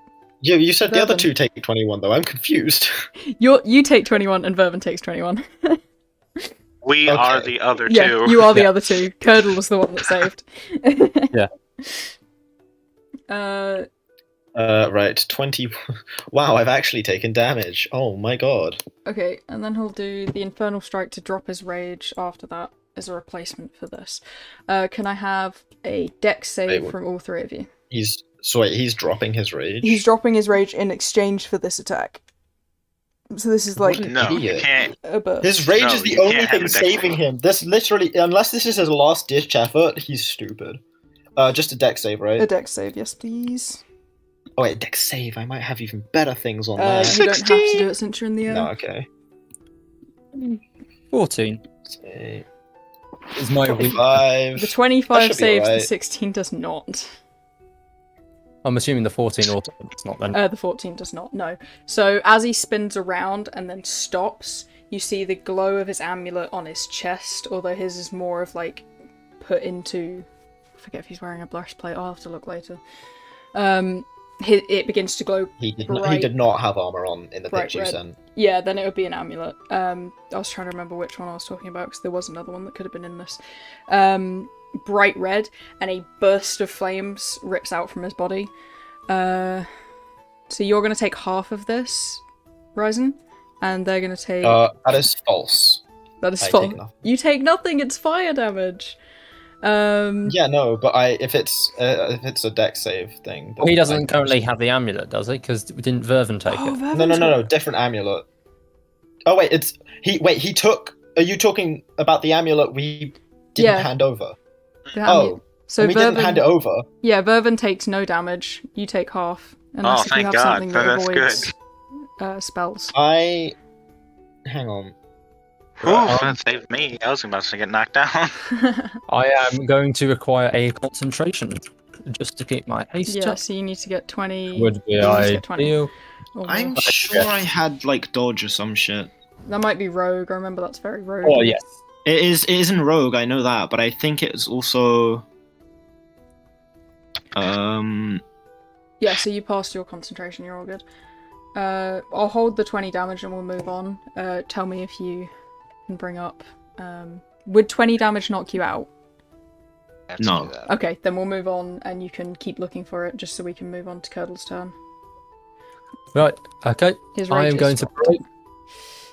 you said the other
Vervin.
two take 21, though. I'm confused.
You take 21 and Vervin takes 21.
We
Okay.
are the other
Yeah,
two.
you are the other two. Curdle was the one that saved.
Yeah.
Right, 20... Wow, I've actually taken damage. Oh my god.
Okay, and then he'll do the Infernal Strike to drop his rage after that as a replacement for this. Can I have a dex save
Wait,
from all three of you?
He's dropping his rage?
He's dropping his rage in exchange for this attack. So this is like
What an
No, you
idiot.
can't.
a burst.
His rage
No,
is the
you
only
can't have
thing
a dex
saving
save.
him. This literally... Unless this is his last-ditch effort, he's stupid. Just a dex save, right?
A dex save, yes please.
Oh wait, dex save. I might have even better things on
You
there.
don't have to do it since you're in the air.
No, okay.
14
Say
is my weak.
25.
The
That
25
should be
saves, the
alright.
16 does not.
I'm assuming the 14 auto. It's not then.
The 14 does not, no. So as he spins around and then stops, you see the glow of his amulet on his chest, although his is more of like put into... I forget if he's wearing a breastplate, I'll have to look later. It begins to glow.
He
bright-
did not have armor on in the
bright
picture you
red.
sent.
Yeah, then it would be an amulet. I was trying to remember which one I was talking about because there was another one that could have been in this. Bright red, and a burst of flames rips out from his body. So you're going to take half of this, Ryzen, and they're going to take...
That is false.
that is
I
false.
take nothing.
You take nothing, it's fire damage.
Yeah, no, but if it's a dex save thing.
Well, he
then
doesn't currently have the amulet, does he? Because didn't Vervin take
Oh,
it?
Vervin's
No, different amulet. Oh wait, he took... Are you talking about the amulet we didn't
Yeah.
hand over?
the amulet.
Oh,
So
and we didn't hand it over.
Yeah, Vervin takes no damage. You take half. Unless
Oh,
if you
thank
have
God.
something that
That's
avoids spells.
Hang on.
Oof, that saved me. I was about to get knocked down.
I am going to require a concentration just to keep my haste
Yeah,
up.
so you need to get 20.
Would be
you need to get 20
ideal.
or
I'm
more.
sure I had like dodge or some shit.
That might be rogue. I remember that's very rogue.
Oh yes.
It is in rogue, I know that, but I think it's also
Yeah, so you passed your concentration. You're all good. I'll hold the 20 damage and we'll move on. Tell me if you can bring up. Would 20 damage knock you out?
Let's
No.
do that.
Okay, then we'll move on and you can keep looking for it just so we can move on to Curdle's turn.
Right. Okay.
His
I
rage
am
is
going to
stopped.
break.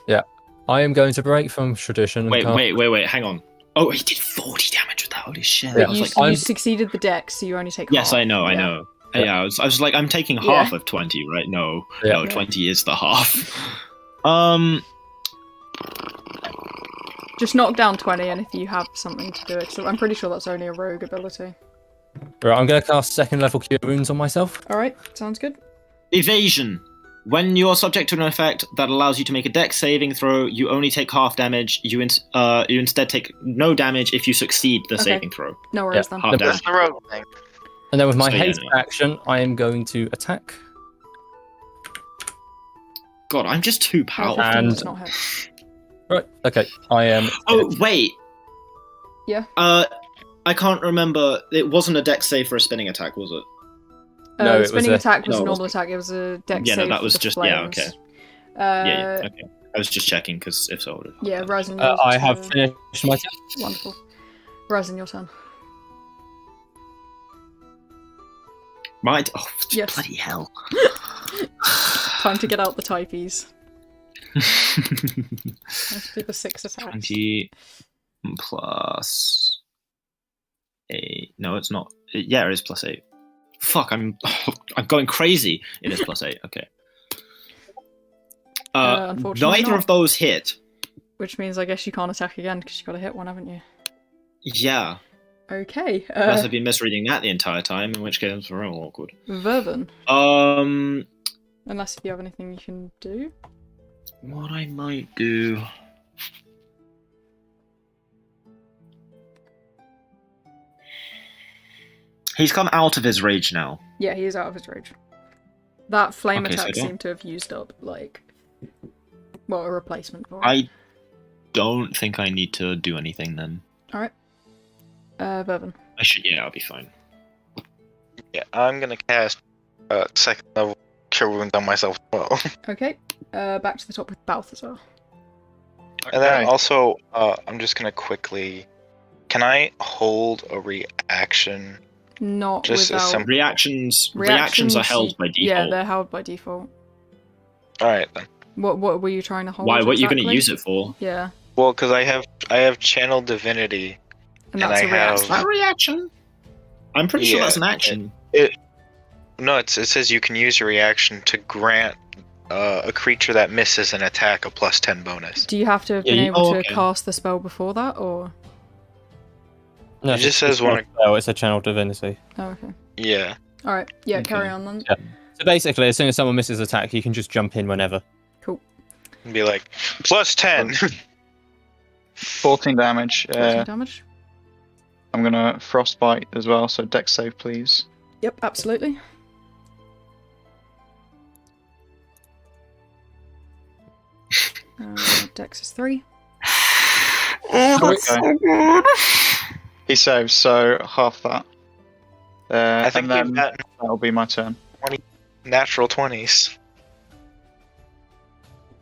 Yeah. I am going to break from tradition. and
wait,
cast-
hang on. Oh, he did 40 damage with that. Holy shit!
But
I was
you,
like,
you
I'm-
succeeded the dex, so you only take
yes,
half.
I know, I
Yeah.
know.
Yeah.
Yeah, I was like, I'm taking
Yeah.
half of 20, right? No,
Yeah.
no,
Yeah.
20 is the half.
Just knock down 20 and if you have something to do it. So I'm pretty sure that's only a rogue ability.
Right, I'm going to cast second level Cure Wounds on myself.
Alright, sounds good.
Evasion. When you're subject to an effect that allows you to make a dex saving throw, you only take half damage. You instead take no damage if you succeed the saving throw.
No worries then.
Half damage.
That's the rogue thing.
And then with my
So, yeah,
haste
no.
action, I am going to attack.
God, I'm just too powerful.
15
And-
does not hit.
Right, okay. I am.
Oh, wait.
Yeah.
I can't remember. It wasn't a dex save for a spinning attack, was it?
No, it was
spinning
a-
attack was
no,
a
it
normal attack. It was a dex
Yeah, no,
save
that was
for the
just- yeah,
flames.
okay. Yeah, okay. I was just checking, because if so, I would have.
Yeah, Ryzen.
I have finished my turn.
Wonderful. Ryzen, your turn.
Oh,
Yes.
bloody hell.
Time to get out the typies. Let's do the 6 attacks.
20 plus 8. No, it's not. Yeah, it is plus 8. Fuck, I'm going crazy. It is plus 8. Okay.
Unfortunately
Neither
not.
of those hit.
Which means I guess you can't attack again because you got to hit one, haven't you?
Yeah.
Okay.
Unless I've been misreading that the entire time, in which case it's real awkward.
Vervin.
Um,
Unless if you have anything you can do.
what I might do. He's come out of his rage now.
Yeah, he is out of his rage. That flame
Okay, so
attack
I don't-
seemed to have used up, like, well, a replacement for it.
I don't think I need to do anything then.
Alright. Vervin.
I should. Yeah, I'll be fine.
Yeah, I'm gonna cast second level Cure Wounds on myself as well.
Okay. Back to the top with Balthazar.
And then
Okay.
also, I'm just gonna quickly. Can I hold a reaction?
Not
Just a
without...
simple-
Reactions are held by default.
Yeah, they're held by default.
Alright then.
What were you trying to hold?
Why? What are you going to
exactly?
use it for?
Yeah,
Well, because I have Channel Divinity.
and
And
that's
I
a
have-
reaction.
Is that a reaction? I'm pretty sure
Yeah,
that's an action.
No, it says you can use your reaction to grant a creature that misses an attack a +10 bonus.
Do you have to have
Yeah,
been
you-
able
oh,
to
okay.
cast the spell before that, or...?
No,
It just says
it's not
one-
a spell, it's a channel divinity.
Oh, okay.
Yeah.
Alright, yeah,
Okay.
carry on then.
Yeah. So basically, as soon as someone misses attack, you can just jump in whenever.
Cool.
And be like, +10.
14 damage.
14 damage.
I'm gonna frostbite as well, so dex save, please.
Yep, absolutely. Dex is 3.
Okay. He saves, so half that.
I think
and then
you've got
that'll be my turn.
natural 20s.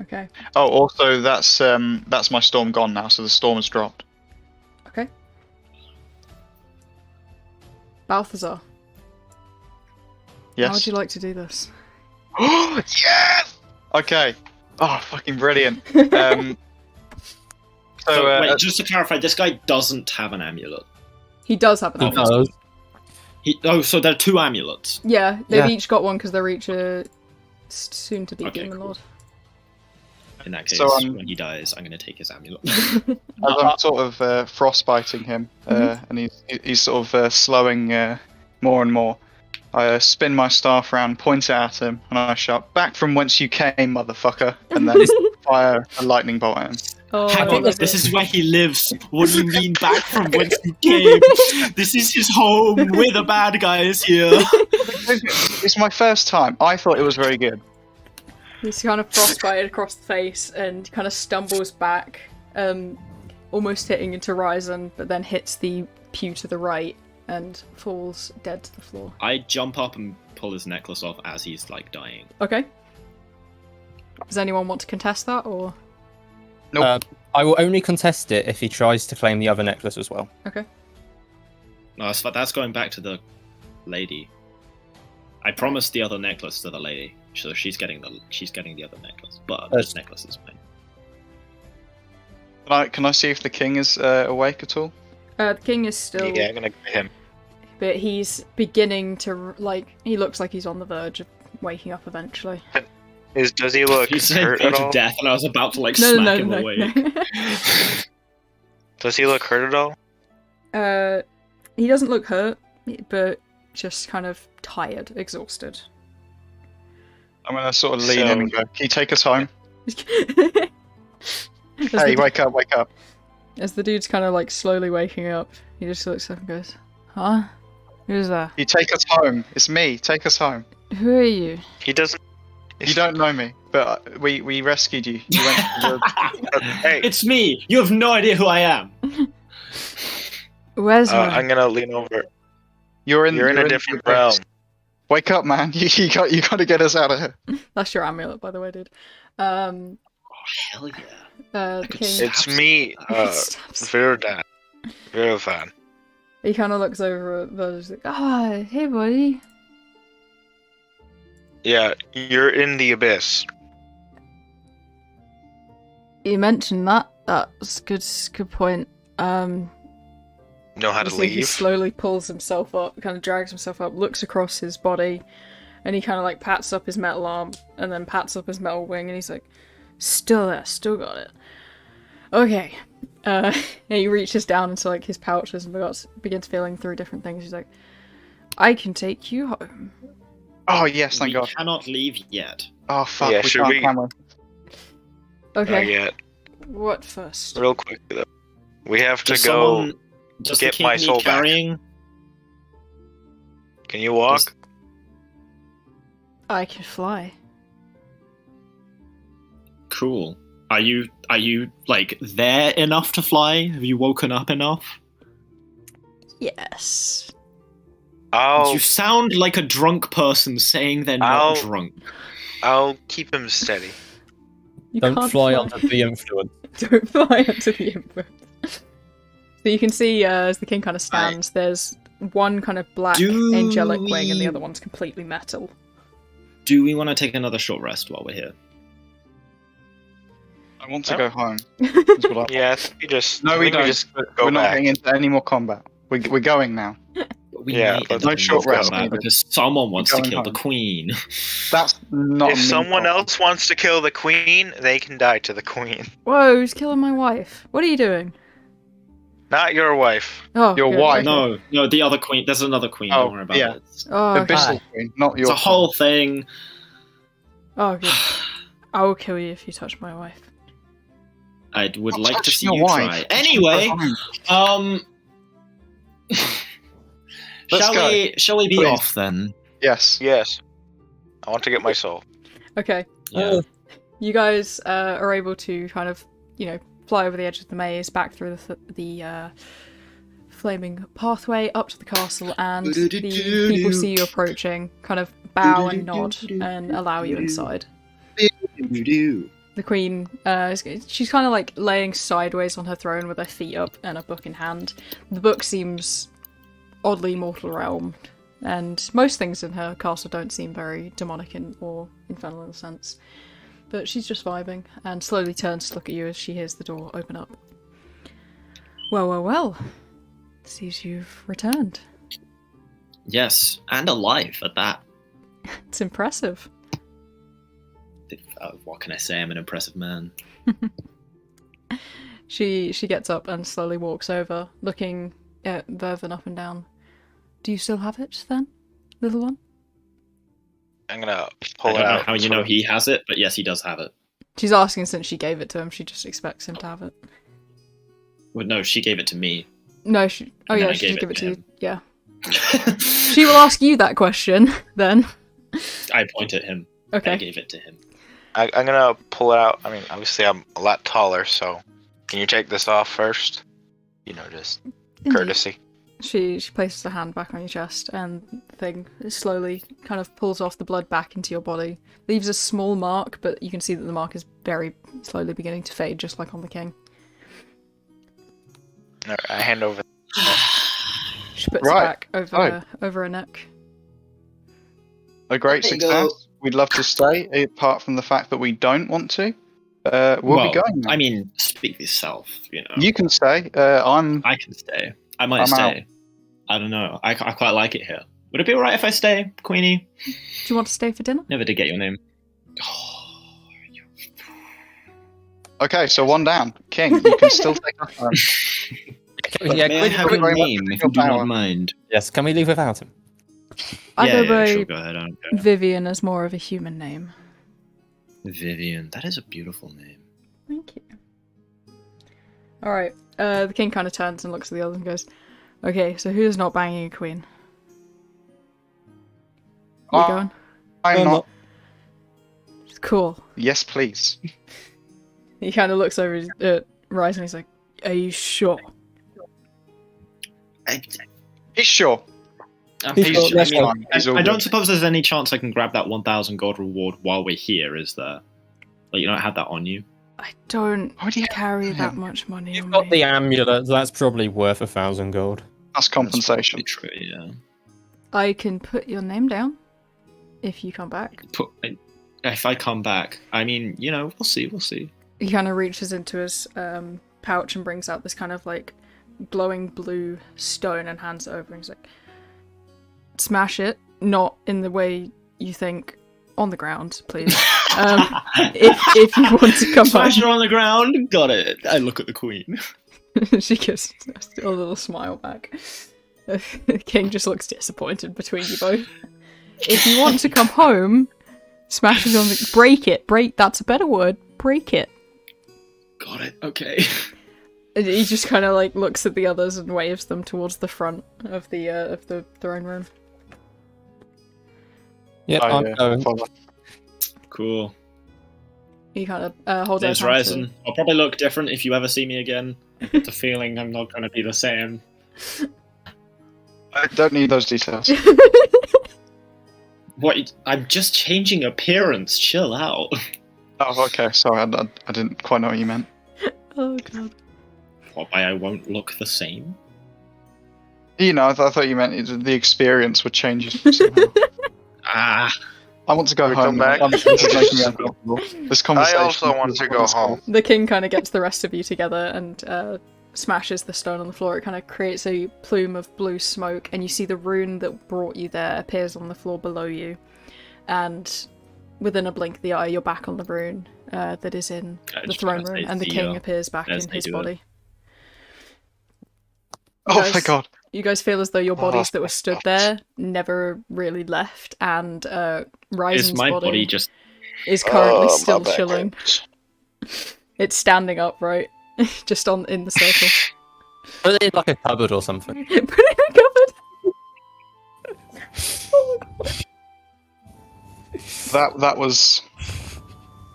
Okay.
Oh, also that's my storm gone now, so the storm has dropped.
Okay. Balthazar,
Yes.
how would you like to do this?
Yes. Okay. Oh, fucking brilliant.
So,
So,
wait, just to clarify, this guy doesn't have an amulet.
He does have an
Oh,
amulet.
So there are 2 amulets.
Yeah, they've
Yeah.
each got one because they're each a soon-to-be
Okay,
Demon
cool.
Lord.
In that case,
So,
when he dies, I'm going to take his amulet.
as I'm sort of frostbiting him, and he's sort of slowing more and more, I spin my staff round, point it at him, and I shout, "Back from whence you came, motherfucker!" And then fire a lightning bolt at him.
Oh,
Hang
I
on,
love
this
it.
is where he lives. What do you mean back from whence you came? This is his home. We're the bad guys here.
It's my first time. I thought it was very good.
He's kind of frostbited across the face and kind of stumbles back, almost hitting into Ryzen, but then hits the pew to the right and falls dead to the floor.
I jump up and pull his necklace off as he's like dying.
Okay. Does anyone want to contest that, or...?
Nope.
I will only contest it if he tries to claim the other necklace as well.
Okay.
No, that's going back to the lady. I promised the other necklace to the lady, so she's getting the other necklace. But this necklace is mine.
Can I see if the king is awake at all?
The king is still...
Yeah, I'm gonna get him.
But he's beginning to, like... He looks like he's on the verge of waking up eventually.
Does he look
You said
hurt
verge
at
of
all?
death, and I was about to like
No,
smack
no,
him
no,
awake.
no.
Does he look hurt at all?
He doesn't look hurt. but just kind of tired, exhausted.
I'm gonna sort of lean in and go, "Can you take us home?"
As
Hey,
the,
wake up, wake up.
as the dude's kind of like slowly waking up, he just looks up and goes, "Huh? Who's that?
You take us home. It's me. Take us home.
Who are you?"
He doesn't.
You don't know me, but we rescued you. You went to the...
Hey,
It's me. You have no idea who I am.
Where's
I'm gonna lean over.
You're in
You're in a different realm.
Wake up, man. You got to get us out of here.
That's your amulet, by the way, dude.
Oh, hell yeah.
The
could
king.
say-
It's me, Virdan. Virdan.
He kind of looks over at Virgil's like, "Ah, hey, buddy."
Yeah, you're in the abyss.
You mentioned that. That's good point.
Know how to
You see he
leave.
slowly pulls himself up, kind of drags himself up, looks across his body, and he kind of like pats up his metal arm, and then pats up his metal wing, and he's like, "Still there, still got it." Okay. And he reaches down into like his pouches and begins feeling through different things. He's like, "I can take you home."
Oh yes, thank
We
God.
cannot leave yet.
Oh fuck.
Yeah,
we
should
can't,
we-
can we?
Not
Okay.
yet.
What first?
Real quick though. We have to
Does
go.
someone- does
get
the king
my
need
soul back.
carrying?
Can you walk?
Does-
I can fly.
Cool. Are you like there enough to fly? Have you woken up enough?
Yes.
You sound like a drunk person saying they're not
I'll-
drunk.
I'll keep him steady.
You
Don't
can't
fly under the influence.
Don't fly under the influence. So you can see as the king kind of stands, there's one kind of black
Do
angelic wing and the
we-
other one's completely metal.
Do we want to take another short rest while we're here?
I want to
No.
go home. That's what I-
Yeah, I think we just.
No,
I
we
think
don't.
just go
We're not
back.
getting into any more combat. We're going now.
We
Yeah,
might
but
end
no
up in
short
this
rest
combat
needed.
because someone wants to
Going
kill the
home.
queen.
That's not.
If
me
someone
talking.
else wants to kill the queen, they can die to the queen.
Whoa, who's killing my wife? What are you doing?
Not your wife.
Oh,
Your
good,
wife.
okay.
No, the other queen. There's another queen.
Oh,
Don't worry about
yeah.
it. It's,
Oh,
The
okay.
Bissell Queen, not
it's
your.
a whole thing.
Oh, good. I will kill you if you touch my wife.
I would
Stop
like to
touching
see
your
you
wife.
try. Anyway,
Let's
shall we be
Please.
off then?
Yes.
Yes. I want to get my soul.
Okay.
Yeah.
You guys are able to kind of, fly over the edge of the maze, back through the flaming pathway up to the castle, and the people see you approaching, kind of bow and nod and allow you inside. The queen, she's kind of like laying sideways on her throne with her feet up and a book in hand. The book seems oddly mortal realm, and most things in her castle don't seem very demonic or infernal in a sense. But she's just vibing, and slowly turns to look at you as she hears the door open up. Well. Sees you've returned.
Yes, and alive at that.
It's impressive.
What can I say? I'm an impressive man.
She gets up and slowly walks over, looking at Vervin up and down. Do you still have it, then, little one?
I'm gonna
I
pull
don't
it
know
out.
how you know he has it, but yes, he does have it.
She's asking since she gave it to him. She just expects him to have it.
Well, no, she gave it to me.
No, she... Oh,
And then
yeah,
I
she
gave
did give
it
it
to
to you.
him.
Yeah. She will ask you that question, then.
I point at him. I
Okay.
gave it to him.
I'm gonna pull it out. I mean, obviously I'm a lot taller, so can you take this off first? Just courtesy.
She places her hand back on your chest, and the thing slowly kind of pulls off the blood back into your body. Leaves a small mark, but you can see that the mark is very slowly beginning to fade, just like on the king.
Alright, I hand over.
She puts
Right.
it back over her neck.
A great
There you
success.
go.
We'd love to stay, apart from the fact that we don't want to. We'll be going now.
I mean, speak for yourself.
You can stay. I'm.
I can stay. I might
I'm
stay. I don't know. I quite like it here. Would it be alright if I stay, Queenie?
Do you want to stay for dinner?
Never did get your name.
Okay, so one down. King, you can still take us home.
Yeah,
May I have
very
your
much
name if
your
you do
power.
not mind?
Yes, can we leave without him?
I go by
sure, go ahead. I don't care.
Vivian as more of a human name.
Vivian, that is a beautiful name.
Thank you. Alright, the king kind of turns and looks at the others and goes, okay, so who's not banging a queen? You going?
I'm not.
Cool.
Yes, please.
He kind of looks over at Rise and he's like, are you sure?
He's sure.
I don't suppose there's any chance I can grab that 1,000 gold reward while we're here, is there? Like, you don't have that on you?
I don't
Why do you
carry that much money
You've
on
got
me.
the amulet, that's probably worth 1,000 gold.
That's compensation.
That's probably true, yeah.
I can put your name down if you come back.
If I come back, I mean, you know, we'll see.
He kind of reaches into his pouch and brings out this kind of like glowing blue stone and hands it over. And he's like, smash it, not in the way you think, on the ground, please. If you want to come
Smash it
home.
on the ground. Got it. I look at the queen.
She gives a little smile back. The king just looks disappointed between you both. If you want to come home, smash it on the... Break it. That's a better word. Break it.
Got it. Okay.
And he just kind of like looks at the others and waves them towards the front of the throne room.
Yep, I'm going.
Cool.
He kind of holds out his
There's
hand to-
Ryzen. I'll probably look different if you ever see me again. I get the feeling I'm not going to be the same.
I don't need those details.
What? I'm just changing appearance. Chill out.
Oh, okay. Sorry, I didn't quite know what you meant.
Oh god.
What, I won't look the same?
You know, I thought you meant the experience would change you somehow.
Ah.
I want to go
We
home.
come back?
This is making me uncomfortable. This
I
conversation.
also want to go home.
The king kind of gets the rest of you together and smashes the stone on the floor. It kind of creates a plume of blue smoke, and you see the rune that brought you there appears on the floor below you. And within a blink of the eye, you're back on the rune that is in the throne room, and the king appears back in his body.
Oh, thank God.
You guys feel as though your bodies that were stood there never really left, and Ryzen's
Is my body just...
is currently
My
still
back
chilling.
hurts.
It's standing upright, just in the circle.
Put it in like a cupboard or something.
Put it in a cupboard. Oh my god.
That was.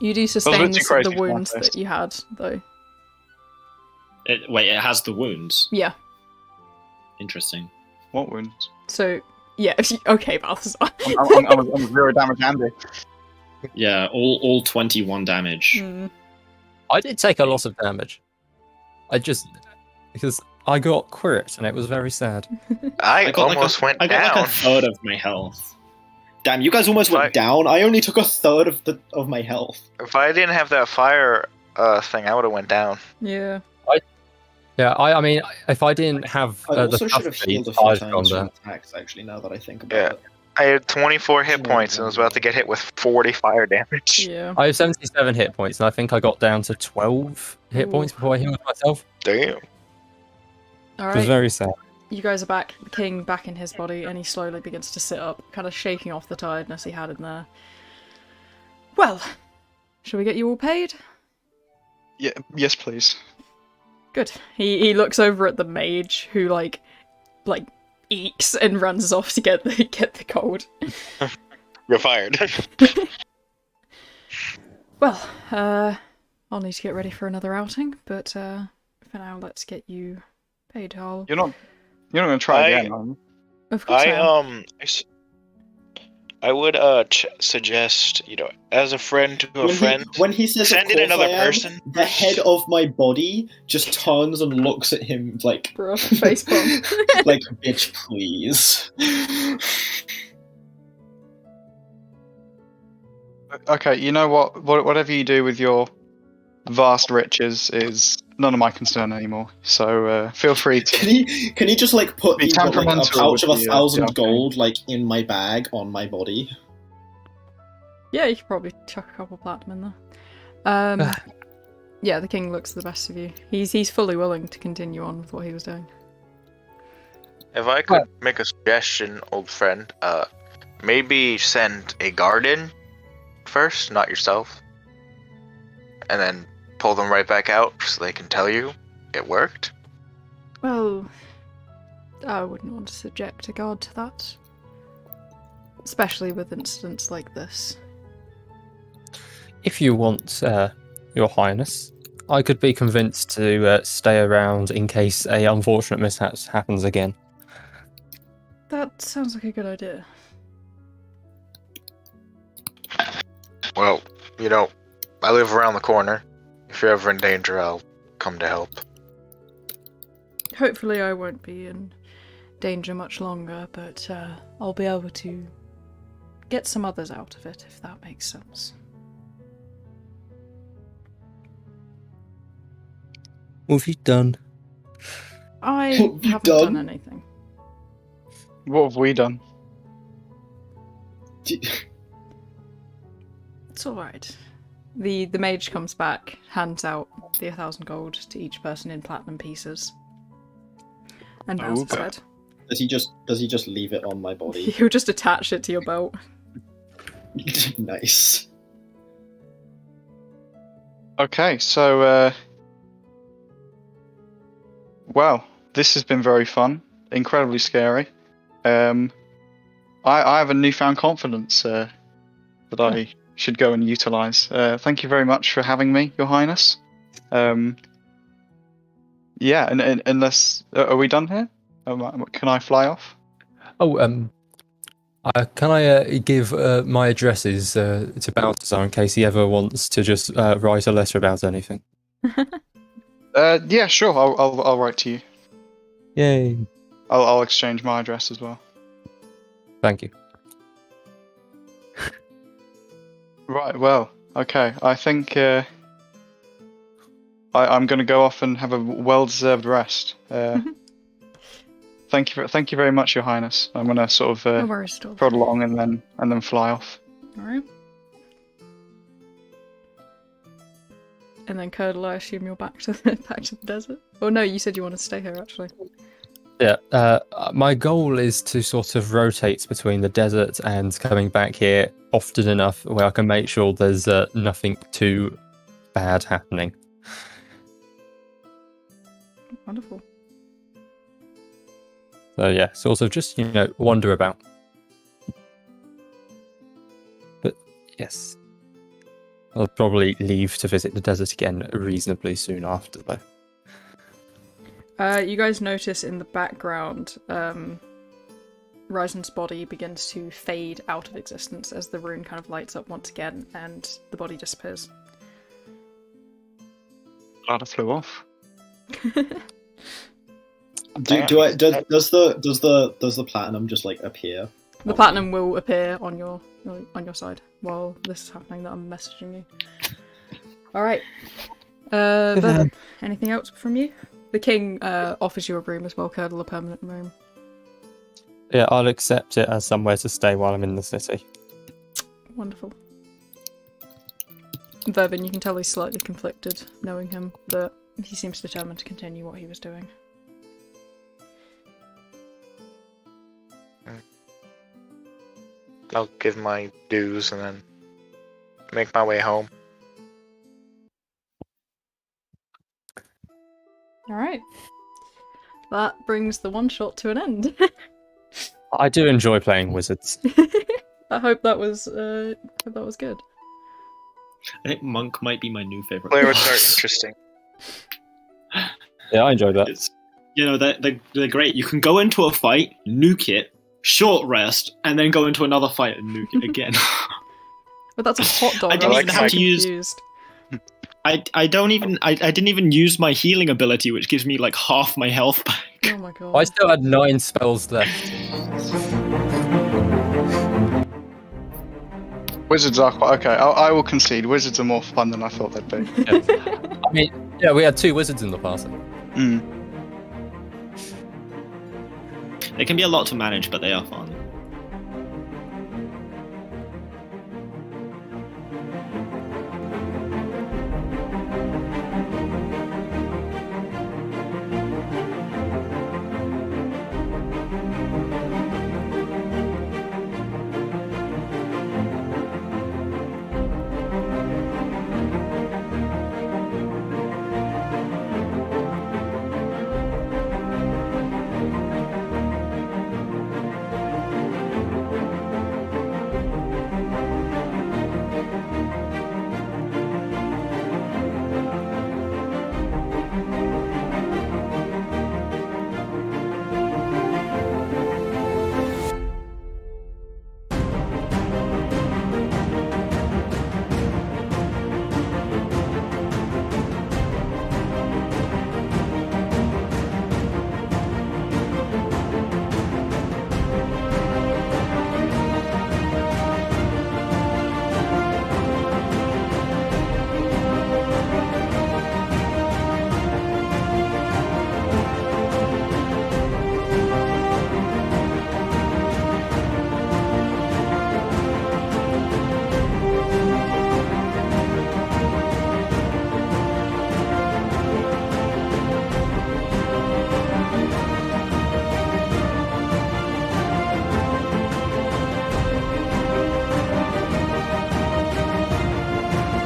You do sustain
bit too crazy
the
for my
wounds
taste.
that you had, though.
Wait, it has the wounds.
Yeah.
Interesting.
What wounds?
So, yeah. Okay, Balthazar.
I'm a zero damage Andy.
Yeah, all 21 damage.
Hmm.
I did take a lot of damage. Because I got crit and it was very sad.
I
got
almost went
I got
down.
like a third of my health. Damn, you guys almost
Right.
went down. I only took a third of my health.
If I didn't have that fire thing, I would have went down.
Yeah.
Yeah, I mean, if I didn't have
I
the
also should have
tough
healed a
feet,
few
I'd gone
times
there.
from attacks, actually, now that I think about
Yeah.
it.
I had 24 hit points and was about to get hit with 40 fire damage.
Yeah.
I have 77 hit points, and I think I got down to 12 hit
Ooh.
points before I healed myself.
Damn.
It was
Alright.
very sad.
You guys are back. The king back in his body, and he slowly begins to sit up, kind of shaking off the tiredness he had in there. Well, shall we get you all paid?
Yeah, yes, please.
Good. He looks over at the mage, who like eeks and runs off to get the gold.
You're fired.
Well, I'll need to get ready for another outing, but for now, let's get you paid.
You're not going to try again, are you?
Of course I am.
I would suggest, as a friend to a friend,
When he says,
send
"Of
in
course
another
I am,"
person.
the head of my body just turns and looks at him like,
Bro, facepalm.
like, bitch, please.
Okay, you know what? Whatever you do with your vast riches is none of my concern anymore. So feel free to.
Can he just like put
Be
a
temperamental
pouch of
with the,
1,000
the
gold like in my bag on my body?
Yeah, you could probably chuck a couple platinum in there. Yeah, the king looks the best of you. He's fully willing to continue on with what he was doing.
If I could make a suggestion, old friend, maybe send a guard in first, not yourself, and then pull them right back out so they can tell you it worked.
Well, I wouldn't want to subject a guard to that. Especially with incidents like this.
If you want, Your Highness, I could be convinced to stay around in case a unfortunate mishap happens again.
That sounds like a good idea.
Well, I live around the corner. If you're ever in danger, I'll come to help.
Hopefully I won't be in danger much longer, but I'll be able to get some others out of it, if that makes sense.
What have you done?
I
What have you
haven't done
done?
anything.
What have we done?
It's alright. The mage comes back, hands out the 1,000 gold to each person in platinum pieces. And bows his
Okay.
head.
Does he just leave it on my body?
He'll just attach it to your belt.
Nice.
Okay, so, well, this has been very fun, incredibly scary. I have a newfound confidence that I should go and utilize. Thank you very much for having me, Your Highness. Yeah, and unless are we done here? Can I fly off?
Oh, can I give my addresses to Balthazar in case he ever wants to just write a letter about anything?
Yeah, sure. I'll write to you.
Yay!
I'll exchange my address as well.
Thank you.
Right. Well. Okay. I think I'm going to go off and have a well-deserved rest. Thank you very much, Your Highness. I'm going to sort
No
of
worries at all.
prod along and then fly off.
Alright. And then Curdle, I assume you're back to the desert? Oh no, you said you want to stay here actually.
Yeah, my goal is to sort of rotate between the desert and coming back here often enough where I can make sure there's nothing too bad happening.
Wonderful.
So yeah, sort of just, wander about. But yes, I'll probably leave to visit the desert again reasonably soon after, though.
You guys notice in the background, Ryzen's body begins to fade out of existence as the rune kind of lights up once again, and the body disappears.
Glad I flew off.
Does the platinum just like appear?
The platinum will appear on your side while this is happening that I'm messaging you. Alright. Bevan, anything else from you? The king offers you a room as well, Curdle, a permanent room.
Yeah, I'll accept it as somewhere to stay while I'm in the city.
Wonderful. Bevan, you can tell he's slightly conflicted, knowing him, but he seems determined to continue what he was doing.
I'll give my dues and then make my way home.
Alright. That brings the one shot to an end.
I do enjoy playing wizards.
I hope that was good.
I think Monk might be my new favorite.
Players are interesting.
Yeah, I enjoyed that.
It's, they're great. You can go into a fight, nuke it, short rest, and then go into another fight and nuke it again.
But that's a hot dog.
I didn't
even have to
use.
I didn't even use my healing ability, which gives me like half my health back.
Oh my god.
I still had 9 spells left.
Wizards are quite okay. I will concede. Wizards are more fun than I thought they'd be.
I mean, yeah, we had 2 wizards in the past.
Mm.
They can be a lot to manage, but they are fun.